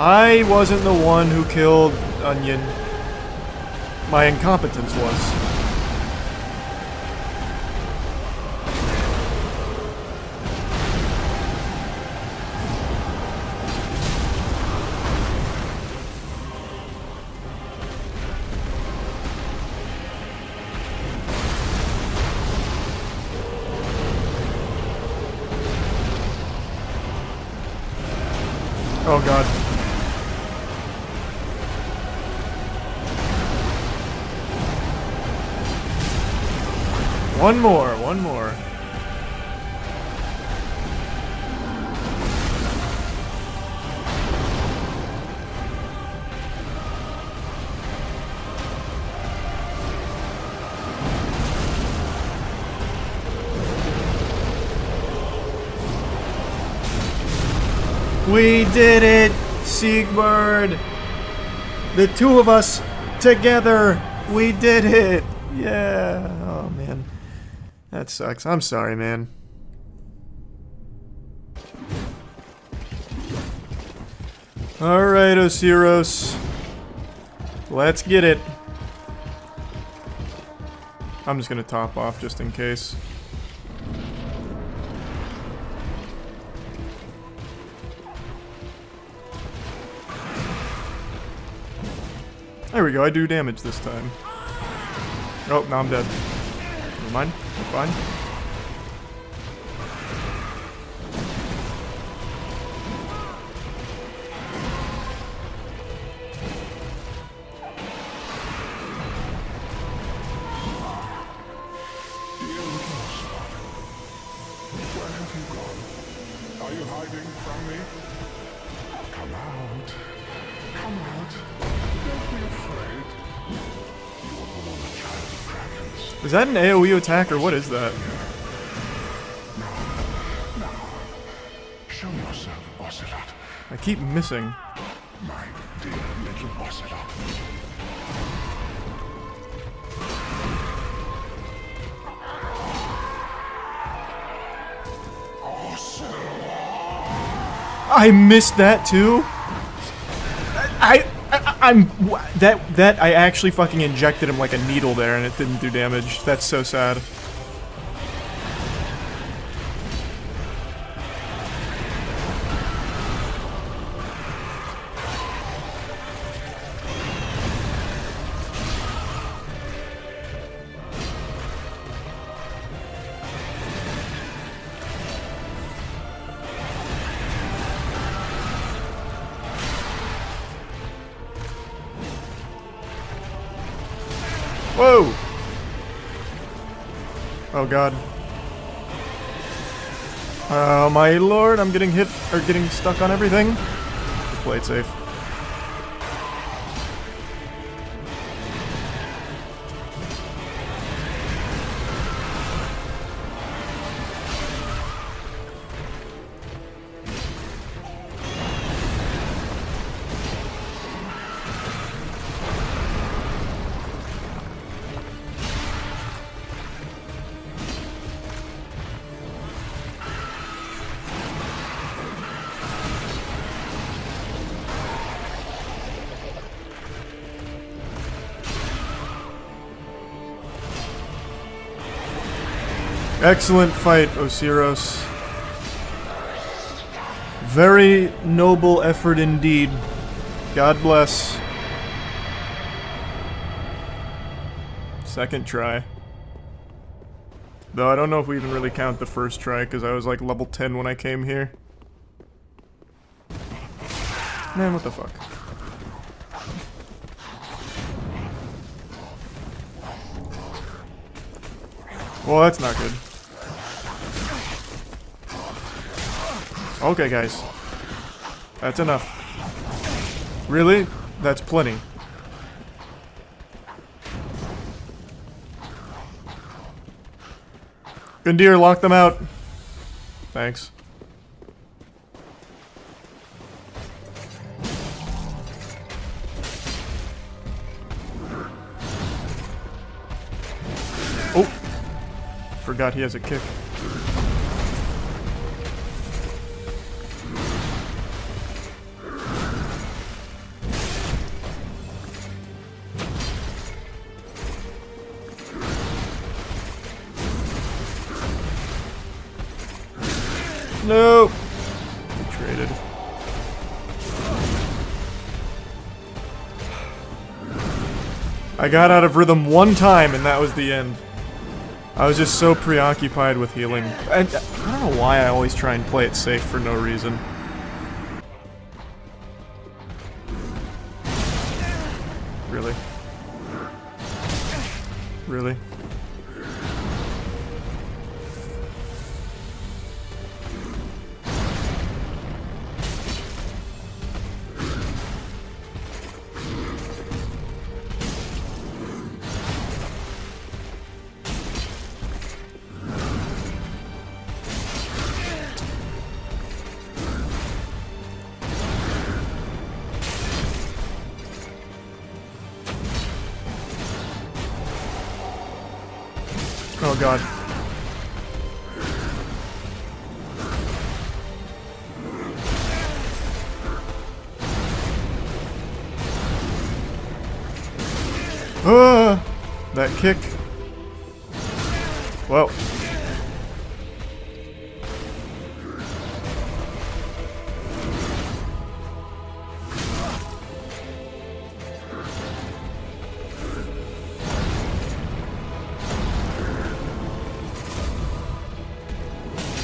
I wasn't the one who killed Onion. My incompetence was. Oh god. One more. We did it, Siegbird! The two of us together, we did it! Yeah, oh man. That sucks. I'm sorry, man. Alright, Osiros. Let's get it. I'm just gonna top off just in case. There we go, I do damage this time. Oh, now I'm dead. Never mind, I'm fine.
Where have you gone? Are you hiding from me? Come out. Come out. Don't be afraid. You were born a child of dragons.
Is that an AoE attack or what is that?
Now, show yourself, Ocelot.
I keep missing.
My dear little Ocelot.
I missed that too. I actually fucking injected him like a needle there and it didn't do damage. That's so sad. Whoa! Oh god. Oh my lord, I'm getting hit, or getting stuck on everything. Just play it safe. Excellent fight, Osiros. very noble effort indeed. God bless. Second try. Though I don't know if we even really count the first try, because I was like level 10 when I came here. Man, what the fuck? Well, that's not good. Okay, guys. That's enough. Really? That's plenty. Gundir, lock them out. Thanks. Oh! Forgot he has a kick. No! Traded. I got out of rhythm one time and that was the end. I was just so preoccupied with healing. I don't know why I always try and play it safe for no reason. Really? Really? Oh god. That kick. Whoa.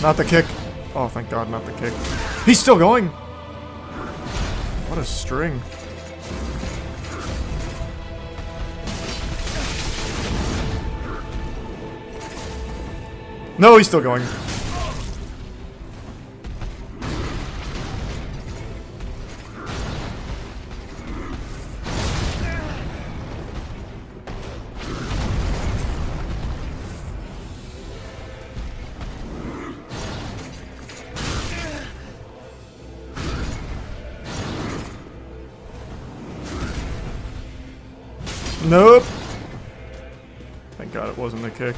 Not the kick. Oh, thank God, not the kick. He's still going! What a string. No, he's still going. Nope. Thank God it wasn't the kick.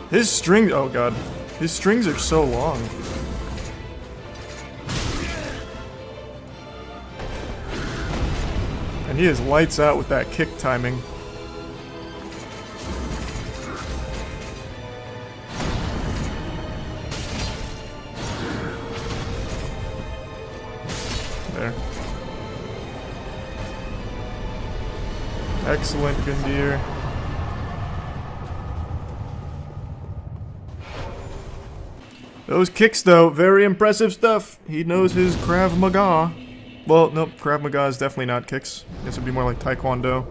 His string, oh God. His strings are so long. And he is lights out with that kick timing. There. Excellent, Gundir. Those kicks, though, very impressive stuff. He knows his Krav Maga. Well, nope, Krav Maga is definitely not kicks. I guess it'd be more like Taekwondo.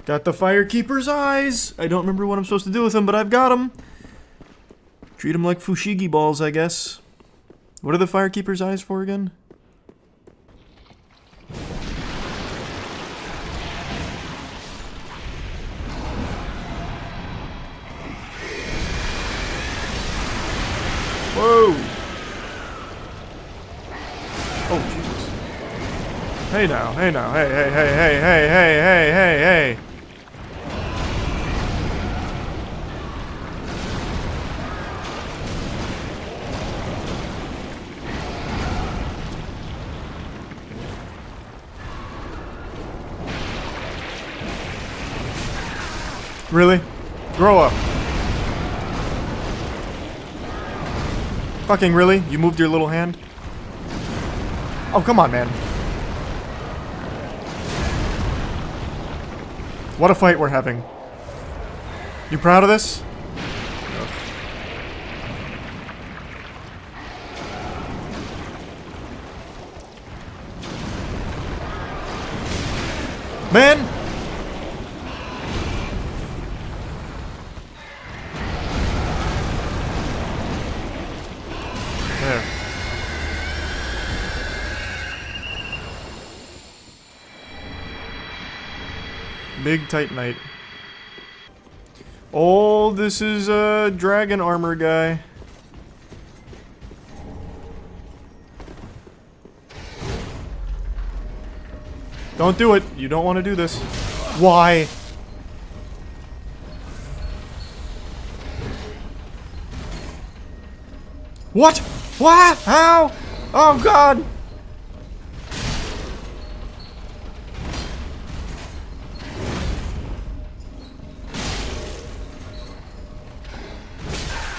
Got the Firekeeper's eyes. I don't remember what I'm supposed to do with them, but I've got them. Treat them like Fushigi balls, I guess. What are the Firekeeper's eyes for again? Whoa! Oh, Jesus. Hey now, hey now, hey, hey, hey, hey, hey, hey, hey, hey, hey! Really? Grow up. Fucking really? You moved your little hand? Oh, come on, man. What a fight we're having. You proud of this? Man! There. Big Titanite. Oh, this is a dragon armor guy. Don't do it. You don't want to do this. Why? What? What? How? Oh, God.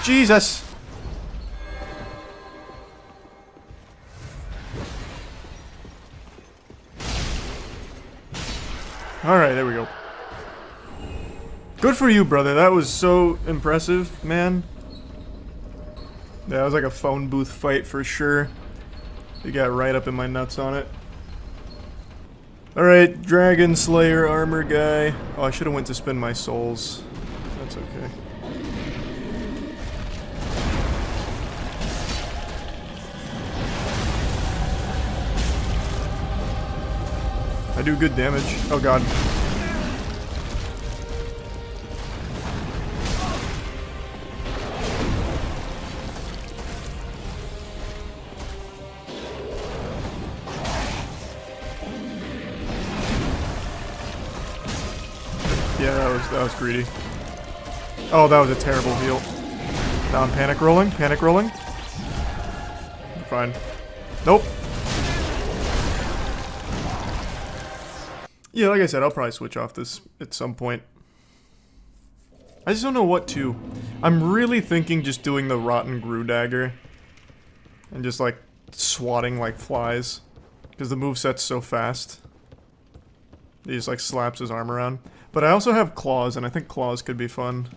Jesus. Alright, there we go. Good for you, brother. That was so impressive, man. Yeah, it was like a phone booth fight for sure. You got right up in my nuts on it. Alright, Dragon Slayer armor guy. Oh, I should have went to spin my souls. That's okay. I do good damage. Oh god. Yeah, that was greedy. Oh, that was a terrible heal. Now I'm panic rolling, panic rolling. Fine. Nope. Yeah, like I said, I'll probably switch off this at some point. I just don't know what to. I'm really thinking just doing the Rotten Grue Dagger. And just like swatting like flies. Because the moveset's so fast. He just like slaps his arm around. But I also have claws, and I think claws could be fun.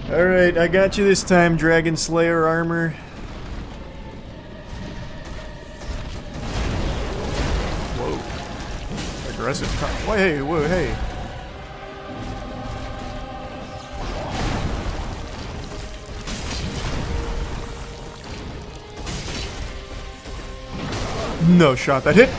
Alright, I got you this time, Dragon Slayer armor. Whoa. Aggressive. Whoa, hey, whoa, hey. No shot that hit.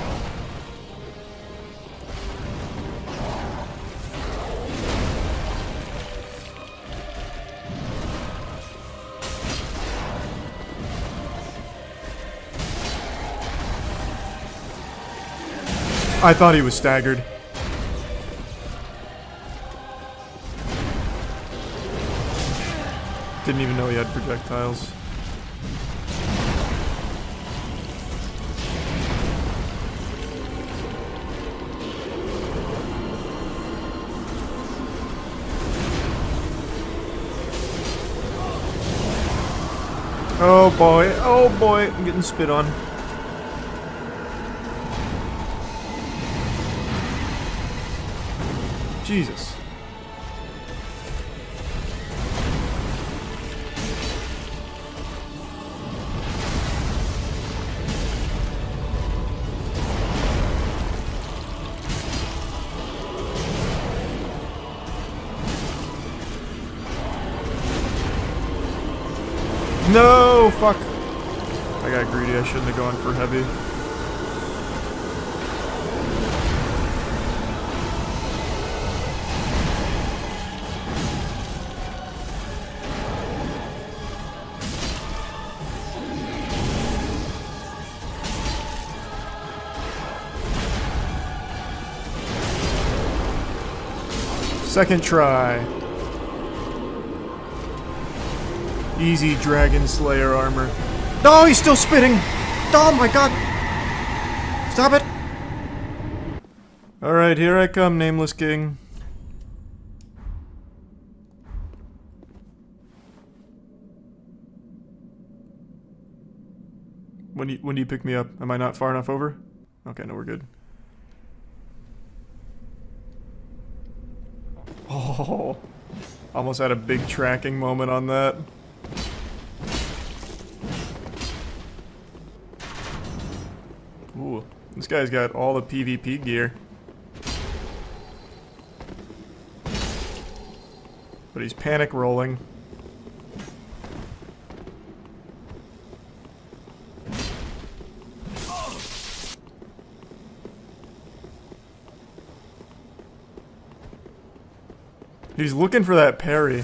I thought he was staggered. Didn't even know he had projectiles. Oh boy, I'm getting spit on. Jesus. No, fuck. I got greedy, I shouldn't have gone for heavy. Second try. Easy Dragon Slayer armor. No, he's still spitting! Oh my god! Stop it! Alright, here I come, Nameless King. When do you pick me up? Am I not far enough over? Okay, no, we're good. Oh, almost had a big tracking moment on that. Ooh, this guy's got all the PvP gear. But he's panic rolling. He's looking for that parry.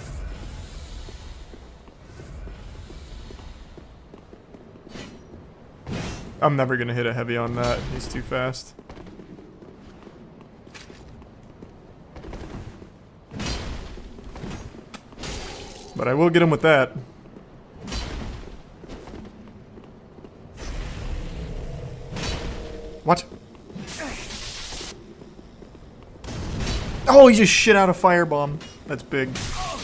I'm never gonna hit a heavy on that. He's too fast. But I will get him with that. What? Oh, he just shit out a firebomb. That's big. Oh,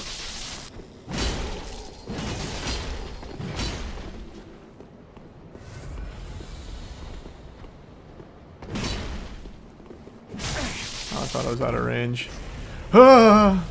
I thought I was out of range. Ah!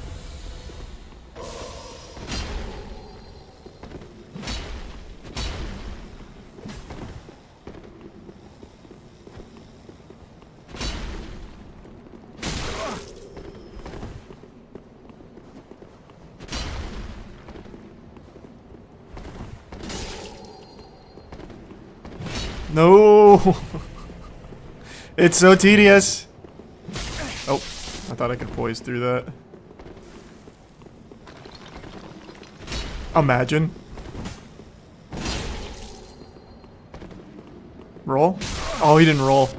No! It's so tedious! Oh, I thought I could poise through that. Imagine. Roll? Oh, he didn't roll.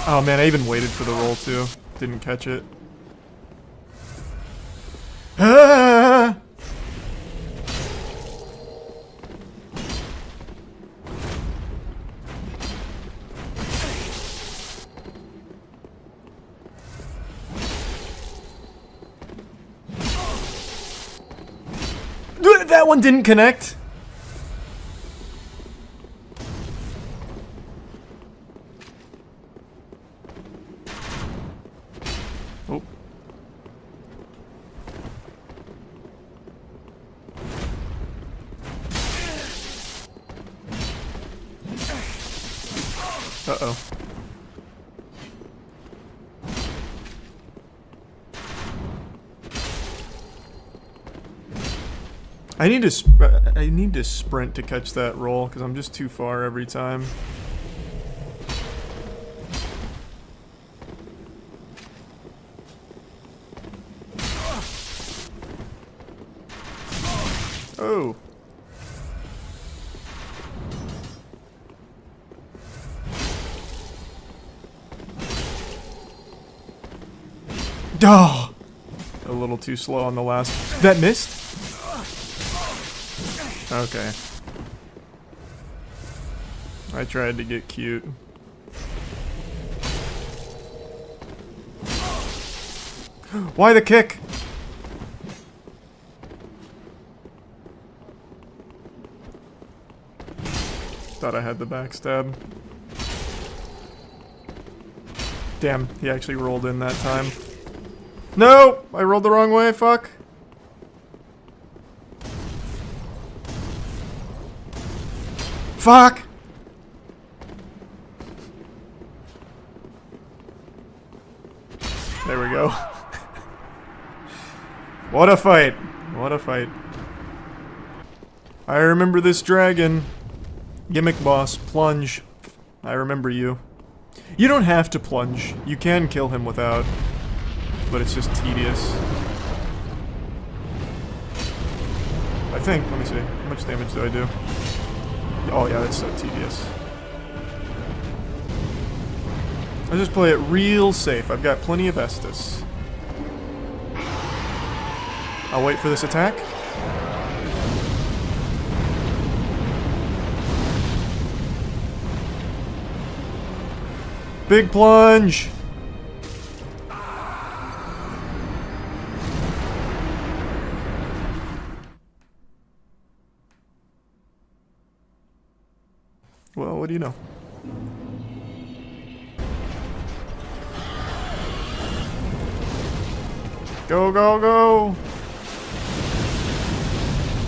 Oh man, I even waited for the roll too. Didn't catch it. Ah! That one didn't connect. Oh. Uh-oh. I need to sprint to catch that roll because I'm just too far every time. Oh. Oh. A little too slow on the last. That missed? Okay. I tried to get cute. Why the kick? Thought I had the backstab. Damn, he actually rolled in that time. No! I rolled the wrong way, fuck. Fuck! There we go. What a fight. What a fight. I remember this dragon. Gimmick boss, plunge. I remember you. You don't have to plunge. You can kill him without. But it's just tedious. I think. Let me see. How much damage do I do? Oh yeah, that's so tedious. I'll just play it real safe. I've got plenty of Estus. I'll wait for this attack. Big plunge! Well, what do you know? Go, go, go!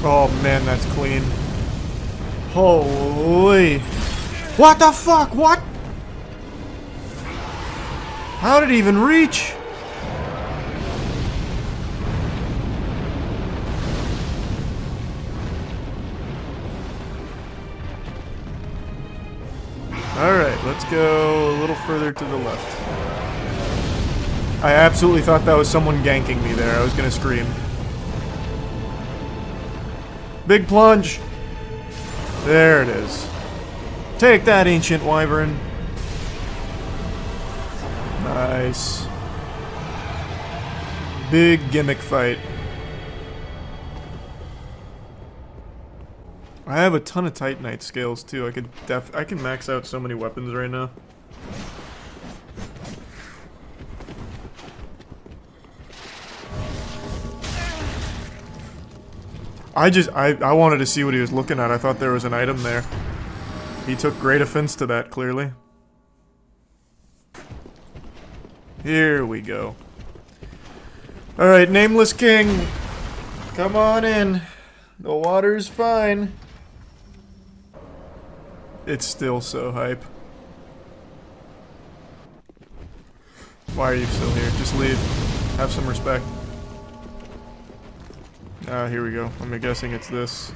Oh man, that's clean. Holy... What the fuck? What? How did he even reach? Alright, let's go a little further to the left. I absolutely thought that was someone ganking me there. I was gonna scream. Big plunge! There it is. Take that, ancient wyvern. Nice. Big gimmick fight. I have a ton of Titanite scales too. I can max out so many weapons right now. I wanted to see what he was looking at. I thought there was an item there. He took great offense to that, clearly. Here we go. Alright, Nameless King. Come on in. The water's fine. It's still so hype. Why are you still here? Just leave. Have some respect. Ah, here we go. I'm guessing it's this.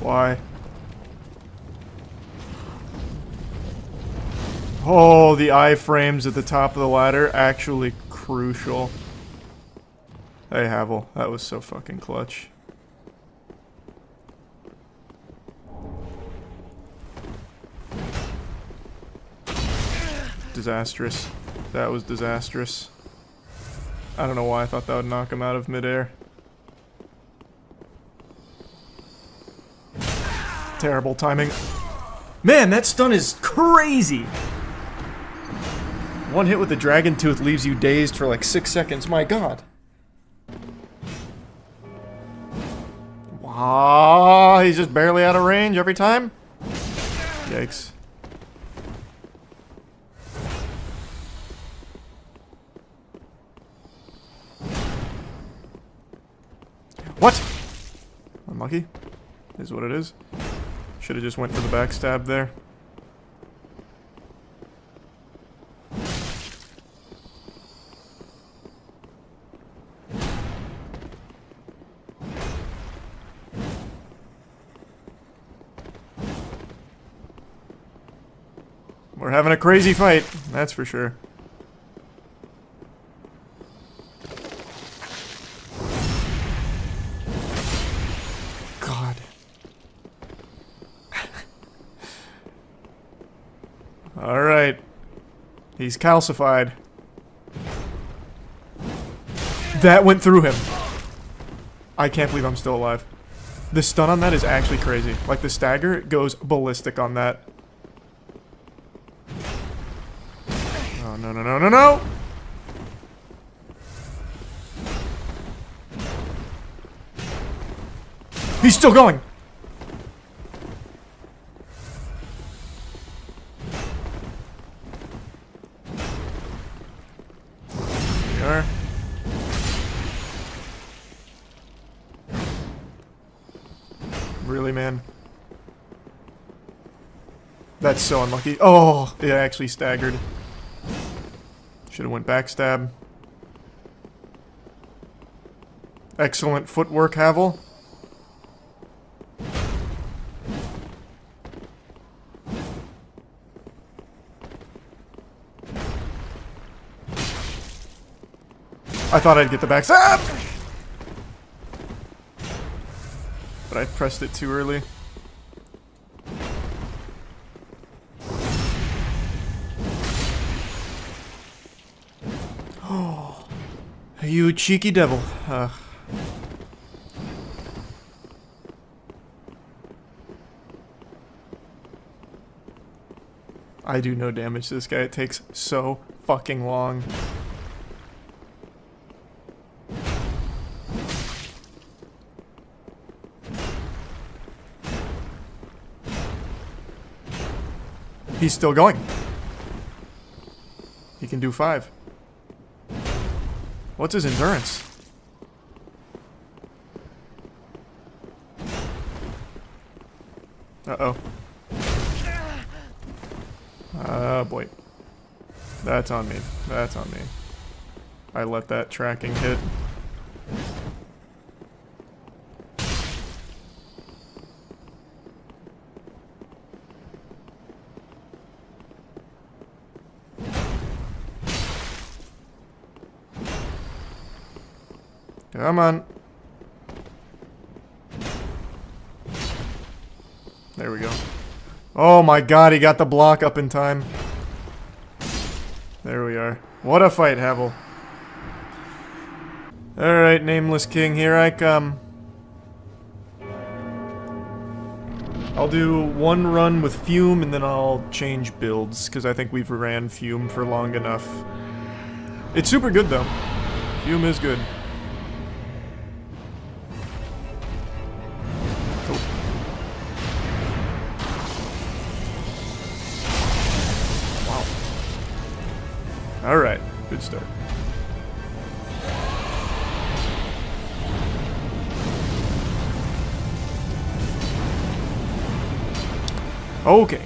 Why? Oh, the iframes at the top of the ladder, actually crucial. Hey, Havel, that was so fucking clutch. Disastrous. That was disastrous. I don't know why I thought that would knock him out of midair. Terrible timing. Man, that stun is crazy! One hit with the Dragon Tooth leaves you dazed for like 6 seconds, my god. Wow, he's just barely out of range every time? Yikes. What? Unlucky. Is what it is. Should have just went for the backstab there. We're having a crazy fight, that's for sure. God. Alright. He's calcified. That went through him. I can't believe I'm still alive. The stun on that is actually crazy. Like the stagger goes ballistic on that. Oh, no, no, no, no, no! He's still going! There we are. Really, man? That's so unlucky. Oh, it actually staggered. Should have went backstab. Excellent footwork, Havel. I thought I'd get the backstab! But I pressed it too early. Oh, you cheeky devil. I do no damage to this guy. It takes so fucking long. He's still going. He can do 5. What's his endurance? Uh-oh. Oh, boy. That's on me. That's on me. I let that tracking hit. Come on. There we go. Oh my god, he got the block up in time. There we are. What a fight, Havel. Alright, Nameless King, here I come. I'll do one run with Fume and then I'll change builds, because I think we've ran Fume for long enough. It's super good though. Fume is good. Alright, good start. Okay.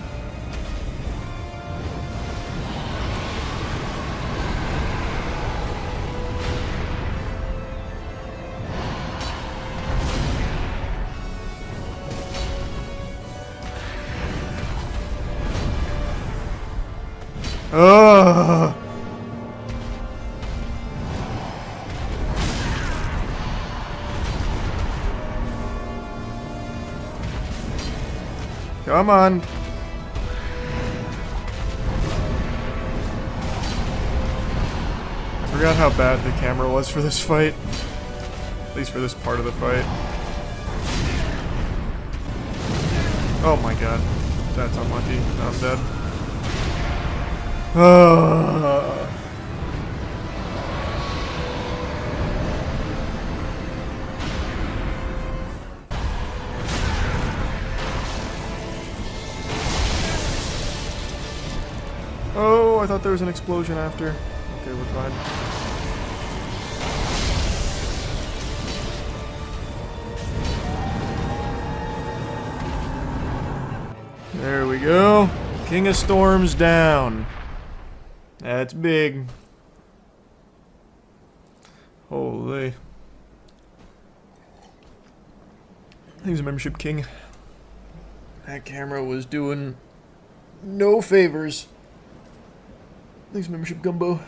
Ugh. Come on. I forgot how bad the camera was for this fight. At least for this part of the fight. Oh my god. That's unlucky. Now I'm dead. Oh, I thought there was an explosion after. Okay, we're fine. There we go. King of Storms down. That's big. Holy. He's a membership king. That camera was doing no favors. Thanks, membership Gumbo.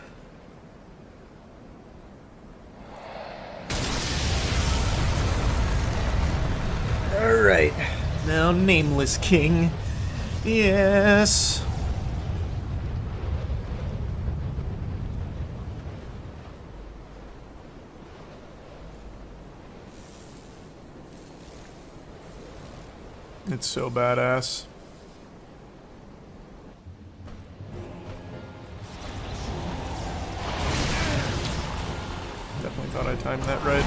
Alright. Now, Nameless King. Yes. It's so badass. Definitely thought I timed that right.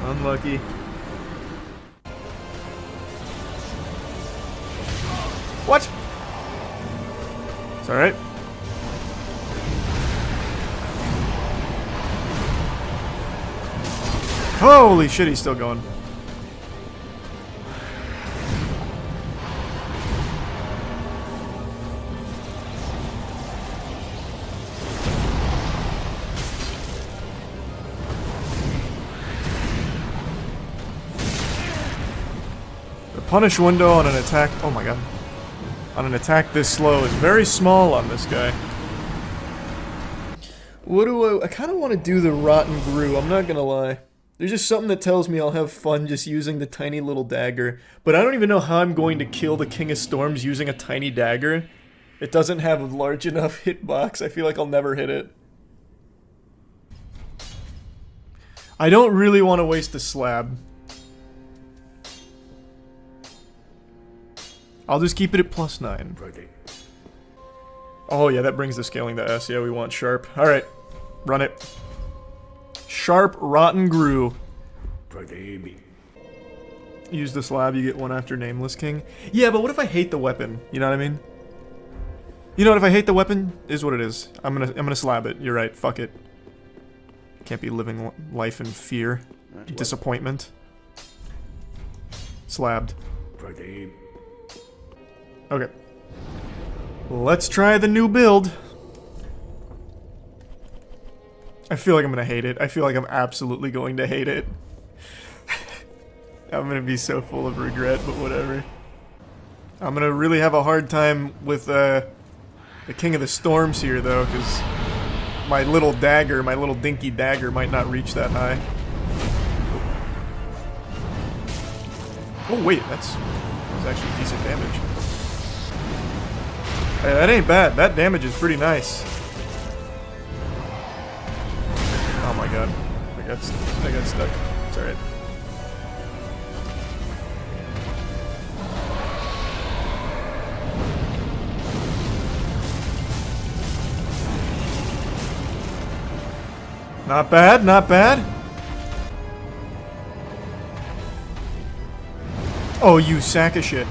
Unlucky. What? It's alright. Holy shit, he's still going. The punish window on an attack, oh my god, on an attack this slow is very small on this guy. What do I kind of want to do the Rotten Brew, I'm not gonna lie. There's just something that tells me I'll have fun just using the tiny little dagger. But I don't even know how I'm going to kill the King of Storms using a tiny dagger. It doesn't have a large enough hitbox. I feel like I'll never hit it. I don't really want to waste a slab. I'll just keep it at +9. Oh yeah, that brings the scaling to S. Yeah, we want sharp. Alright, run it. Sharp Rotten Grue. Use the slab, you get one after Nameless King. Yeah, but what if I hate the weapon? You know what I mean? You know what, if I hate the weapon, is what it is. I'm gonna slab it. You're right, fuck it. Can't be living life in fear. Disappointment. Slabbed. Okay. Let's try the new build. I feel like I'm gonna hate it. I feel like I'm absolutely going to hate it. I'm gonna be so full of regret, but whatever. I'm gonna really have a hard time with the King of the Storms here, though, because my little dagger, my little dinky dagger, might not reach that high. Oh wait, that's actually decent damage. Hey, that ain't bad. That damage is pretty nice. Oh my god, I got stuck. It's alright. Not bad, not bad. Oh, you sack of shit.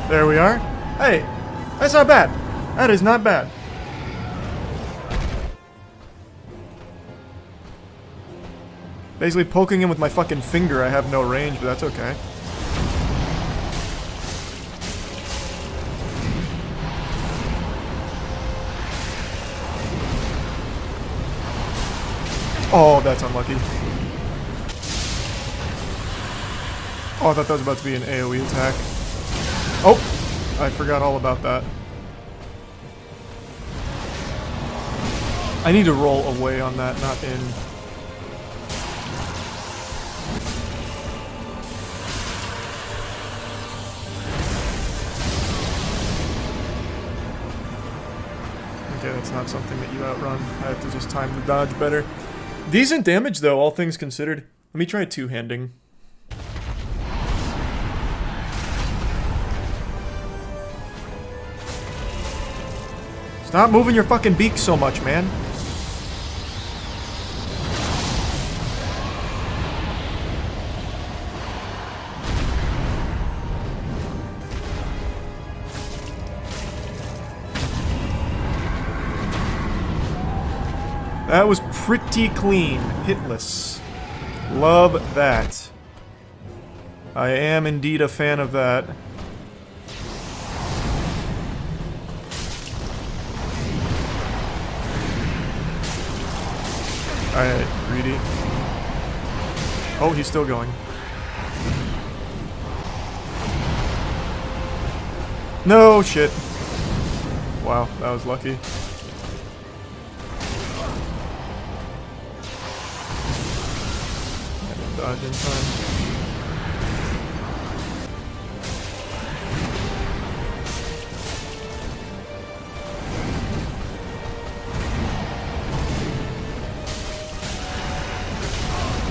There we are. Hey, that's not bad. That is not bad. Basically poking him with my fucking finger, I have no range, but that's okay. Oh, that's unlucky. Oh, I thought that was about to be an AoE attack. Oh, I forgot all about that. I need to roll away on that, not in. Okay, that's not something that you outrun. I have to just time the dodge better. Decent damage, though, all things considered. Let me try two-handing. Stop moving your fucking beak so much, man. That was pretty clean. Hitless. Love that. I am indeed a fan of that. Alright, greedy. Oh, he's still going. No shit. Wow, that was lucky. I didn't dodge in time.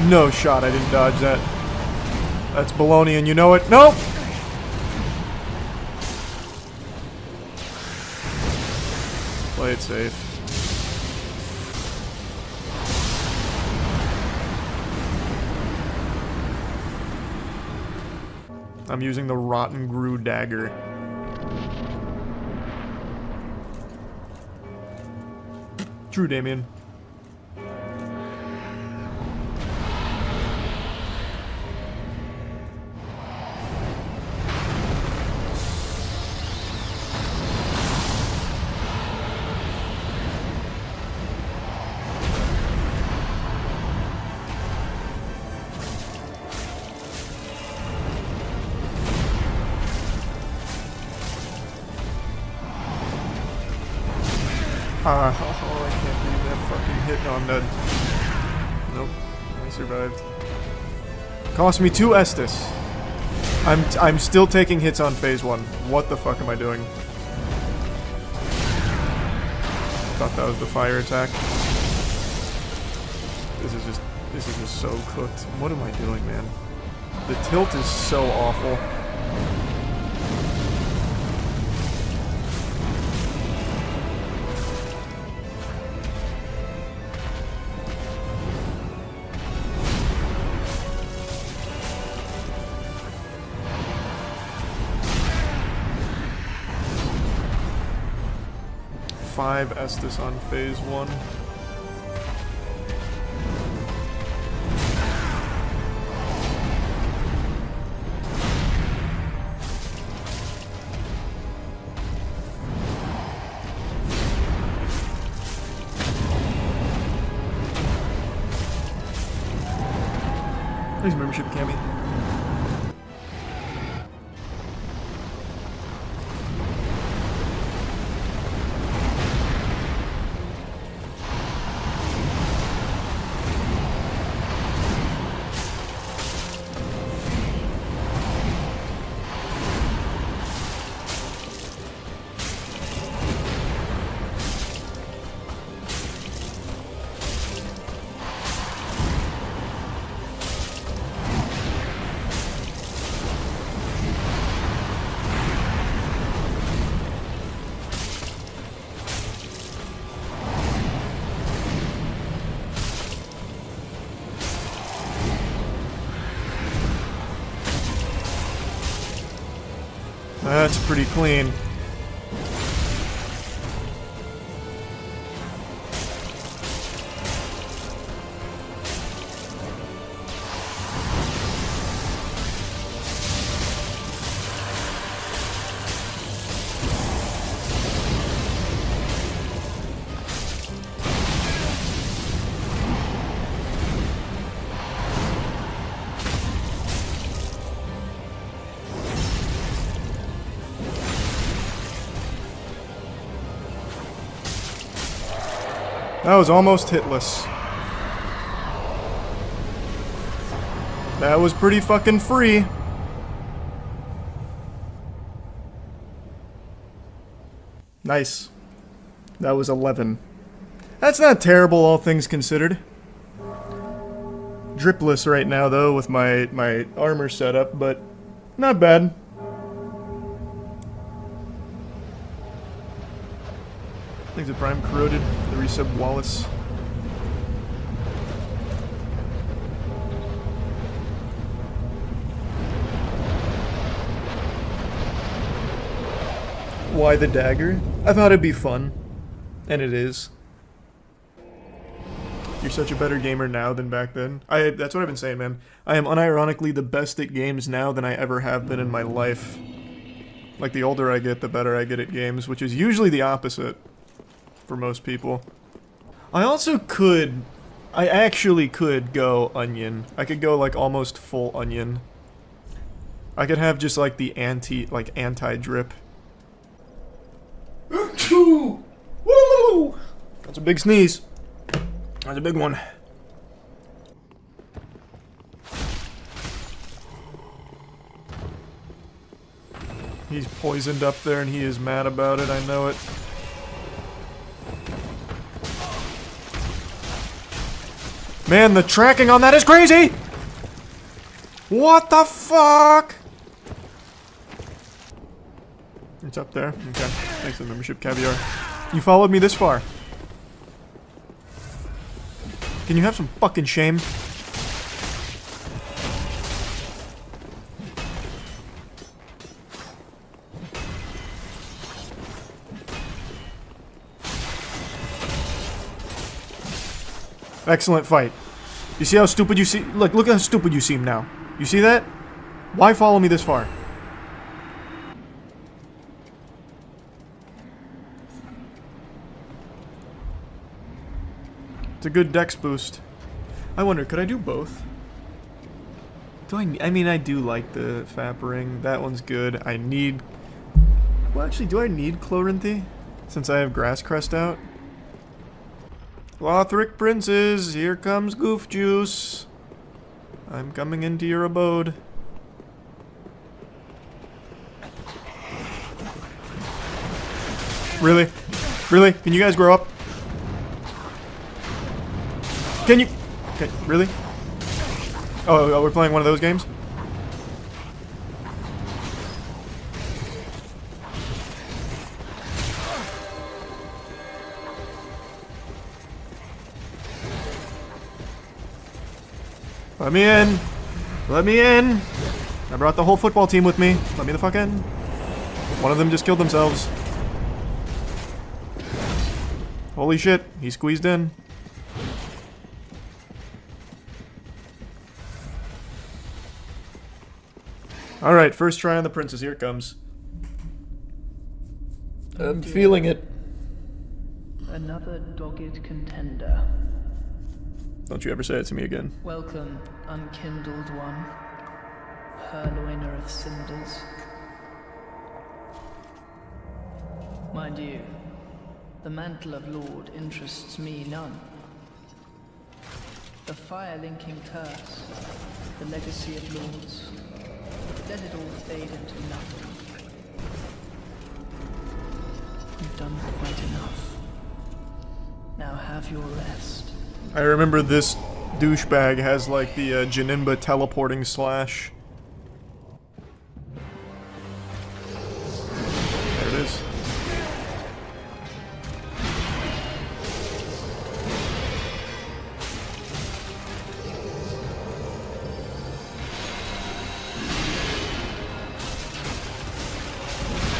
No shot, I didn't dodge that. That's baloney and you know it. Nope! Play it safe. I'm using the Rotten Grue dagger. True, Damien. Oh, I can't believe that fucking hit. No, I'm dead. Nope. I survived. Cost me 2 Estus. I'm still taking hits on phase 1. What the fuck am I doing? Thought that was the fire attack. This is just so cooked. What am I doing, man? The tilt is so awful. 5 Estus on phase 1. Thanks, membership, Cammy. That's pretty clean. That was almost hitless. That was pretty fucking free. Nice. That was 11. That's not terrible, all things considered. Dripless right now, though, with my armor setup, but not bad. Thanks to Prime Corroded, the resub Wallace. Why the dagger? I thought it'd be fun. And it is. You're such a better gamer now than back then. That's what I've been saying, man. I am unironically the best at games now than I ever have been in my life. Like, the older I get, the better I get at games, which is usually the opposite. For most people. I actually could go onion. I could go like almost full onion. I could have just like the anti-drip. Woo! That's a big sneeze. That's a big one. He's poisoned up there and he is mad about it, I know it. Man, the tracking on that is crazy! What the fuck? It's up there. Okay. Thanks for the membership, Caviar. You followed me this far. Can you have some fucking shame? Excellent fight. You see how stupid you seem? Look how stupid you seem now. You see that? Why follow me this far? It's a good dex boost. I wonder, could I do both? I mean, I do like the Fap ring. That one's good. I need... Well, actually, do I need Chlorinthy? Since I have Grass Crest out? Lothric princes, here comes Goof Juice. I'm coming into your abode. Really? Really? Can you guys grow up? Can you... Okay, really? Oh, we're playing one of those games? Let me in. Let me in. I brought the whole football team with me. Let me the fuck in. One of them just killed themselves. Holy shit, he squeezed in. Alright, first try on the princess. Here it comes. I'm feeling it.
Another dogged contender.
Don't you ever say it to me again.
Welcome, unkindled one, purloiner of cinders. Mind you, the mantle of Lord interests me none. The fire-linking curse, the legacy of lords, let it all fade into nothing. You've done quite enough. Now have your rest.
I remember this douchebag has like the Janinba teleporting slash. There it is.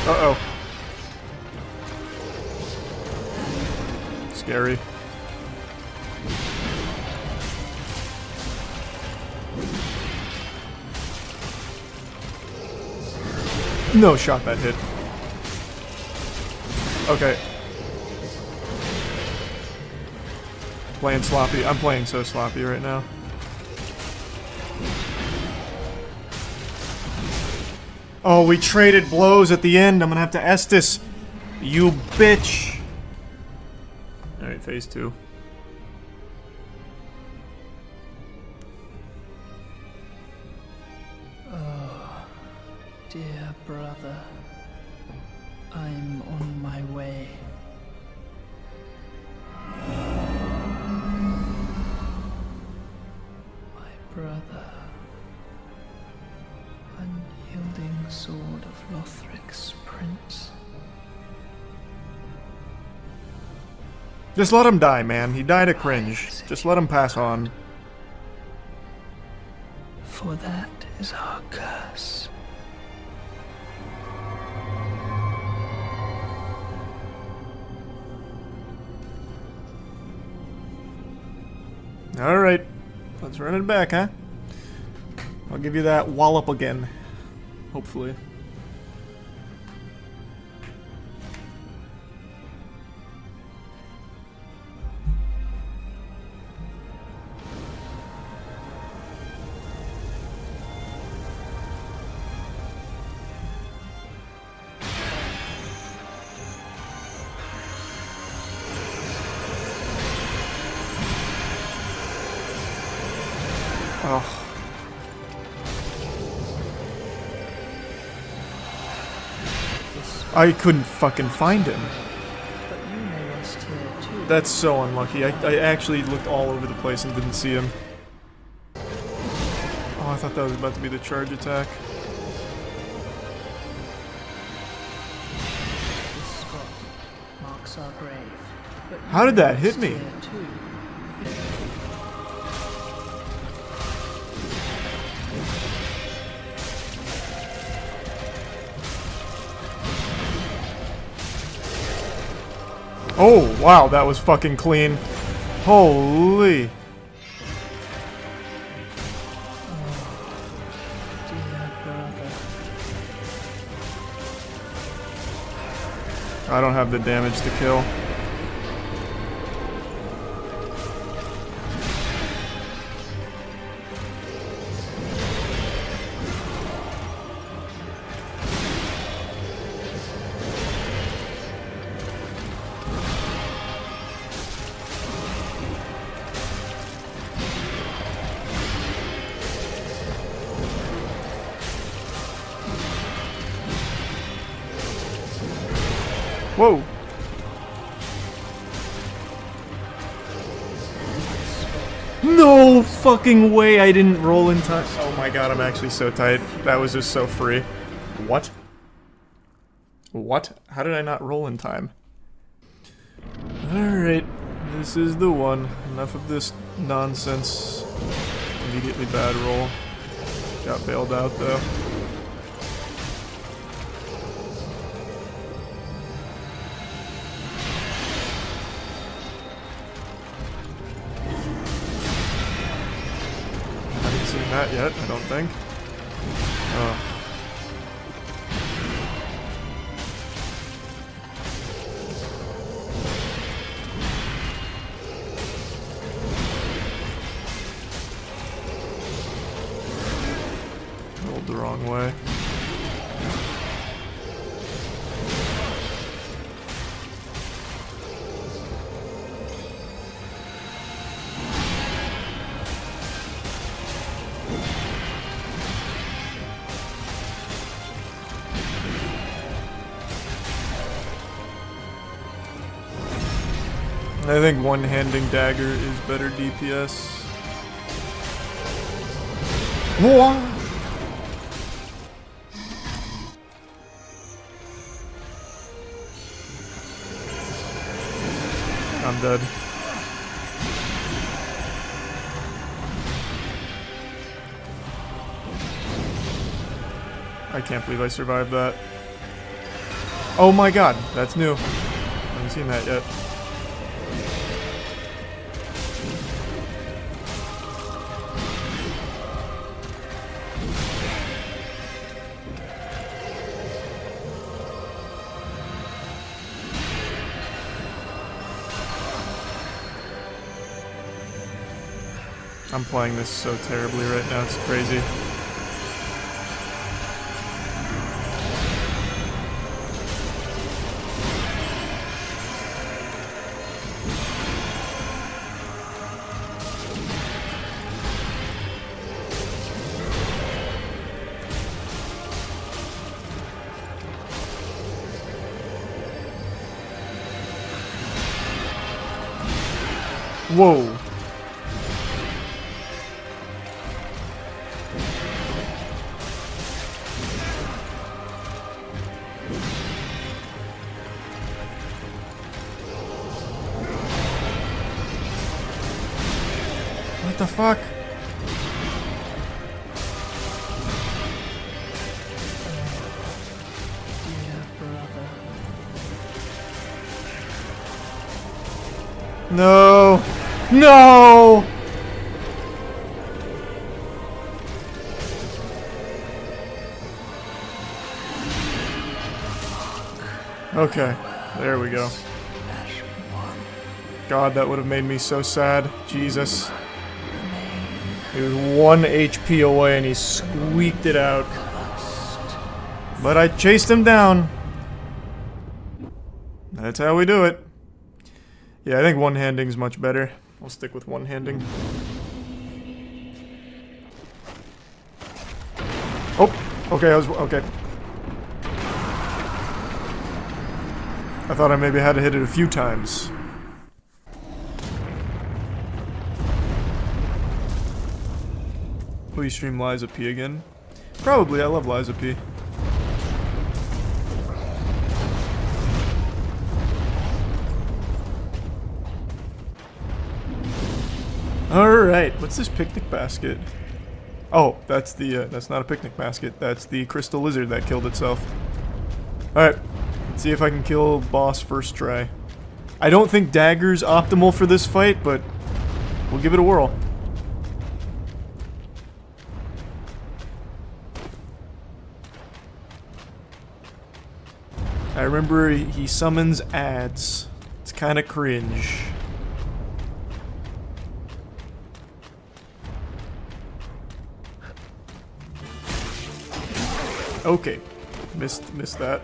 Uh-oh. Scary. No shot that hit. Okay. Playing sloppy. I'm playing so sloppy right now. Oh, we traded blows at the end. I'm gonna have to Estus. You bitch. Alright, phase 2.
Oh, dear brother. I'm on my way. My brother. Unyielding sword of Lothric's prince.
Just let him die, man. He died of cringe. Just let him pass on.
For that is our curse.
Alright. Let's run it back, huh? I'll give you that wallop again. Hopefully. Oh. I couldn't fucking find him. That's so unlucky. I actually looked all over the place and didn't see him. Oh, I thought that was about to be the charge attack.
This spot marks our grave. But
How did that hit me? Oh, wow, that was fucking clean. Holy. I don't have the damage to kill. Whoa! No fucking way I didn't roll in time. Oh my god, I'm actually so tight. That was just so free. What? What? How did I not roll in time? Alright, this is the one. Enough of this nonsense. Immediately bad roll. Got bailed out though. seen that yet, I don't think. Oh. Rolled the wrong way. I think one-handing dagger is better DPS. What? I'm dead. I can't believe I survived that. Oh my god, that's new. I haven't seen that yet. I'm playing this so terribly right now, it's crazy. Whoa. What the fuck? No! No! Okay, there we go. God, that would have made me so sad. Jesus. He was 1 HP away and he squeaked it out. But I chased him down. That's how we do it. Yeah, I think one-handing's much better. I'll stick with one-handing. Oh! Okay, okay. I thought I maybe had to hit it a few times. Will you stream Liza P again? Probably, I love Liza P. Alright, what's this picnic basket? Oh, that's not a picnic basket, that's the crystal lizard that killed itself. Alright, let's see if I can kill boss first try. I don't think dagger's optimal for this fight, but we'll give it a whirl. I remember he summons ads. It's kind of cringe. Okay, missed that.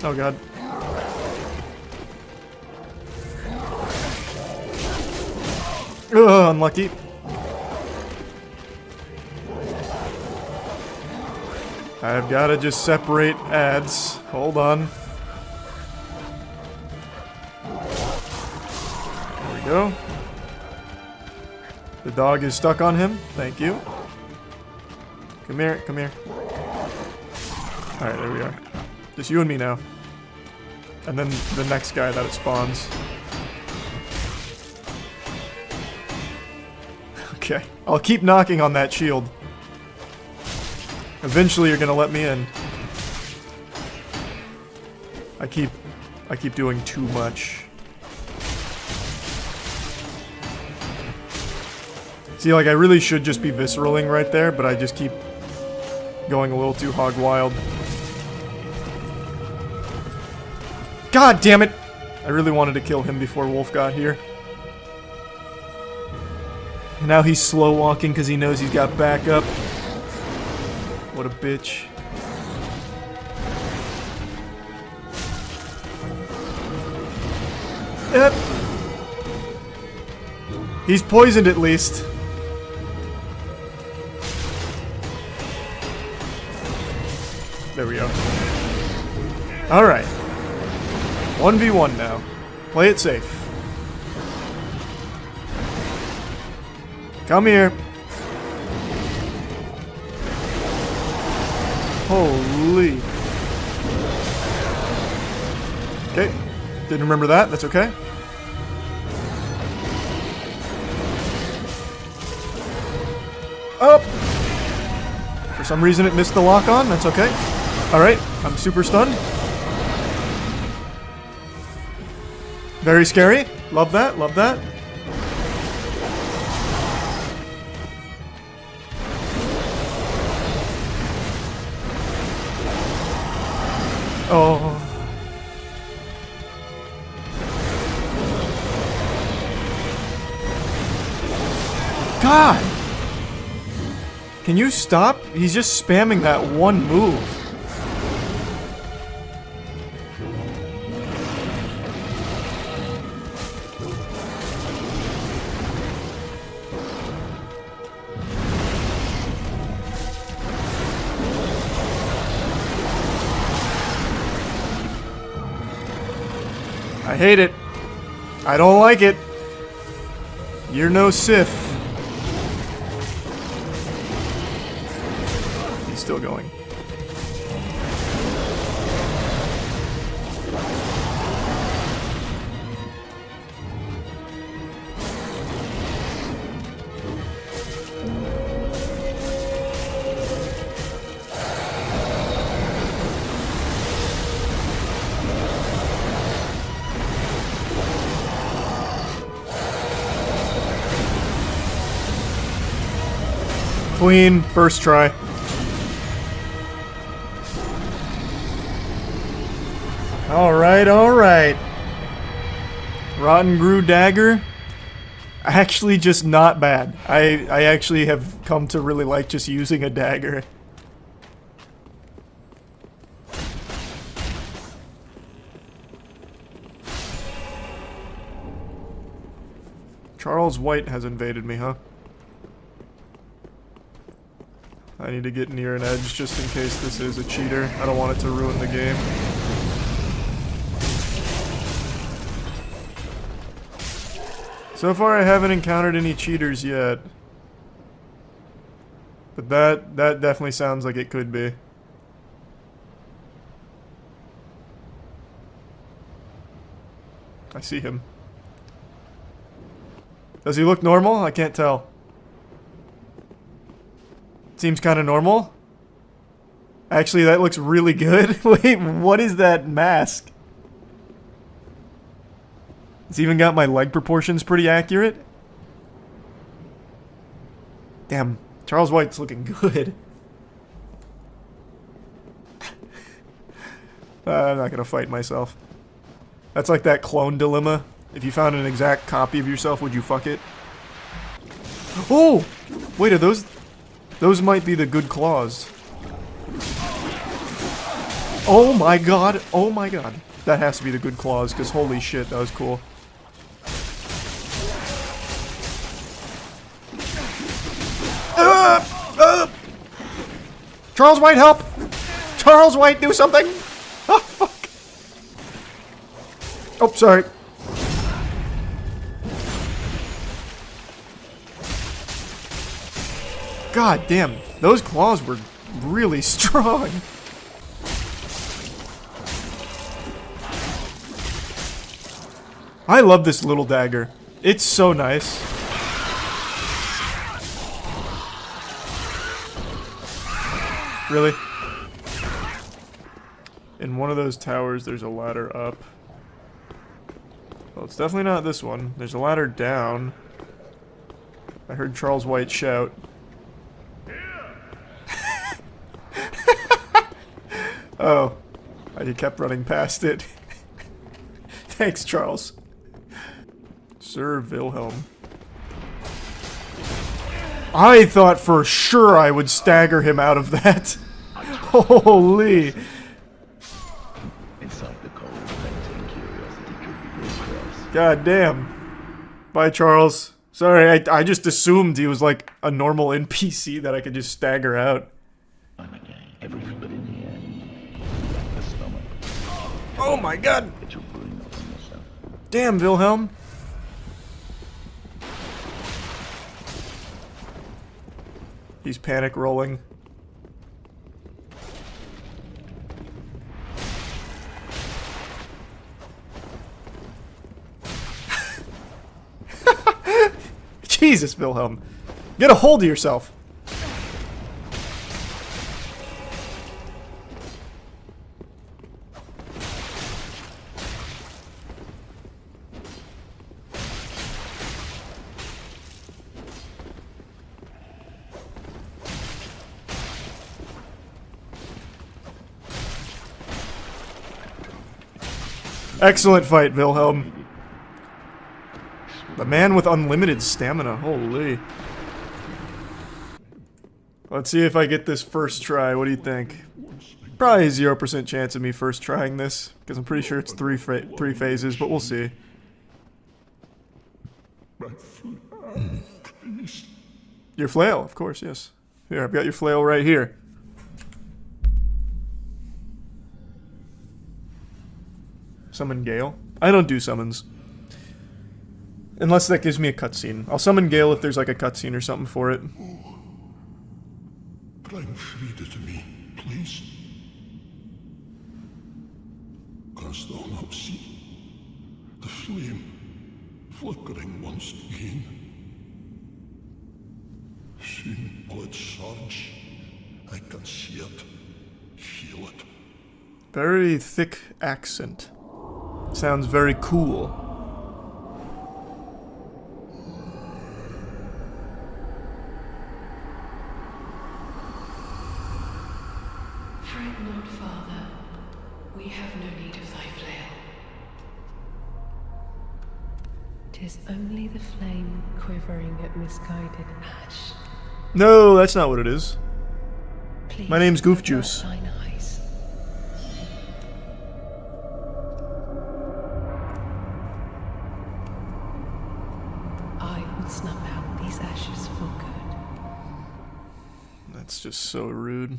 Oh god. Ugh, unlucky. I've got to just separate ads. Hold on. There we go. The dog is stuck on him. Thank you. Come here, come here. Alright, there we are. Just you and me now. And then the next guy that it spawns. Okay, I'll keep knocking on that shield. Eventually you're gonna let me in. I keep doing too much. See, like, I really should just be visceraling right there, but I just keep going a little too hog wild. God damn it! I really wanted to kill him before Wolf got here. And now he's slow walking because he knows he's got backup. What a bitch. Yep. He's poisoned at least. There we go. Alright. 1v1 now. Play it safe. Come here. Holy. Okay. Didn't remember that. That's okay. Up. For some reason it missed the lock on. That's okay. Alright. I'm super stunned. Very scary. Love that. Love that. Oh. God! Can you stop? He's just spamming that one move. I hate it. I don't like it. You're no Sith. He's still going. Clean, first try. Alright, alright. Rotten Brew Dagger. Actually just not bad. I actually have come to really like just using a dagger. Charles White has invaded me, huh? I need to get near an edge just in case this is a cheater. I don't want it to ruin the game. So far I haven't encountered any cheaters yet. But that definitely sounds like it could be. I see him. Does he look normal? I can't tell. Seems kind of normal. Actually, that looks really good. Wait, what is that mask? It's even got my leg proportions pretty accurate. Damn, Charles White's looking good. I'm not gonna fight myself. That's like that clone dilemma. If you found an exact copy of yourself, would you fuck it? Oh! Wait, are those... Those might be the good claws. Oh my god! Oh my god. That has to be the good claws, because holy shit, that was cool. Charles White, help! Charles White, do something! Oh, fuck. Oh, sorry. God damn, those claws were really strong. I love this little dagger. It's so nice. Really? In one of those towers, there's a ladder up. Well, it's definitely not this one. There's a ladder down. I heard Charles White shout. Oh. I kept running past it. Thanks, Charles. Sir Wilhelm. I thought for sure I would stagger him out of that. Holy. God damn. Bye, Charles. Sorry, I just assumed he was like a normal NPC that I could just stagger out. Oh my god! Damn, Wilhelm. He's panic rolling. Jesus, Wilhelm. Get a hold of yourself. Excellent fight, Wilhelm. The man with unlimited stamina, holy. Let's see if I get this first try, what do you think? Probably 0% chance of me first trying this, because I'm pretty sure it's three phases, but we'll see. Your flail, of course, yes. Here, I've got your flail right here. Summon Gale? I don't do summons. Unless that gives me a cutscene. I'll summon Gale if there's like a cutscene or something for it.
Bring Frida to me, please. Canst thou not see the flame flickering once again? Soon will it surge. I can see it, feel it.
Very thick accent. Sounds very cool.
Fret not, Father. We have no need of thy flail.
'Tis only the flame quivering at misguided ash.
No, that's not what it is.
Please,
my name's Goof Juice.
thine eyes. I would snuff out these ashes for good.
That's just so rude.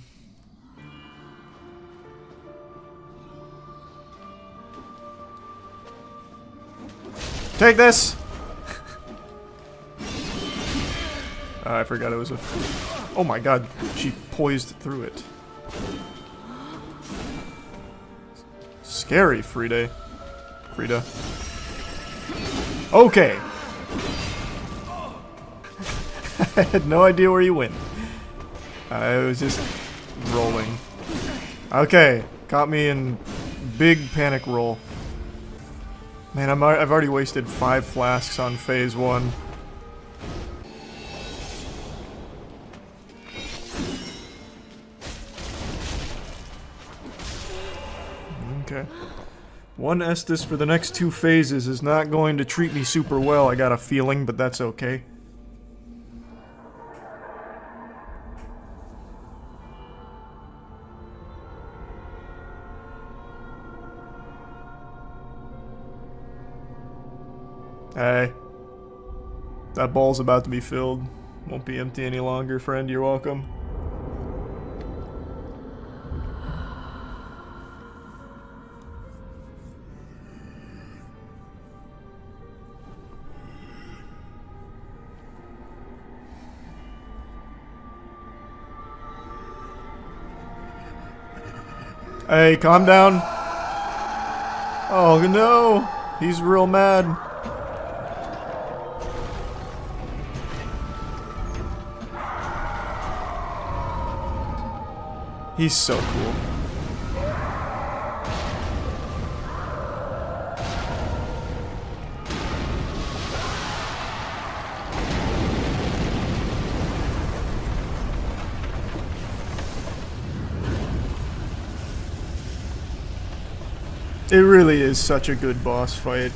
Take this! I forgot it was a... Oh my god, she poised through it. Scary, Frida. Okay. I had no idea where you went. I was just rolling. Okay, caught me in big panic roll. Man, I've already wasted 5 flasks on phase 1. Okay. 1 Estus for the next 2 phases is not going to treat me super well, I got a feeling, but that's okay. Hey. That ball's about to be filled. Won't be empty any longer, friend. You're welcome. Hey, calm down. Oh no, he's real mad. He's so cool. It really is such a good boss fight.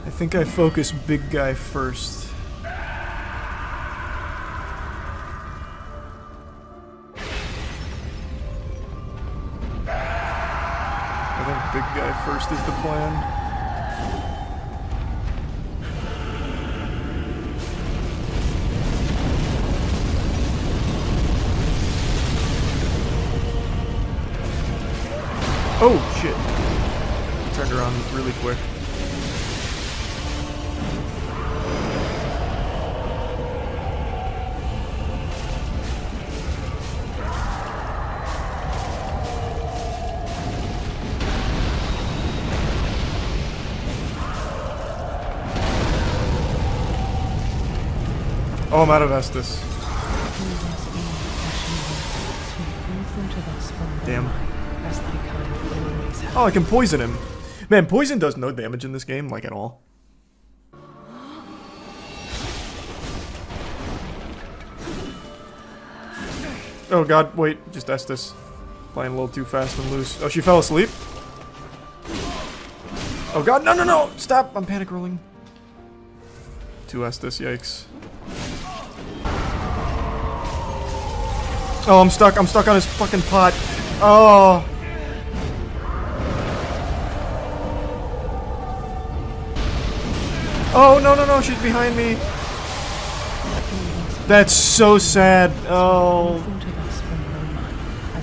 I think I focus big guy first. I think big guy first is the plan. Oh shit. Turned around really quick. Oh, I'm out of Estus. Damn. Oh, I can poison him. Man, poison does no damage in this game, like at all. Oh god, wait, just Estus. Playing a little too fast and loose. Oh, she fell asleep? Oh god, no, no, no! Stop! I'm panic rolling. Two Estus, yikes. Oh, I'm stuck on his fucking pot. Oh. Oh, no, no, no, she's behind me. That's so sad. Oh.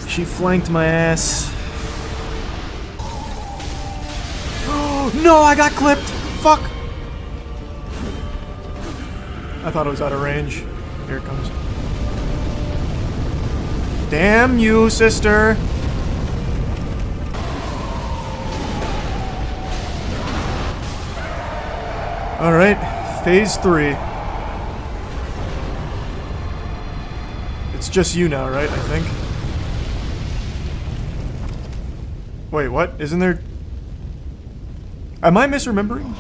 She flanked my ass. No, I got clipped. Fuck. I thought it was out of range. Here it comes. Damn you, sister! Alright, phase 3. It's just you now, right? I think. Wait, what? Isn't there... Am I misremembering?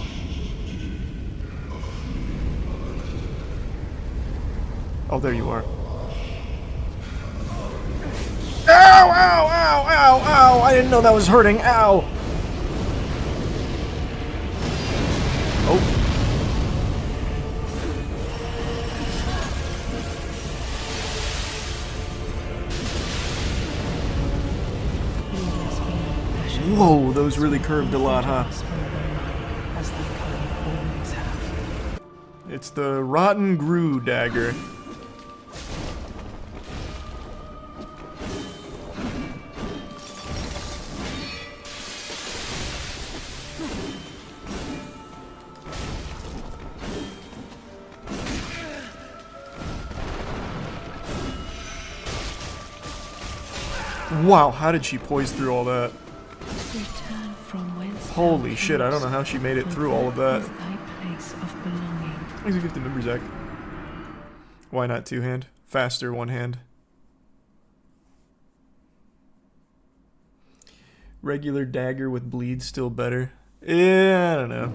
Oh, there you are. Ow, ow, ow, ow, ow! I didn't know that was hurting. Ow! Oh. Whoa, those really curved a lot, huh? It's the Rotten Grue dagger. Wow, how did she poise through all that? Holy shit, I don't know how she made it through all of that. Thanks for gifted number, Zach. Why not two-hand? Faster one-hand. Regular dagger with bleed still better. Yeah, I don't know.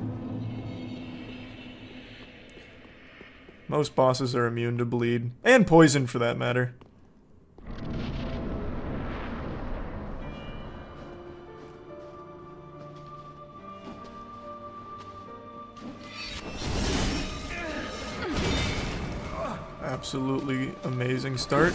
Most bosses are immune to bleed. And poison, for that matter. Absolutely amazing start.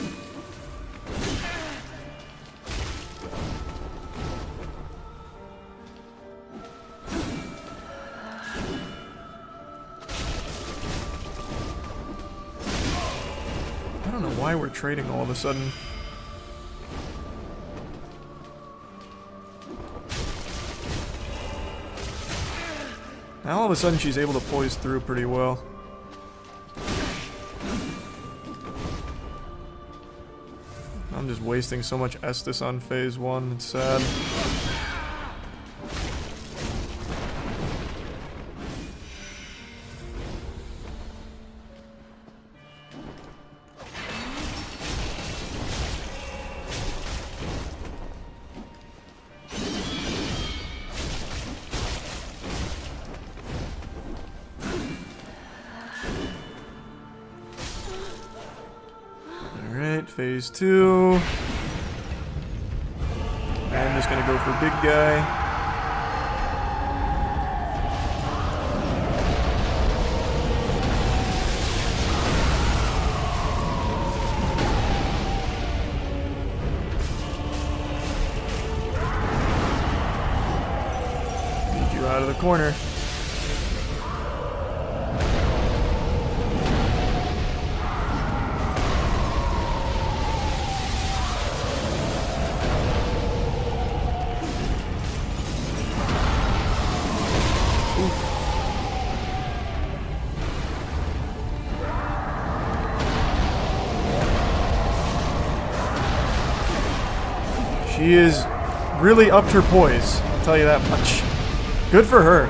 I don't know why we're trading all of a sudden. Now all of a sudden she's able to poise through pretty well. I'm just wasting so much Estus on phase 1, it's sad. phase 2. I'm just gonna go for big guy. Get you out of the corner. She is really upped her poise, I'll tell you that much. Good for her.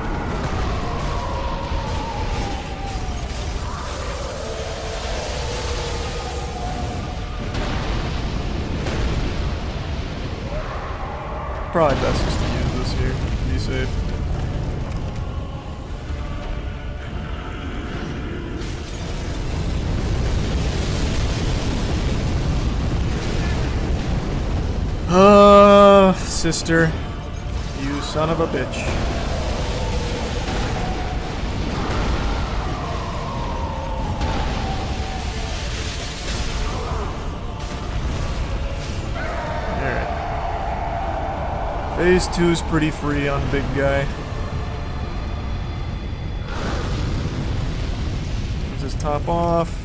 Probably best just to use this here, be safe. Sister. You son of a bitch. Alright. Phase 2 is pretty free on big guy. Let's just top off.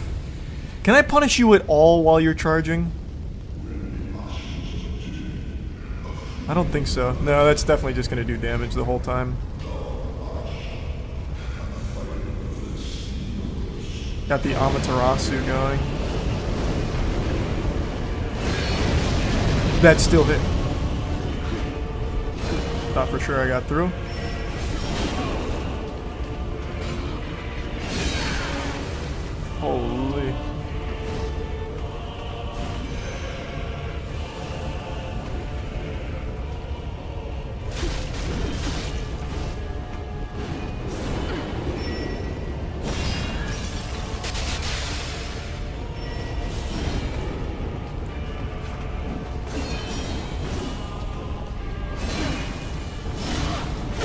Can I punish you at all while you're charging? I don't think so. No, that's definitely just gonna do damage the whole time. Got the Amaterasu going. That still hit. Thought for sure I got through. Holy.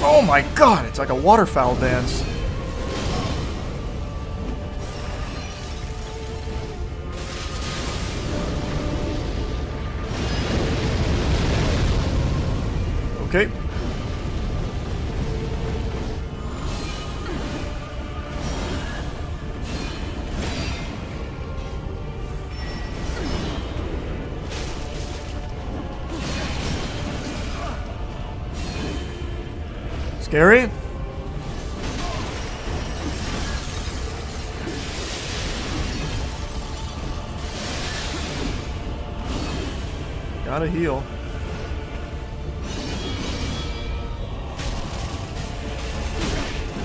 Oh my god, it's like a waterfowl dance. Okay. Scary? Gotta heal.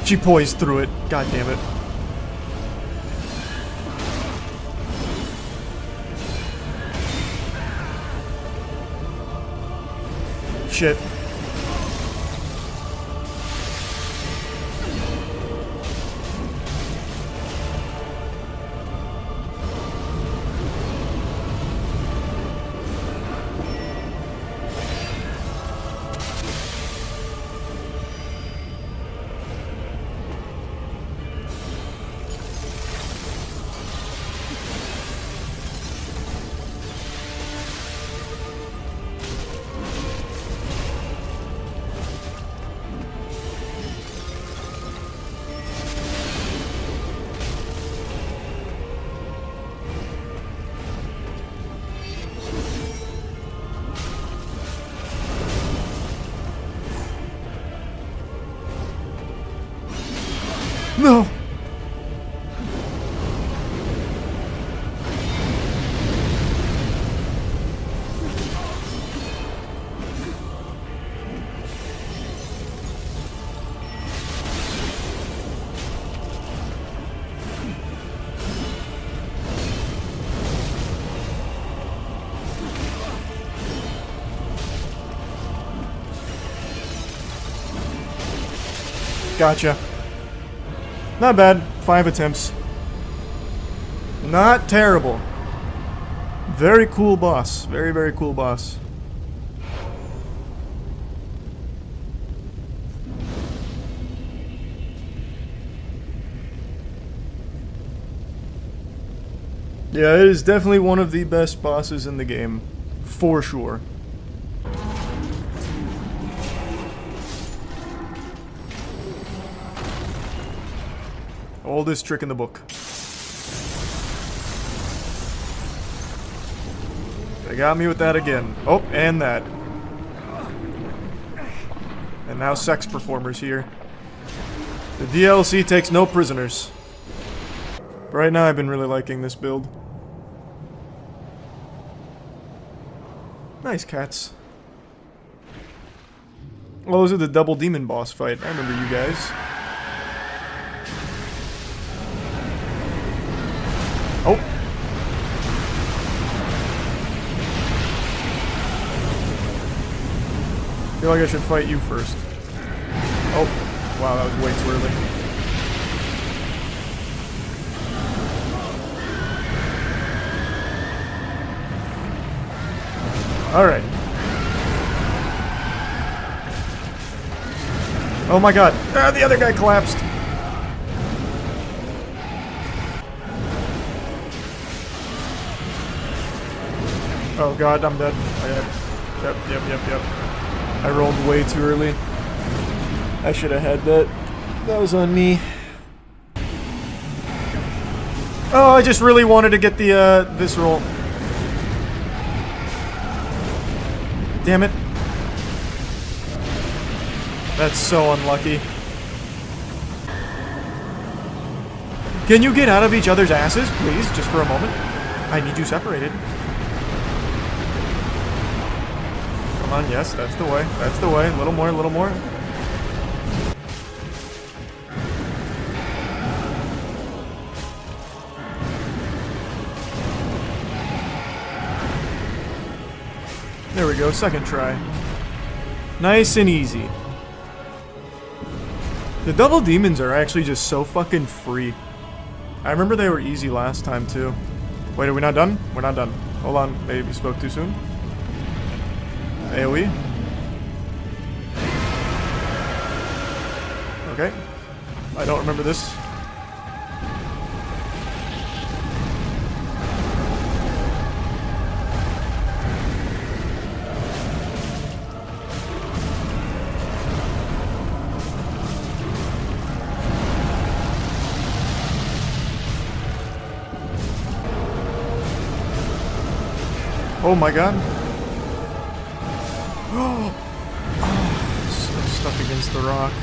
She poised through it. God damn it. Shit. No! Gotcha. Not bad. 5 attempts. Not terrible. Very cool boss. Very, very cool boss. Yeah, it is definitely one of the best bosses in the game. For sure. Oldest trick in the book. They got me with that again. Oh, and that. And now sex performers here. The DLC takes no prisoners. But right now I've been really liking this build. Nice cats. Oh, those are the double demon boss fight. I remember you guys. Oh. I feel like I should fight you first. Oh. Wow, that was way too early. Alright. Oh my god. Ah, the other guy collapsed. Oh god, I'm dead. Yep. I rolled way too early. I should have had that. That was on me. Oh, I just really wanted to get the, visceral. Damn it. That's so unlucky. Can you get out of each other's asses, please? Just for a moment. I need you separated. Come on, yes, that's the way. That's the way. A little more, a little more. There we go, second try. Nice and easy. The double demons are actually just so fucking free. I remember they were easy last time too. Wait, are we not done? We're not done. Hold on, maybe we spoke too soon. AoE. Okay. I don't remember this. Oh my god. Oh, I'm stuck against the rock.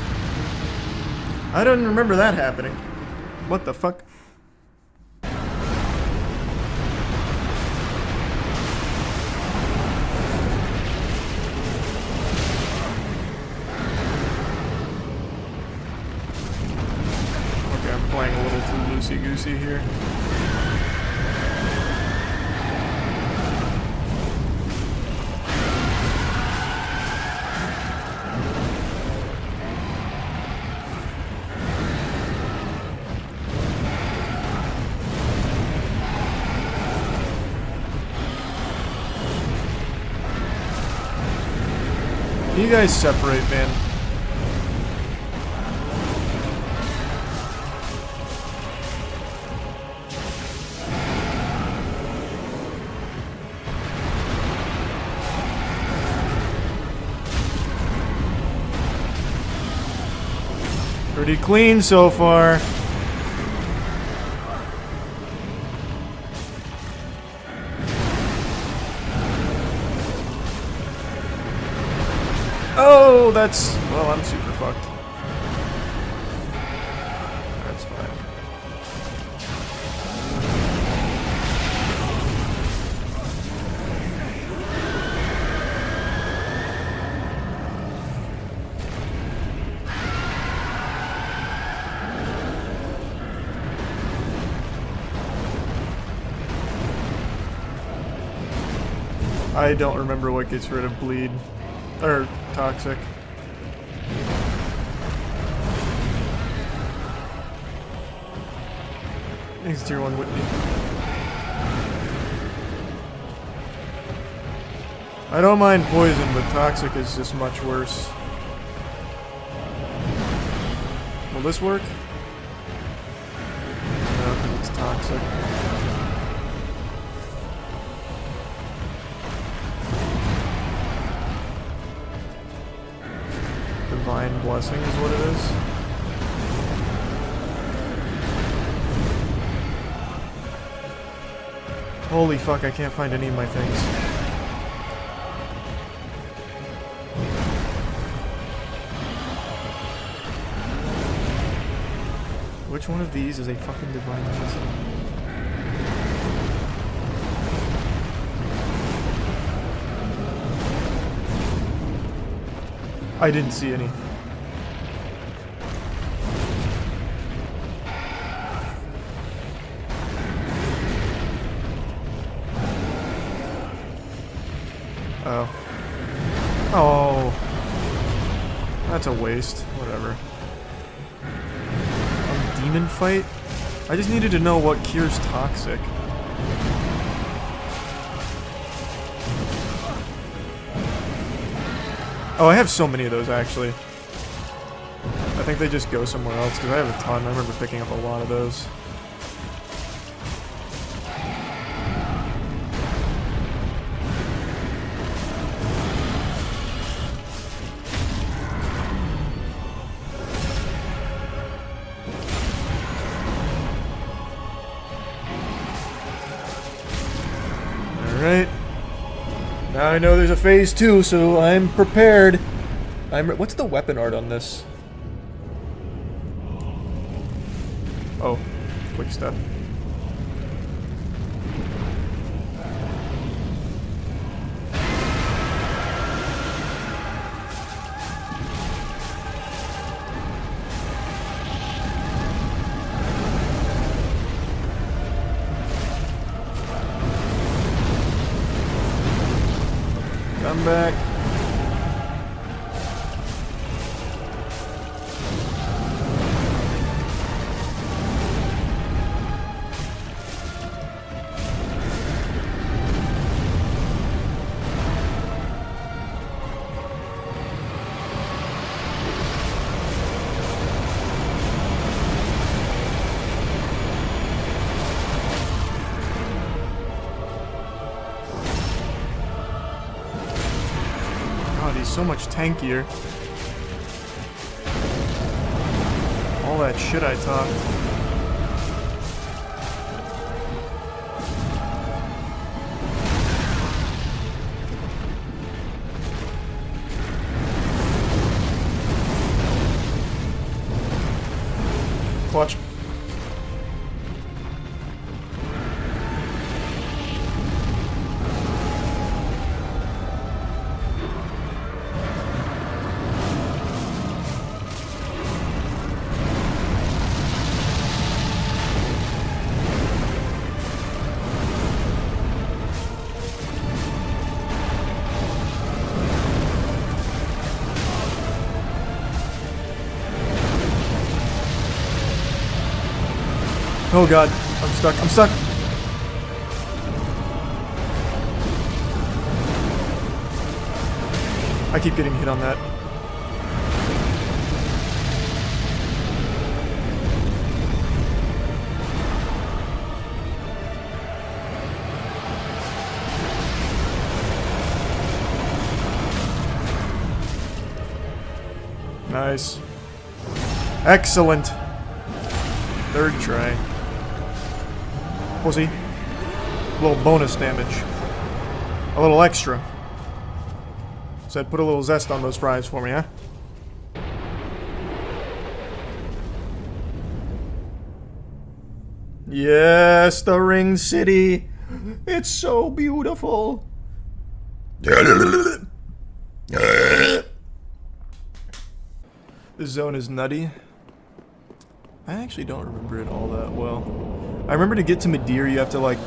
I didn't remember that happening. What the fuck? Okay, I'm playing a little too loosey-goosey here. You guys separate, man. Pretty clean so far. Oh, that's... well, I'm super fucked. That's fine. I don't remember what gets rid of bleed. Or toxic. Thanks, Tier 1 Whitney. I don't mind poison, but toxic is just much worse. Will this work? No, because it's toxic. Divine Blessing is what it is. Holy fuck, I can't find any of my things. Which one of these is a fucking Divine Blessing? I didn't see any. Oh. Oh. That's a waste. Whatever. A demon fight? I just needed to know what cures toxic. Oh, I have so many of those, actually. I think they just go somewhere else, because I have a ton. I remember picking up a lot of those. Alright. Now I know there's a phase 2, so I'm prepared. What's the weapon art on this? Oh, quick step. Come back. He's so much tankier. All that shit I talked. Clutch. Oh god, I'm stuck, I'm stuck! I keep getting hit on that. Nice. Excellent. Third try. Pussy. A little bonus damage. A little extra. Said put a little zest on those fries for me, huh? Yes, the Ring City. It's so beautiful. This zone is nutty. I actually don't remember it all that well. I remember to get to Madeira, you have to like...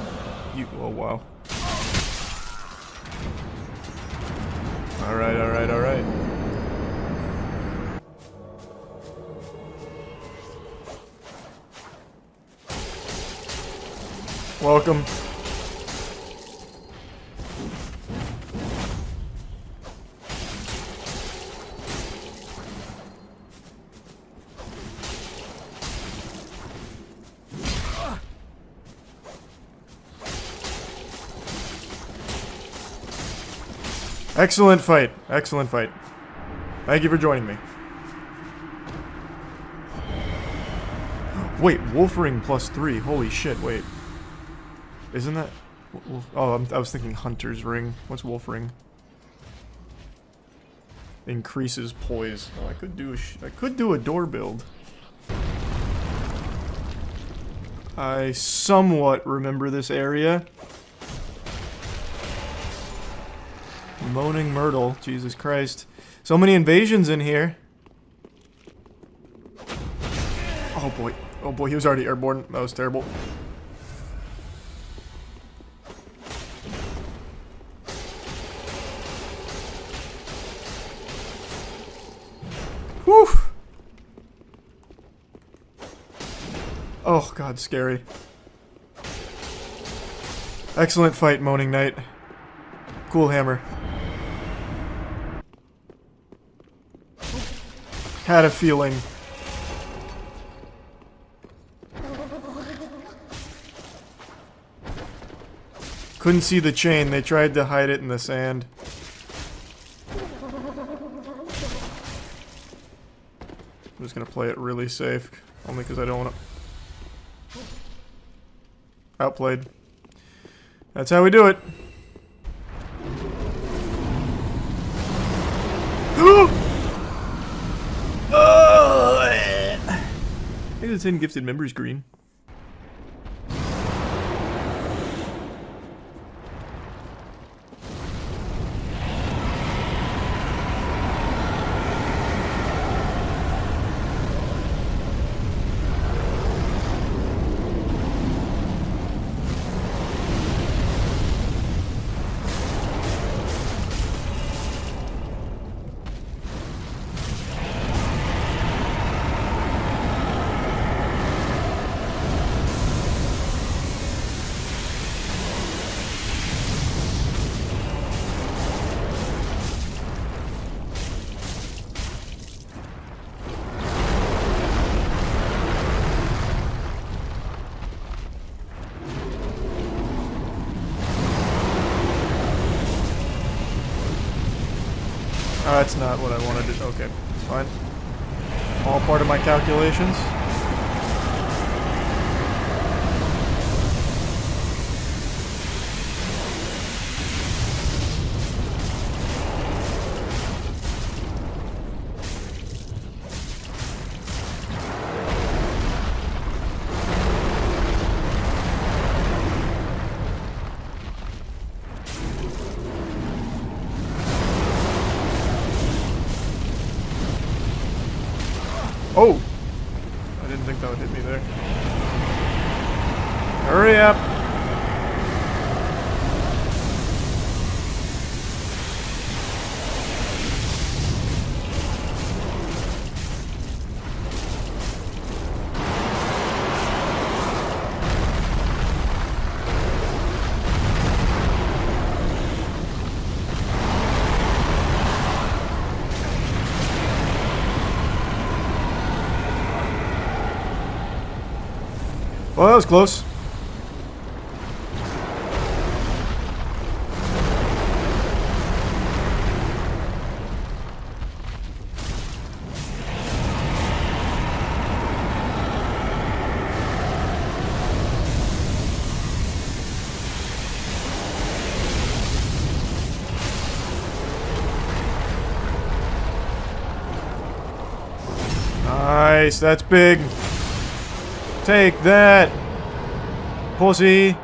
oh, wow. Alright, alright, alright. Welcome. Excellent fight. Excellent fight. Thank you for joining me. Wait, Wolfring +3. Holy shit, wait. Isn't that... Oh, I was thinking Hunter's Ring. What's Wolfring? Increases poise. Oh, I could do a door build. I somewhat remember this area. Moaning Myrtle. Jesus Christ. So many invasions in here. Oh boy. Oh boy, he was already airborne. That was terrible. Whew. Oh god, scary. Excellent fight, Moaning Knight. Cool hammer. Had a feeling. Couldn't see the chain. They tried to hide it in the sand. I'm just gonna play it really safe, only because I don't want to. Outplayed. That's how we do it. Maybe it's in Gifted Members Green. That's not what I wanted to... Okay, it's fine. All part of my calculations. Oh! I didn't think that would hit me there. Hurry up! Well, that was close. Nice, that's big. Take that, pussy.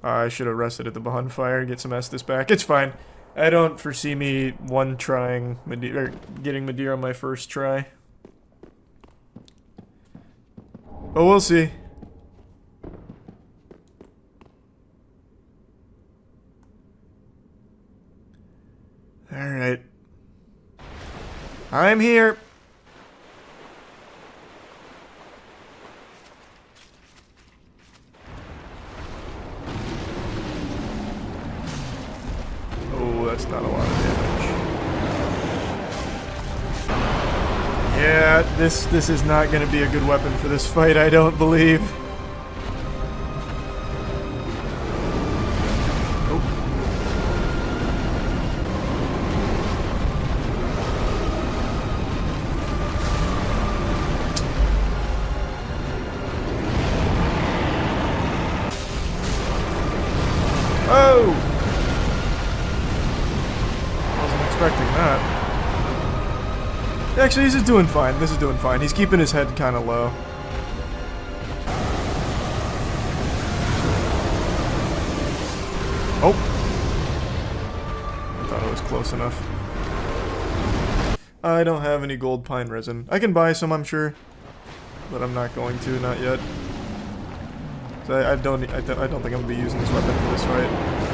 I should have rested at the bonfire, get some Estus back. It's fine. I don't foresee me one-trying Madeira, getting Madeira on my first try. But we'll see. Alright. I'm here. Oh, that's not a lot of damage. Yeah, this is not going to be a good weapon for this fight, I don't believe. Actually, this is doing fine. This is doing fine. He's keeping his head kind of low. Oh. Thought it was close enough. I don't have any gold pine resin. I can buy some, I'm sure, but I'm not going to, not yet. So I don't think I'm gonna be using this weapon for this fight.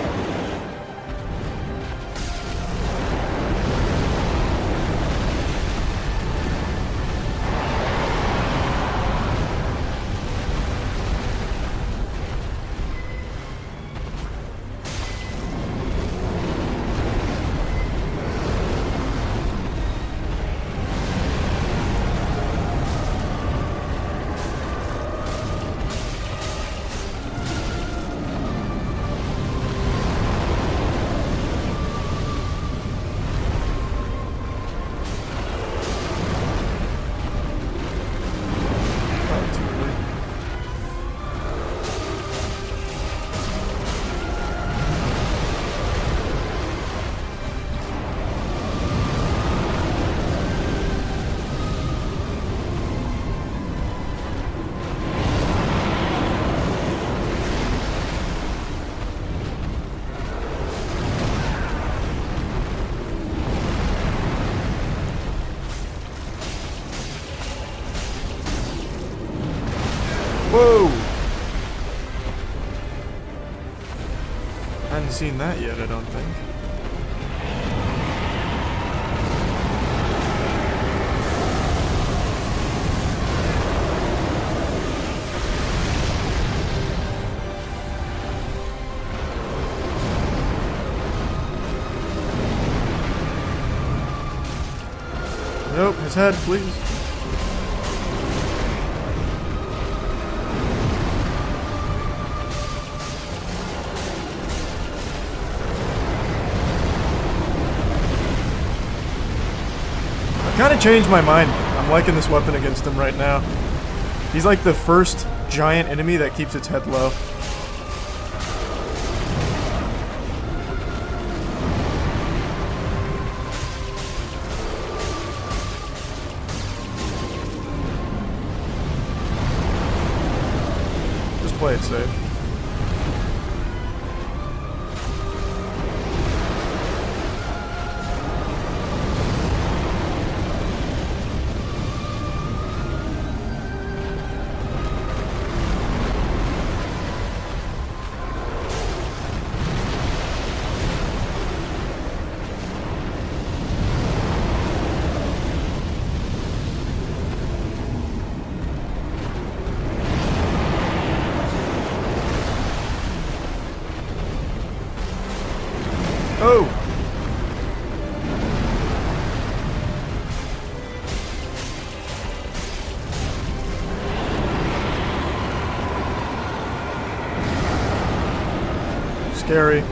Whoa! I hadn't seen that yet, I don't think. Nope, his head, please. Kind of changed my mind. I'm liking this weapon against him right now. He's like the first giant enemy that keeps its head low. Just play it safe. Oh! Scary.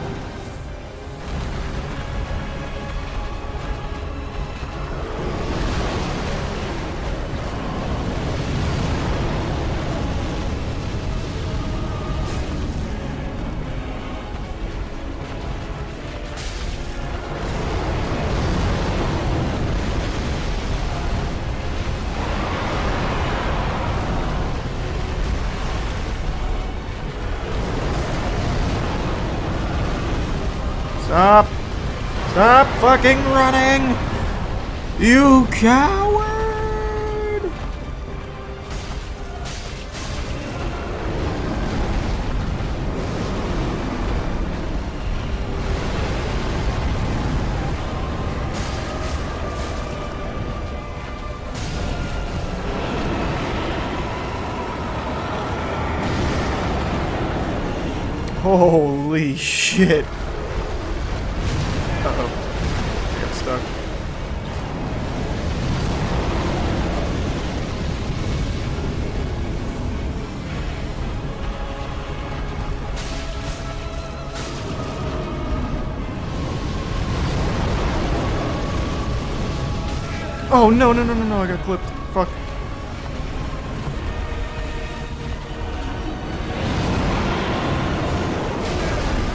Stop! Stop fucking running! You coward! Holy shit. Uh-oh. I got stuck. Oh, no, no, no, no, no, I got clipped. Fuck.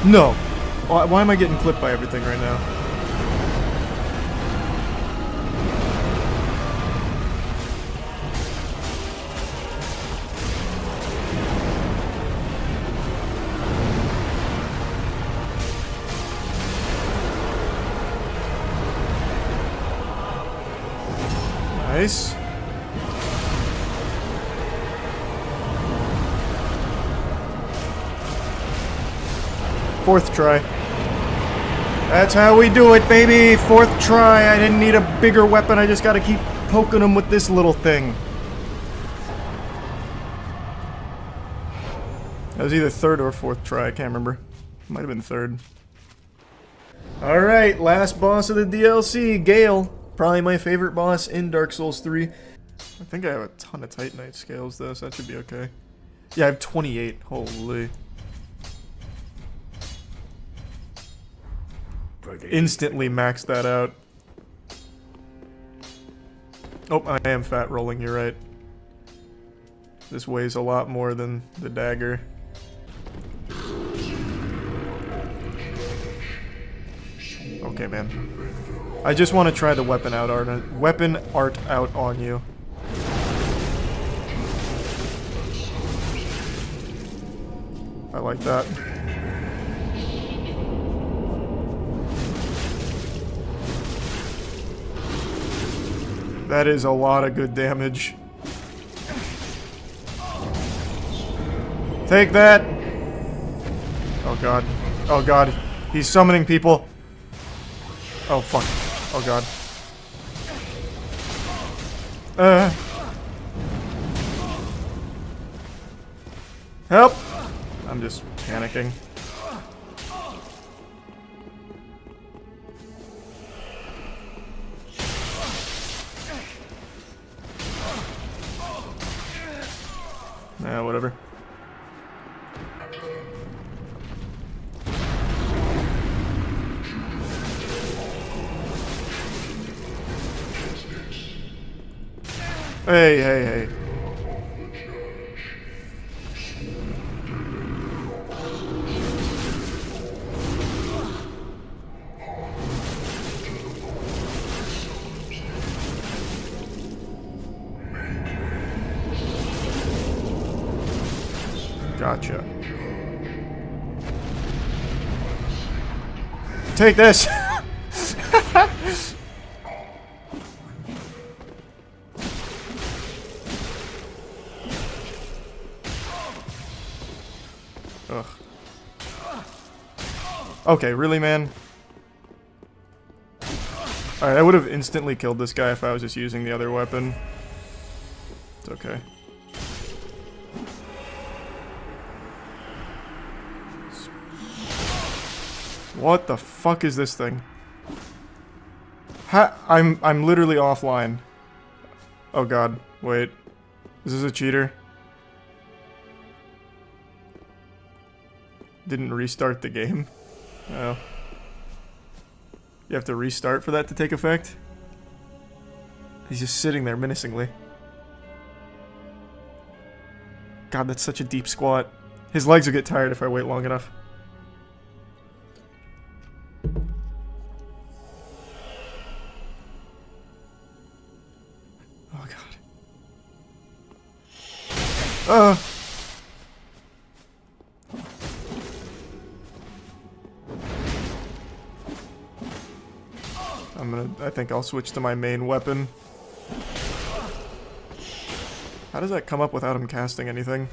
No. Why am I getting clipped by everything right now? Nice. Fourth try. That's how we do it, baby! Fourth try! I didn't need a bigger weapon, I just gotta keep poking him with this little thing. That was either third or fourth try, I can't remember. Might have been third. Alright, last boss of the DLC, Gale. Probably my favorite boss in Dark Souls 3. I think I have a ton of Titanite scales though, so that should be okay. Yeah, I have 28. Holy. Instantly maxed that out. Oh, I am fat rolling, you're right. This weighs a lot more than the dagger. Okay, man. I just want to try the weapon art out on you. I like that. That is a lot of good damage. Take that! Oh god. Oh god. He's summoning people. Oh fuck. Oh god. Help! I'm just panicking. Nah, whatever. Hey, hey, hey. Gotcha. Take this! Ugh. Okay, really, man? Alright, I would have instantly killed this guy if I was just using the other weapon. It's okay. What the fuck is this thing? I'm literally offline. Oh god, wait. Is this a cheater? Didn't restart the game? Oh. You have to restart for that to take effect? He's just sitting there menacingly. God, that's such a deep squat. His legs will get tired if I wait long enough. Oh god. I think I'll switch to my main weapon. How does that come up without him casting anything?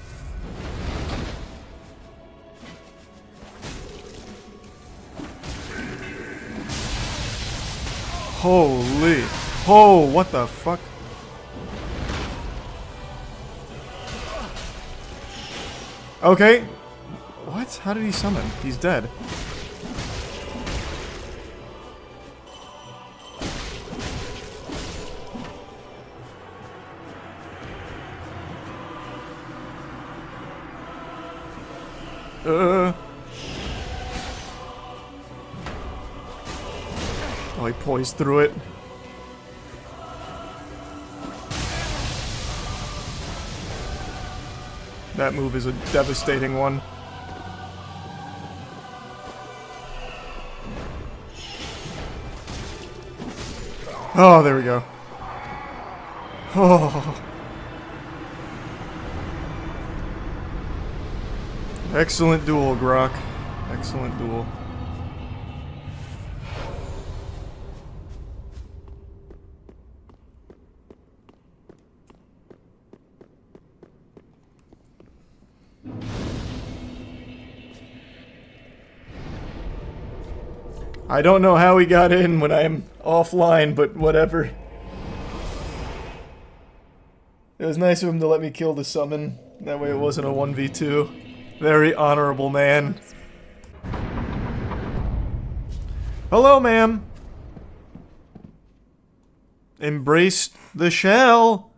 Holy. Oh, what the fuck? Okay. What? How did he summon? He's dead. Oh, he poised through it. That move is a devastating one. Oh, there we go. Oh. Excellent duel, Grok. Excellent duel. I don't know how he got in when I'm offline, but whatever. It was nice of him to let me kill the summon. That way it wasn't a 1v2. Very honorable man. Hello, ma'am. Embrace the shell.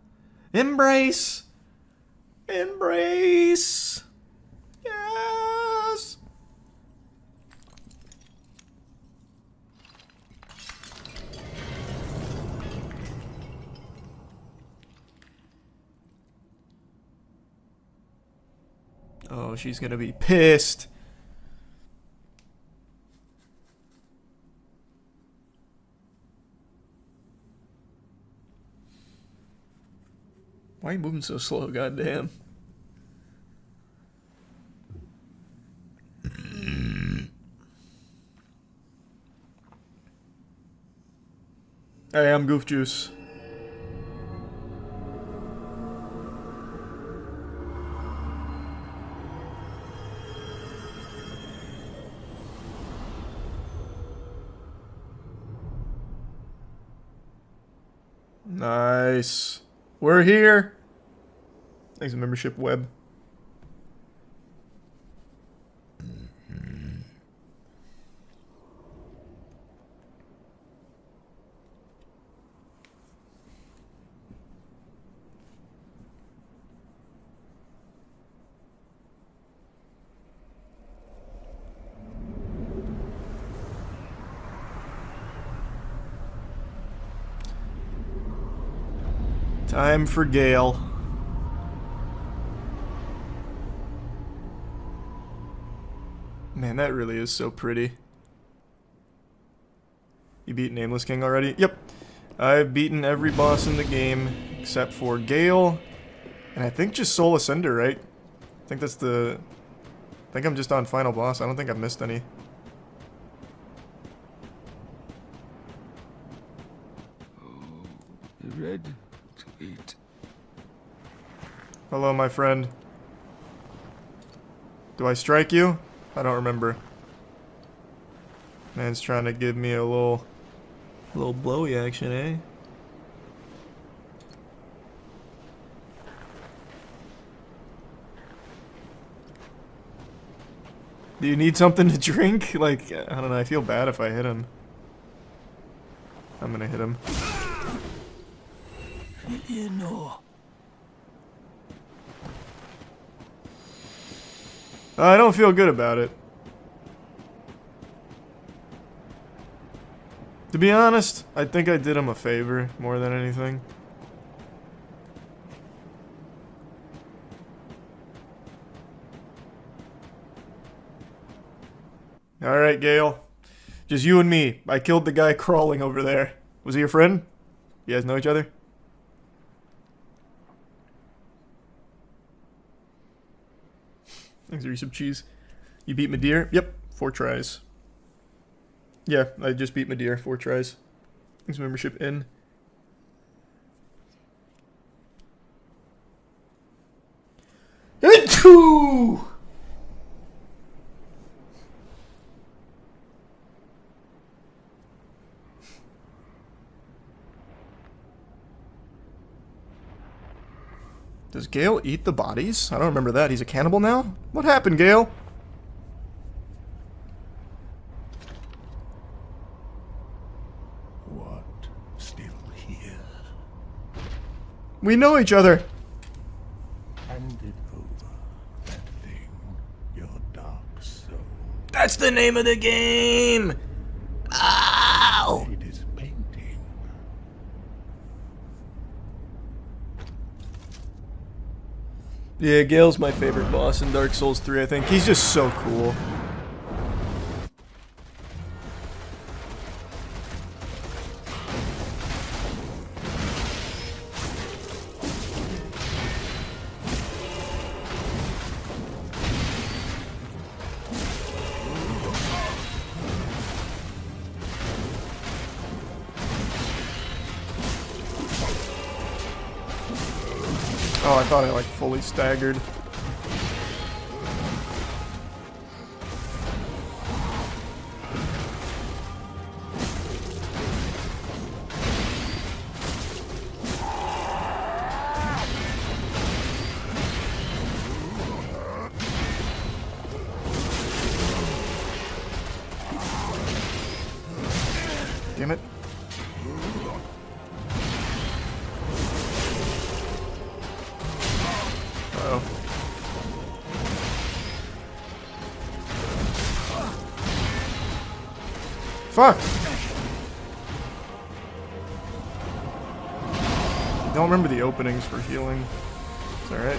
Embrace. Embrace. Yes. Oh, she's gonna be pissed. Why are you moving so slow, goddamn? Hey, I'm Goof Juice. Nice. We're here. Thanks, membership web. Time for Gale. Man, that really is so pretty. You beat Nameless King already? Yep. I've beaten every boss in the game except for Gale. And I think just Soul Ascender, right? I think that's the... I think I'm just on final boss. I don't think I've missed any.
Red to eat.
Hello, my friend. Do I strike you? I don't remember. Man's trying to give me a little blowy action, eh? Do you need something to drink? Like, I don't know, I feel bad if I hit him. I'm gonna hit him.
You know.
I don't feel good about it. To be honest, I think I did him a favor more than anything. Alright, Gale. Just you and me. I killed the guy crawling over there. Was he your friend? You guys know each other? Thanks, resub cheese. You beat Madeir? Yep, 4 tries. Yeah, I just beat Madeir, 4 tries. Thanks, membership in. Achoo! Does Gale eat the bodies? I don't remember that. He's a cannibal now? What happened, Gale?
What? Still here?
We know each other.
Hand it over. That thing. Your dark soul.
That's the name of the game! Ow!
It is painting.
Yeah, Gale's my favorite boss in Dark Souls 3, I think. He's just so cool. Oh, I thought I like fully staggered. Fuck! Don't remember the openings for healing. It's alright.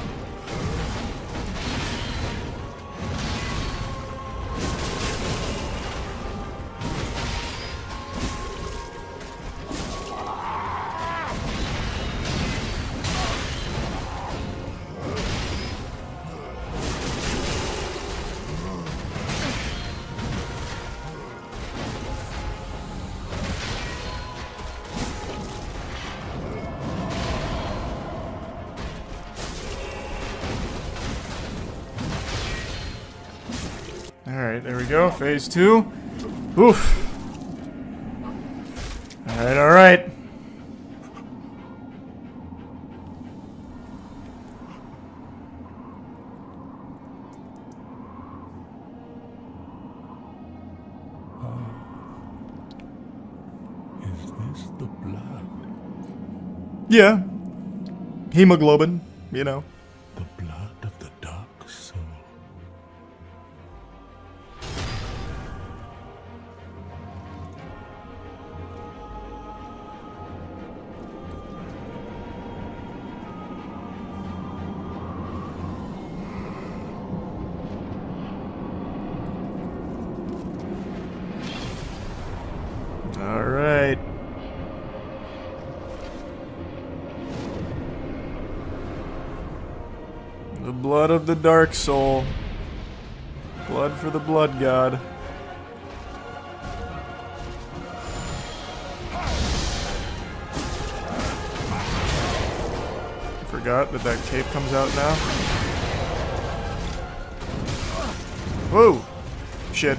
Alright, there we go. Phase 2. Oof. Alright, alright.
Is this the blood?
Yeah. Hemoglobin, you know.
The blood of the dark soul.
All right. The blood of the dark soul. Blood for the blood god. I forgot that that cape comes out now. Whoa! Shit.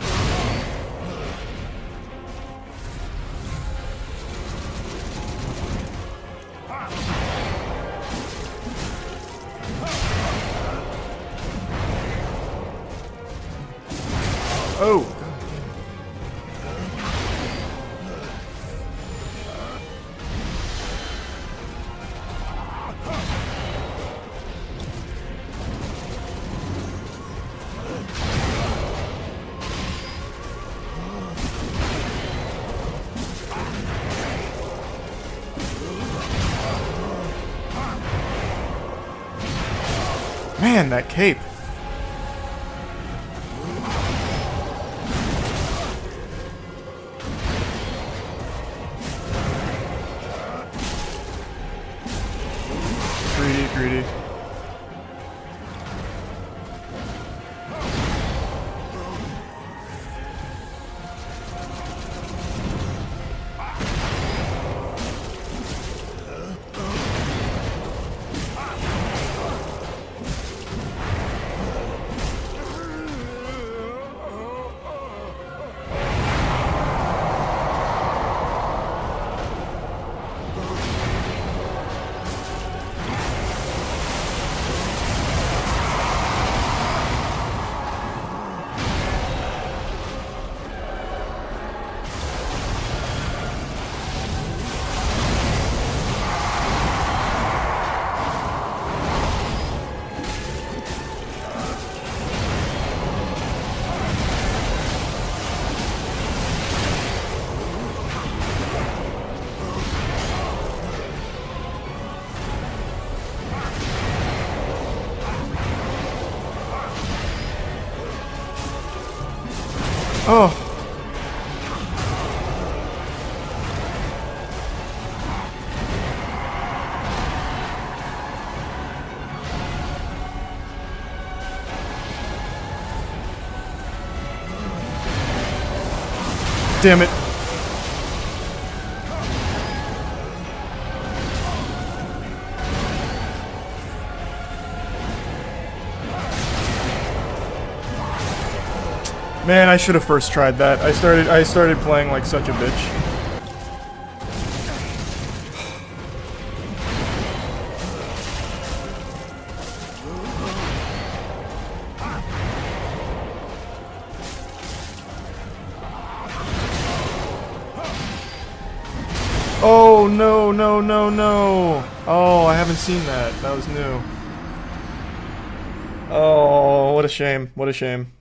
Oh! Man, that cape. Greedy. Oh. Damn it. Man, I should have first tried that. I started playing like such a bitch. Oh no, no, no, no. Oh, I haven't seen that. That was new. Oh, what a shame. What a shame.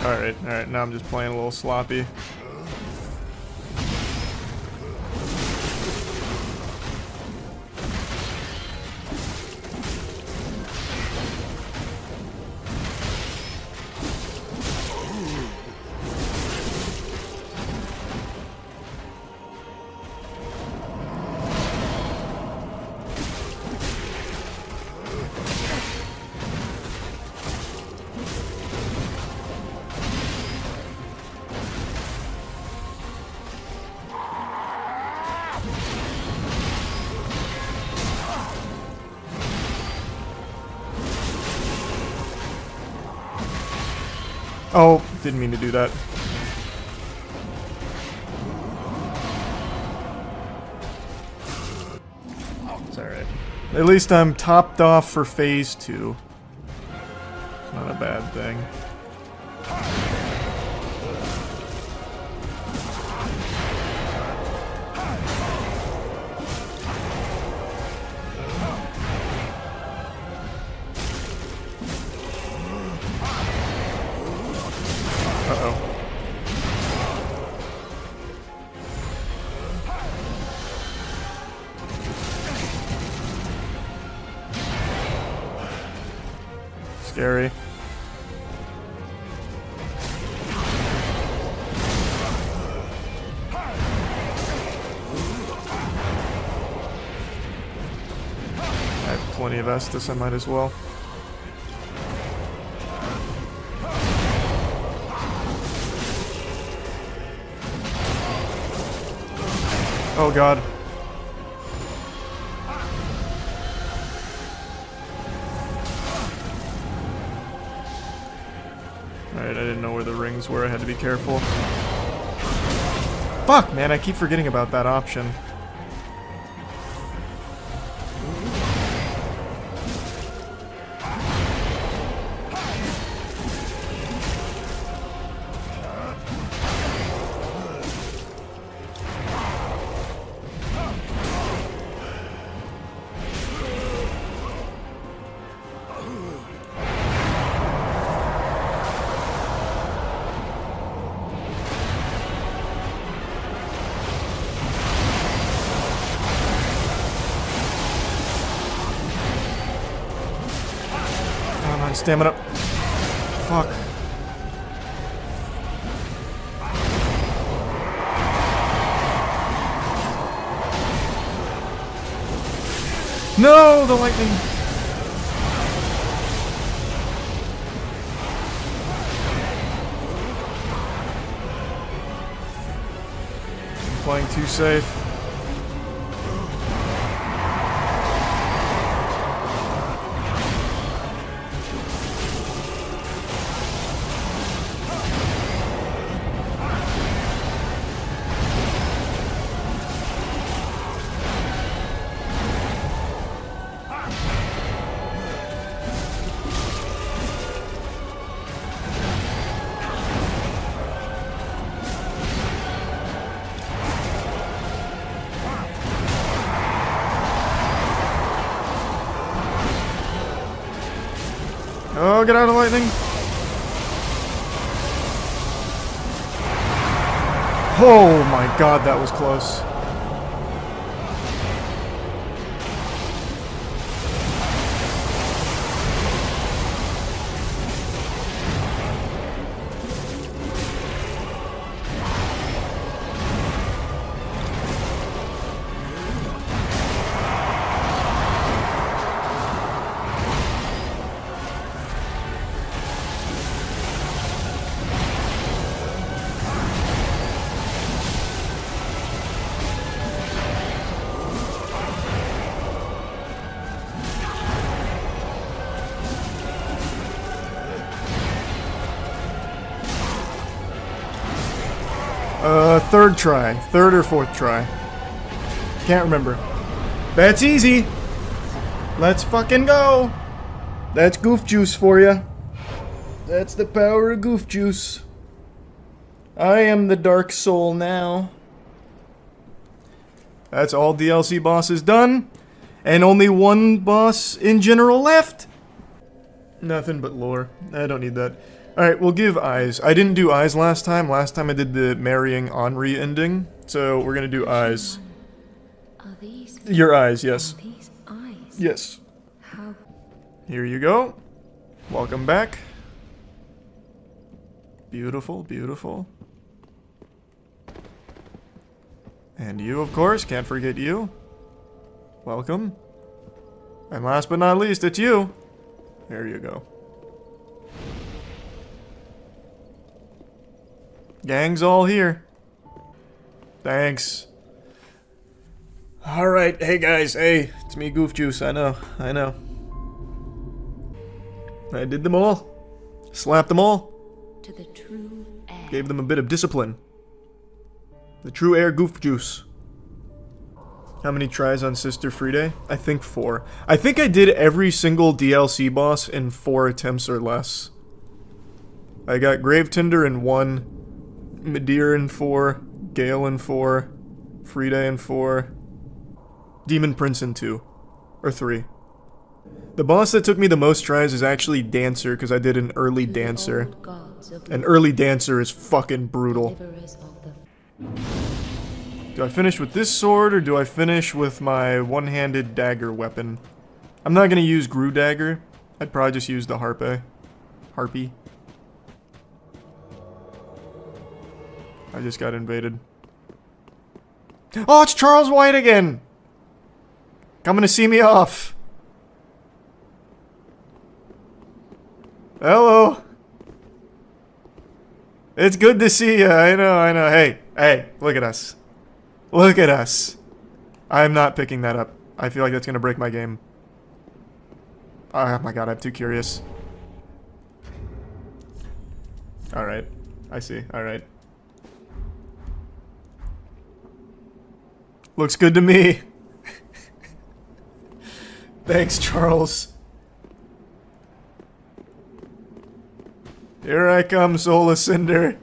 Alright, now I'm just playing a little sloppy. Oh, didn't mean to do that. It's alright. At least I'm topped off for phase 2. It's not a bad thing. Uh-oh. Scary. I have plenty of Estus, I might as well. Oh god. Alright, I didn't know where the rings were, I had to be careful. Fuck, man, I keep forgetting about that option. Stamina. Fuck. No, the lightning. I'm playing too safe. Oh, get out of the lightning. Oh my god, that was close. Third try. Third or fourth try. Can't remember. That's easy. Let's fucking go. That's goof juice for you. That's the power of goof juice. I am the dark soul now. That's all DLC bosses done. And only one boss in general left. Nothing but lore. I don't need that. Alright, we'll give eyes. I didn't do eyes last time. Last time I did the marrying Henri ending. So we're gonna do eyes.
Are these
Your eyes, yes.
these eyes?
Yes.
How
Here you go. Welcome back. Beautiful, beautiful. And you, of course, can't forget you. Welcome. And last but not least, it's you. There you go. Gang's all here. Thanks. Alright, hey guys, hey, it's me, Goof Juice, I know. I did them all. Slapped them all.
to the true air.
Gave them a bit of discipline. The true air Goof Juice. How many tries on Sister Friday? I think 4. I think I did every single DLC boss in 4 attempts or less. I got Grave Tinder in 1, Medir in 4, Gale in 4, Friday in 4, Demon Prince in 2. Or 3. The boss that took me the most tries is actually Dancer, because I did an early Dancer. An early Dancer is fucking brutal. Do I finish with this sword, or do I finish with my one-handed dagger weapon? I'm not gonna use Gru Dagger. I'd probably just use the Harpy. I just got invaded. Oh, it's Charles White again! Coming to see me off. Hello. It's good to see you. I know. Hey, look at us. Look at us. I'm not picking that up. I feel like that's gonna break my game. Oh my god, I'm too curious. Alright. I see. Alright. Looks good to me. Thanks, Charles. Here I come, Soul of Cinder.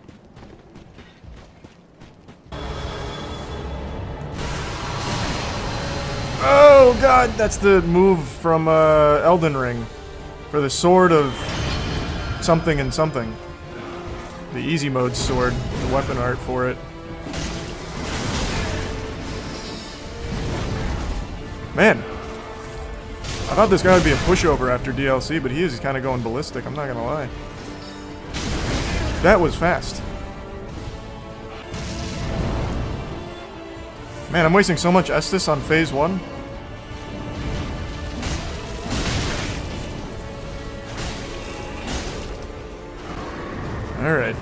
Oh god, that's the move from Elden Ring. For the sword of something and something. The easy mode sword, the weapon art for it. Man. I thought this guy would be a pushover after DLC, but he is kind of going ballistic, I'm not gonna lie. That was fast. Man, I'm wasting so much Estus on phase 1. Alright.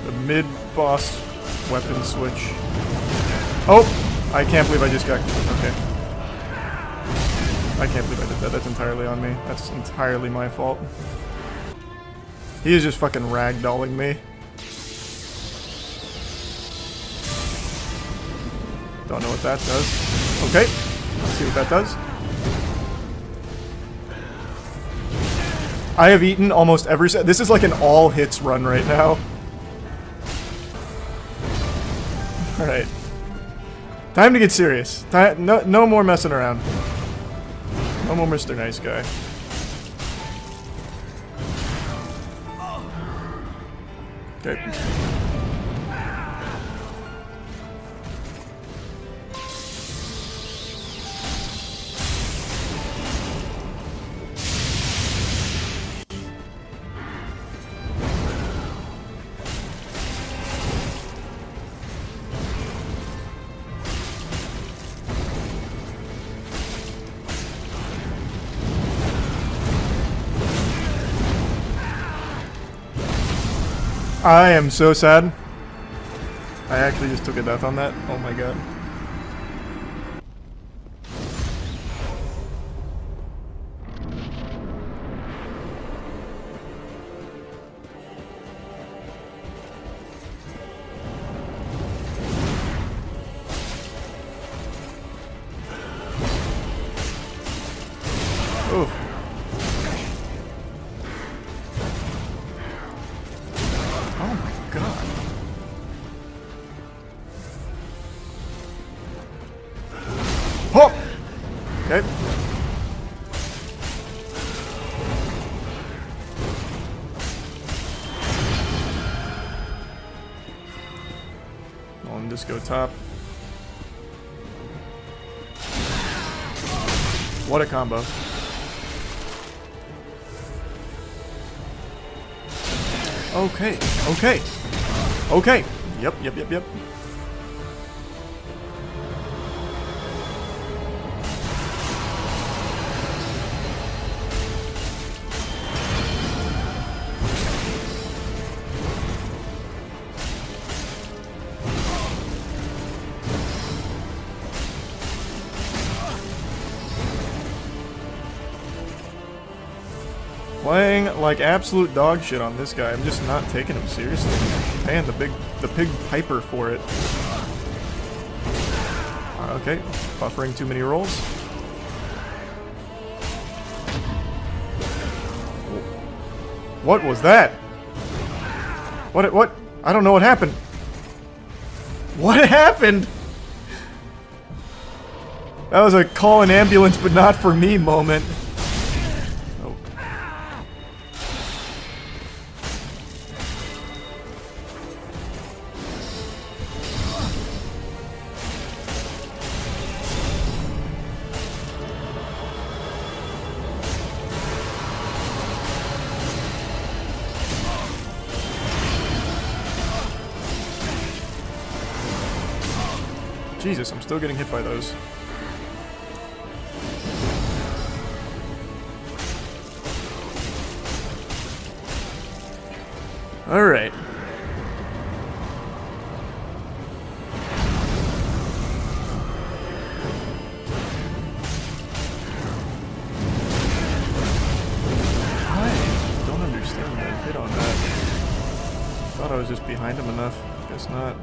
The mid-boss weapon switch. Oh! I can't believe I just got... Okay. I can't believe I did that. That's entirely on me. That's entirely my fault. He is just fucking ragdolling me. Don't know what that does. Okay. Let's see what that does. I have eaten almost every set. This is like an all hits run right now. Alright. Time to get serious. No more messing around. No more Mr. Nice Guy. Okay. I am so sad. I actually just took a death on that. Oh my god. Oof. Oh my god. Okay. On disco top. What a combo. Okay, okay, okay. Yep. Playing like absolute dog shit on this guy. I'm just not taking him seriously. Paying the pig piper for it. Okay, buffering too many rolls. What was that? What? I don't know what happened. What happened? That was a call an ambulance but not for me moment. Jesus, I'm still getting hit by those. Alright. I don't understand that hit on that. Thought I was just behind him enough. Guess not.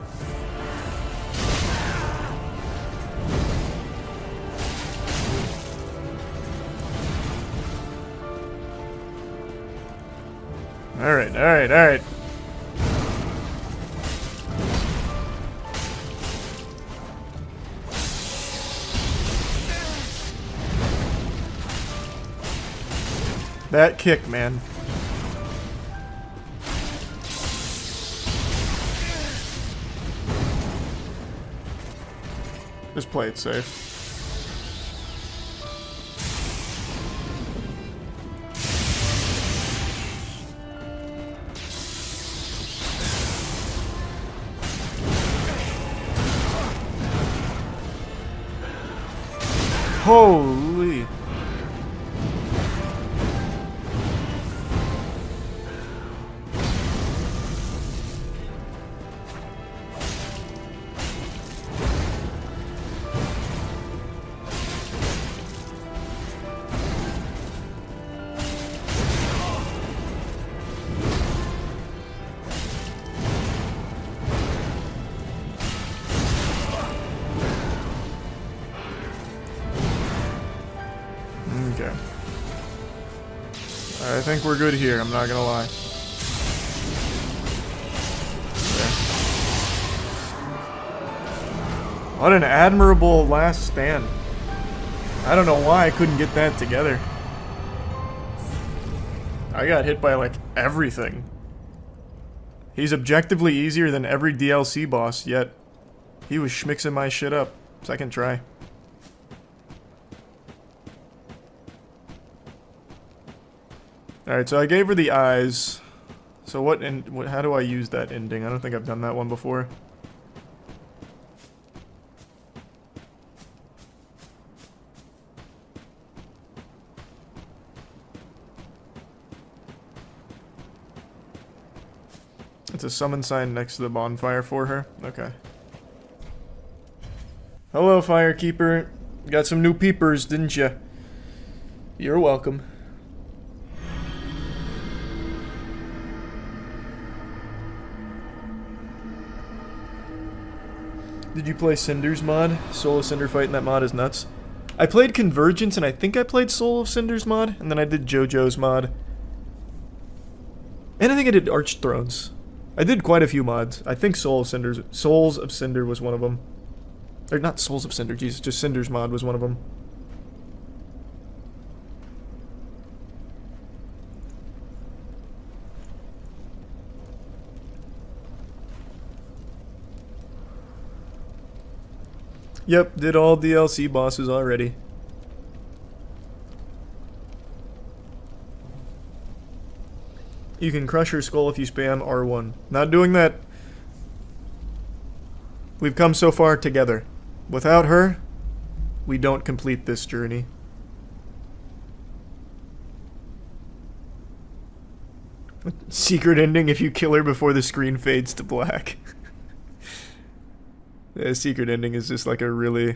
Alright. That kick, man. Just play it safe. Holy. Okay. I think we're good here, I'm not gonna lie. Okay. What an admirable last stand. I don't know why I couldn't get that together. I got hit by like everything. He's objectively easier than every DLC boss, yet he was schmixing my shit up. Second try. Alright, so I gave her the eyes. So how do I use that ending? I don't think I've done that one before. It's a summon sign next to the bonfire for her? Okay. Hello, Firekeeper. Got some new peepers, didn't ya? You're welcome. Did you play Cinder's mod? Soul of Cinder fight in that mod is nuts. I played Convergence and I think I played Soul of Cinder's mod, and then I did JoJo's mod. And I think I did Arch Thrones. I did quite a few mods. I think Souls of Cinder was one of them. Or not Souls of Cinder, Jesus, just Cinder's mod was one of them. Yep, did all DLC bosses already. You can crush her skull if you spam R1. Not doing that. We've come so far together. Without her, we don't complete this journey. Secret ending if you kill her before the screen fades to black. The secret ending is just like a really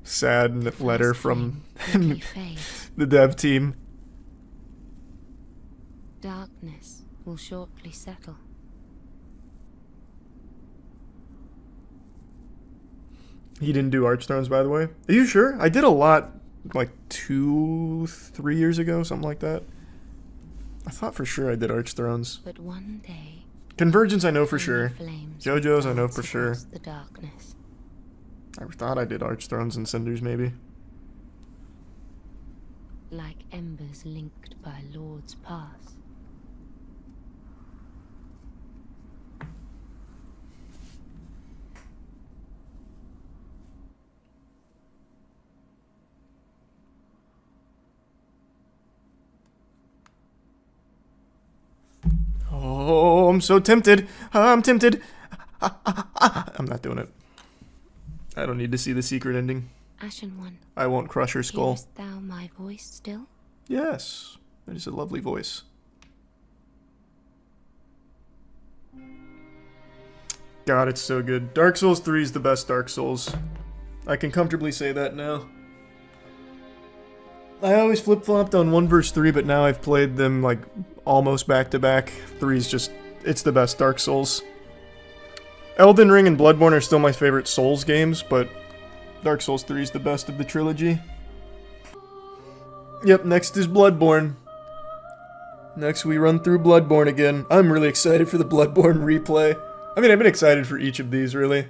sad letter from the dev team.
Darkness will shortly settle.
He didn't do Archthrones, by the way. Are you sure? I did a lot like 2-3 years ago, something like that. I thought for sure I did Archthrones.
But one day,
Convergence I know for sure. JoJo's I know for sure.
the darkness.
I thought I did Archthrones and Cinders maybe.
Like embers linked by Lord's Pass.
Oh, I'm so tempted. I'm tempted. I'm not doing it. I don't need to see the secret ending.
Ashen One.
I won't crush her skull.
Hearest thou my voice still?
Yes. That is a lovely voice. God, it's so good. Dark Souls 3 is the best Dark Souls. I can comfortably say that now. I always flip-flopped on 1 vs 3, but now I've played them like almost back-to-back. 3 is just, it's the best Dark Souls. Elden Ring and Bloodborne are still my favorite Souls games, but Dark Souls 3 is the best of the trilogy. Yep, next is Bloodborne. Next we run through Bloodborne again. I'm really excited for the Bloodborne replay. I mean, I've been excited for each of these, really.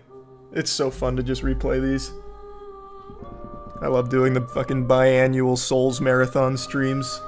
It's so fun to just replay these. I love doing the fucking biannual Souls marathon streams.